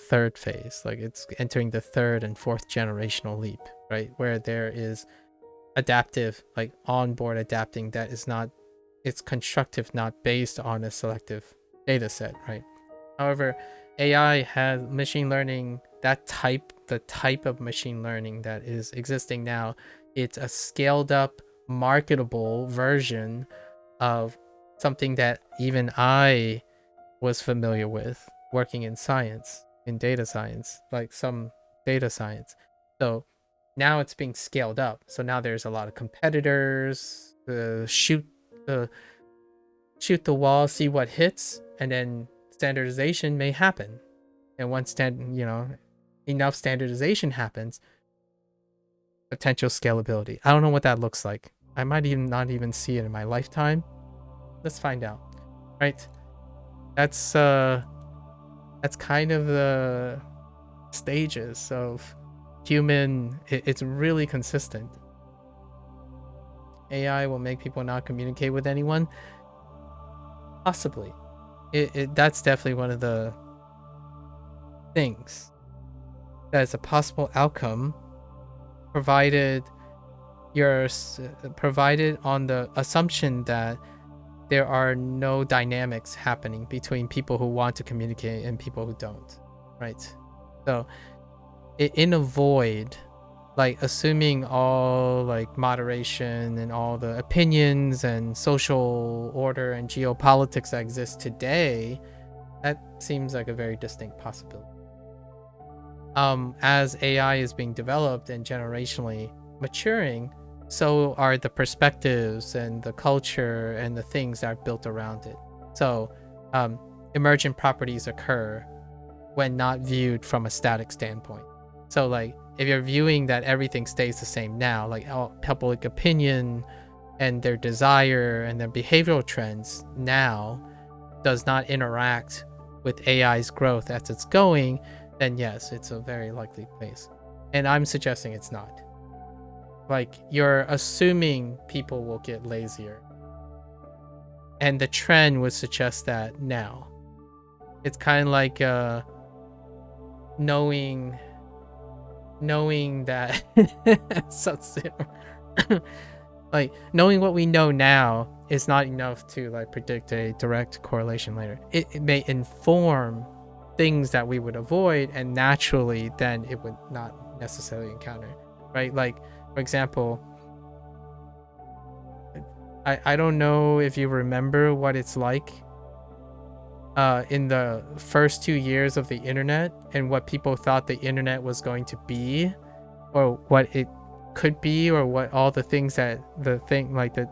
third phase. Like it's entering the third and fourth generational leap, right? Where there is adaptive, like onboard adapting that is not, it's constructive, not based on a selective data set, right? However, AI has machine learning, the type of machine learning that is existing now It's a scaled up, marketable version of something that even I was familiar with working in science, in data science, like some data science. So now it's being scaled up. So now there's a lot of competitors, shoot the wall, see what hits, and then standardization may happen. And once enough standardization happens, potential scalability. I don't know what that looks like. I might even not even see it in my lifetime. Let's find out. Right? That's kind of the stages of human. It's really consistent. AI will make people not communicate with anyone. Possibly. That's definitely one of the things that is a possible outcome, provided on the assumption that there are no dynamics happening between people who want to communicate and people who don't, right? So in a void, like assuming all like moderation and all the opinions and social order and geopolitics that exist today, that seems like a very distinct possibility. As AI is being developed and generationally maturing, so are the perspectives and the culture and the things that are built around it. So emergent properties occur when not viewed from a static standpoint. So like if you're viewing that everything stays the same now, like public opinion and their desire and their behavioral trends now does not interact with AI's growth as it's going, then yes, it's a very likely place. And I'm suggesting it's not. Like, you're assuming people will get lazier. And the trend would suggest that now. It's kind of like knowing that like knowing what we know now is not enough to like predict a direct correlation later. It may inform things that we would avoid, and naturally then it would not necessarily encounter, right? Like, for example, I don't know if you remember what it's like in the first 2 years of the internet and what people thought the internet was going to be, or what it could be, or what all the things that the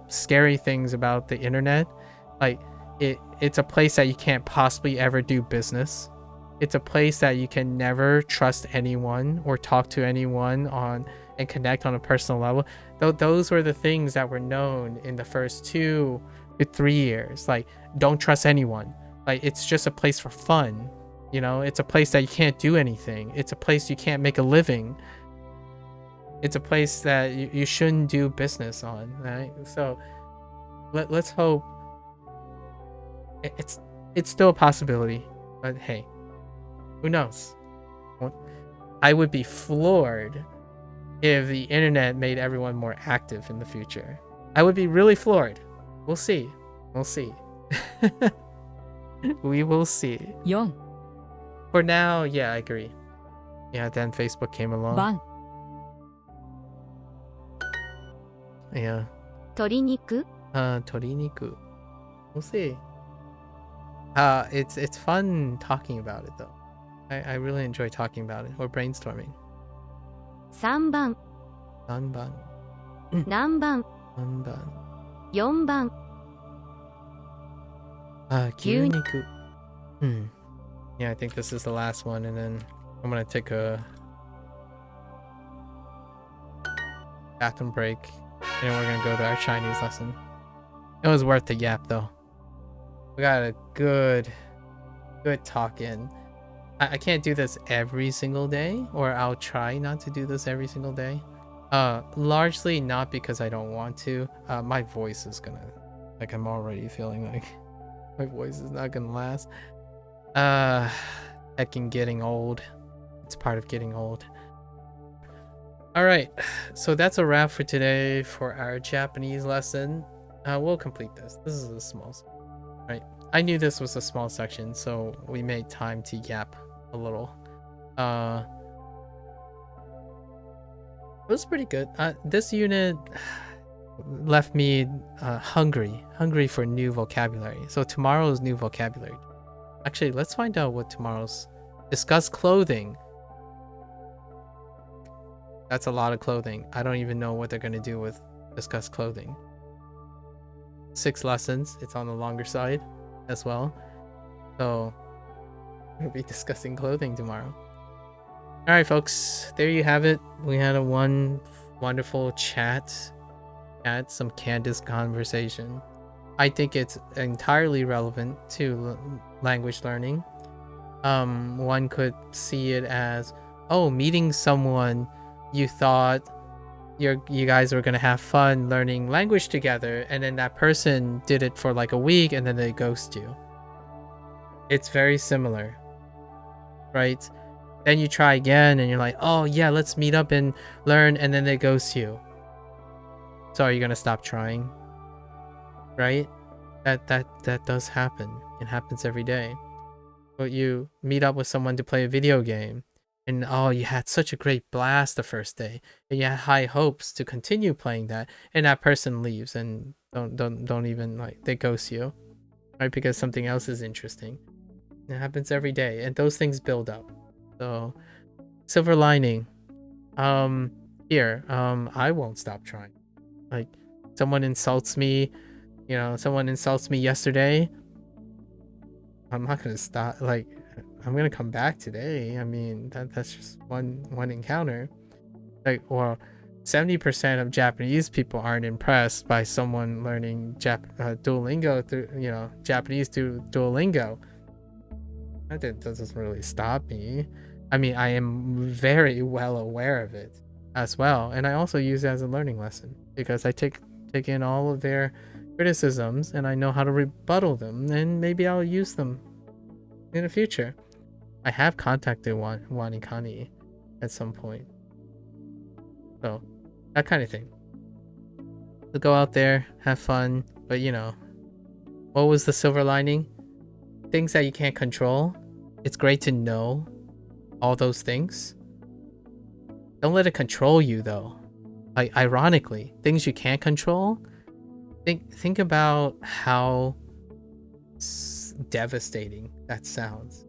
scary things about the internet. Like it's a place that you can't possibly ever do business. It's a place that you can never trust anyone or talk to anyone on and connect on a personal level. Those were the things that were known in the first 2 to 3 years. Like, don't trust anyone. Like, it's just a place for fun. You know, it's a place that you can't do anything. It's a place you can't make a living. It's a place that you shouldn't do business on, right? So let's hope it's still a possibility, but hey, who knows? I would be floored if the internet made everyone more active in the future. I would be really floored. We'll see. We'll see. We will see. 4 For now, yeah, I agree. Yeah, then Facebook came along. 番 Yeah. 鶏肉 Toriniku. We'll see. It's fun talking about it though. I really enjoy talking about it or brainstorming. 3番 Nanban. 何番 Nanban. 4番 Kyuniku. Yeah, I think this is the last one, and then I'm gonna take a bathroom break, and we're gonna go to our Chinese lesson. It was worth the yap though. We got a good talk in. I can't do this every single day, or I'll try not to do this every single day. Largely not because I don't want to. My voice is gonna, like, I'm already feeling like my voice is not gonna last. Heckin' getting old. It's part of getting old. Alright, so that's a wrap for today for our Japanese lesson. We'll complete this. This is a small section, right? I knew this was a small section, so we made time to yap a little. It was pretty good. This unit left me hungry for new vocabulary. So tomorrow's new vocabulary. Actually, let's find out what tomorrow's. Discuss clothing. That's a lot of clothing. I don't even know what they're going to do with discuss clothing. 6 lessons. It's on the longer side as well. So we'll be discussing clothing tomorrow. All right, folks. There you have it. We had a wonderful chat. Had some candid conversation. I think it's entirely relevant to language learning. One could see it as, oh, meeting someone you thought you guys were gonna have fun learning language together, and then that person did it for like a week and then they ghost you. It's very similar, right? Then you try again and you're like, oh yeah, let's meet up and learn, and then they ghost you. So are you gonna stop trying? Right? That does happen. It happens every day. But you meet up with someone to play a video game, and oh, you had such a great blast the first day, and you had high hopes to continue playing that, and that person leaves and don't even, like, they ghost you, right? Because something else is interesting. It happens every day, and those things build up. So silver lining. I won't stop trying. Like, someone insults me, someone insults me yesterday, I'm not gonna stop. Like, I'm gonna come back today. I mean, that's just one encounter. Like, or 70% of Japanese people aren't impressed by someone learning Duolingo through, Japanese through Duolingo. That doesn't really stop me. I mean, I am very well aware of it as well, and I also use it as a learning lesson because I take in all of their criticisms and I know how to rebuttal them, and maybe I'll use them in the future. I have contacted Wanikani at some point. So, that kind of thing. So go out there, have fun, but what was the silver lining? Things that you can't control. It's great to know all those things. Don't let it control you though. Like, ironically, things you can't control, think about how devastating that sounds.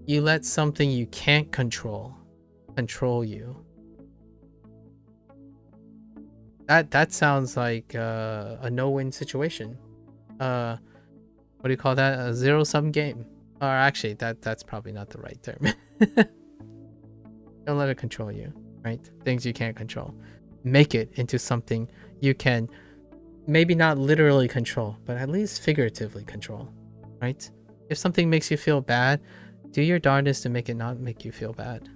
You let something you can't control you. That sounds like a no-win situation. What do you call that? A zero-sum game. Or actually, that's probably not the right term. Don't let it control you, right? Things you can't control. Make it into something you can maybe not literally control, but at least figuratively control, right? If something makes you feel bad, do your darndest to make it not make you feel bad.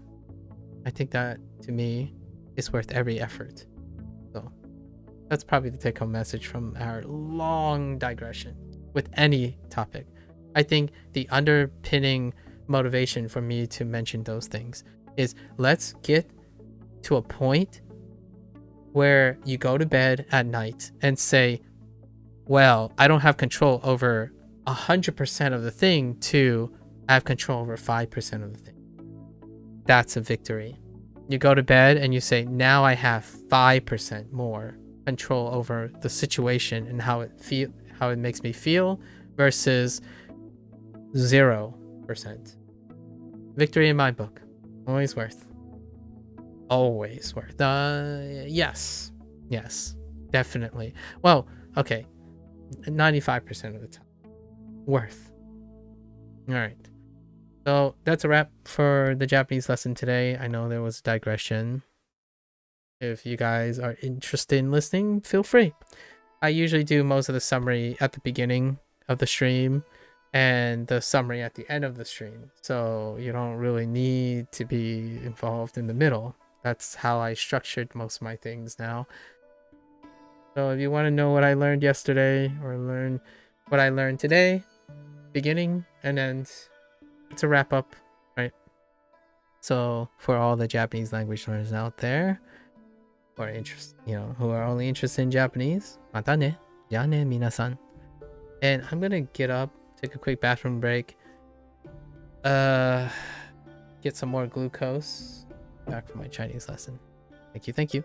I think that, to me, is worth every effort. So that's probably the take-home message from our long digression with any topic. I think the underpinning motivation for me to mention those things is, let's get to a point where you go to bed at night and say, well, I don't have control over 100% of the thing, to I have control over 5% of the thing. That's a victory. You go to bed and you say, now I have 5% more control over the situation and how it makes me feel, versus 0%. Victory in my book. Always worth. Always worth. Yes, definitely. Well, okay, 95% of the time worth. All right, so that's a wrap for the Japanese lesson today. I know there was a digression. If you guys are interested in listening, feel free. I usually do most of the summary at the beginning of the stream and the summary at the end of the stream, so you don't really need to be involved in the middle. That's how I structured most of my things now. So if you want to know what I learned yesterday, or learn what I learned today, beginning and end, it's a wrap up, right? So for all the Japanese language learners out there who are who are only interested in Japanese, mata ne, ya ne minasan. And I'm gonna get up, take a quick bathroom break, get some more glucose, back for my Chinese lesson. Thank you.